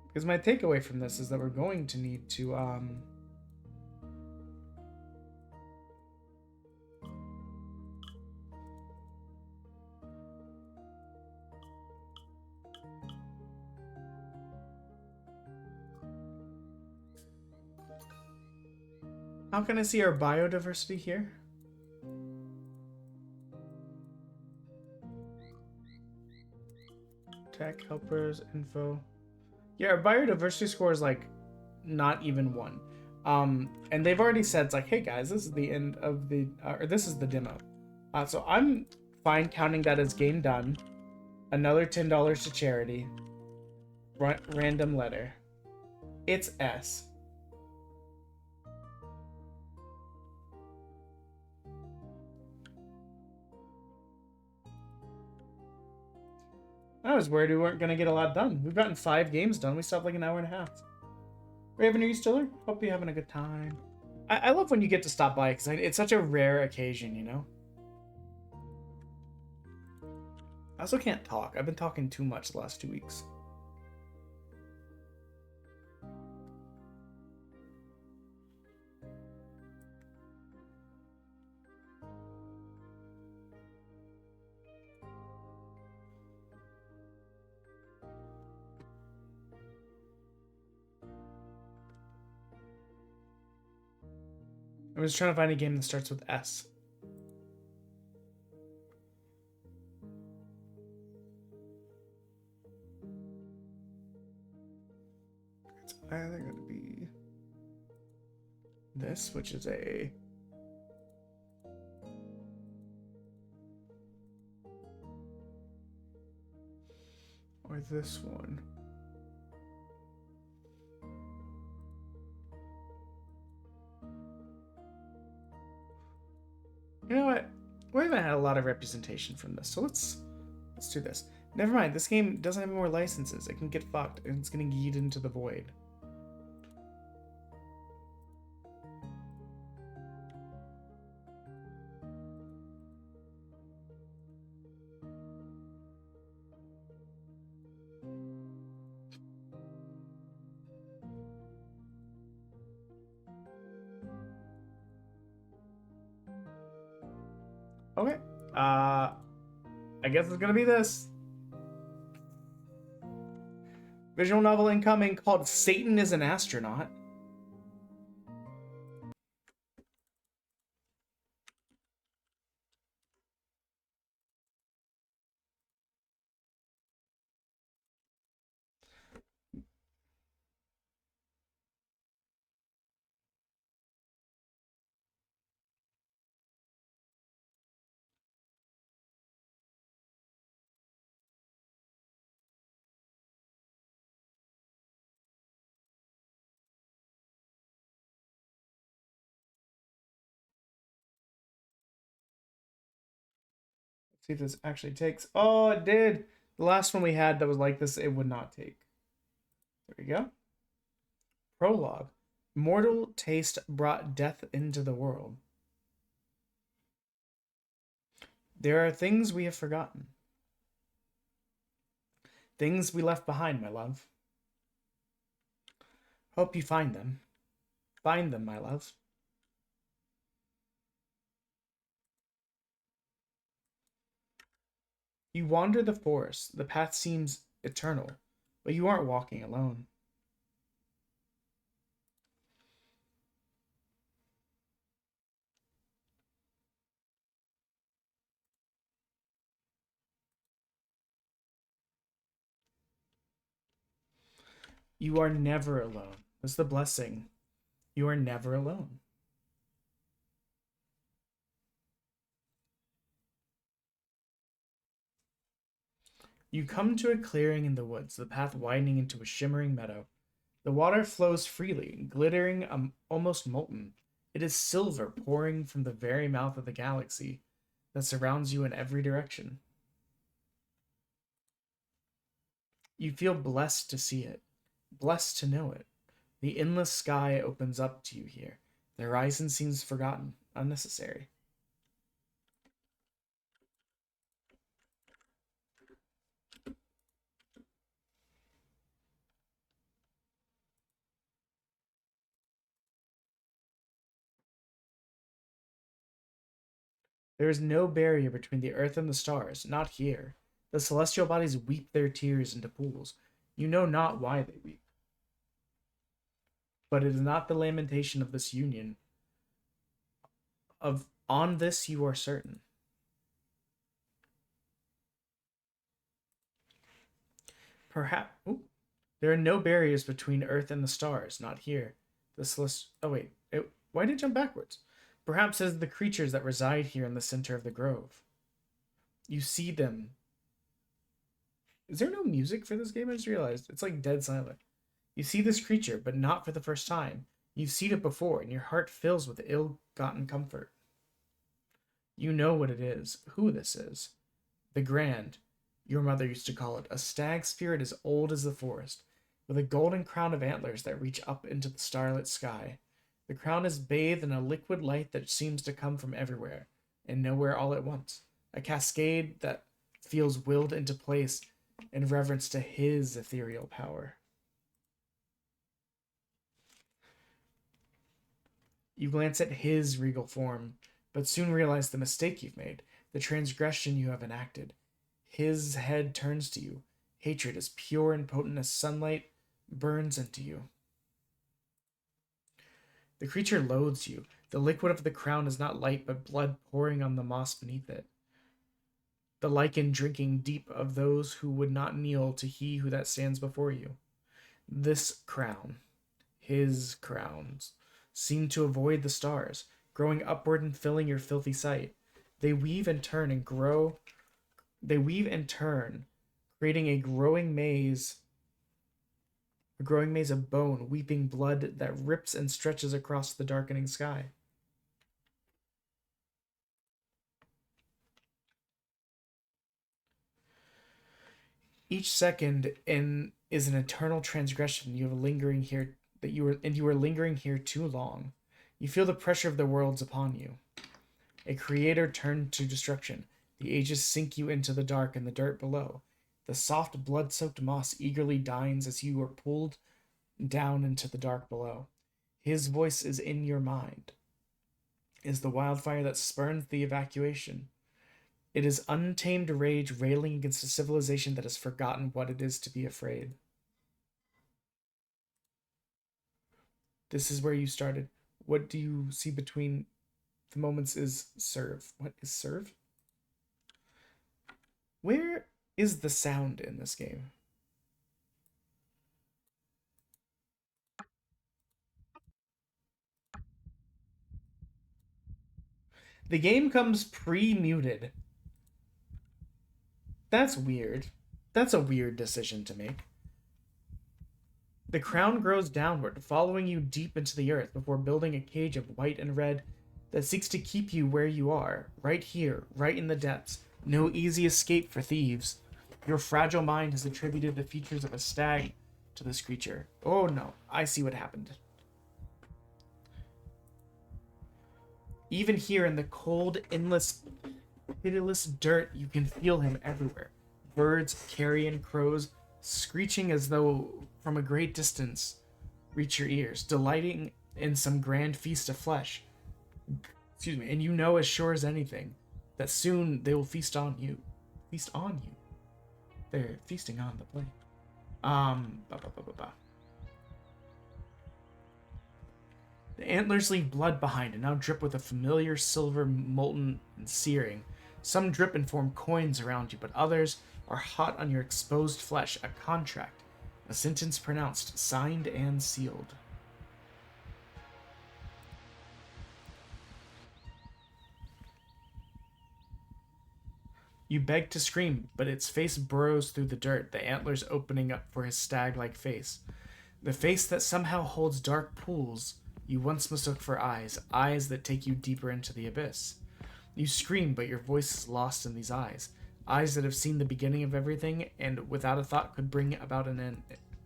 Because my takeaway from this is that we're going to need to How can I see our biodiversity here? Tech, helpers, info. Yeah, our biodiversity score is like not even 1. And they've already said it's like, hey guys, this is the end of the, or this is the demo. So I'm fine counting that as game done. Another $10 to charity. Random letter. It's S. I was worried we weren't going to get a lot done. We've gotten 5 games done. We stopped like an hour and a half. Raven, are you still there? Hope you're having a good time. I love when you get to stop by because it's such a rare occasion, you know? I also can't talk. I've been talking too much the last 2 weeks. I was trying to find a game that starts with S. It's either going to be this, which is a... or this one. You know what? We haven't had a lot of representation from this, so let's do this. Never mind, this game doesn't have more licenses. It can get fucked, and it's gonna yeet into the void. Okay. I guess it's gonna be this. Visual novel incoming called Satan is an Astronaut. See if this actually takes. Oh, it did. The last one we had that was like this, it would not take. There we go. Prologue. Mortal taste brought death into the world. There are things we have forgotten. Things we left behind, my love. Hope you find them. Find them, my love. You wander the forest. The path seems eternal, but you aren't walking alone. You are never alone. That's the blessing. You are never alone. You come to a clearing in the woods, the path widening into a shimmering meadow. The water flows freely, glittering, almost molten. It is silver pouring from the very mouth of the galaxy that surrounds you in every direction. You feel blessed to see it, blessed to know it. The endless sky opens up to you here. The horizon seems forgotten, unnecessary. There is no barrier between the earth and the stars, not here. The celestial bodies weep their tears into pools. You know not why they weep. But it is not the lamentation of this union. On this you are certain. Perhaps there are no barriers between earth and the stars, not here. Why did it jump backwards? Perhaps as the creatures that reside here in the center of the grove. You see them. Is there no music for this game? I just realized. It's like dead silent. You see this creature, but not for the first time. You've seen it before, and your heart fills with ill-gotten comfort. You know what it is, who this is. The Grand, your mother used to call it, a stag spirit as old as the forest, with a golden crown of antlers that reach up into the starlit sky. The crown is bathed in a liquid light that seems to come from everywhere, and nowhere all at once. A cascade that feels willed into place in reverence to his ethereal power. You glance at his regal form, but soon realize the mistake you've made, the transgression you have enacted. His head turns to you. Hatred as pure and potent as sunlight burns into you. The creature loathes you. The liquid of the crown is not light, but blood pouring on the moss beneath it. The lichen drinking deep of those who would not kneel to he who that stands before you. This crown, his crowns, seem to avoid the stars, growing upward and filling your filthy sight. They weave and turn and grow. They weave and turn, creating a growing maze of bone, weeping blood that rips and stretches across the darkening sky. Each second is an eternal transgression. You are lingering here too long. You feel the pressure of the worlds upon you. A creator turned to destruction. The ages sink you into the dark and the dirt below. The soft, blood-soaked moss eagerly dines as you are pulled down into the dark below. His voice is in your mind. Is the wildfire that spurns the evacuation. It is untamed rage railing against a civilization that has forgotten what it is to be afraid. This is where you started. What do you see between the moments is serve? What is serve? Where is the sound in this game? The game comes pre-muted. That's weird. That's a weird decision to make. The crown grows downward, following you deep into the earth before building a cage of white and red that seeks to keep you where you are, right here, right in the depths. No easy escape for thieves. Your fragile mind has attributed the features of a stag to this creature. Oh no, I see what happened. Even here in the cold, endless, pitiless dirt, you can feel him everywhere. Birds, carrion, crows, screeching as though from a great distance reach your ears, delighting in some grand feast of flesh. Excuse me, and you know as sure as anything that soon they will feast on you. Feast on you. They're feasting on the plate. The antlers leave blood behind and now drip with a familiar silver, molten and searing. Some drip and form coins around you, but others are hot on your exposed flesh, a contract, a sentence pronounced, signed and sealed. You beg to scream, but its face burrows through the dirt, the antlers opening up for his stag-like face. The face that somehow holds dark pools you once mistook for eyes, eyes that take you deeper into the abyss. You scream, but your voice is lost in these eyes, eyes that have seen the beginning of everything and without a thought could bring about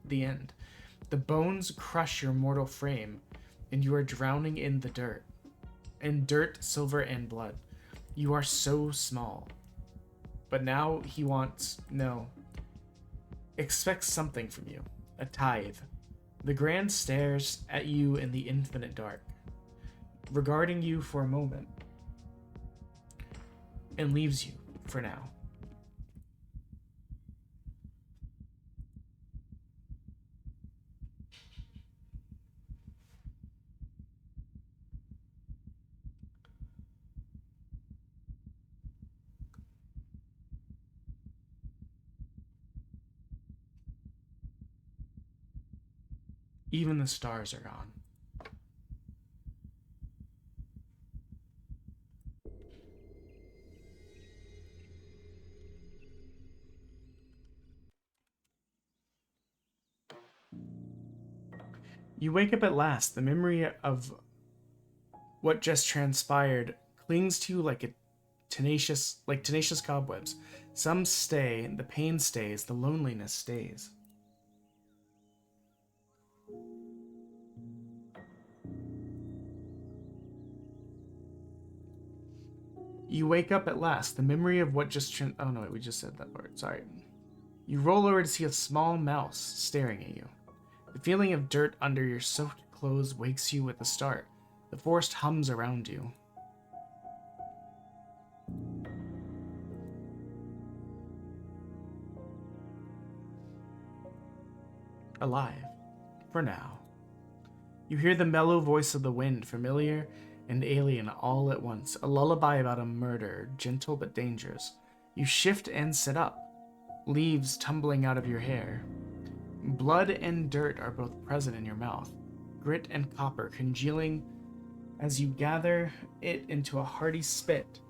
the end. The bones crush your mortal frame, and you are drowning in the dirt. In dirt, silver, and blood. You are so small. But now he wants, expects something from you. A tithe. The Grand stares at you in the infinite dark, regarding you for a moment, and leaves you for now. Even the stars are gone. You wake up at last. The memory of what just transpired clings to you like tenacious cobwebs. Some stay, the pain stays, the loneliness stays. You wake up at last. The memory of what just oh no, we just said that part. Sorry. You roll over to see a small mouse staring at you. The feeling of dirt under your soaked clothes wakes you with a start. The forest hums around you. Alive. For now. You hear the mellow voice of the wind, familiar and alien all at once, a lullaby about a murder, gentle but dangerous. You shift and sit up, leaves tumbling out of your hair. Blood and dirt are both present in your mouth, grit and copper congealing as you gather it into a hearty spit.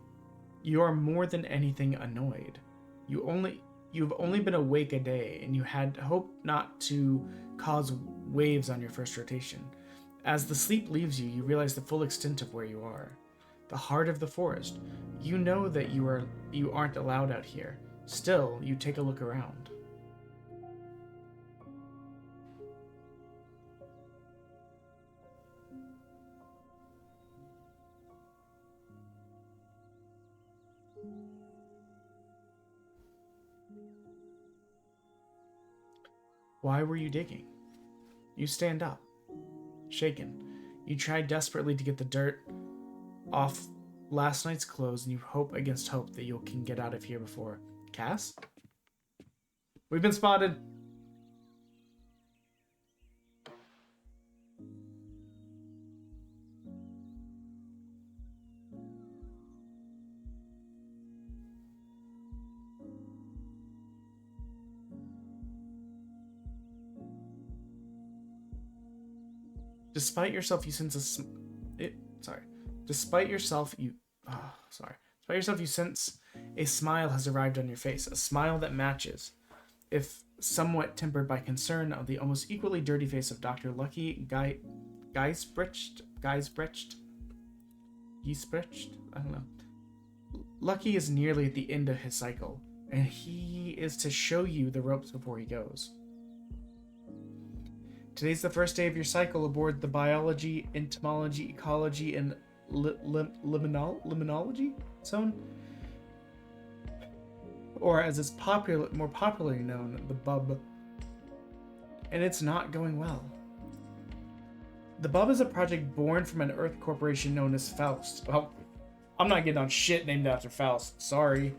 You are more than anything annoyed. You've only been awake a day, and you had hoped not to cause waves on your first rotation. As the sleep leaves you, you realize the full extent of where you are. The heart of the forest. You know that you aren't allowed out here. Still, you take a look around. Why were you digging? You stand up, shaken. You try desperately to get the dirt off last night's clothes, and you hope against hope that you can get out of here before... Cass? We've been spotted. Despite yourself, you sense Despite yourself, you sense a smile has arrived on your face. A smile that matches, if somewhat tempered by concern, of the almost equally dirty face of Dr. Lucky Geisbrecht? I don't know. Lucky is nearly at the end of his cycle, and he is to show you the ropes before he goes. Today's the first day of your cycle aboard the biology, entomology, ecology, and limnology zone, or as it's more popularly known, the Bub. And it's not going well. The Bub is a project born from an Earth corporation known as Faust. Well, I'm not getting on shit named after Faust. Sorry.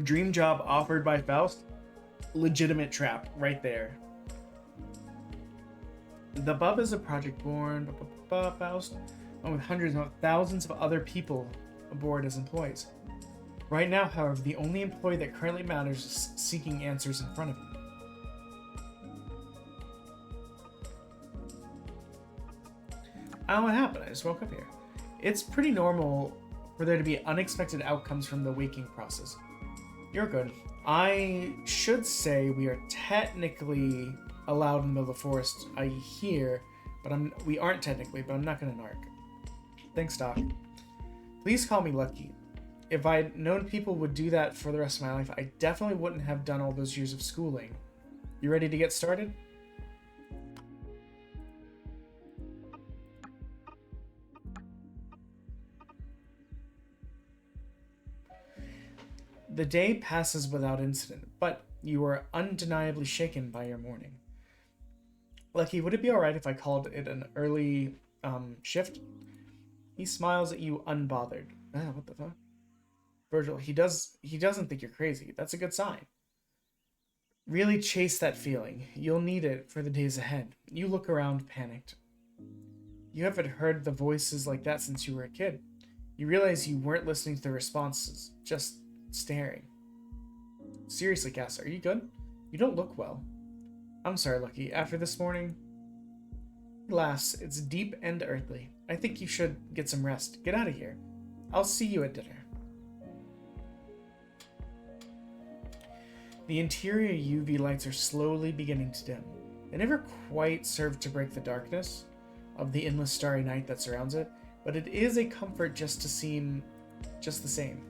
Dream job offered by Faust. Legitimate trap right there. The Bub is a project born Faust, and with hundreds of thousands of other people aboard as employees. Right now, however, the only employee that currently matters is seeking answers in front of him. I don't know what happened. I just woke up here. It's pretty normal for there to be unexpected outcomes from the waking process. You're good. I should say we are technically allowed in the middle of the forest, I hear, but we aren't technically, but I'm not gonna narc. Thanks, Doc. Please call me Lucky. If I'd known people would do that for the rest of my life, I definitely wouldn't have done all those years of schooling. You ready to get started? The day passes without incident, but you are undeniably shaken by your morning. Lucky, would it be alright if I called it an early shift? He smiles at you unbothered. What the fuck? Virgil, he doesn't think you're crazy. That's a good sign. Really chase that feeling. You'll need it for the days ahead. You look around, panicked. You haven't heard the voices like that since you were a kid. You realize you weren't listening to the responses, just staring. Seriously, Cass, are you good? You don't look well. I'm sorry, Lucky. After this morning... He laughs. It's deep and earthly. I think you should get some rest. Get out of here. I'll see you at dinner. The interior UV lights are slowly beginning to dim. They never quite serve to break the darkness of the endless starry night that surrounds it, but it is a comfort just to seem just the same.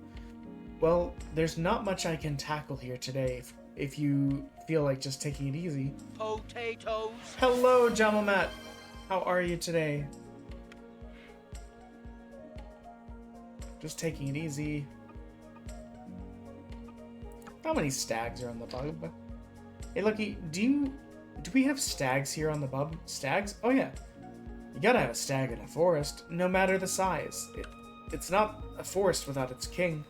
Well, there's not much I can tackle here today if you feel like just taking it easy. Potatoes. Hello, Jamalmat. How are you today? Just taking it easy. How many stags are on the Bub? Hey, Lucky, do we have stags here on the Bub? Stags? Oh yeah. You gotta have a stag in a forest, no matter the size. It's not a forest without its king.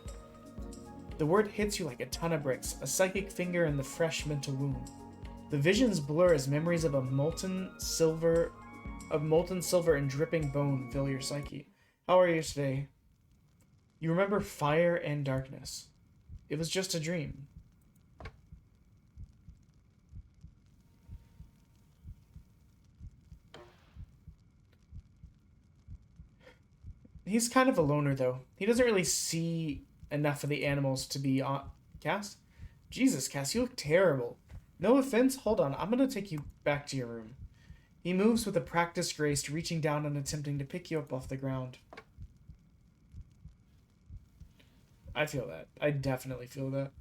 The word hits you like a ton of bricks, a psychic finger in the fresh mental wound. The visions blur as memories of molten silver and dripping bone fill your psyche. How are you today? You remember fire and darkness. It was just a dream. He's kind of a loner, though. He doesn't really see enough of the animals to be on... Cass? Jesus, Cass, you look terrible. No offense, hold on. I'm gonna take you back to your room. He moves with a practiced grace, reaching down and attempting to pick you up off the ground. I feel that. I definitely feel that.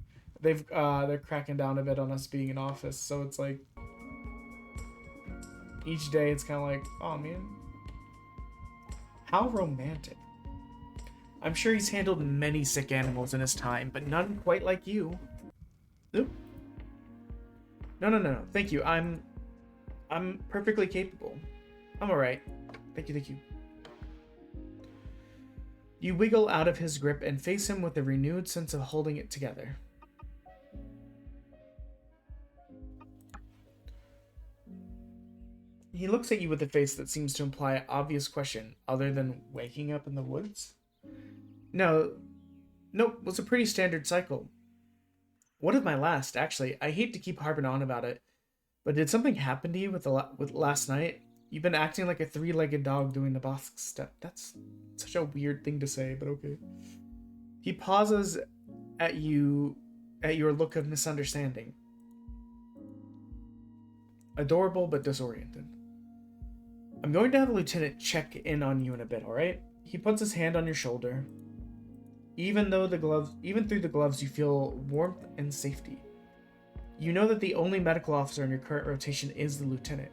They're cracking down a bit on us being in office, so it's like... Each day it's kind of like, oh man. How romantic. I'm sure he's handled many sick animals in his time, but none quite like you. Oop. No. Thank you. I'm perfectly capable. I'm alright. Thank you. You wiggle out of his grip and face him with a renewed sense of holding it together. He looks at you with a face that seems to imply an obvious question, other than waking up in the woods. Nope, was a pretty standard cycle. One of my last, actually. I hate to keep harping on about it, but did something happen to you with last night? You've been acting like a three-legged dog doing the boss step. That's such a weird thing to say, but okay. He pauses at your look of misunderstanding. Adorable but disoriented. I'm going to have a lieutenant check in on you in a bit, alright? He puts his hand on your shoulder. Even through the gloves, you feel warmth and safety. You know that the only medical officer in your current rotation is the lieutenant.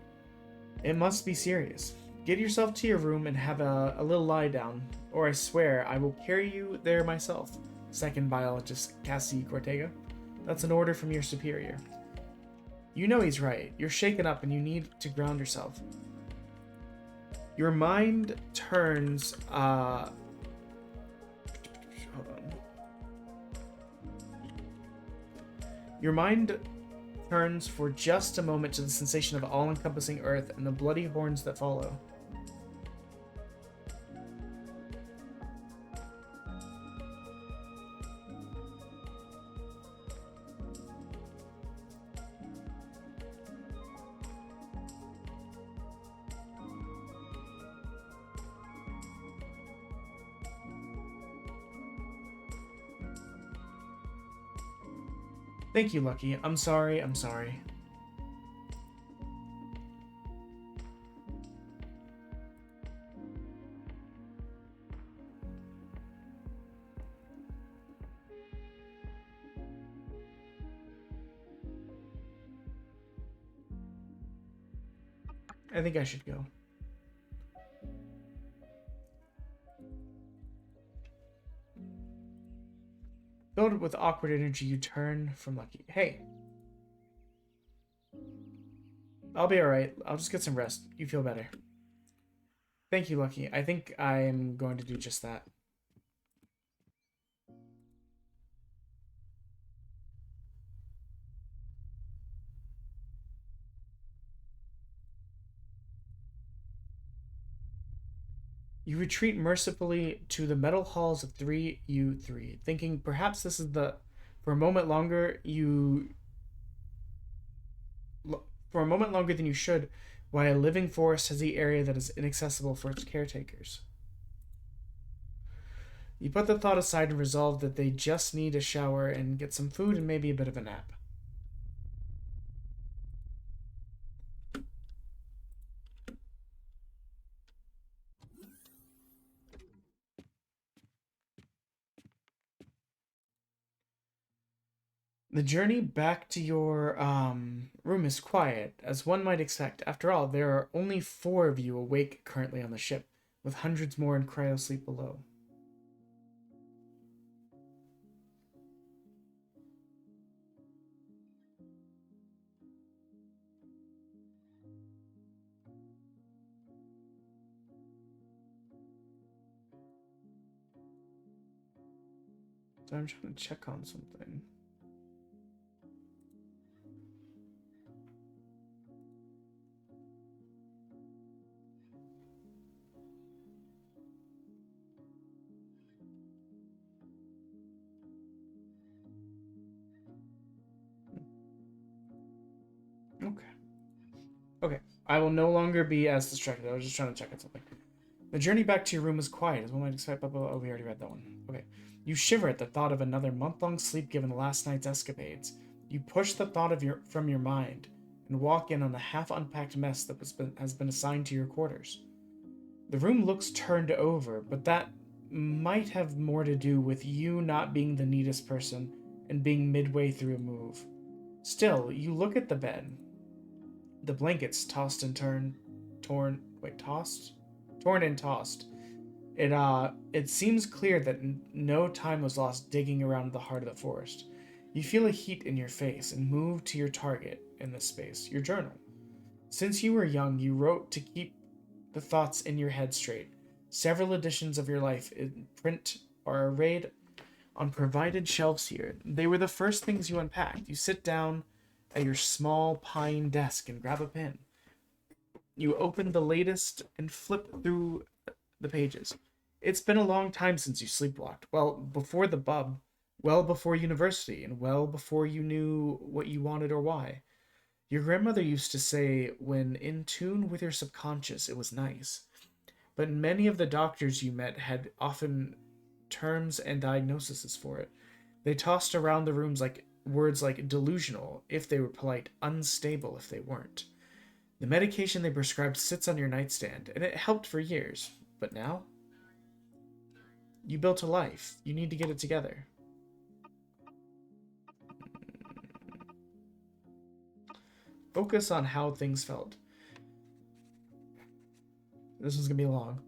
It must be serious. Get yourself to your room and have a little lie down, or I swear I will carry you there myself. Second biologist Cassie Cortega. That's an order from your superior. You know he's right. You're shaken up and you need to ground yourself. Your mind turns, hold on. Your mind turns for just a moment to the sensation of all-encompassing earth and the bloody horns that follow. Thank you, Lucky. I'm sorry. I think I should go. Filled with awkward energy, you turn from Lucky. Hey. I'll be alright. I'll just get some rest. You feel better. Thank you, Lucky. I think I'm going to do just that. You retreat mercifully to the metal halls of 3U3, thinking perhaps this is for a moment longer than you should, why a living forest has the area that is inaccessible for its caretakers. You put the thought aside and resolve that they just need a shower and get some food and maybe a bit of a nap. The journey back to your room is quiet, as one might expect. After all, there are only 4 of you awake currently on the ship, with hundreds more in cryosleep below. So I'm trying to check on something. Okay. I will no longer be as distracted. I was just trying to check on something. The journey back to your room is quiet, as one might expect. Oh, we already read that one. Okay. You shiver at the thought of another month-long sleep given last night's escapades. You push the thought from your mind and walk in on the half-unpacked mess that has been assigned to your quarters. The room looks turned over, but that might have more to do with you not being the neatest person and being midway through a move. Still, you look at the bed. The blankets tossed and torn and tossed. It seems clear that no time was lost digging around the heart of the forest. You feel a heat in your face and move to your target in this space, your journal. Since you were young, you wrote to keep the thoughts in your head straight. Several editions of your life in print are arrayed on provided shelves here. They were the first things you unpacked. You sit down at your small pine desk and grab a pen. You open the latest and flip through the pages. It's been a long time since you sleepwalked. Well, before the bub, well before university, and well before you knew what you wanted or why. Your grandmother used to say, when in tune with your subconscious, it was nice. But many of the doctors you met had often terms and diagnoses for it. They tossed around the rooms like words like delusional, if they were polite, unstable if they weren't. The medication they prescribed sits on your nightstand, and it helped for years. But now? You built a life. You need to get it together. Focus on how things felt. This one's gonna be long.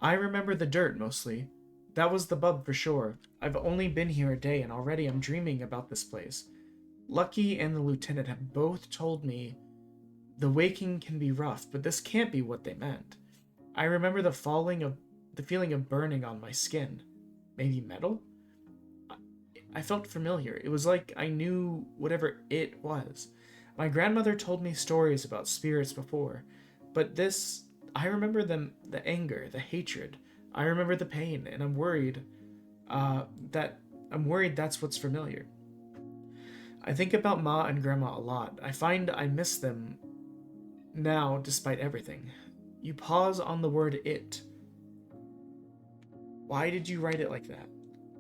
I remember the dirt, mostly. That was the bub for sure. I've only been here a day, and already I'm dreaming about this place. Lucky and the lieutenant have both told me the waking can be rough, but this can't be what they meant. I remember the feeling of burning on my skin. Maybe metal? I felt familiar. It was like I knew whatever it was. My grandmother told me stories about spirits before, but this, I remember the anger, the hatred. I remember the pain, and I'm worried that's what's familiar. I think about Ma and Grandma a lot. I find I miss them now, despite everything. You pause on the word it. Why did you write it like that?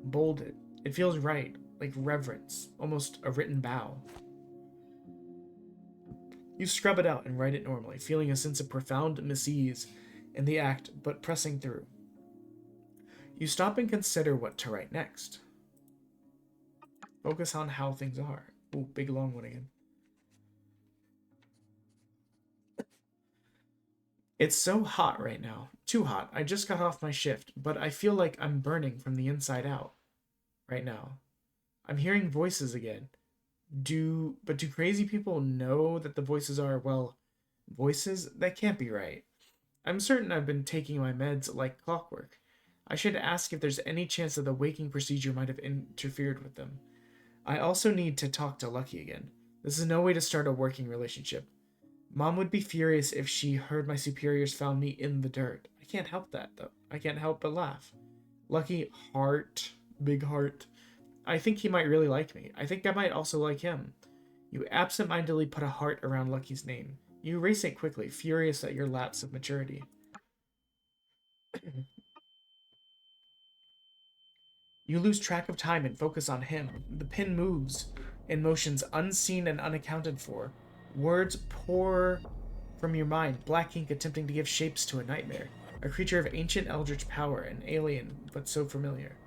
Bold it. It feels right, like reverence, almost a written bow. You scrub it out and write it normally, feeling a sense of profound misease in the act, but pressing through. You stop and consider what to write next. Focus on how things are. Ooh, big long one again. It's so hot right now. Too hot. I just got off my shift, but I feel like I'm burning from the inside out right now. I'm hearing voices again. Do crazy people know that the voices are, well, voices? That can't be right. I'm certain I've been taking my meds like clockwork. I should ask if there's any chance that the waking procedure might have interfered with them. I also need to talk to Lucky again. This is no way to start a working relationship. Mom would be furious if she heard my superiors found me in the dirt. I can't help that, though. I can't help but laugh. Lucky, heart, big heart. I think he might really like me. I think I might also like him. You absentmindedly put a heart around Lucky's name. You erase it quickly, furious at your lapse of maturity. You lose track of time and focus on him. The pen moves in motions unseen and unaccounted for. Words pour from your mind, black ink attempting to give shapes to a nightmare. A creature of ancient eldritch power, an alien, but so familiar.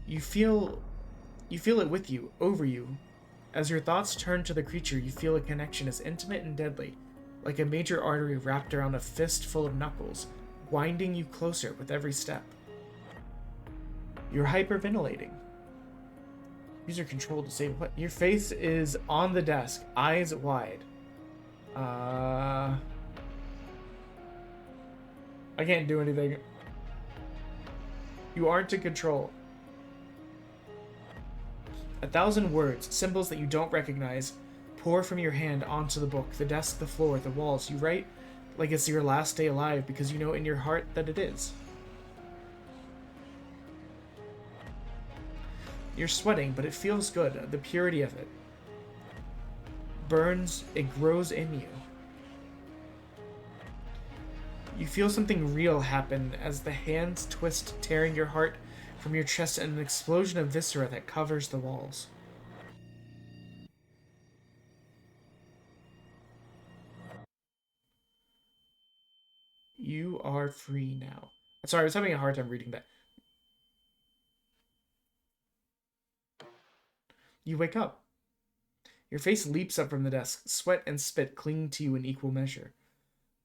You feel it with you, over you. As your thoughts turn to the creature, you feel a connection as intimate and deadly, like a major artery wrapped around a fist full of knuckles, winding you closer with every step. You're hyperventilating. User control to save what? Your face is on the desk, eyes wide. I can't do anything. You aren't in control. 1,000 words, symbols that you don't recognize, pour from your hand onto the book, the desk, the floor, the walls. You write like it's your last day alive because you know in your heart that it is. You're sweating, but it feels good. The purity of it burns, it grows in you. You feel something real happen as the hands twist, tearing your heart from your chest and an explosion of viscera that covers the walls. You are free now. Sorry, I was having a hard time reading that. You wake up. Your face leaps up from the desk. Sweat and spit cling to you in equal measure.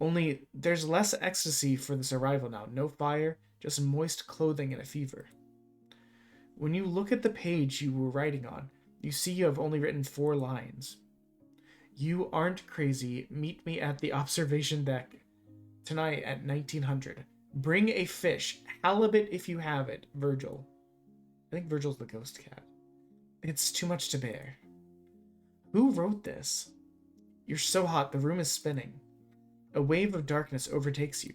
Only there's less ecstasy for this arrival now. No fire, just moist clothing and a fever. When you look at the page you were writing on, You see you have only written 4 lines. You aren't crazy. Meet me at the observation deck tonight at 1900. Bring a fish. Halibut if you have it. Virgil. I think Virgil's the ghost cat. It's too much to bear. Who wrote this? You're so hot, the room is spinning. A wave of darkness overtakes you.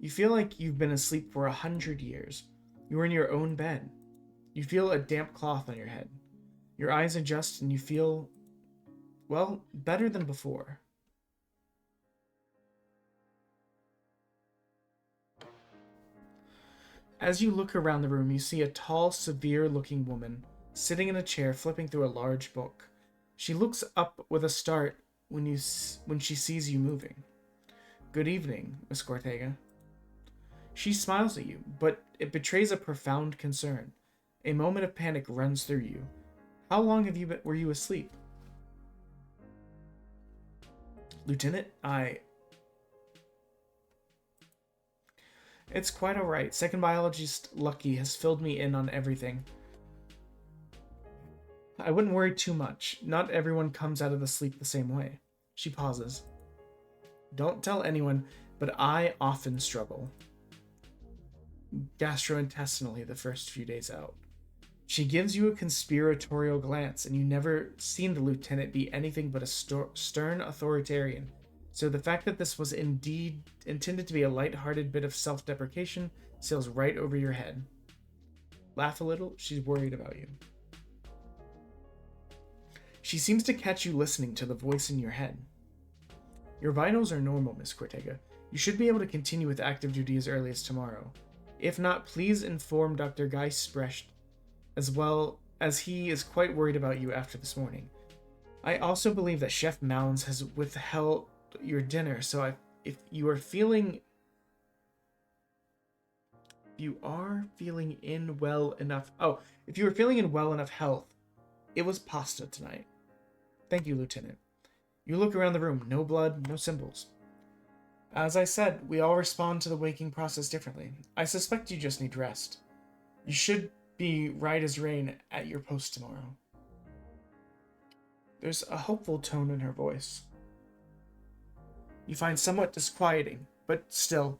You feel like you've been asleep for 100 years. You're in your own bed. You feel a damp cloth on your head. Your eyes adjust and you feel, well, better than before. As you look around the room, you see a tall, severe-looking woman sitting in a chair flipping through a large book. She looks up with a start when she sees you moving. Good evening, Miss Cortega. She smiles at you, but it betrays a profound concern. A moment of panic runs through you. How long were you asleep? Lieutenant, It's quite alright. Second biologist Lucky has filled me in on everything. I wouldn't worry too much. Not everyone comes out of the sleep the same way. She pauses. Don't tell anyone, but I often struggle gastrointestinally the first few days out. She gives you a conspiratorial glance, and you never seen the lieutenant be anything but a stern authoritarian. So the fact that this was indeed intended to be a light-hearted bit of self-deprecation sails right over your head. Laugh a little, she's worried about you. She seems to catch you listening to the voice in your head. Your vitals are normal, Miss Cortega. You should be able to continue with active duty as early as tomorrow. If not, please inform Dr. Geisbrecht as well, as he is quite worried about you after this morning. I also believe that Chef Mounds has withheld your dinner, so if you are feeling in well enough health, it was pasta tonight. Thank you, Lieutenant. You look around the room. No blood, no symbols. As I said, we all respond to the waking process differently. I suspect you just need rest. You should be right as rain at your post tomorrow. There's a hopeful tone in her voice. You find somewhat disquieting, but still.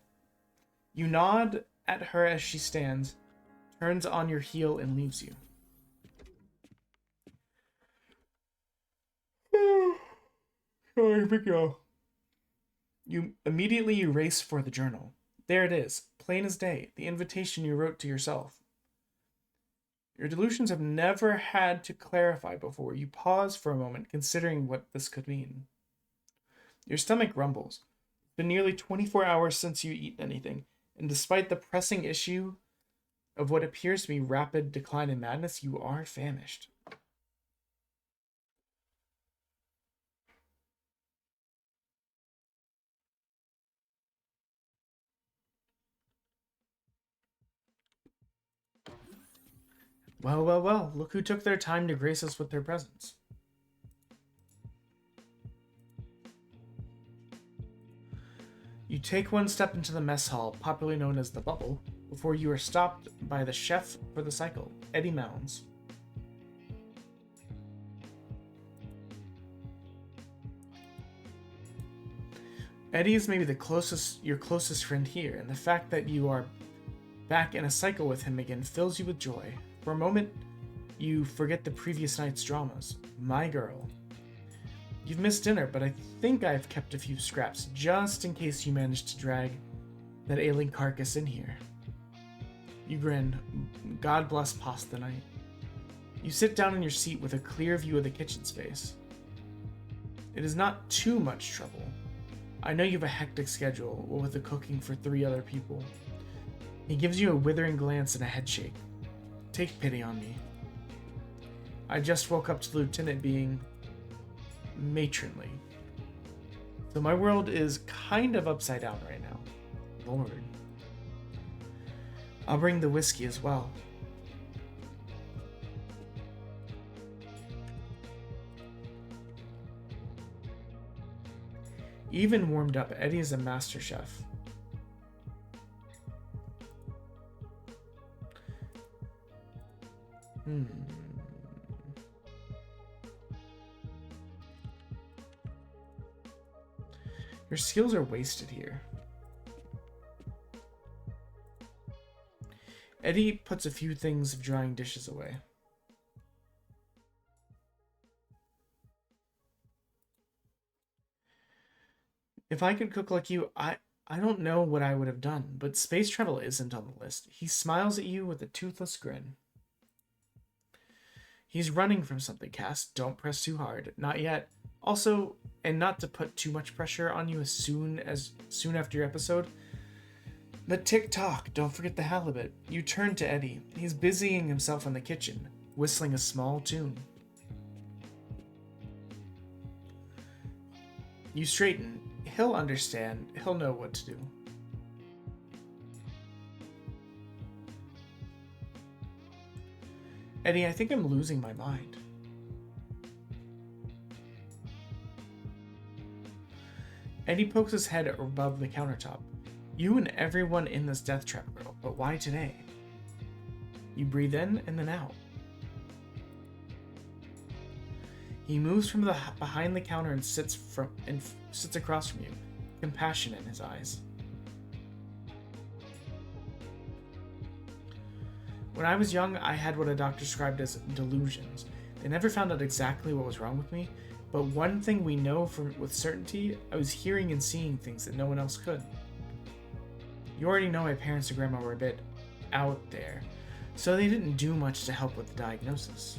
You nod at her as she stands, turns on your heel, and leaves you. Here we go. You immediately race for the journal. There it is, plain as day, the invitation you wrote to yourself. Your delusions have never had to clarify before. You pause for a moment, considering what this could mean. Your stomach rumbles. It's been nearly 24 hours since you eat anything, and despite the pressing issue of what appears to be rapid decline in madness, you are famished. Well, well, well, look who took their time to grace us with their presence. You take one step into the mess hall, popularly known as the Bubble, before you are stopped by the chef for the cycle, Eddie Mounds. Eddie is maybe your closest friend here, and the fact that you are back in a cycle with him again fills you with joy. For a moment, you forget the previous night's dramas. My girl. You've missed dinner, but I think I've kept a few scraps, just in case you managed to drag that ailing carcass in here. You grin. God bless pasta night. You sit down in your seat with a clear view of the kitchen space. It is not too much trouble. I know you have a hectic schedule, with the cooking for 3 other people. He gives you a withering glance and a headshake. Take pity on me. I just woke up to the lieutenant being matronly. So my world is kind of upside down right now. Lord. I'll bring the whiskey as well. Even warmed up, Eddie is a master chef. Your skills are wasted here. Eddie puts a few things of drying dishes away. If I could cook like you, I don't know what I would have done, but space travel isn't on the list. He smiles at you with a toothless grin. He's running from something, Cass. Don't press too hard. Not yet. Also, and not to put too much pressure on you as soon after your episode, but tick-tock, don't forget the halibut. You turn to Eddie. He's busying himself in the kitchen, whistling a small tune. You straighten. He'll understand. He'll know what to do. Eddie, I think I'm losing my mind. Eddie pokes his head above the countertop. You and everyone in this death trap, girl, but why today? You breathe in and then out. He moves from behind the counter and sits across from you, compassion in his eyes. When I was young, I had what a doctor described as delusions. They never found out exactly what was wrong with me, but one thing we know with certainty, I was hearing and seeing things that no one else could. You already know my parents and grandma were a bit out there, so they didn't do much to help with the diagnosis.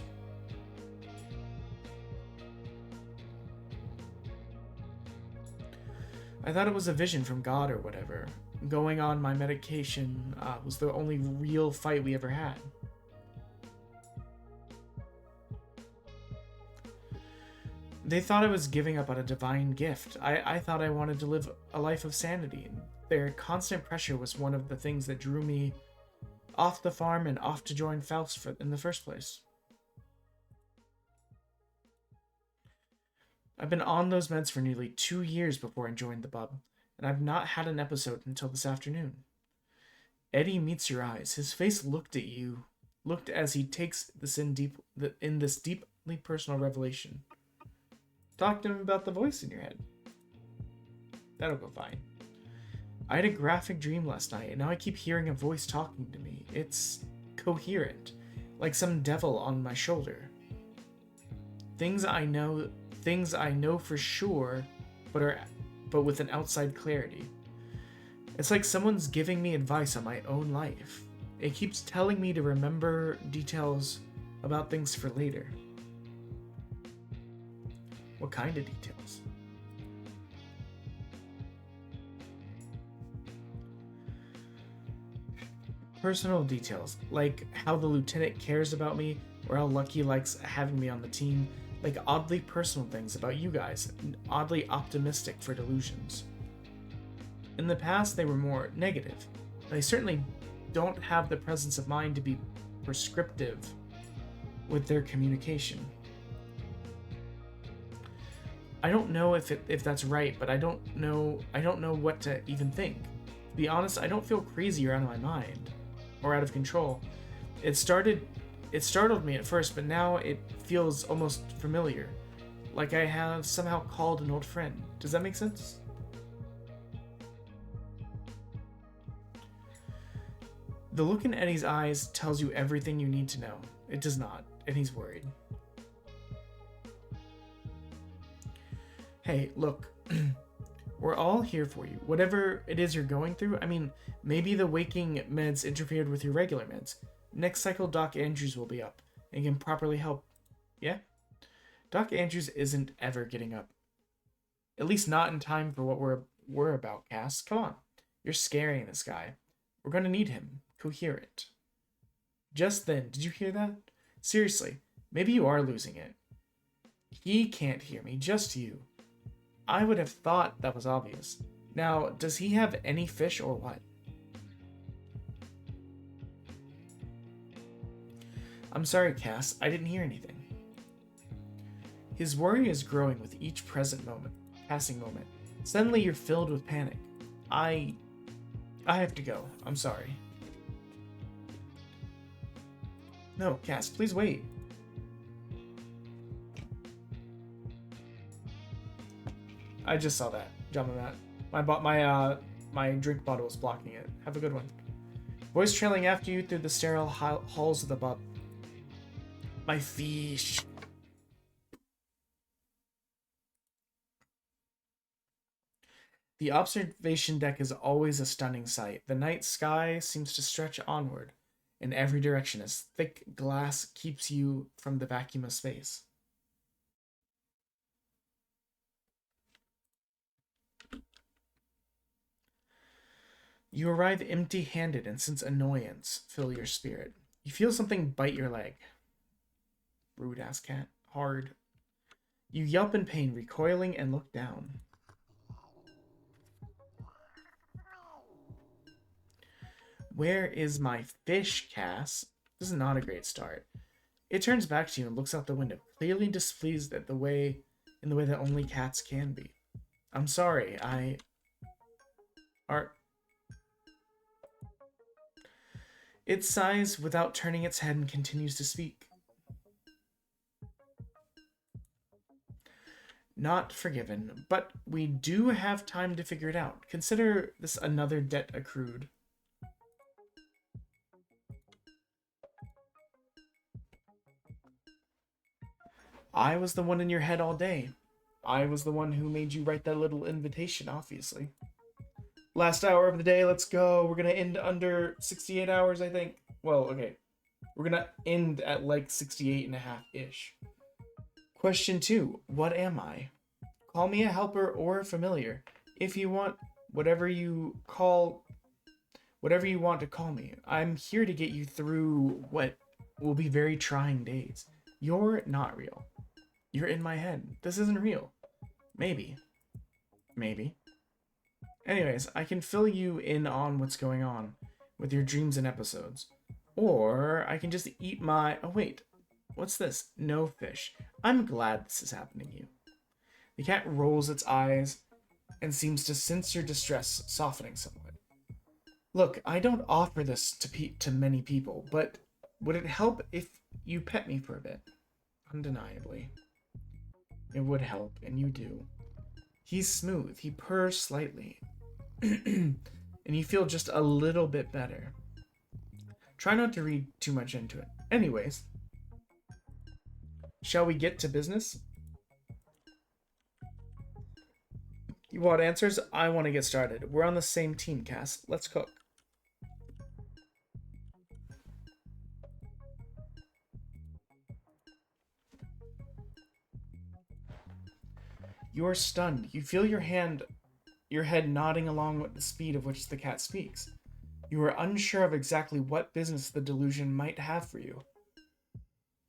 I thought it was a vision from God or whatever. Going on my medication was the only real fight we ever had. They thought I was giving up on a divine gift. I thought I wanted to live a life of sanity. Their constant pressure was one of the things that drew me off the farm and off to join Faust in the first place. I've been on those meds for nearly 2 years before I joined the bub, and I've not had an episode until this afternoon. Eddie meets your eyes. His face looked as he takes this in this deeply personal revelation. Talk to him about the voice in your head. That'll go fine. I had a graphic dream last night, and now I keep hearing a voice talking to me. It's coherent, like some devil on my shoulder. Things I know for sure, but with an outside clarity. It's like someone's giving me advice on my own life. It keeps telling me to remember details about things for later. What kind of details? Personal details, like how the lieutenant cares about me, or how Lucky likes having me on the team, like oddly personal things about you guys, oddly optimistic for delusions. In the past, they were more negative. They certainly don't have the presence of mind to be prescriptive with their communication. I don't know if that's right, but I don't know what to even think. To be honest, I don't feel crazy or out of my mind, or out of control. It startled me at first, but now it feels almost familiar, like I have somehow called an old friend. Does that make sense? The look in Eddie's eyes tells you everything you need to know. It does not, and he's worried. Hey, look, we're all here for you. Whatever it is you're going through, I mean, maybe the waking meds interfered with your regular meds. Next cycle, Doc Andrews will be up and can properly help. Yeah? Doc Andrews isn't ever getting up. At least not in time for what we're about, Cass. Come on. You're scaring this guy. We're gonna need him. Coherent. Just then, did you hear that? Seriously, maybe you are losing it. He can't hear me, just you. I would have thought that was obvious. Now, does he have any fish or what? I'm sorry, Cass. I didn't hear anything. His worry is growing with each passing moment. Suddenly, you're filled with panic. I have to go. I'm sorry. No, Cass, please wait. I just saw that. Jump on that. My drink bottle was blocking it. Have a good one. Voice trailing after you through the sterile halls of the pub. My fish. The observation deck is always a stunning sight. The night sky seems to stretch onward in every direction as thick glass keeps you from the vacuum of space. You arrive empty-handed and sense annoyance fill your spirit. You feel something bite your leg. Rude-ass cat. Hard. You yelp in pain, recoiling and look down. Where is my fish, Cass? This is not a great start. It turns back to you and looks out the window, clearly displeased at in the way that only cats can be. I'm sorry, It sighs without turning its head and continues to speak. Not forgiven, but we do have time to figure it out. Consider this another debt accrued. I was the one in your head all day. I was the one who made you write that little invitation, obviously. Last hour of the day, let's go. We're gonna end under 68 hours, I think. Well, okay. We're gonna end at like 68 and a half-ish. Question 2. What am I? Call me a helper or a familiar. If you want, whatever you want to call me. I'm here to get you through what will be very trying days. You're not real. You're in my head. This isn't real. Maybe. Anyways, I can fill you in on what's going on with your dreams and episodes. Or I can just eat my... Oh, wait. What's this? No fish. I'm glad this is happening to you. The cat rolls its eyes and seems to sense your distress, softening somewhat. Look, I don't offer this to many people, but would it help if you pet me for a bit? Undeniably. It would help, and you do. He's smooth. He purrs slightly. And you feel just a little bit better. Try not to read too much into it. Anyways, shall we get to business? You want answers? I want to get started. We're on the same team, Cass. Let's cook. You're stunned. You feel your head nodding along with the speed of which the cat speaks. You are unsure of exactly what business the delusion might have for you.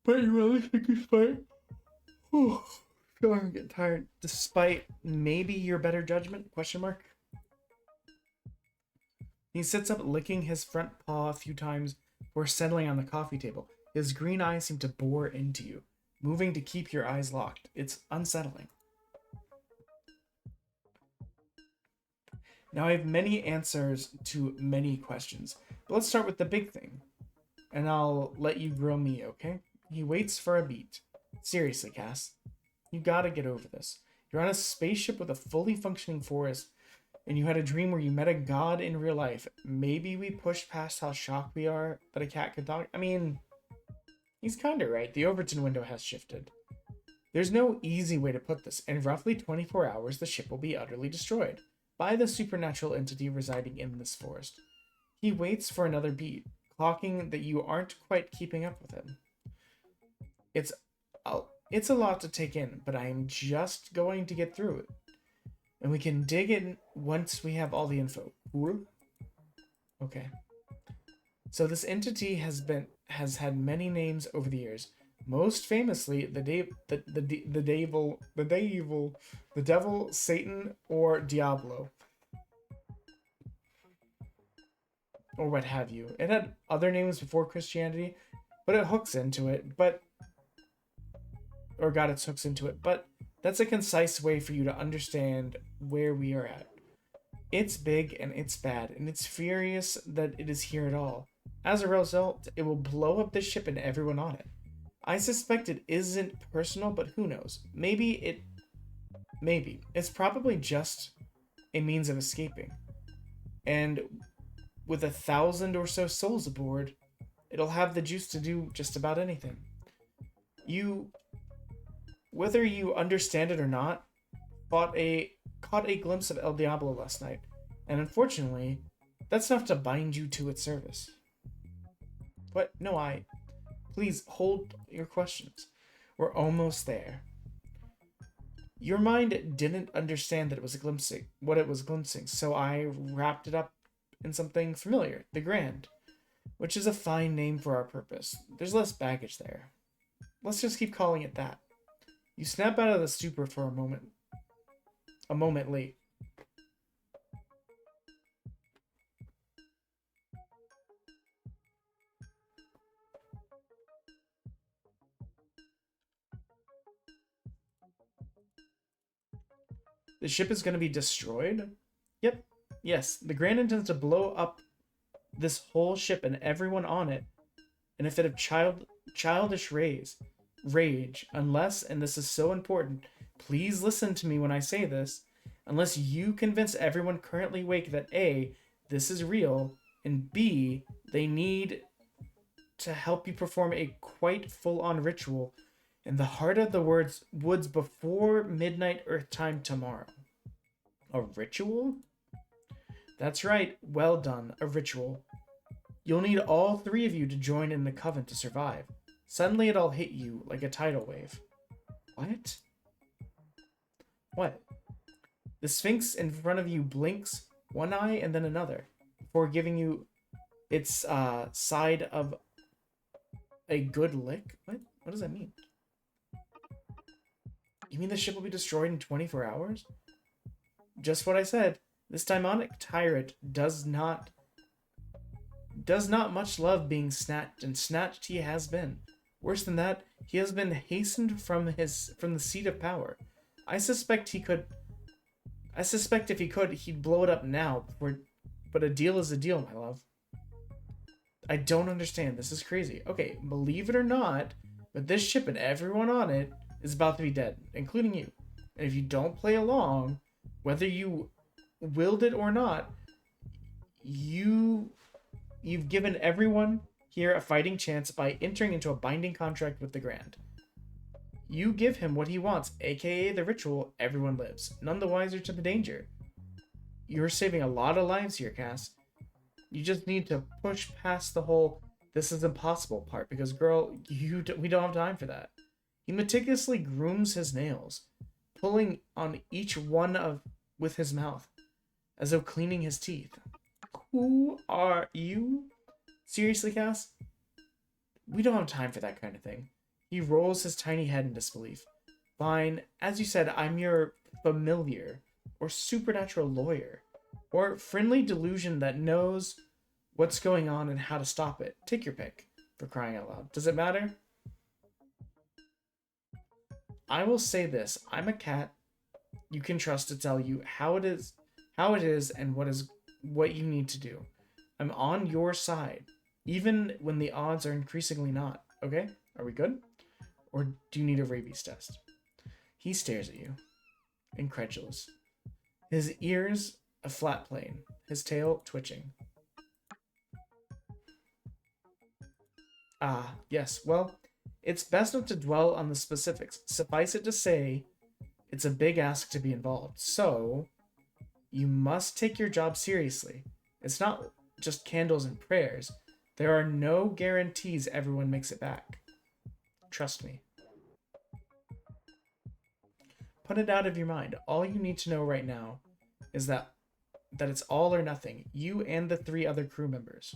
But you really think he's fine? Oh, I feel like I'm getting tired. Despite maybe your better judgment? Question mark. He sits up, licking his front paw a few times before settling on the coffee table. His green eyes seem to bore into you, moving to keep your eyes locked. It's unsettling. Now I have many answers to many questions, but let's start with the big thing, and I'll let you grill me, okay? He waits for a beat. Seriously, Cass, you gotta get over this. You're on a spaceship with a fully functioning forest, and you had a dream where you met a god in real life. Maybe we pushed past how shocked we are that a cat could talk. I mean, he's kinda right. The Overton window has shifted. There's no easy way to put this. In roughly 24 hours, the ship will be utterly destroyed by the supernatural entity residing in this forest. He waits for another beat, clocking that you aren't quite keeping up with him. It's a lot to take in, but I am just going to get through it. And we can dig in once we have all the info. Cool? Okay. So this entity has had many names over the years. Most famously, the devil, Satan, or Diablo, or what have you. It had other names before Christianity, but it hooks into it. Got its hooks into it. But that's a concise way for you to understand where we are at. It's big and it's bad, and it's furious that it is here at all. As a result, it will blow up this ship and everyone on it. I suspect it isn't personal, but who knows? Maybe. It's probably just a means of escaping. And with 1,000 or so souls aboard, it'll have the juice to do just about anything. Whether you understand it or not, caught a glimpse of El Diablo last night, and unfortunately, that's enough to bind you to its service. What? No, please hold your questions. We're almost there. Your mind didn't understand that what it was glimpsing, so I wrapped it up in something familiar, the Grand, which is a fine name for our purpose. There's less baggage there. Let's just keep calling it that. You snap out of the stupor for a moment late. The ship is going to be destroyed? Yep. Yes, the Grand intends to blow up this whole ship and everyone on it in a fit of childish rage, unless, and this is so important, please listen to me when I say this, unless you convince everyone currently awake that A, this is real, and B, they need to help you perform a quite full-on ritual in the heart of the woods before midnight Earth time tomorrow. A ritual? That's right, well done, a ritual. You'll need all three of you to join in the coven to survive. Suddenly it all hit you like a tidal wave. What? What? The Sphinx in front of you blinks one eye and then another, before giving you its side of a good lick? What? What does that mean? You mean the ship will be destroyed in 24 hours? Just what I said. This demonic tyrant does not much love being snatched, and snatched he has been. Worse than that, he has been hastened from the seat of power. I suspect if he could, he'd blow it up now. But a deal is a deal, my love. I don't understand. This is crazy. Okay, believe it or not, but this ship and everyone on it is about to be dead, including you. And if you don't play along, whether you willed it or not, you've given everyone here a fighting chance by entering into a binding contract with the Grand. You give him what he wants, aka the ritual, everyone lives, none the wiser to the danger. You're saving a lot of lives here, Cass. You just need to push past the whole "this is impossible" part, because girl, we don't have time for that. He meticulously grooms his nails, pulling on each one with his mouth, as though cleaning his teeth. Who are you? Seriously, Cass? We don't have time for that kind of thing. He rolls his tiny head in disbelief. Fine, as you said, I'm your familiar, or supernatural lawyer, or friendly delusion that knows what's going on and how to stop it. Take your pick, for crying out loud. Does it matter? I will say this, I'm a cat you can trust to tell you how it is and what you need to do. I'm on your side, even when the odds are increasingly not. Okay? Are we good? Or do you need a rabies test? He stares at you, incredulous. His ears a flat plane, his tail twitching. Ah, yes, well, it's best not to dwell on the specifics. Suffice it to say, it's a big ask to be involved. So, you must take your job seriously. It's not just candles and prayers. There are no guarantees everyone makes it back. Trust me. Put it out of your mind. All you need to know right now is that it's all or nothing. You and the 3 other crew members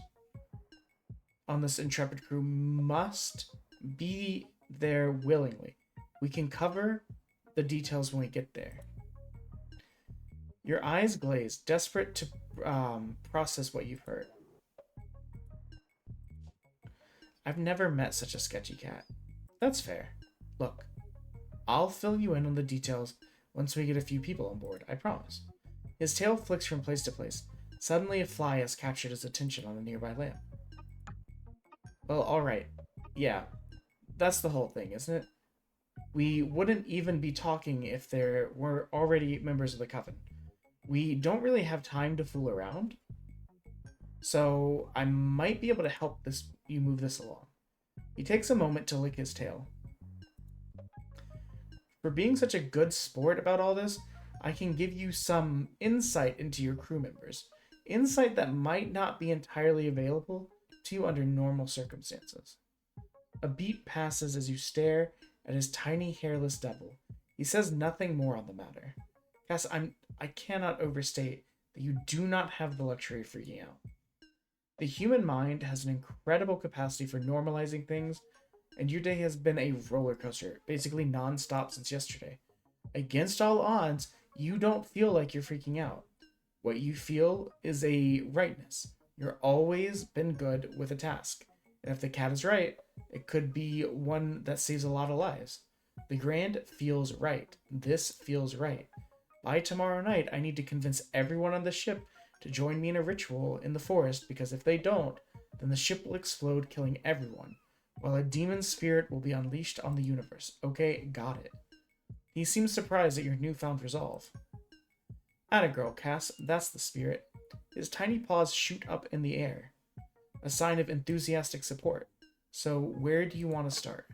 on this intrepid crew must be there willingly. We can cover the details when we get there. Your eyes glaze, desperate to process what you've heard. I've never met such a sketchy cat. That's fair. Look, I'll fill you in on the details once we get a few people on board, I promise. His tail flicks from place to place. Suddenly a fly has captured his attention on a nearby lamp. Well, alright. Yeah. That's the whole thing, isn't it? We wouldn't even be talking if there were already members of the Coven. We don't really have time to fool around. So I might be able to help you move this along. He takes a moment to lick his tail. For being such a good sport about all this, I can give you some insight into your crew members. Insight that might not be entirely available to you under normal circumstances. A beat passes as you stare at his tiny hairless devil. He says nothing more on the matter. Cass, I cannot overstate that you do not have the luxury of freaking out. The human mind has an incredible capacity for normalizing things, and your day has been a roller coaster, basically non-stop since yesterday. Against all odds, you don't feel like you're freaking out. What you feel is a rightness. You're always been good with a task. And if the cat is right, it could be one that saves a lot of lives. The Grand feels right. This feels right. By tomorrow night, I need to convince everyone on the ship to join me in a ritual in the forest, because if they don't, then the ship will explode, killing everyone, while a demon spirit will be unleashed on the universe. Okay, got it. He seems surprised at your newfound resolve. Atta girl, Cass, that's the spirit. His tiny paws shoot up in the air, a sign of enthusiastic support. So where do you want to start?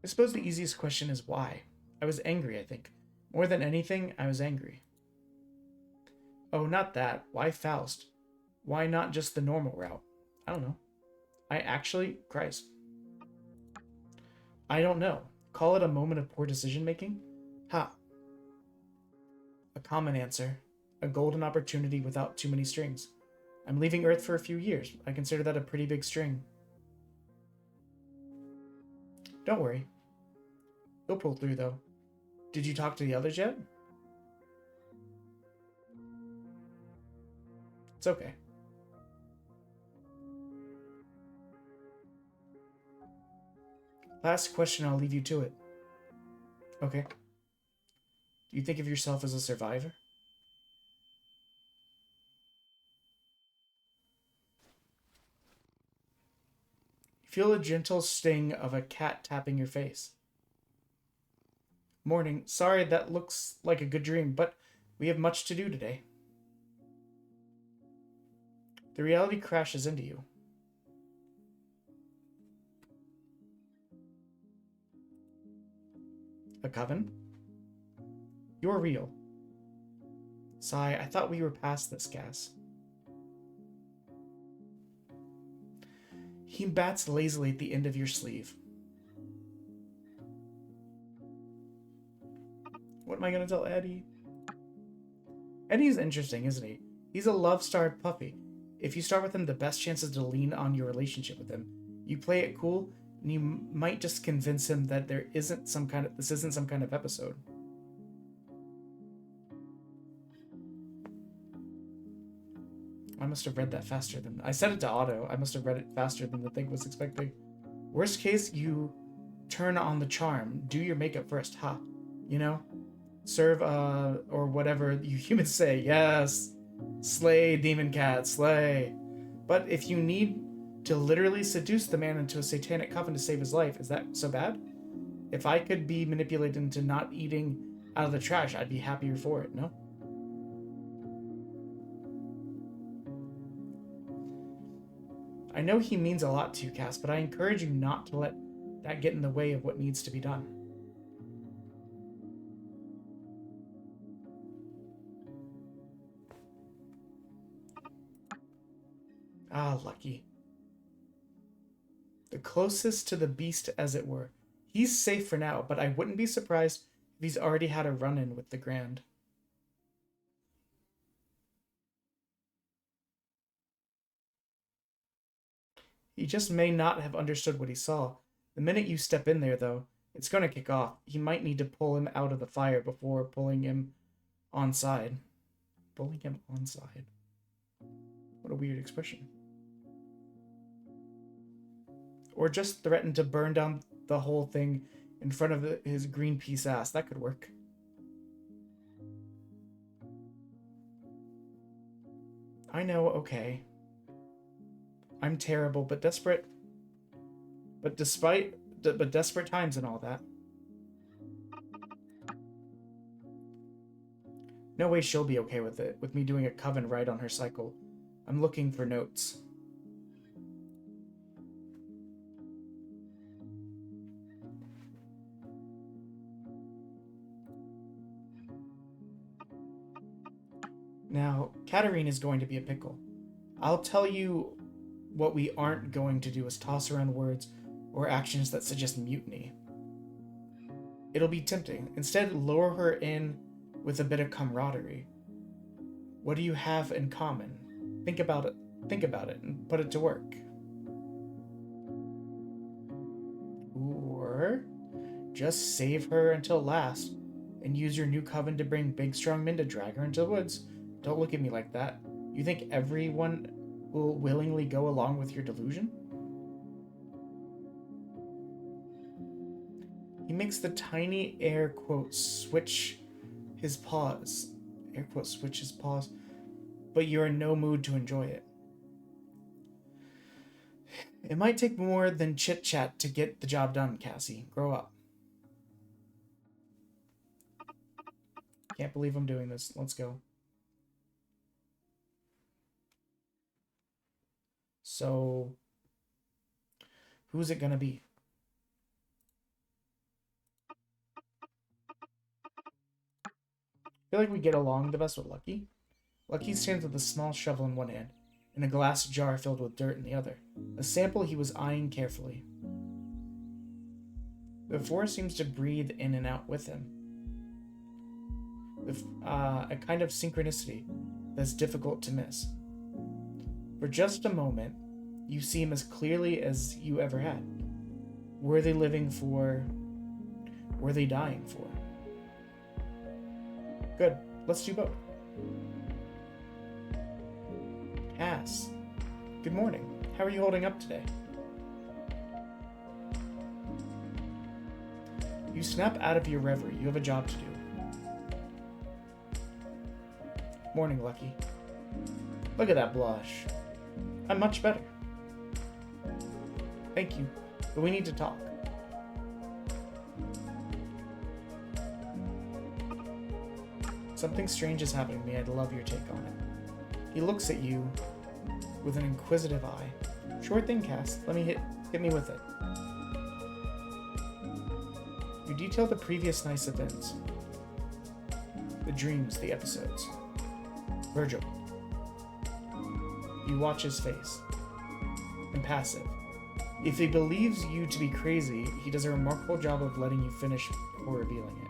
I suppose the easiest question is why. I was angry, I think. More than anything, I was angry. Oh, not that. Why Faust? Why not just the normal route? I don't know. Christ. I don't know. Call it a moment of poor decision-making? Ha. A common answer. A golden opportunity without too many strings. I'm leaving Earth for a few years. I consider that a pretty big string. Don't worry. You'll pull through, though. Did you talk to the others yet? It's okay. Last question, I'll leave you to it. Okay. Do you think of yourself as a survivor? You feel a gentle sting of a cat tapping your face. Morning. Sorry, that looks like a good dream, but we have much to do today. The reality crashes into you. A coven? You're real. Sigh, I thought we were past this, Cass. He bats lazily at the end of your sleeve. What am I going to tell Eddie? Eddie's interesting, isn't he? He's a love-starved puppy. If you start with him, the best chance is to lean on your relationship with him. You play it cool, and you might just convince him that this isn't some kind of episode. I must have read that faster than... I set it to auto. I must have read it faster than the thing was expecting. Worst case, you turn on the charm. Do your makeup first, huh? You know? Serve, or whatever you humans say. Yes! Slay, demon cat, slay! But if you need to literally seduce the man into a satanic coven to save his life, is that so bad? If I could be manipulated into not eating out of the trash, I'd be happier for it, no? I know he means a lot to you, Cass, but I encourage you not to let that get in the way of what needs to be done. Ah, lucky. The closest to the beast, as it were. He's safe for now, but I wouldn't be surprised if he's already had a run-in with the Grand. He just may not have understood what he saw. The minute you step in there, though, it's going to kick off. He might need to pull him out of the fire before pulling him onside. Pulling him onside. What a weird expression. Or just threaten to burn down the whole thing in front of his Greenpeace ass. That could work. I know, okay. I'm terrible, but desperate. But desperate times and all that. No way she'll be okay with it, with me doing a coven ride on her cycle. I'm looking for notes. Now, Katarine is going to be a pickle. I'll tell you what we aren't going to do is toss around words or actions that suggest mutiny. It'll be tempting. Instead, lure her in with a bit of camaraderie. What do you have in common? Think about it. Think about it and put it to work. Or just save her until last and use your new coven to bring big strong men to drag her into the woods. Don't look at me like that. You think everyone will willingly go along with your delusion? He makes the tiny air quote switch his paws. Air quote switch his paws. But you're in no mood to enjoy it. It might take more than chit-chat to get the job done, Cassie. Grow up. Can't believe I'm doing this. Let's go. So, who's it gonna be? I feel like we get along the best with Lucky. Lucky stands with a small shovel in one hand and a glass jar filled with dirt in the other, a sample he was eyeing carefully. The forest seems to breathe in and out with him. A kind of synchronicity that's difficult to miss. For just a moment, you see him as clearly as you ever had. Were they living for? Were they dying for? Good. Let's do both. Cass. Good morning. How are you holding up today? You snap out of your reverie. You have a job to do. Morning, Lucky. Look at that blush. I'm much better. Thank you, but we need to talk. Something strange is happening to me. I'd love your take on it. He looks at you with an inquisitive eye. Sure thing, Cass. Let me hit me with it. You detail the previous night's events. The dreams, the episodes. Virgil. You watch his face. Impassive. If he believes you to be crazy, he does a remarkable job of letting you finish before revealing it.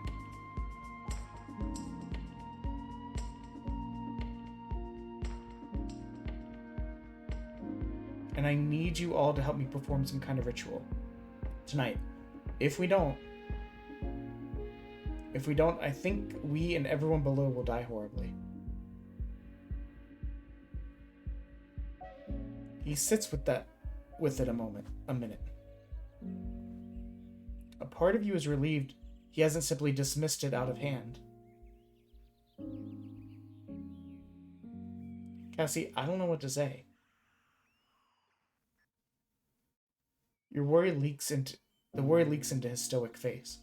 And I need you all to help me perform some kind of ritual. Tonight. If we don't, I think we and everyone below will die horribly. He sits with it a minute. A part of you is relieved he hasn't simply dismissed it out of hand. Cassie, I don't know what to say. The worry leaks into his stoic face.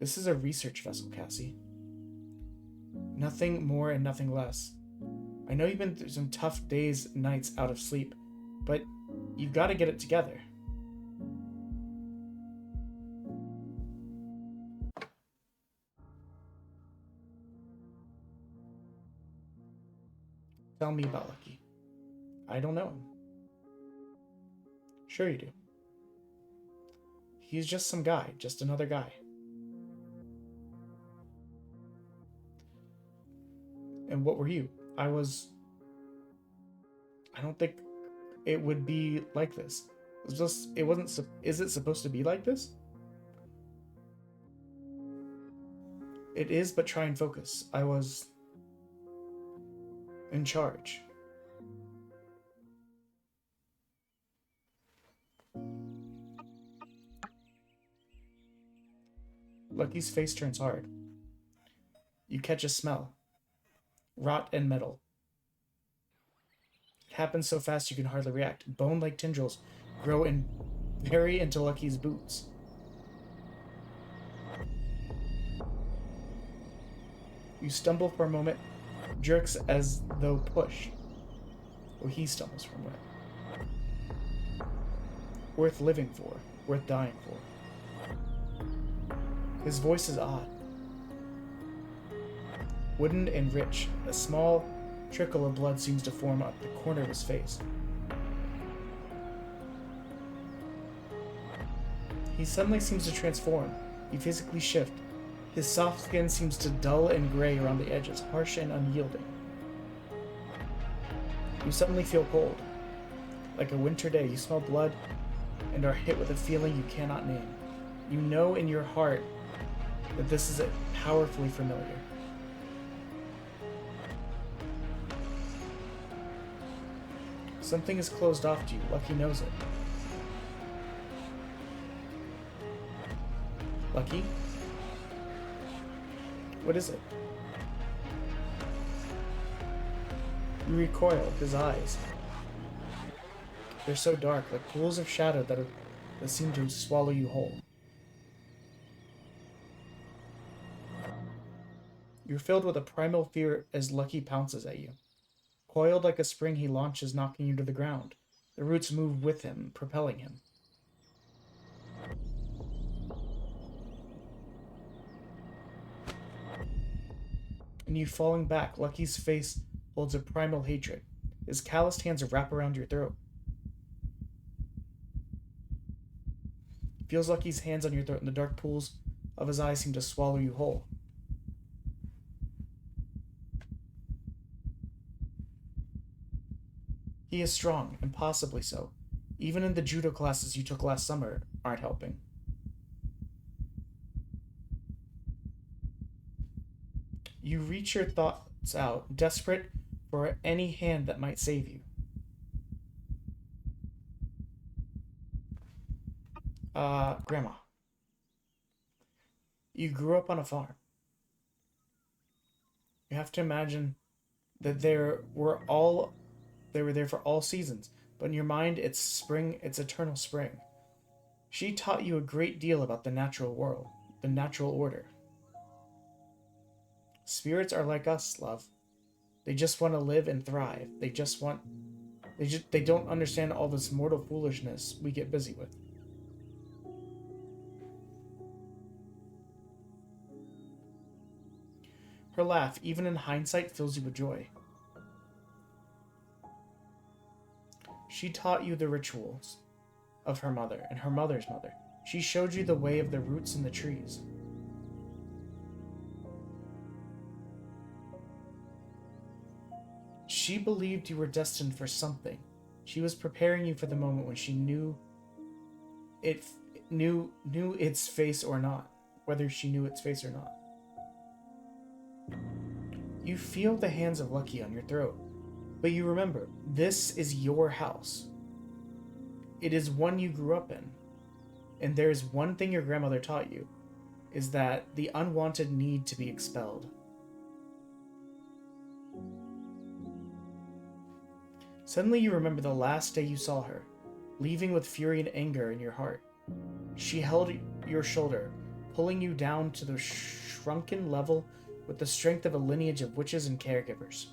This is a research vessel, Cassie. Nothing more and nothing less. I know you've been through some tough days, nights out of sleep, but you've got to get it together. Tell me about Lucky. I don't know him. Sure you do. He's just some guy, just another guy. And what were you? I don't think it would be like this. Is it supposed to be like this? It is, but try and focus. I was in charge. Lucky's face turns hard. You catch a smell. Rot and metal. It happens so fast you can hardly react. Bone-like tendrils grow and bury into Lucky's boots. You stumble for a moment, jerks as though pushed. Or he stumbles for a moment. Worth living for, worth dying for. His voice is odd. Wooden and rich, a small trickle of blood seems to form up the corner of his face. He suddenly seems to transform. You physically shift. His soft skin seems to dull and gray around the edges, harsh and unyielding. You suddenly feel cold. Like a winter day, you smell blood and are hit with a feeling you cannot name. You know in your heart that this is powerfully familiar. Something is closed off to you. Lucky knows it. Lucky? What is it? You recoil, his eyes. They're so dark, like pools of shadow that seem to swallow you whole. You're filled with a primal fear as Lucky pounces at you. Coiled like a spring, he launches, knocking you to the ground. The roots move with him, propelling him. And you falling back, Lucky's face holds a primal hatred. His calloused hands wrap around your throat. Feels Lucky's hands on your throat, and the dark pools of his eyes seem to swallow you whole. He is strong, impossibly so. Even in the judo classes you took last summer aren't helping. You reach your thoughts out, desperate for any hand that might save you. Grandma. You grew up on a farm. You have to imagine that they were there for all seasons, but in your mind it's spring, it's eternal spring. She taught you a great deal about the natural world, the natural order. Spirits are like us, love. They just want to live and thrive. They don't understand all this mortal foolishness we get busy with. Her laugh, even in hindsight, fills you with joy. She taught you the rituals of her mother and her mother's mother. She showed you the way of the roots and the trees. She believed you were destined for something. She was preparing you for the moment when she knew its face or not, whether she knew its face or not. You feel the hands of Lucky on your throat, but you remember, this is your house. It is one you grew up in. And there is one thing your grandmother taught you, is that the unwanted need to be expelled. Suddenly you remember the last day you saw her, leaving with fury and anger in your heart. She held your shoulder, pulling you down to the shrunken level with the strength of a lineage of witches and caregivers.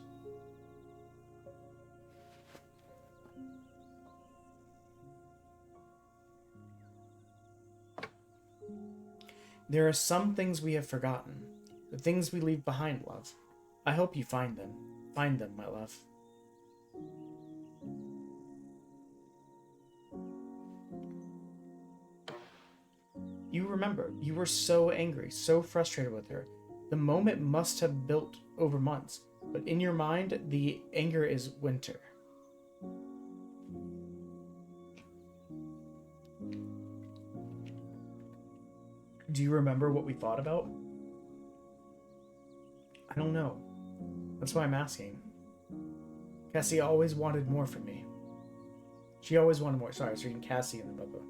There are some things we have forgotten, the things we leave behind, love. I hope you find them. Find them, my love. You remember, you were so angry, so frustrated with her. The moment must have built over months, but in your mind, the anger is winter. Do you remember what we thought about? I don't know. That's why I'm asking. Cassie always wanted more from me. She always wanted more. Sorry, I was reading Cassie in the book.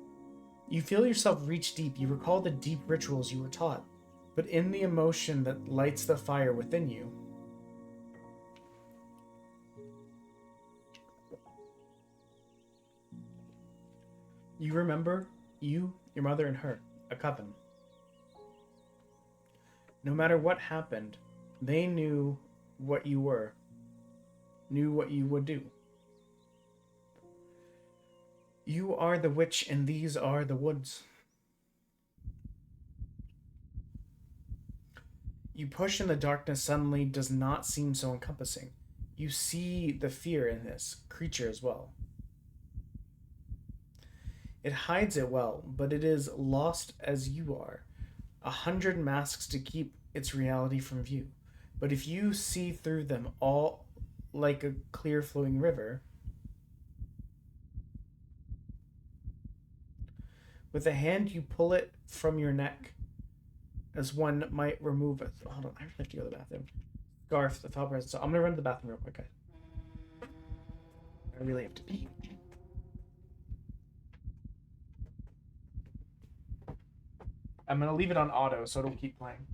You feel yourself reach deep. You recall the deep rituals you were taught. but in the emotion that lights the fire within you. You remember you, your mother, and her, a coven. No matter what happened, they knew what you were, knew what you would do. You are the witch and these are the woods. You push in the darkness suddenly does not seem so encompassing. You see the fear in this creature as well. It hides it well, but it is lost as you are. 100 masks to keep its reality from view. But if you see through them all like a clear flowing river, with a hand you pull it from your neck, as one might remove it. Hold on, I really have to go to the bathroom. Scarf, the felt present. So I'm gonna run to the bathroom real quick, guys. I really have to pee. I'm gonna leave it on auto so it'll keep playing.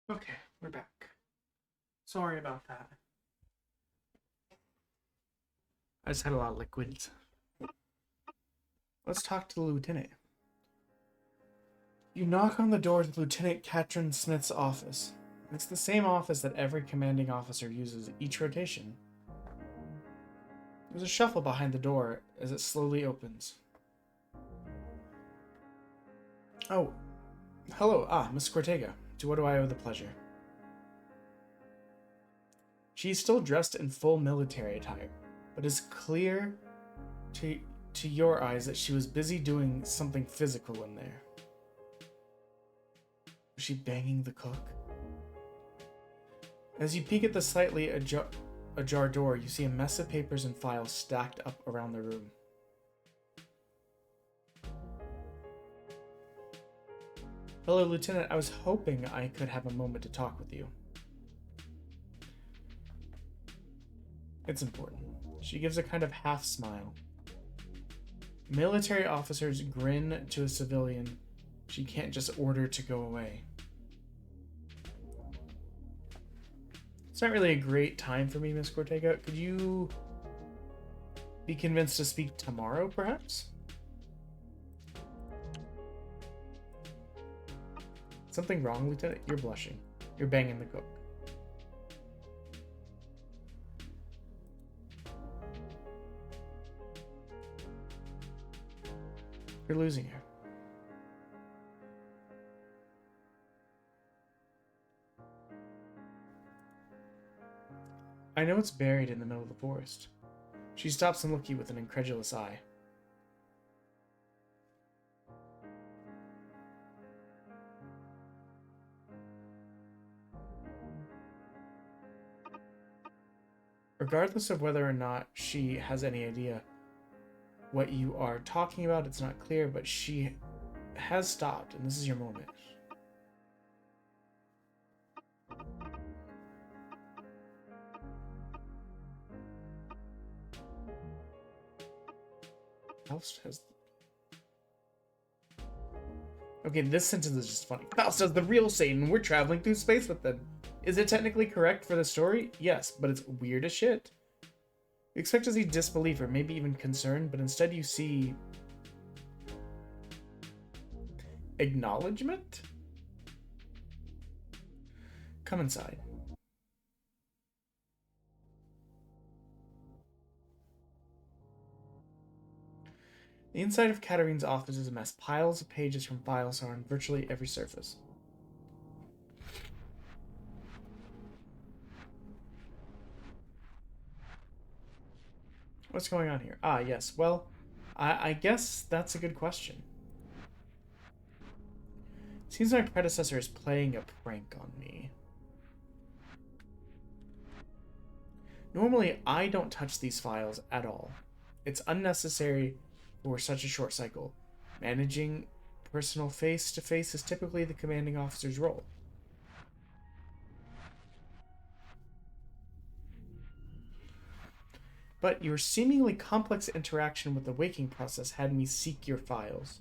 Okay, we're back. Sorry about that. I just had a lot of liquids. Let's talk to the lieutenant. You knock on the door to Lieutenant Katrin Smith's office. It's the same office that every commanding officer uses each rotation. There's a shuffle behind the door as it slowly opens. Oh, hello. Miss Cortega. To what do I owe the pleasure? She's still dressed in full military attire, but it's clear to your eyes that she was busy doing something physical in there. Was she banging the cook? As you peek at the slightly ajar door, you see a mess of papers and files stacked up around the room. Hello, Lieutenant. I was hoping I could have a moment to talk with you. It's important. She gives a kind of half smile. Military officers grin to a civilian she can't just order to go away. It's not really a great time for me, Miss Cortega. Could you be convinced to speak tomorrow, perhaps? Something wrong, Lieutenant? You're blushing. You're banging the cook. You're losing her. I know it's buried in the middle of the forest. She stops and looks at you with an incredulous eye. Regardless of whether or not she has any idea what you are talking about, it's not clear, but she has stopped, and this is your moment. Faust has... Okay, this sentence is just funny. Faust has the real Satan. We're traveling through space with them. Is it technically correct for the story? Yes, but it's weird as shit. You expect to see disbelief or maybe even concern, but instead you see... acknowledgement? Come inside. The inside of Katarine's office is a mess. Piles of pages from files are on virtually every surface. What's going on here? Ah, yes. Well, I guess that's a good question. Seems my predecessor is playing a prank on me. Normally, I don't touch these files at all. It's unnecessary for such a short cycle. Managing personal face-to-face is typically the commanding officer's role. But your seemingly complex interaction with the waking process had me seek your files.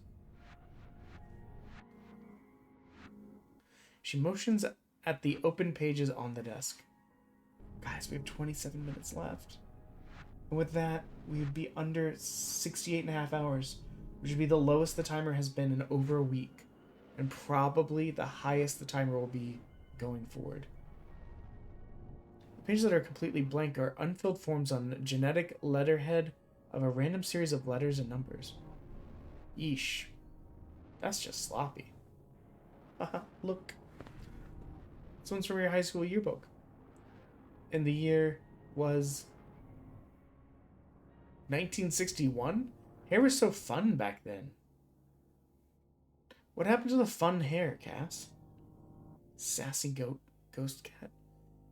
She motions at the open pages on the desk. Guys, we have 27 minutes left. And with that, we would be under 68.5 hours, which would be the lowest the timer has been in over a week, and probably the highest the timer will be going forward. The pages that are completely blank are unfilled forms on genetic letterhead of a random series of letters and numbers. Yeesh. That's just sloppy. Haha, look. This one's from your high school yearbook. And the year was 1961? Hair was so fun back then. What happened to the fun hair, Cass? Sassy ghost cat.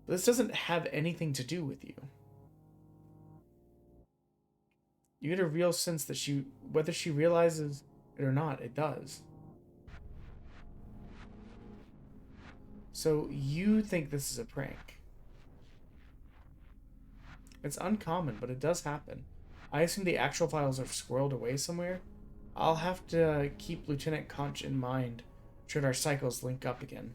But this doesn't have anything to do with you. You get a real sense that whether she realizes it or not, it does. So you think this is a prank. It's uncommon, but it does happen. I assume the actual files are squirreled away somewhere. I'll have to keep Lieutenant Conch in mind should our cycles link up again.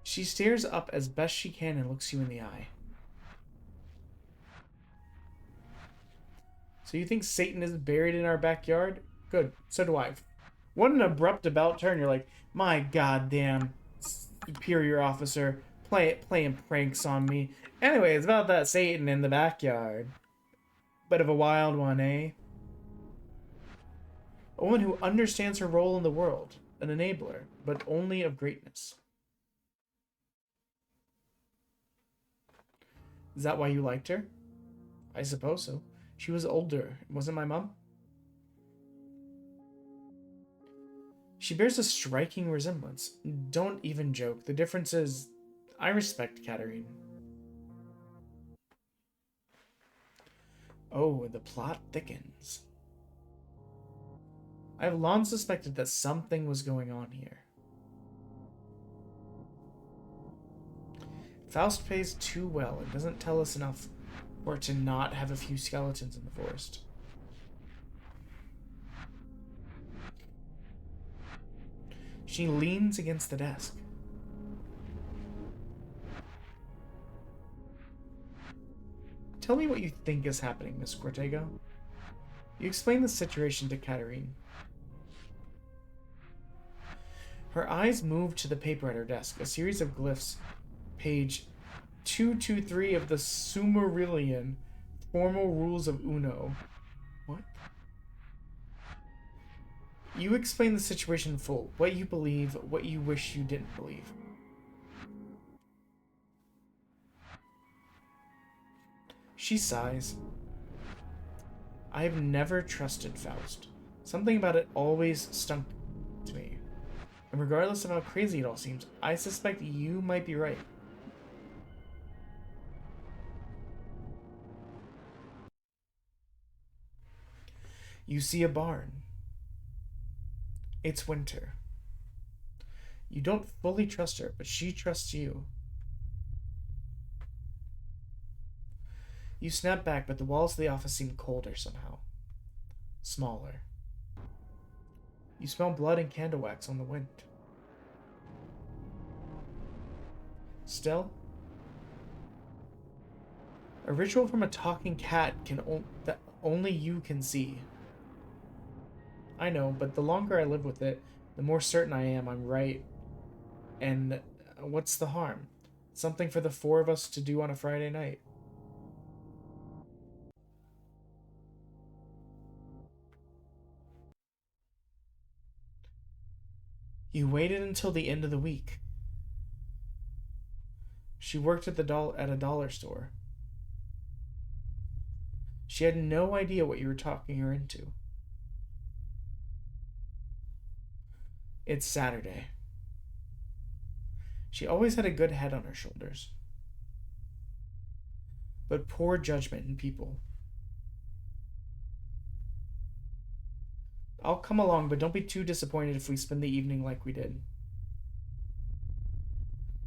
She stares up as best she can and looks you in the eye. So you think Satan is buried in our backyard? Good, so do I. What an abrupt about turn. You're like, my goddamn superior officer playing pranks on me. Anyway, it's about that Satan in the backyard. Bit of a wild one, eh? A woman who understands her role in the world. An enabler, but only of greatness. Is that why you liked her? I suppose so. She was older. Wasn't my mom? She bears a striking resemblance. Don't even joke. The difference is, I respect Katarine. Oh, the plot thickens. I have long suspected that something was going on here. Faust pays too well. It doesn't tell us enough for it to not have a few skeletons in the forest. She leans against the desk. Tell me what you think is happening, Miss Cortego. You explain the situation to Katarine. Her eyes move to the paper at her desk, a series of glyphs. Page 223 of the Sumerian Formal Rules of Uno. What? You explain the situation in full. What you believe, what you wish you didn't believe. She sighs. I have never trusted Faust. Something about it always stunk to me. And regardless of how crazy it all seems, I suspect you might be right. You see a barn. It's winter. You don't fully trust her, but she trusts you. You snap back, but the walls of the office seem colder somehow. Smaller. You smell blood and candle wax on the wind. Still, a ritual from a talking cat that only you can see. I know, but the longer I live with it, the more certain I am I'm right. And what's the harm? Something for the four of us to do on a Friday night. You waited until the end of the week. She worked at a dollar store. She had no idea what you were talking her into. It's Saturday. She always had a good head on her shoulders. But poor judgment in people. I'll come along, but don't be too disappointed if we spend the evening like we did.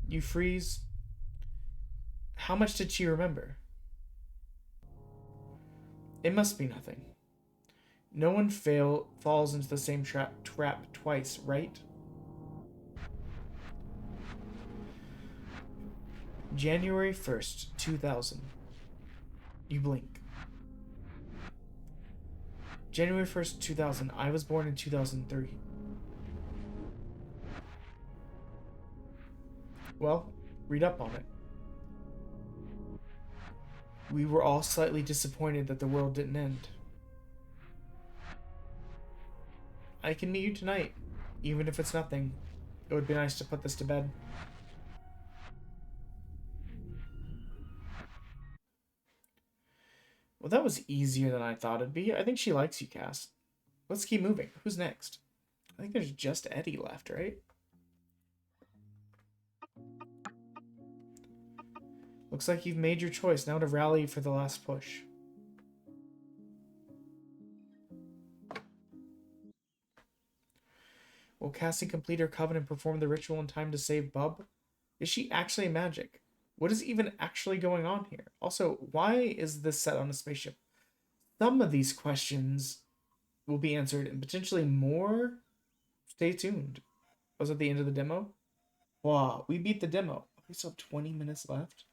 You freeze. How much did she remember? It must be nothing. No one falls into the same trap twice, right? January 1st, 2000. You blink. January 1st, 2000. I was born in 2003. Well, read up on it. We were all slightly disappointed that the world didn't end. I can meet you tonight, even if it's nothing. It would be nice to put this to bed. Well, that was easier than I thought it'd be. I think she likes you, Cass. Let's keep moving. Who's next? I think there's just Eddie left, right? Looks like you've made your choice. Now to rally for the last push. Will Cassie complete her covenant and perform the ritual in time to save Bub? Is she actually magic? What is even actually going on here? Also, why is this set on a spaceship? Some of these questions will be answered and potentially more. Stay tuned. Was at the end of the demo? Wow, we beat the demo. We still have 20 minutes left.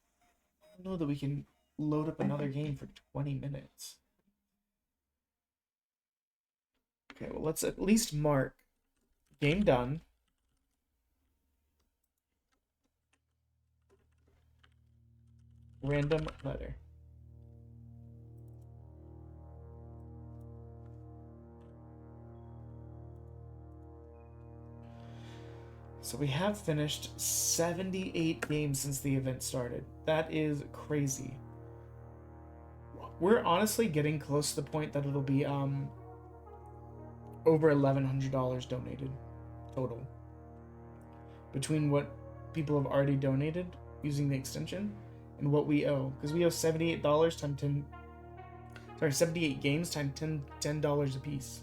I don't know that we can load up another game for 20 minutes. Okay, well, let's at least mark game done. Random letter. So we have finished 78 games since the event started. That is crazy. We're honestly getting close to the point that it'll be over $1,100 donated total. Between what people have already donated using the extension and what we owe. Because we owe $78 times 10. Sorry, 78 games times $10 a piece.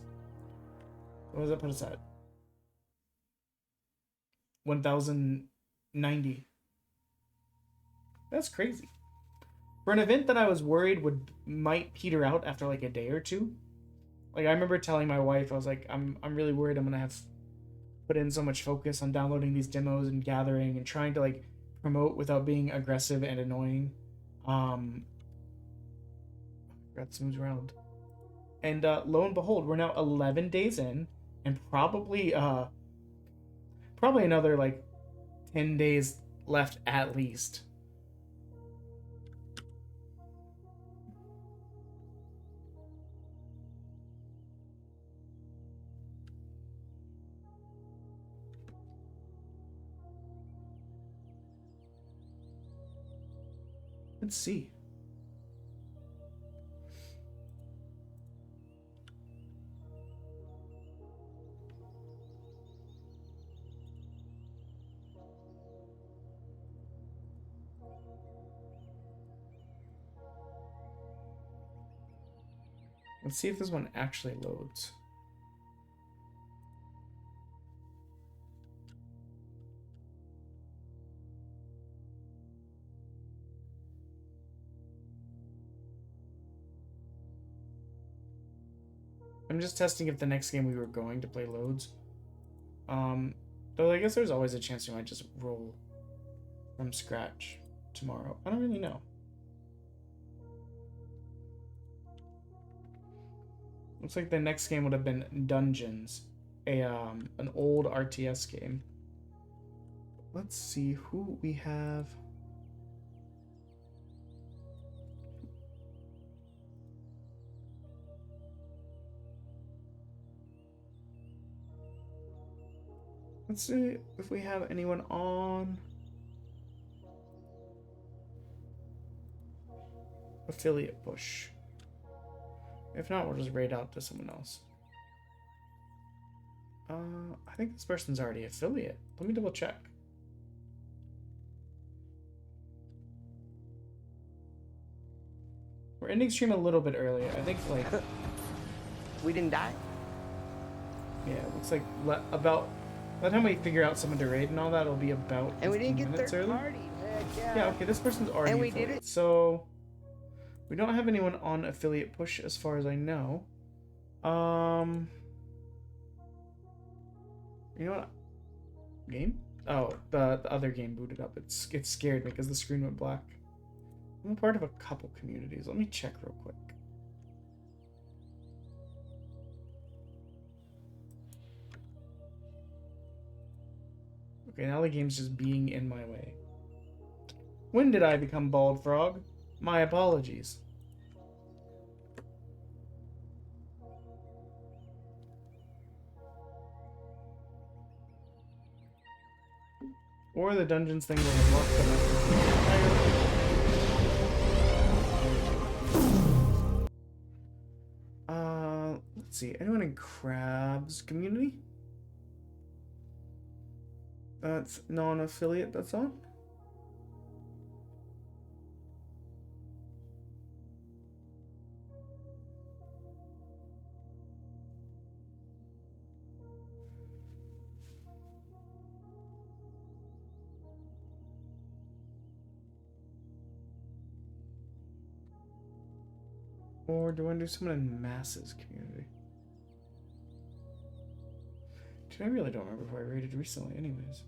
What does that put us at? 1,090. That's crazy. For an event that I was worried might peter out after like a day or two. Like I remember telling my wife, I was like, I'm really worried I'm gonna have put in so much focus on downloading these demos and gathering and trying to like promote without being aggressive and annoying. Got smooth around. And lo and behold, we're now 11 days in, and probably another like 10 days left at least. Let's see. Let's see if this one actually loads. I'm just testing if the next game we were going to play loads. Though I guess there's always a chance we might just roll from scratch tomorrow. I don't really know. Looks like the next game would have been Dungeons, an old RTS game. Let's see who we have. Let's see if we have anyone on affiliate push. If not, we'll just raid out to someone else. I think this person's already affiliate. Let me double check. We're ending stream a little bit early. I think like we didn't die. Yeah, it looks like about by the time we figure out someone to raid and all that, it'll be about 15 and we didn't get minutes third early. party. Heck yeah. Yeah, okay, this person's already and we affiliate. did it. So we don't have anyone on affiliate push as far as I know. You know what? Game? Oh, the other game booted up. It scared me because the screen went black. I'm a part of a couple communities. Let me check real quick. Okay, now the game's just being in my way. When did I become Bald Frog? My apologies. Or the dungeons thing will have locked them up. Let's see. Anyone in Crab's community? That's non-affiliate that's on? Or do I do someone in Mass's community? Dude, I really don't remember who I rated recently anyways.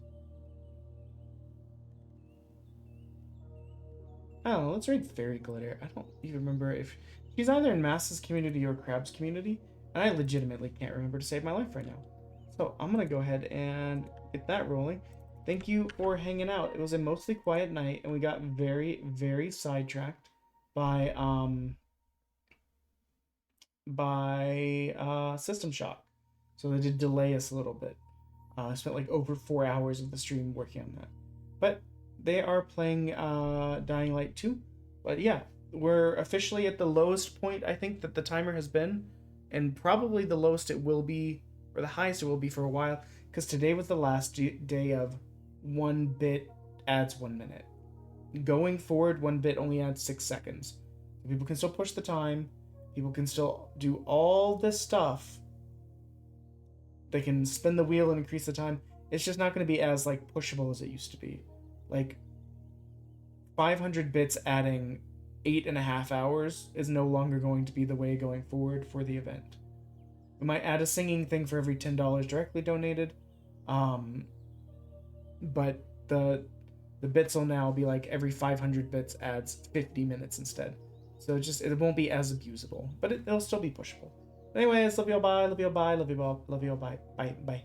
I don't know, let's raid Fairy Glitter. I don't even remember if she's either in Mass's community or Crab's community. And I legitimately can't remember to save my life right now. So I'm gonna go ahead and get that rolling. Thank you for hanging out. It was a mostly quiet night and we got very, very sidetracked by System Shock. So they did delay us a little bit. I spent like over 4 hours of the stream working on that. But they are playing Dying Light 2. But yeah, we're officially at the lowest point I think that the timer has been. And probably the lowest it will be, or the highest it will be for a while. Because today was the last day of 1 bit adds 1 minute. Going forward, 1 bit only adds 6 seconds. People can still push the time. People can still do all this stuff. They can spin the wheel and increase the time. It's just not going to be as like pushable as it used to be. Like 500 bits adding 8.5 hours is no longer going to be the way going forward for the event. We might add a singing thing for every $10 directly donated. But the bits will now be like every 500 bits adds 50 minutes instead. So it won't be as abusable, but it'll still be pushable. Anyways, love you all, bye, love you all, bye, love you all, bye, bye, bye.